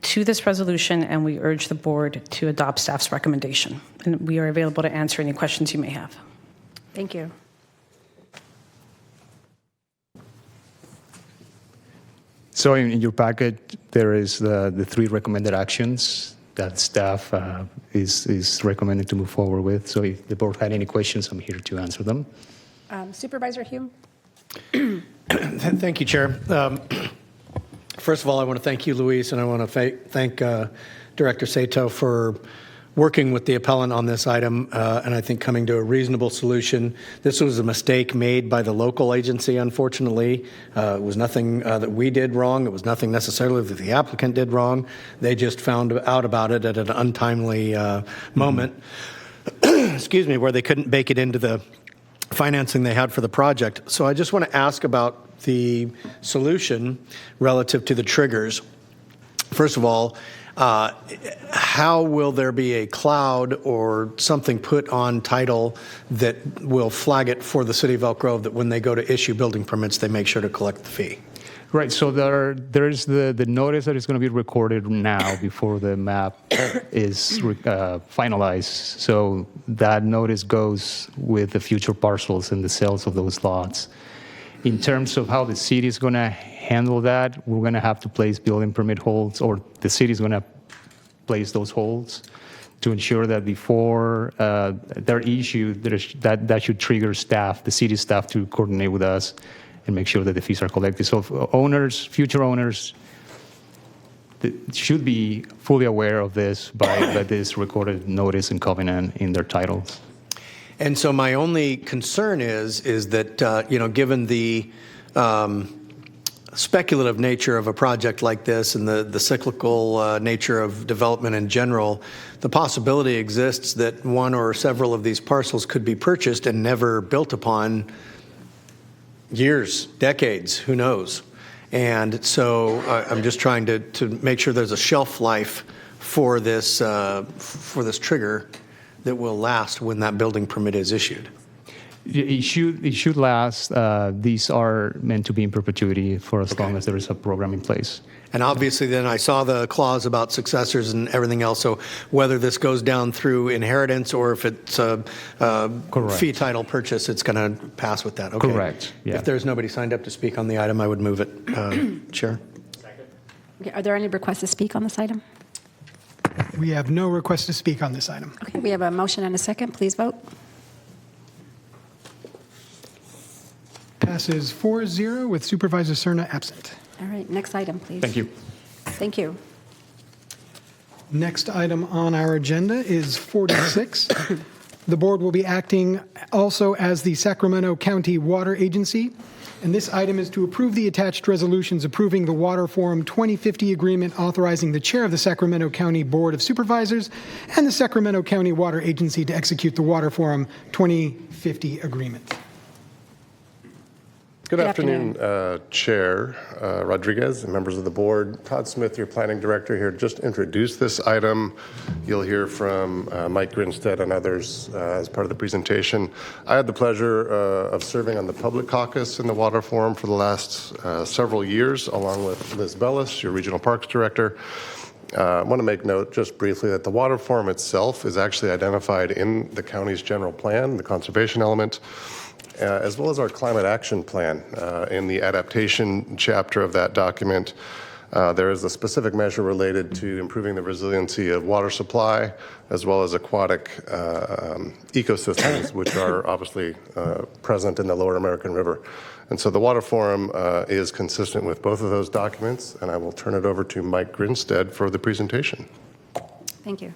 to this resolution and we urge the board to adopt staff's recommendation. And we are available to answer any questions you may have. Thank you. So in your packet, there is the 3 recommended actions that staff is recommended to move forward with. So if the board had any questions, I'm here to answer them. Supervisor Hume? Thank you, Chair. First of all, I want to thank you, Luis, and I want to thank Director Sato for working with the appellant on this item, and I think coming to a reasonable solution. This was a mistake made by the local agency, unfortunately. It was nothing that we did wrong. It was nothing necessarily that the applicant did wrong. They just found out about it at an untimely moment, excuse me, where they couldn't bake it into the financing they had for the project. So I just want to ask about the solution relative to the triggers. First of all, how will there be a cloud or something put on title that will flag it for the city of Elk Grove that when they go to issue building permits, they make sure to collect the fee? Right, so there's the notice that is going to be recorded now before the map is finalized. So that notice goes with the future parcels and the sales of those lots. In terms of how the city is going to handle that, we're going to have to place building permit holds, or the city is going to place those holds to ensure that before they're issued, that should trigger staff, the city staff, to coordinate with us and make sure that the fees are collected. So owners, future owners, should be fully aware of this by this recorded notice and covenant in their titles. And so my only concern is that, given the speculative nature of a project like this and the cyclical nature of development in general, the possibility exists that one or several of these parcels could be purchased and never built upon years, decades, who knows. And so I'm just trying to make sure there's a shelf life for this trigger that will last when that building permit is issued. It should last. These are meant to be in perpetuity for as long as there is a program in place. And obviously then I saw the clause about successors and everything else, so whether this goes down through inheritance or if it's a fee title purchase, it's going to pass with that. Okay. Correct. Yeah. If there's nobody signed up to speak on the item, I would move it. Chair. Okay, are there any requests to speak on this item? We have no request to speak on this item. Okay, we have a motion and a second. Please vote. Passes 4-0 with Supervisor Cerna absent. All right, next item, please. Thank you. Thank you. Next item on our agenda is 46. The board will be acting also as the Sacramento County Water Agency, and this item is to approve the attached resolutions approving the Water Forum 2050 agreement authorizing the chair of the Sacramento County Board of Supervisors and the Sacramento County Water Agency to execute the Water Forum 2050 agreement. Good afternoon, Chair Rodriguez and members of the board. Todd Smith, your planning director, here to just introduce this item. You'll hear from Mike Grinstead and others as part of the presentation. I had the pleasure of serving on the public caucus in the Water Forum for the last several years, along with Liz Bellis, your regional parks director. I want to make note just briefly that the Water Forum itself is actually identified in the county's general plan, the conservation element, as well as our climate action plan. In the adaptation chapter of that document, there is a specific measure related to improving the resiliency of water supply, as well as aquatic ecosystems, which are obviously present in the Lower American River. And so the Water Forum is consistent with both of those documents, and I will turn it over to Mike Grinstead for the presentation. Thank you.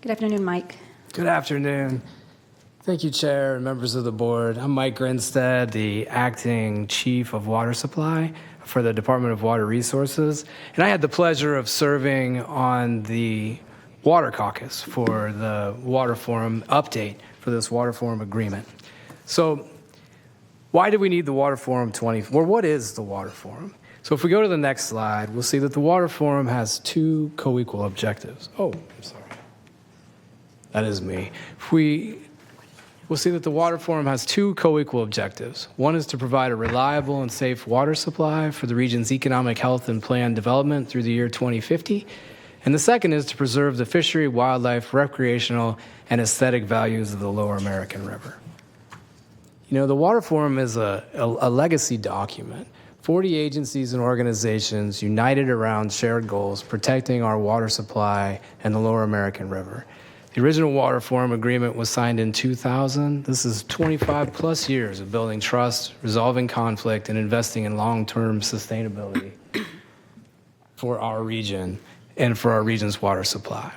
Good afternoon, Mike. Good afternoon. Thank you, Chair and members of the board. I'm Mike Grinstead, the Acting Chief of Water Supply for the Department of Water Resources. And I had the pleasure of serving on the Water Caucus for the Water Forum update for this Water Forum agreement. So why do we need the Water Forum what is the Water Forum? So if we go to the next slide, we'll see that the Water Forum has two co-equal objectives. Oh, I'm sorry. That is me. We'll see that the Water Forum has two co-equal objectives. One is to provide a reliable and safe water supply for the region's economic health and planned development through the year 2050. And the second is to preserve the fishery, wildlife, recreational, and aesthetic values of the Lower American River. You know, the Water Forum is a legacy document. 40 agencies and organizations united around shared goals, protecting our water supply and the Lower American River. The original Water Forum agreement was signed in 2000. This is 25 plus years of building trust, resolving conflict, and investing in long-term sustainability for our region and for our region's water supply.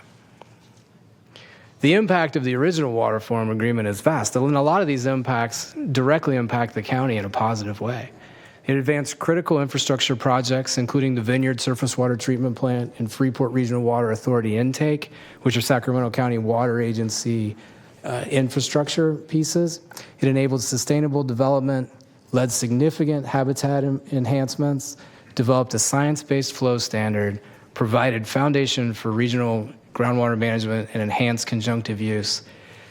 The impact of the original Water Forum agreement is vast, and a lot of these impacts directly impact the county in a positive way. It advanced critical infrastructure projects, including the Vineyard Surface Water Treatment Plant and Freeport Regional Water Authority intake, which are Sacramento County Water Agency infrastructure pieces. It enabled sustainable development, led significant habitat enhancements, developed a science-based flow standard, provided foundation for regional groundwater management and enhanced conjunctive use.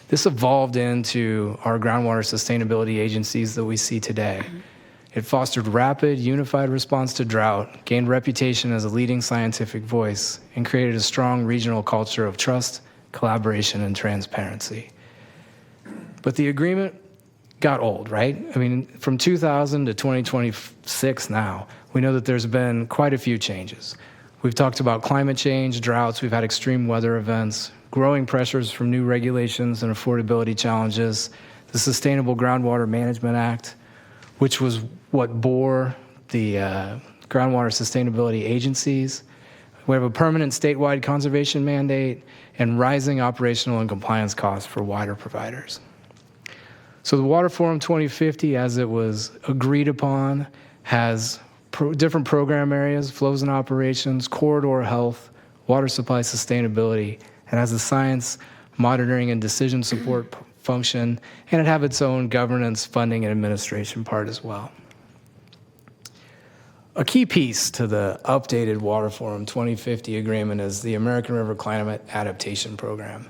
This evolved into our groundwater sustainability agencies that we see today. It fostered rapid, unified response to drought, gained reputation as a leading scientific voice, and created a strong regional culture of trust, collaboration, and transparency. But the agreement got old, right? I mean, from 2000 to 2026 now, we know that there's been quite a few changes. We've talked about climate change, droughts, we've had extreme weather events, growing pressures from new regulations and affordability challenges, the Sustainable Groundwater Management Act, which was what bore the groundwater sustainability agencies. We have a permanent statewide conservation mandate and rising operational and compliance costs for water providers. So the Water Forum 2050, as it was agreed upon, has different program areas, flows and operations, corridor health, water supply sustainability, and has a science monitoring and decision support function, and it have its own governance, funding, and administration part as well. A key piece to the updated Water Forum 2050 agreement is the American River Climate Adaptation Program.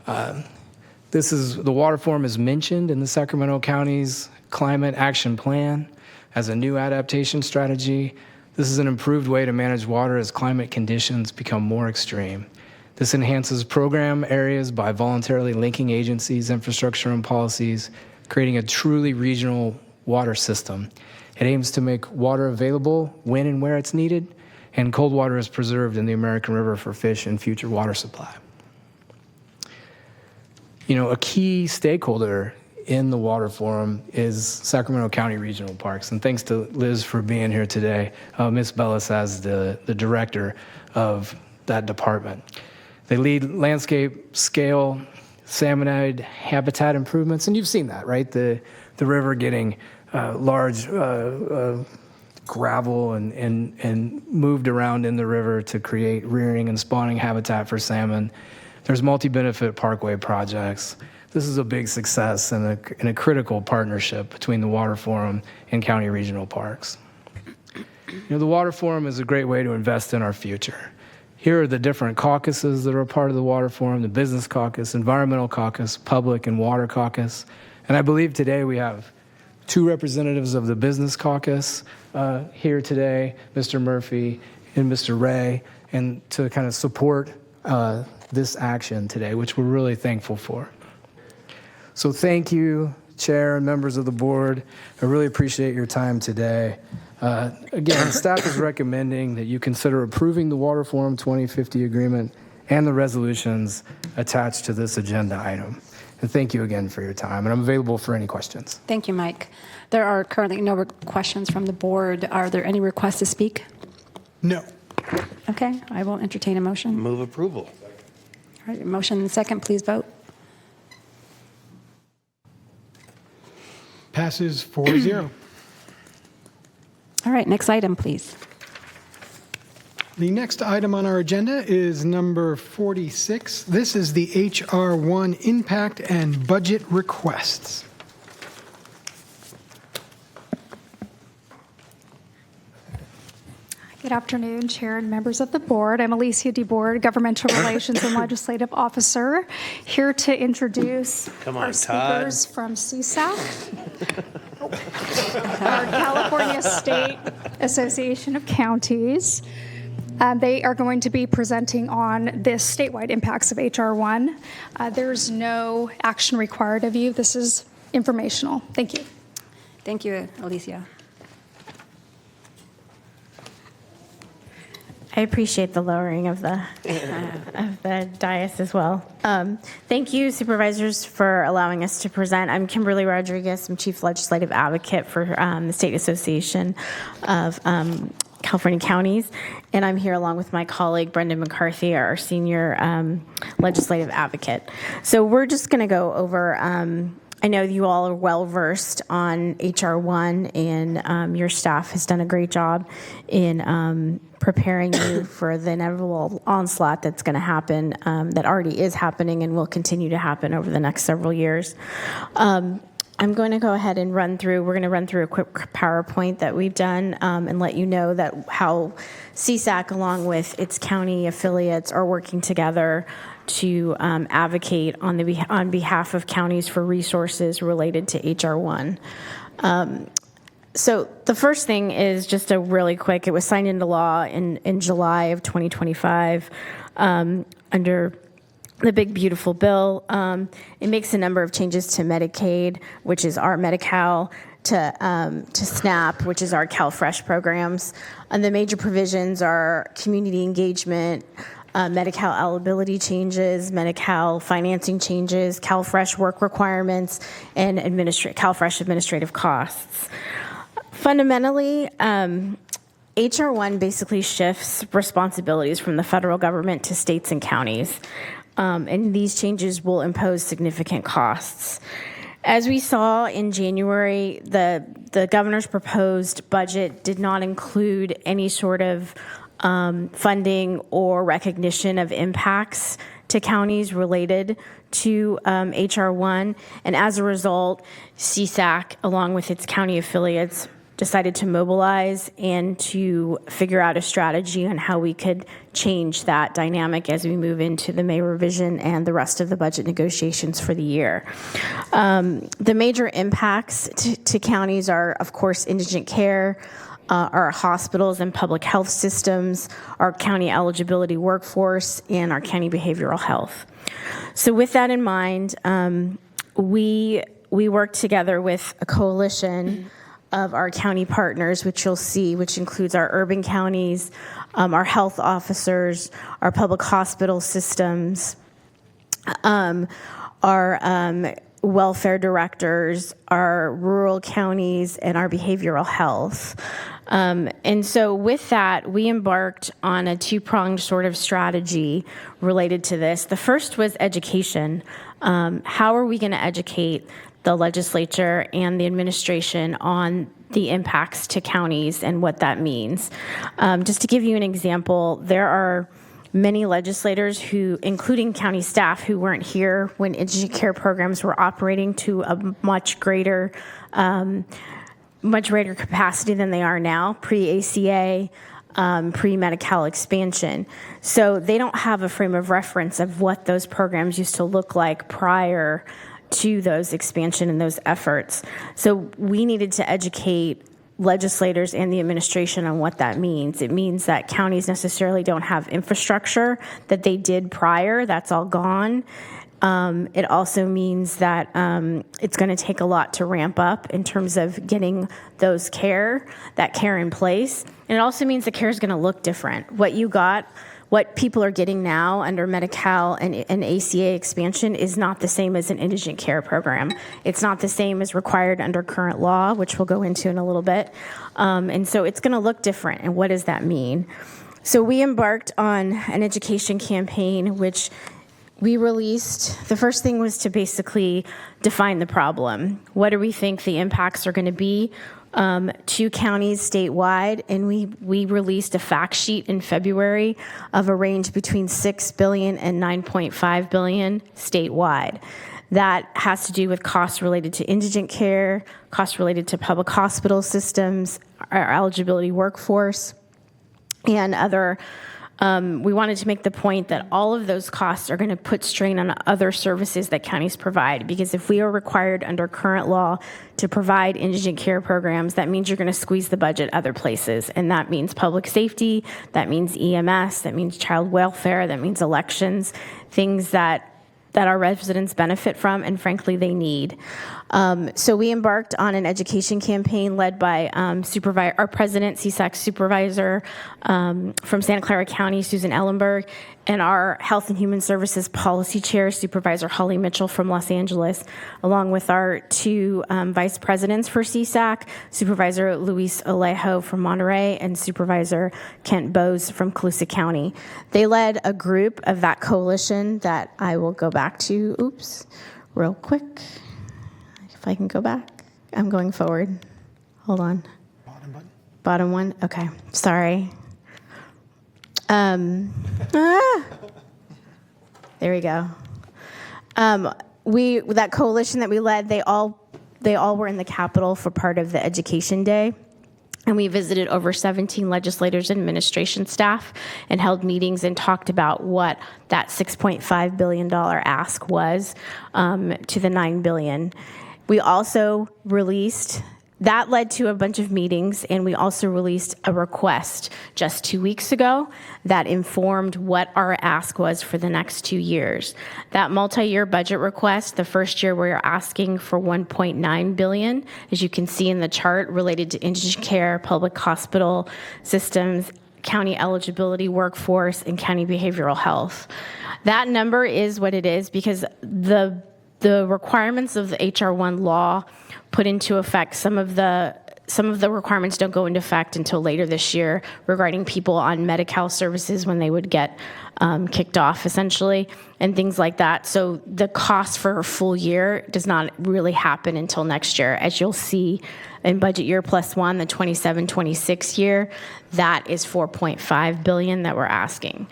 The Water Forum is mentioned in the Sacramento County's Climate Action Plan as a new adaptation strategy. This is an improved way to manage water as climate conditions become more extreme. This enhances program areas by voluntarily linking agencies, infrastructure, and policies, creating a truly regional water system. It aims to make water available when and where it's needed, and cold water is preserved in the American River for fish and future water supply. You know, a key stakeholder in the Water Forum is Sacramento County Regional Parks, and thanks to Liz for being here today, Ms. Bellis as the director of that department. They lead landscape scale salmonid habitat improvements, and you've seen that, right? The river getting large gravel and moved around in the river to create rearing and spawning habitat for salmon. There's multi-benefit parkway projects. this is a big success and a critical partnership between the Water Forum and County Regional Parks. The Water Forum is a great way to invest in our future. Here are the different caucuses that are a part of the Water Forum: the Business Caucus, Environmental Caucus, Public and Water Caucus. And I believe today we have 2 representatives of the Business Caucus here today, Mr. Murphy and Mr. Ray, and to kind of support this action today, which we're really thankful for. So thank you, Chair and members of the board. I really appreciate your time today. Again, staff is recommending that you consider approving the Water Forum 2050 agreement and the resolutions attached to this agenda item. And thank you again for your time, and I'm available for any questions. Thank you, Mike. There are currently no questions from the board. Are there any requests to speak? No. Okay, I will entertain a motion. Move approval. All right, motion and second, please vote. Passes 4-0. All right, next item, please. The next item on our agenda is number 46. This is the HR1 impact and budget requests. Good afternoon, Chair and members of the board. I'm Alicia DeBoard, Governmental Relations and Legislative Officer, here to introduce our speakers from CSAC, our California State Association of Counties. They are going to be presenting on this statewide impacts of HR1. There's no action required of you. This is informational. Thank you. Thank you, Alicia. I appreciate the lowering of the dais as well. Thank you, supervisors, for allowing us to present. I'm Kimberly Rodriguez. I'm Chief Legislative Advocate for the State Association of California Counties, and I'm here along with my colleague Brendan McCarthy, our Senior Legislative Advocate. So we're just going to go over I know you all are well versed on HR1, and your staff has done a great job in preparing you for the inevitable onslaught that's going to happen, that already is happening and will continue to happen over the next several years. I'm going to go ahead and we're going to run through a quick PowerPoint that we've done and let you know that how CSAC, along with its county affiliates, are working together to advocate on behalf of counties for resources related to HR1. So the first thing is just a really quick, it was signed into law in July of 2025 under the big beautiful bill. It makes a number of changes to Medicaid, which is our Medi-Cal, to SNAP, which is our CalFresh programs. And the major provisions are community engagement, Medi-Cal eligibility changes, Medi-Cal financing changes, CalFresh work requirements, and CalFresh administrative costs. Fundamentally, HR1 basically shifts responsibilities from the federal government to states and counties, and these changes will impose significant costs. As we saw in January, the governor's proposed budget did not include any sort of funding or recognition of impacts to counties related to HR1, and as a result, CSAC, along with its county affiliates, decided to mobilize and to figure out a strategy on how we could change that dynamic as we move into the May revision and the rest of the budget negotiations for the year. The major impacts to counties are, of course, indigent care, our hospitals and public health systems, our county eligibility workforce, and our county behavioral health. So with that in mind, we work together with a coalition of our county partners, which you'll see, which includes our urban counties, our health officers, our public hospital systems, our welfare directors, our rural counties, and our behavioral health. And so with that, we embarked on a two-pronged sort of strategy related to this. The first was education. How are we going to educate the legislature and the administration on the impacts to counties and what that means? Just to give you an example, there are many legislators who, including county staff, who weren't here when indigent care programs were operating to a much greater capacity than they are now, pre-ACA, pre-Medi-Cal expansion. So they don't have a frame of reference of what those programs used to look like prior to those expansion and those efforts. So we needed to educate legislators and the administration on what that means. It means that counties necessarily don't have infrastructure that they did prior. That's all gone. It also means that it's going to take a lot to ramp up in terms of getting that care in place. And it also means the care is going to look different. What people are getting now under Medi-Cal and ACA expansion is not the same as an indigent care program. It's not the same as required under current law, which we'll go into in a little bit. And so it's going to look different. And what does that mean? So we embarked on an education campaign, which we released. The first thing was to basically define the problem. What do we think the impacts are going to be? 2 counties statewide, and we released a fact sheet in February of a range between $6 billion and $9.5 billion statewide. That has to do with costs related to indigent care, costs related to public hospital systems, our eligibility workforce, and other. We wanted to make the point that all of those costs are going to put strain on other services that counties provide, because if we are required under current law to provide indigent care programs, that means you're going to squeeze the budget other places, and that means public safety, that means EMS, that means child welfare, that means elections, things that our residents benefit from and frankly they need. So we embarked on an education campaign led by our president, CSAC supervisor from Santa Clara County, Susan Ellenberg, and our Health and Human Services Policy Chair, Supervisor Holly Mitchell from Los Angeles, along with our 2 vice presidents for CSAC, Supervisor Luis Alejo from Monterey and Supervisor Kent Bowes from Colusa County. They led a group of that coalition that I will go back to, real quick. If I can go back. I'm going forward. Hold on. Bottom button. Bottom one? Okay. Sorry. There we go. That coalition that we led, they all were in the Capitol for part of the Education Day. And we visited over 17 legislators and administration staff and held meetings and talked about what that $6.5 billion ask was to the $9 billion. We also released, that led to a bunch of meetings, and we also released a request just 2 weeks ago that informed what our ask was for the next 2 years. That multi-year budget request, the first year we were asking for $1.9 billion, as you can see in the chart, related to indigent care, public hospital systems, county eligibility workforce, and county behavioral health. That number is what it is because the requirements of the HR 1 law put into effect, some of the requirements don't go into effect until later this year regarding people on Medi-Cal services when they would get kicked off, essentially, and things like that. So the cost for a full year does not really happen until next year. As you'll see in budget year +1, the 27-26 year, that is $4.5 billion that we're asking.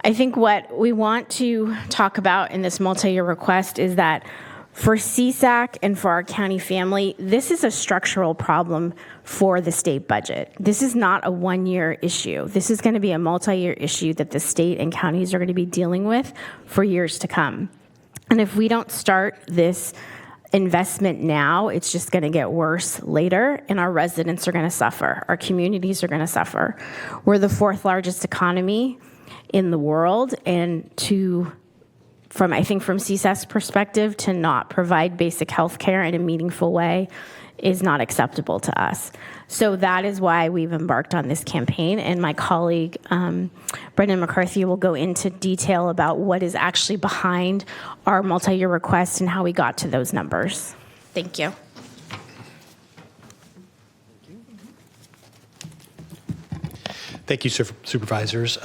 I think what we want to talk about in this multi-year request is that for CSAC and for our county family, this is a structural problem for the state budget. This is not a one-year issue. This is going to be a multi-year issue that the state and counties are going to be dealing with for years to come. And if we don't start this investment now, it's just going to get worse later, and our residents are going to suffer. Our communities are going to suffer. We're the 4th largest economy in the world, and from CSAC's perspective, to not provide basic health care in a meaningful way is not acceptable to us. So that is why we've embarked on this campaign, and my colleague, Brendan McCarthy, will go into detail about what is actually behind our multi-year request and how we got to those numbers. Thank you. Thank you, supervisors.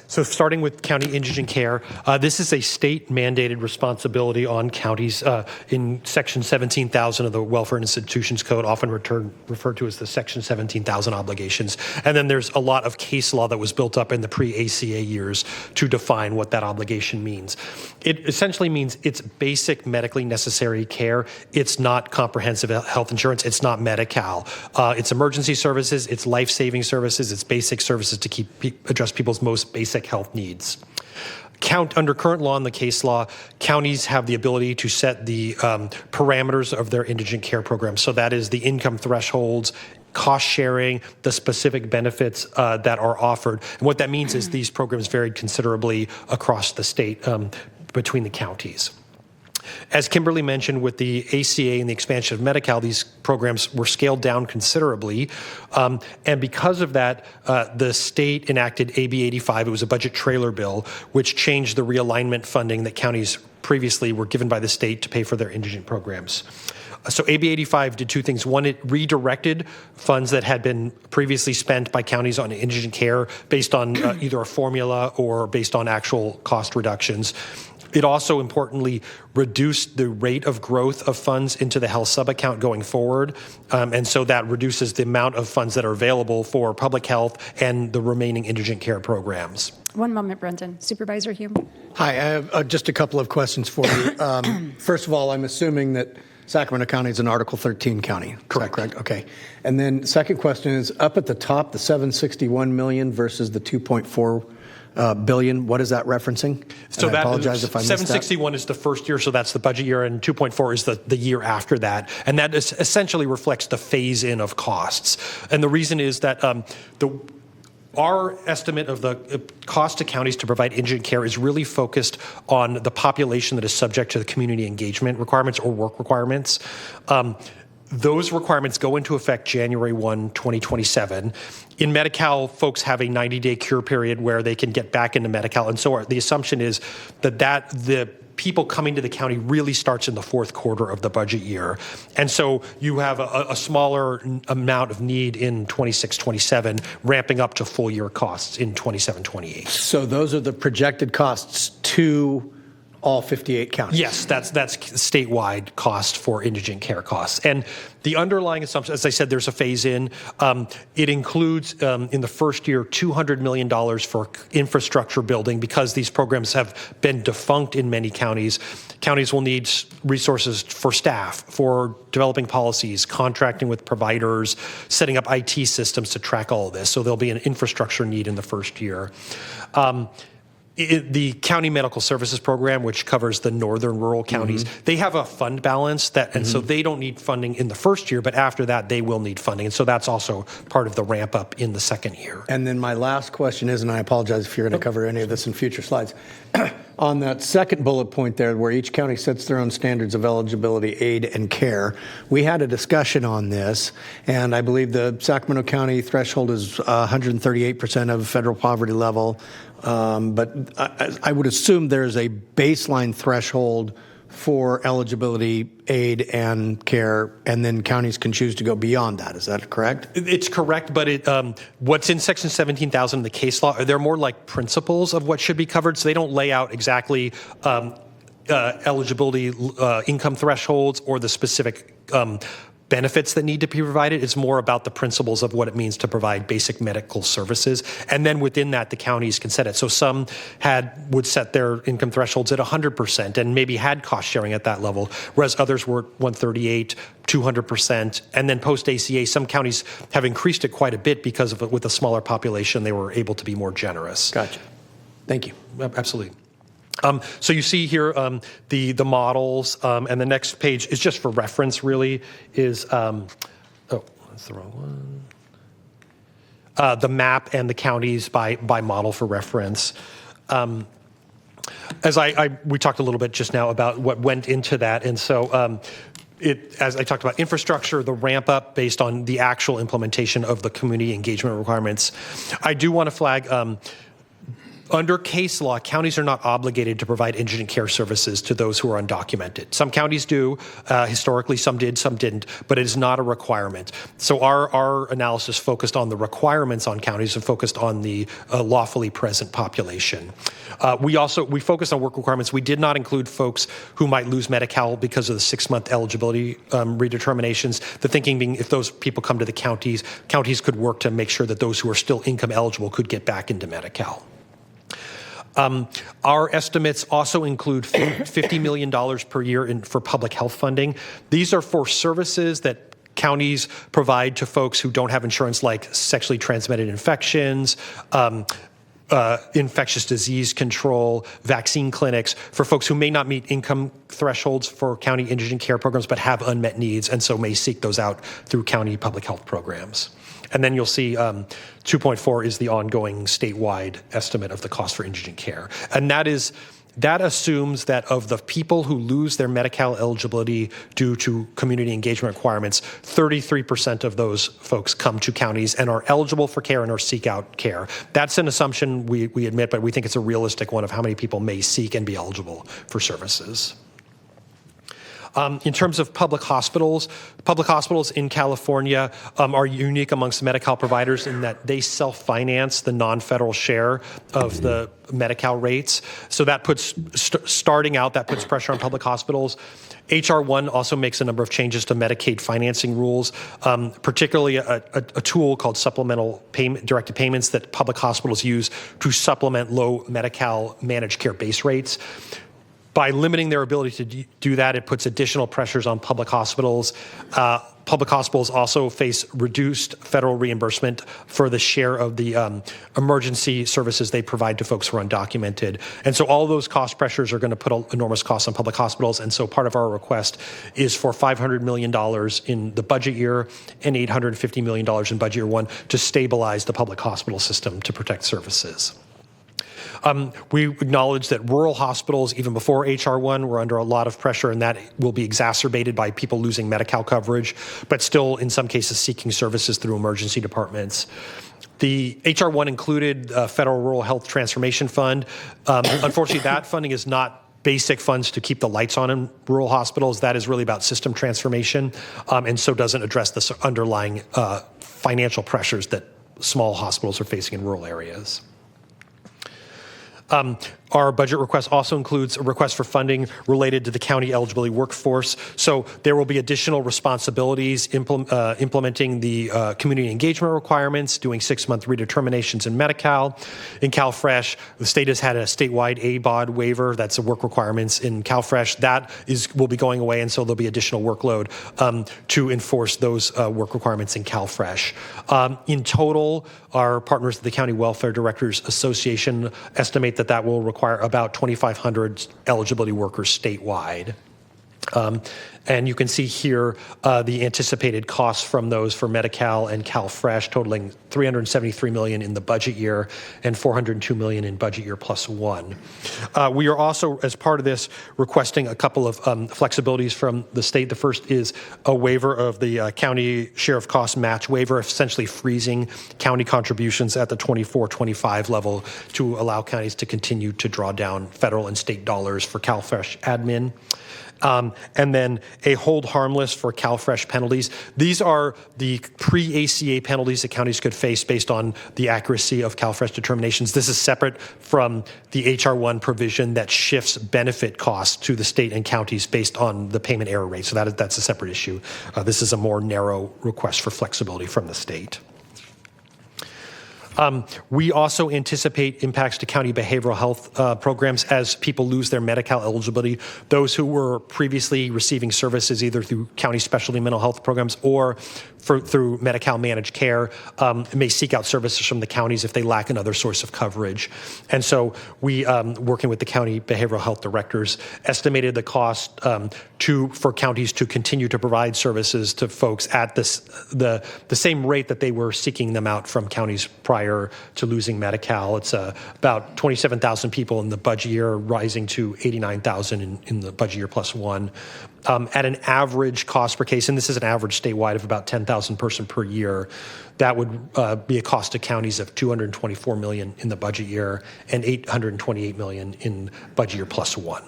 So starting with county indigent care, this is a state-mandated responsibility on counties in Section 17,000 of the Welfare Institutions Code, often referred to as the Section 17,000 obligations. And then there's a lot of case law that was built up in the pre-ACA years to define what that obligation means. It essentially means it's basic medically necessary care. It's not comprehensive health insurance. It's not Medi-Cal. It's emergency services. It's life-saving services. It's basic services to address people's most basic health needs. Under current law and the case law, counties have the ability to set the parameters of their indigent care program. So that is the income thresholds, cost sharing, the specific benefits that are offered. And what that means is these programs varied considerably across the state between the counties. As Kimberly mentioned, with the ACA and the expansion of Medi-Cal, these programs were scaled down considerably. And because of that, the state enacted AB 85. It was a budget trailer bill, which changed the realignment funding that counties previously were given by the state to pay for their indigent programs. So AB 85 did two things. One, it redirected funds that had been previously spent by counties on indigent care based on either a formula or based on actual cost reductions. It also importantly reduced the rate of growth of funds into the health sub-account going forward. And so that reduces the amount of funds that are available for public health and the remaining indigent care programs. One moment, Brendan. Supervisor Hume. Hi, I have just a couple of questions for you. First of all, I'm assuming that Sacramento County is an Article 13 county. Correct. Correct. Okay. And then second question is, up at the top, the $761 million versus the $2.4 billion. What is that referencing? So I apologize if I missed that. 761 is the first year, so that's the budget year, and 2.4 is the year after that. And that essentially reflects the phase-in of costs. And the reason is that our estimate of the cost to counties to provide indigent care is really focused on the population that is subject to the community engagement requirements or work requirements. Those requirements go into effect January 1, 2027. In Medi-Cal, folks have a 90-day cure period where they can get back into Medi-Cal. And so the assumption is that the people coming to the county really starts in the fourth quarter of the budget year. And so you have a smaller amount of need in 26-27, ramping up to full year costs in 27-28. So those are the projected costs to all 58 counties? Yes, that's statewide cost for indigent care costs. And the underlying assumption, as I said, there's a phase-in. It includes, in the first year, $200 million for infrastructure building because these programs have been defunct in many counties. Counties will need resources for staff, for developing policies, contracting with providers, setting up IT systems to track all of this. So there'll be an infrastructure need in the first year. The County Medical Services Program, which covers the northern rural counties, they have a fund balance and so they don't need funding in the first year, but after that they will need funding. And so that's also part of the ramp up in the second year. And then my last question is, and I apologize if you're going to cover any of this in future slides, on that second bullet point there where each county sets their own standards of eligibility, aid, and care, we had a discussion on this, and I believe the Sacramento County threshold is 138% of federal poverty level. But I would assume there's a baseline threshold for eligibility, aid, and care, and then counties can choose to go beyond that. Is that correct? It's correct, but what's in Section 17,000 in the case law, they're more like principles of what should be covered, so they don't lay out exactly eligibility income thresholds or the specific benefits that need to be provided. It's more about the principles of what it means to provide basic medical services. And then within that, the counties can set it. So some would set their income thresholds at 100% and maybe had cost sharing at that level, whereas others were 138, 200%. And then post ACA, some counties have increased it quite a bit because of it, with a smaller population, they were able to be more generous. Gotcha. Thank you. Absolutely. So you see here the models, and the next page is just for reference, really, is, oh, that's the wrong one. The map and the counties by model for reference. As we talked a little bit just now about what went into that, and so as I talked about infrastructure, the ramp up based on the actual implementation of the community engagement requirements. I do want to flag Under case law, counties are not obligated to provide indigent care services to those who are undocumented. Some counties do. Historically, some did, some didn't, but it is not a requirement. So our analysis focused on the requirements on counties and focused on the lawfully present population. We focused on work requirements. We did not include folks who might lose Medi-Cal because of the 6-month eligibility redeterminations. The thinking being if those people come to the counties could work to make sure that those who are still income eligible could get back into Medi-Cal. Our estimates also include $50 million per year for public health funding. These are for services that counties provide to folks who don't have insurance, like sexually transmitted infections, infectious disease control, vaccine clinics, for folks who may not meet income thresholds for county indigent care programs but have unmet needs and so may seek those out through county public health programs. And then you'll see 2.4 is the ongoing statewide estimate of the cost for indigent care. And that assumes that of the people who lose their Medi-Cal eligibility due to community engagement requirements, 33% of those folks come to counties and are eligible for care and or seek out care. That's an assumption we admit, but we think it's a realistic one of how many people may seek and be eligible for services. In terms of public hospitals in California are unique amongst Medi-Cal providers in that they self-finance the non-federal share of the Medi-Cal rates. So that puts, starting out, that puts pressure on public hospitals. H.R. 1 also makes a number of changes to Medicaid financing rules, particularly a tool called supplemental directed payments that public hospitals use to supplement low Medi-Cal managed care base rates. By limiting their ability to do that, it puts additional pressures on public hospitals. Public hospitals also face reduced federal reimbursement for the share of the emergency services they provide to folks who are undocumented. And so all those cost pressures are going to put enormous costs on public hospitals. And so part of our request is for $500 million in the budget year and $850 million in budget year 1 to stabilize the public hospital system to protect services. We acknowledge that rural hospitals, even before H.R. 1, were under a lot of pressure, and that will be exacerbated by people losing Medi-Cal coverage, but still, in some cases, seeking services through emergency departments. The H.R. 1 included Federal Rural Health Transformation Fund. Unfortunately, that funding is not basic funds to keep the lights on in rural hospitals. That is really about system transformation, and so doesn't address the underlying financial pressures that small hospitals are facing in rural areas. Our budget request also includes a request for funding related to the county eligibility workforce. So there will be additional responsibilities implementing the community engagement requirements, doing 6-month redeterminations in Medi-Cal. In CalFresh, the state has had a statewide ABOD waiver. That's the work requirements in CalFresh. That will be going away, and so there'll be additional workload to enforce those work requirements in CalFresh. In total, our partners at the County Welfare Directors Association estimate that will require about 2,500 eligibility workers statewide. And you can see here the anticipated costs from those for Medi-Cal and CalFresh, totaling $373 million in the budget year and $402 million in budget year plus 1. We are also, as part of this, requesting a couple of flexibilities from the state. The first is a waiver of the county share of cost match waiver, essentially freezing county contributions at the 24-25 level to allow counties to continue to draw down federal and state dollars for CalFresh admin. And then a hold harmless for CalFresh penalties. These are the pre-ACA penalties that counties could face based on the accuracy of CalFresh determinations. This is separate from the H.R. 1 provision that shifts benefit costs to the state and counties based on the payment error rate. So that's a separate issue. This is a more narrow request for flexibility from the state. We also anticipate impacts to county behavioral health programs as people lose their Medi-Cal eligibility. Those who were previously receiving services either through county specialty mental health programs or through Medi-Cal managed care may seek out services from the counties if they lack another source of coverage. And so we, working with the county behavioral health directors, estimated the cost for counties to continue to provide services to folks at the same rate that they were seeking them out from counties prior to losing Medi-Cal. It's about 27,000 people in the budget year, rising to 89,000 in the budget year plus 1. at an average cost per case, and this is an average statewide of about 10,000 person per year, that would be a cost to counties of $224 million in the budget year and $828 million in budget year plus one.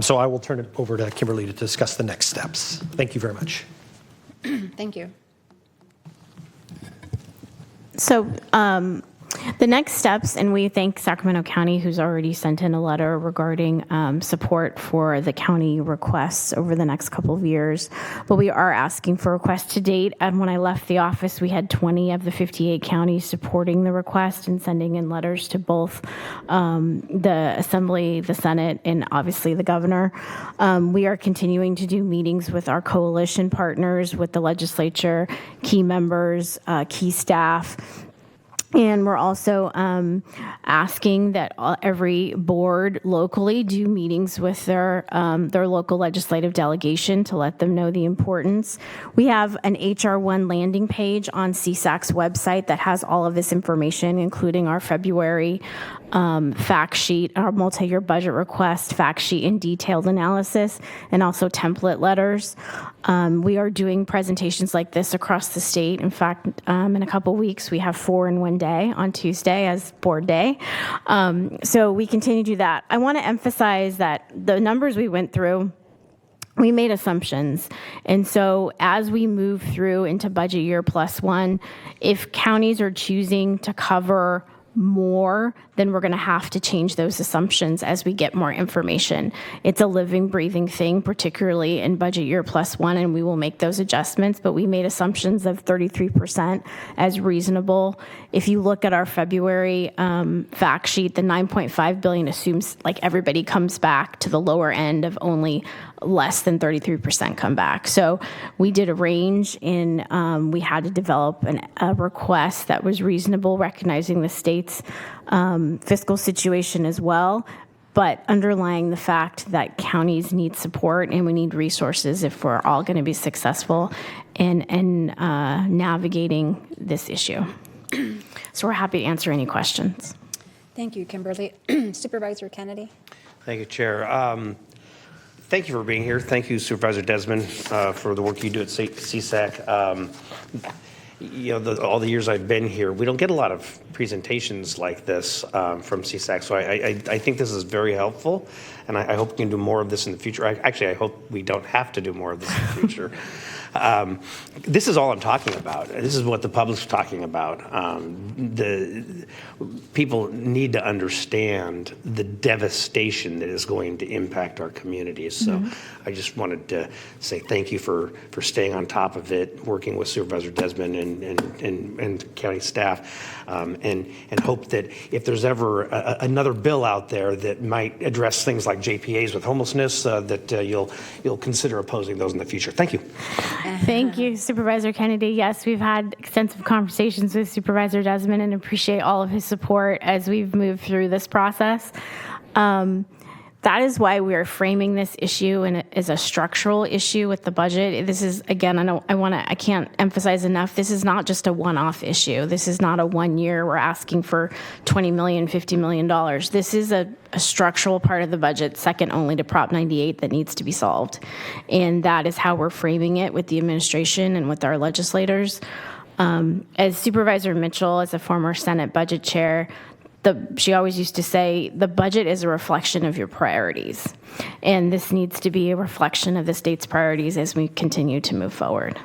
So I will turn it over to Kimberly to discuss the next steps. Thank you very much. Thank you. So the next steps, and we thank Sacramento County, who's already sent in a letter regarding support for the county requests over the next couple of years. But we are asking for requests to date. And when I left the office, we had 20 of the 58 counties supporting the request and sending in letters to both the Assembly, the Senate, and obviously the governor. We are continuing to do meetings with our coalition partners, with the legislature, key members, key staff. And we're also asking that every board locally do meetings with their local legislative delegation to let them know the importance. We have an HR1 landing page on CSAC's website that has all of this information, including our February fact sheet, our multi-year budget request, fact sheet, and detailed analysis, and also template letters. We are doing presentations like this across the state. In fact, in a couple weeks, we have 4 in one day on Tuesday as board day. So we continue to do that. I want to emphasize that the numbers we went through, we made assumptions. And so as we move through into budget year plus one, if counties are choosing to cover more, then we're going to have to change those assumptions as we get more information. It's a living, breathing thing, particularly in budget year plus one, and we will make those adjustments, but we made assumptions of 33% as reasonable. If you look at our February fact sheet, the $9.5 billion assumes like everybody comes back to the lower end of only less than 33% come back. So we did a range, and we had to develop a request that was reasonable, recognizing the state's fiscal situation as well, but underlying the fact that counties need support and we need resources if we're all going to be successful in navigating this issue. So we're happy to answer any questions. Thank you, Kimberly. Supervisor Kennedy. Thank you, Chair. Thank you for being here. Thank you, Supervisor Desmond, for the work you do at CSAC. All the years I've been here, we don't get a lot of presentations like this from CSAC, so I think this is very helpful, and I hope we can do more of this in the future. I hope we don't have to do more of this in the future. This is all I'm talking about. This is what the public's talking about. The people need to understand the devastation that is going to impact our communities. So I just wanted to say thank you for staying on top of it, working with Supervisor Desmond and county staff, and hope that if there's ever another bill out there that might address things like JPAs with homelessness, that you'll consider opposing those in the future. Thank you. Thank you, Supervisor Kennedy. Yes, we've had extensive conversations with Supervisor Desmond and appreciate all of his support as we've moved through this process. That is why we are framing this issue as a structural issue with the budget. This is, again, I can't emphasize enough, this is not just a one-off issue. This is not a 1 year, we're asking for $20 million, $50 million. This is a structural part of the budget, second only to Prop 98, that needs to be solved. And that is how we're framing it with the administration and with our legislators. As Supervisor Mitchell, as a former Senate budget chair, she always used to say, the budget is a reflection of your priorities. And this needs to be a reflection of the state's priorities as we continue to move forward.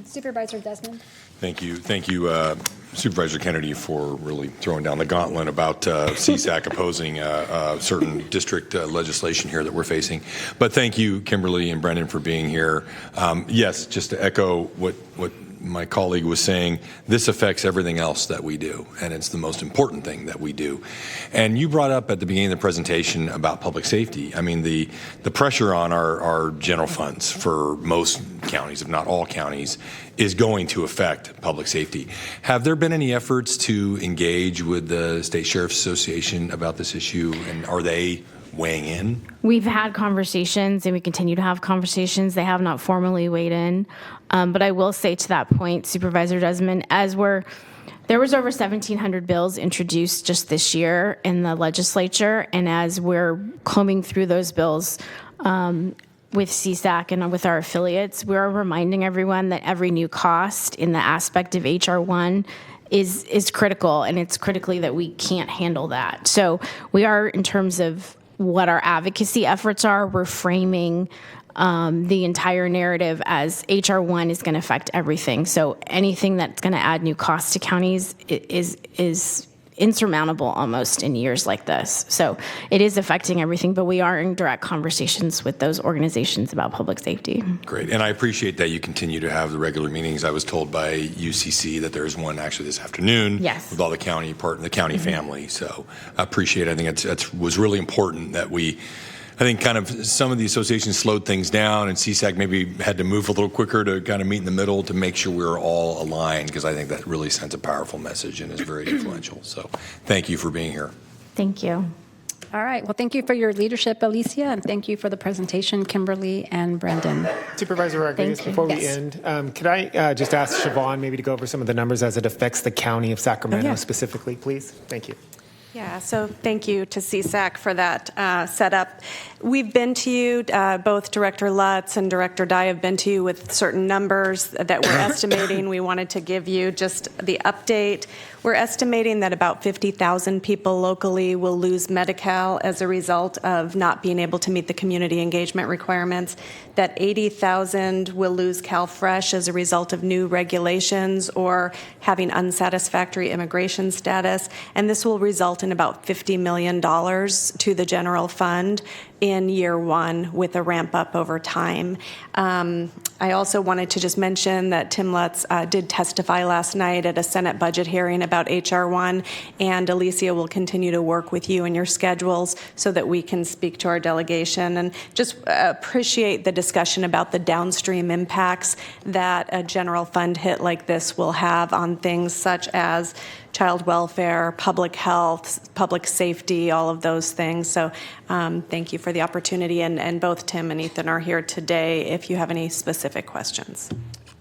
Supervisor Desmond. Thank you. Thank you, Supervisor Kennedy, for really throwing down the gauntlet about CSAC opposing certain district legislation here that we're facing. But thank you, Kimberly and Brendan, for being here. Yes, just to echo what my colleague was saying, this affects everything else that we do, and it's the most important thing that we do. And you brought up at the beginning of the presentation about public safety. I mean, the pressure on our general funds for most counties, if not all counties, is going to affect public safety. Have there been any efforts to engage with the State Sheriff's Association about this issue, and are they weighing in? We've had conversations and we continue to have conversations. They have not formally weighed in. But I will say to that point, Supervisor Desmond, there was over 1,700 bills introduced just this year in the legislature. And as we're combing through those bills, with CSAC and with our affiliates. We're reminding everyone that every new cost in the aspect of HR1 is critical, and it's critically that we can't handle that. So we are, in terms of what our advocacy efforts are, we're framing the entire narrative as HR1 is going to affect everything. So anything that's going to add new costs to counties is insurmountable almost in years like this. So it is affecting everything, but we are in direct conversations with those organizations about public safety. Great. And I appreciate that you continue to have the regular meetings. I was told by UCC that there's one actually this afternoon with all the county family. So I appreciate it. I think it was really important that I think kind of some of the associations slowed things down, and CSAC maybe had to move a little quicker to kind of meet in the middle to make sure we were all aligned, because I think that really sends a powerful message and is very influential. So thank you for being here. Thank you. All right. Well, thank you for your leadership, Alicia, and thank you for the presentation, Kimberly and Brendan. Supervisor Rodriguez, before we end, could I just ask Siobhan maybe to go over some of the numbers as it affects the county of Sacramento specifically, please? Thank you. Yeah, so thank you to CSAC for that setup. We've been to you, both Director Lutz and Director Dye have been to you with certain numbers that we're estimating. We wanted to give you just the update. We're estimating that about 50,000 people locally will lose Medi-Cal as a result of not being able to meet the community engagement requirements, that 80,000 will lose CalFresh as a result of new regulations or having unsatisfactory immigration status, and this will result in about $50 million to the general fund in year one with a ramp up over time. I also wanted to just mention that Tim Lutz did testify last night at a Senate budget hearing about HR1, and Alicia will continue to work with you in your schedules so that we can speak to our delegation, and just appreciate the discussion about the downstream impacts that a general fund hit like this will have on things such as child welfare, public health, public safety, all of those things. So thank you for the opportunity, and both Tim and Ethan are here today if you have any specific questions.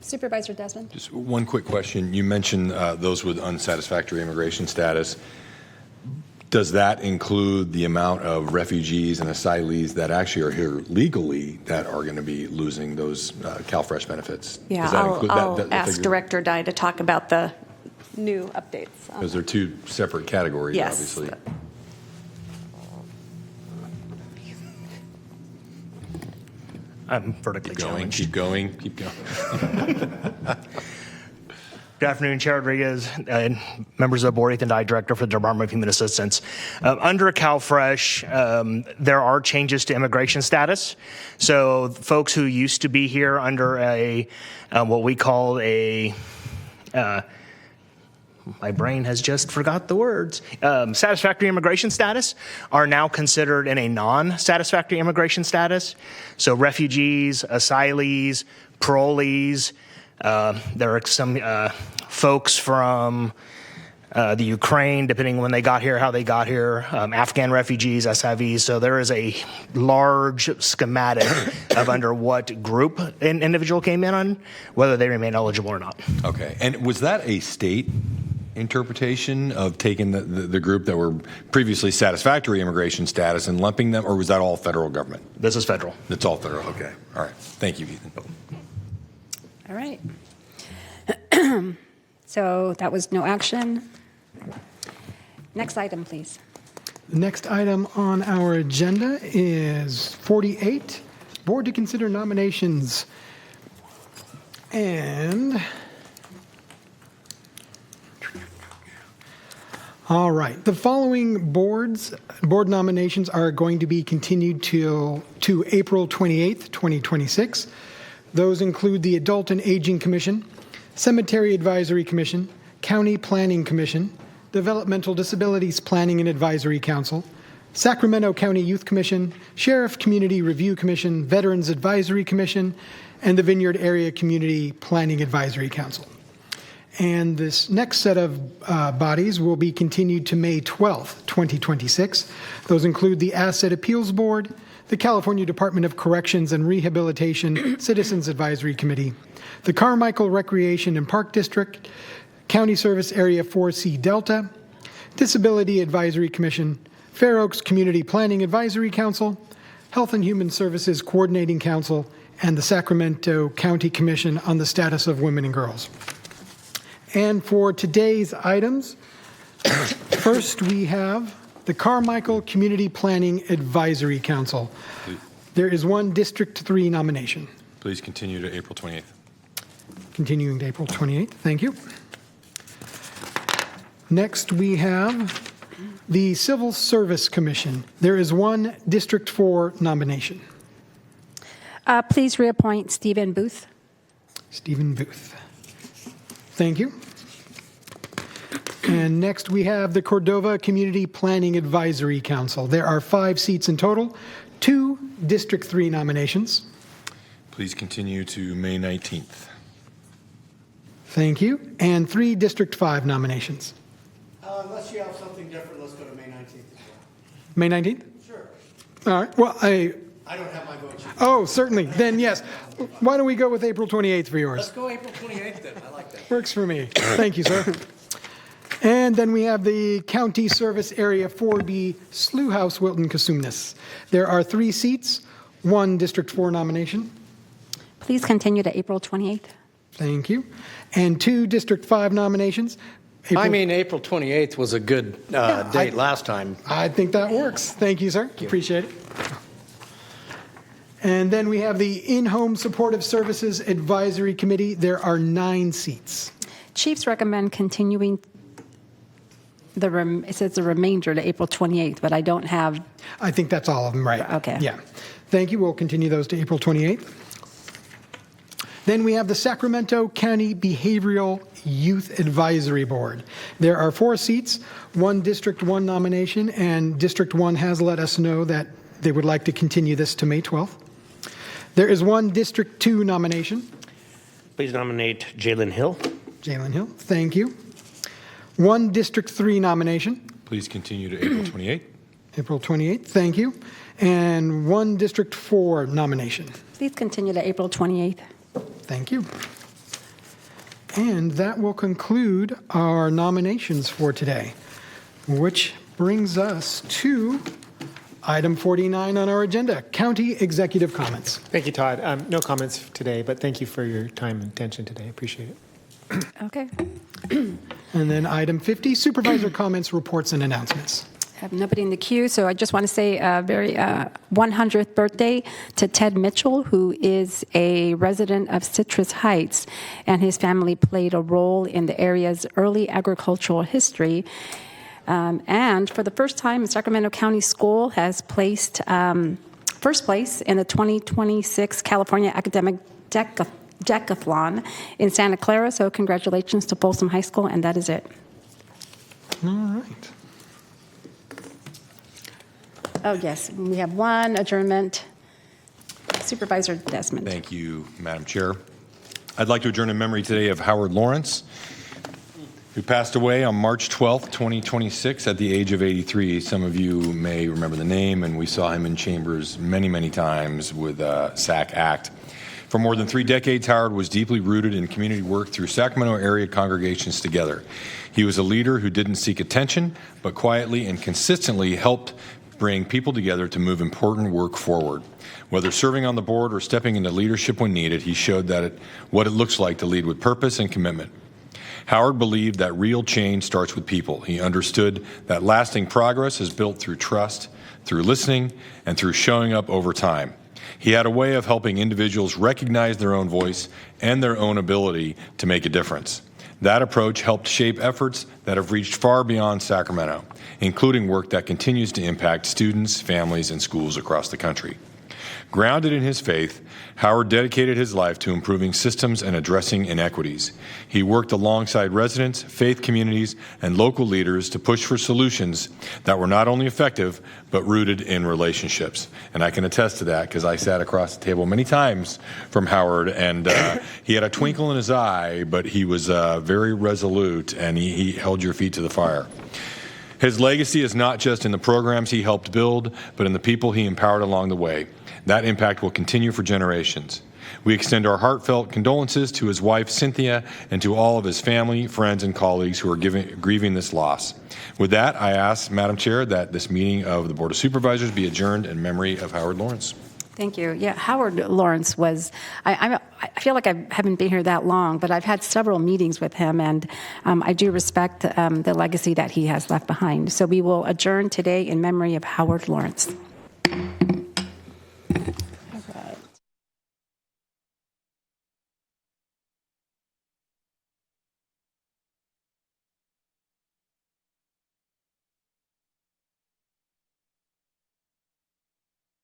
Supervisor Desmond. Just one quick question. You mentioned those with unsatisfactory immigration status. Does that include the amount of refugees and asylees that actually are here legally that are going to be losing those CalFresh benefits? Yeah, Does that I'll include that ask figure? Director Dye to talk about the new updates. Because they're two separate categories, Yes. obviously. I'm vertically challenged. Keep going. Good afternoon, Chair Rodriguez, and members of the board. Ethan Dye, Director for the Department of Human Assistance. Under CalFresh, there are changes to immigration status. So folks who used to be here under a what we call a my brain has just forgot the words. Satisfactory immigration status are now considered in a non-satisfactory immigration status. So refugees, asylees, parolees. There are some folks from the Ukraine, depending when they got here, how they got here, Afghan refugees, SIVs. So there is a large schematic of under what group an individual came in on, whether they remain eligible or not. Okay. And was that a state interpretation of taking the group that were previously satisfactory immigration status and lumping them, or was that all federal government? This is federal. It's all federal. Okay. All right. Thank you, Ethan. All right. So that was no action. Next item, please. The next item on our agenda is 48, Board to consider nominations. And all right, the following board nominations are going to be continued to April 28th, 2026. Those include the Adult and Aging Commission, Cemetery Advisory Commission, County Planning Commission, Developmental Disabilities Planning and Advisory Council, Sacramento County Youth Commission, Sheriff Community Review Commission, Veterans Advisory Commission, and the Vineyard Area Community Planning Advisory Council. And this next set of bodies will be continued to May 12th, 2026. Those include the Asset Appeals Board, the California Department of Corrections and Rehabilitation Citizens Advisory Committee, the Carmichael Recreation and Park District, County Service Area 4C Delta, Disability Advisory Commission, Fair Oaks Community Planning Advisory Council, Health and Human Services Coordinating Council, and the Sacramento County Commission on the Status of Women and Girls. And for today's items, first we have the Carmichael Community Planning Advisory Council. There is one District 3 nomination. Please continue to April 28th. Continuing to April 28th. Thank you. Next, we have the Civil Service Commission. There is one District 4 nomination. Please reappoint Stephen Booth. Stephen Booth. Thank you. And next, we have the Cordova Community Planning Advisory Council. There are 5 seats in total, 2 District 3 nominations. Please continue to May 19th. Thank you. And 3 District 5 nominations. Unless you have something different, let's go to May 19th as well. May 19th? Sure. All right. Well, I don't have my vote sheet. Oh, certainly. Then, yes. Why don't we go with April 28th for yours? Let's go April 28th then. I like that. Works for me. Thank you, sir. And then we have the County Service Area 4B Slough House, Wilton, Cosumnes. There are 3 seats, 1 District 4 nomination. Please continue to April 28th. Thank you. And 2 District 5 nominations. April 28th was a good date last time. I think that works. Thank you, sir. Appreciate it. And then we have the In-Home Supportive Services Advisory Committee. There are 9 seats. Chiefs recommend continuing it says the remainder to April 28th, but I don't have. I think that's all of them, right? Okay. Yeah. Thank you. We'll continue those to April 28th. Then we have the Sacramento County Behavioral Youth Advisory Board. There are 4 seats, 1 District 1 nomination, and District 1 has let us know that they would like to continue this to May 12th. There is 1 District 2 nomination. Please nominate Jalen Hill. Jalen Hill, thank you. 1 District 3 nomination. Please continue to April 28th. April 28th, thank you. And 1 District 4 nomination. Please continue to April 28th. Thank you. And that will conclude our nominations for today, which brings us to item 49 on our agenda, County Executive Comments. Thank you, Todd. No comments today, but thank you for your time and attention today. I appreciate it. Okay. And then item 50, Supervisor Comments, Reports, and Announcements. I have nobody in the queue, so I just want to say a very 100th birthday to Ted Mitchell, who is a resident of Citrus Heights, and his family played a role in the area's early agricultural history. And for the first time, Sacramento County School has placed first place in the 2026 California Academic Decathlon in Santa Clara, so congratulations to Folsom High School, and that is it. All right. Oh, yes, we have 1 adjournment. Supervisor Desmond. Thank you, Madam Chair. I'd like to adjourn in memory today of Howard Lawrence, who passed away on March 12th, 2026 at the age of 83. Some of you may remember the name, and we saw him in chambers many, many times with SAC Act. For more than 3 decades, Howard was deeply rooted in community work through Sacramento area congregations together. He was a leader who didn't seek attention, but quietly and consistently helped bring people together to move important work forward. Whether serving on the board or stepping into leadership when needed, he showed what it looks like to lead with purpose and commitment. Howard believed that real change starts with people. He understood that lasting progress is built through trust, through listening, and through showing up over time. He had a way of helping individuals recognize their own voice and their own ability to make a difference. That approach helped shape efforts that have reached far beyond Sacramento, including work that continues to impact students, families, and schools across the country. Grounded in his faith, Howard dedicated his life to improving systems and addressing inequities. He worked alongside residents, faith communities, and local leaders to push for solutions that were not only effective, but rooted in relationships. And I can attest to that because I sat across the table many times from Howard, and he had a twinkle in his eye, but he was very resolute, and he held your feet to the fire. His legacy is not just in the programs he helped build, but in the people he empowered along the way. That impact will continue for generations. We extend our heartfelt condolences to his wife, Cynthia, and to all of his family, friends, and colleagues who are grieving this loss. With that, I ask, Madam Chair, that this meeting of the Board of Supervisors be adjourned in memory of Howard Lawrence. Thank you. Yeah, Howard Lawrence was, I feel like I haven't been here that long, but I've had several meetings with him, and I do respect the legacy that he has left behind. So we will adjourn today in memory of Howard Lawrence.